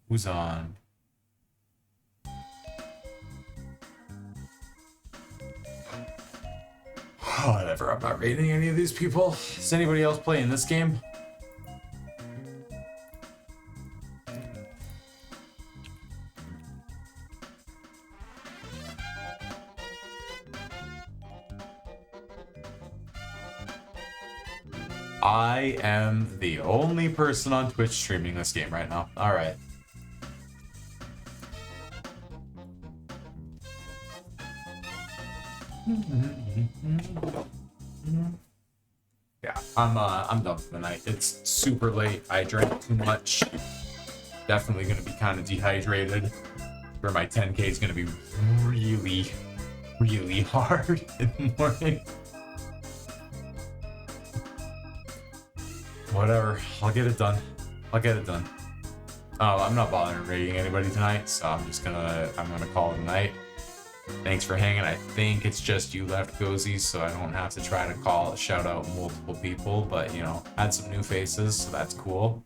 Who's on? Whatever, I'm not rating any of these people. Is anybody else playing this game? I am the only person on Twitch streaming this game right now. Alright. Yeah, I'm done for the night. It's super late. I drank too much. Definitely gonna be kind of dehydrated. Where my 10K is gonna be really, really hard in the morning. Whatever, I'll get it done. I'll get it done. I'm not bothering rating anybody tonight, so I'm gonna call it a night. Thanks for hanging. I think it's just you left, Gozy, so I don't have to try to shout out multiple people, but you know, had some new faces, so that's cool.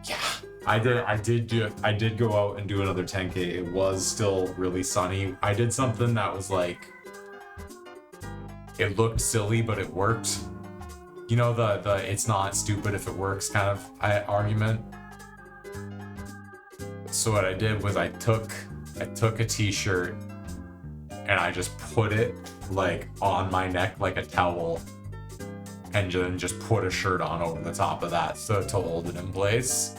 Yeah, I did go out and do another 10K. It was still really sunny. I did something that was like, it looked silly, but it worked. You know, the it's not stupid if it works kind of argument. So what I did was I took a t-shirt and I just put it like on my neck like a towel, and then just put a shirt on over the top of that so to hold it in place.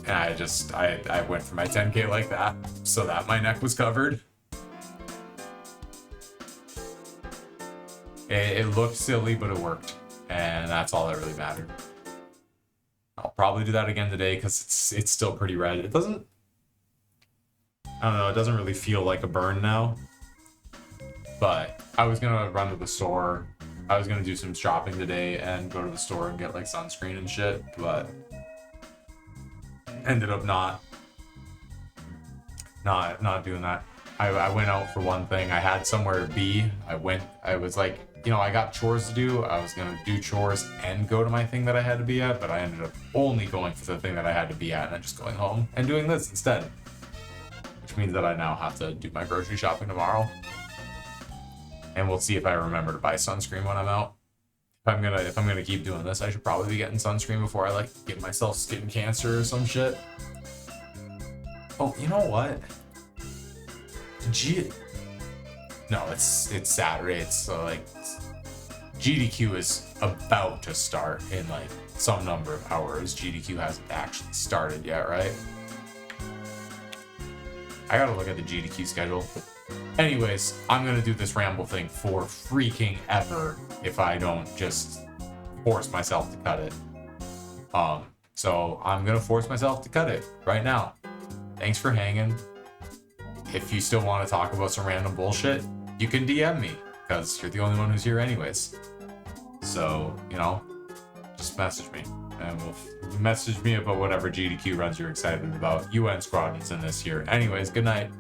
And I went for my 10K like that, so that my neck was covered. It looked silly, but it worked, and that's all that really mattered. I'll probably do that again today because it's still pretty red. It doesn't, I don't know, it doesn't really feel like a burn now. But I was gonna run to the store. I was gonna do some shopping today and go to the store and get like sunscreen and shit, but ended up not doing that. I went out for one thing. I had somewhere to be. I was like, you know, I got chores to do. I was gonna do chores and go to my thing that I had to be at, but I ended up only going for the thing that I had to be at and then just going home and doing this instead. Which means that I now have to do my grocery shopping tomorrow. And we'll see if I remember to buy sunscreen when I'm out. If I'm gonna keep doing this, I should probably be getting sunscreen before I like give myself skin cancer or some shit. Oh, you know what? No, it's Saturday. It's like GDQ is about to start in like some number of hours. GDQ hasn't actually started yet, right? I gotta look at the GDQ schedule. Anyways, I'm gonna do this ramble thing for freaking ever if I don't just force myself to cut it. So I'm gonna force myself to cut it right now. Thanks for hanging. If you still want to talk about some random bullshit, you can DM me, because you're the only one who's here anyways. So, you know, just message me. And we'll message me about whatever GDQ runs you're excited about. UN Squadron's in this year. Anyways, good night.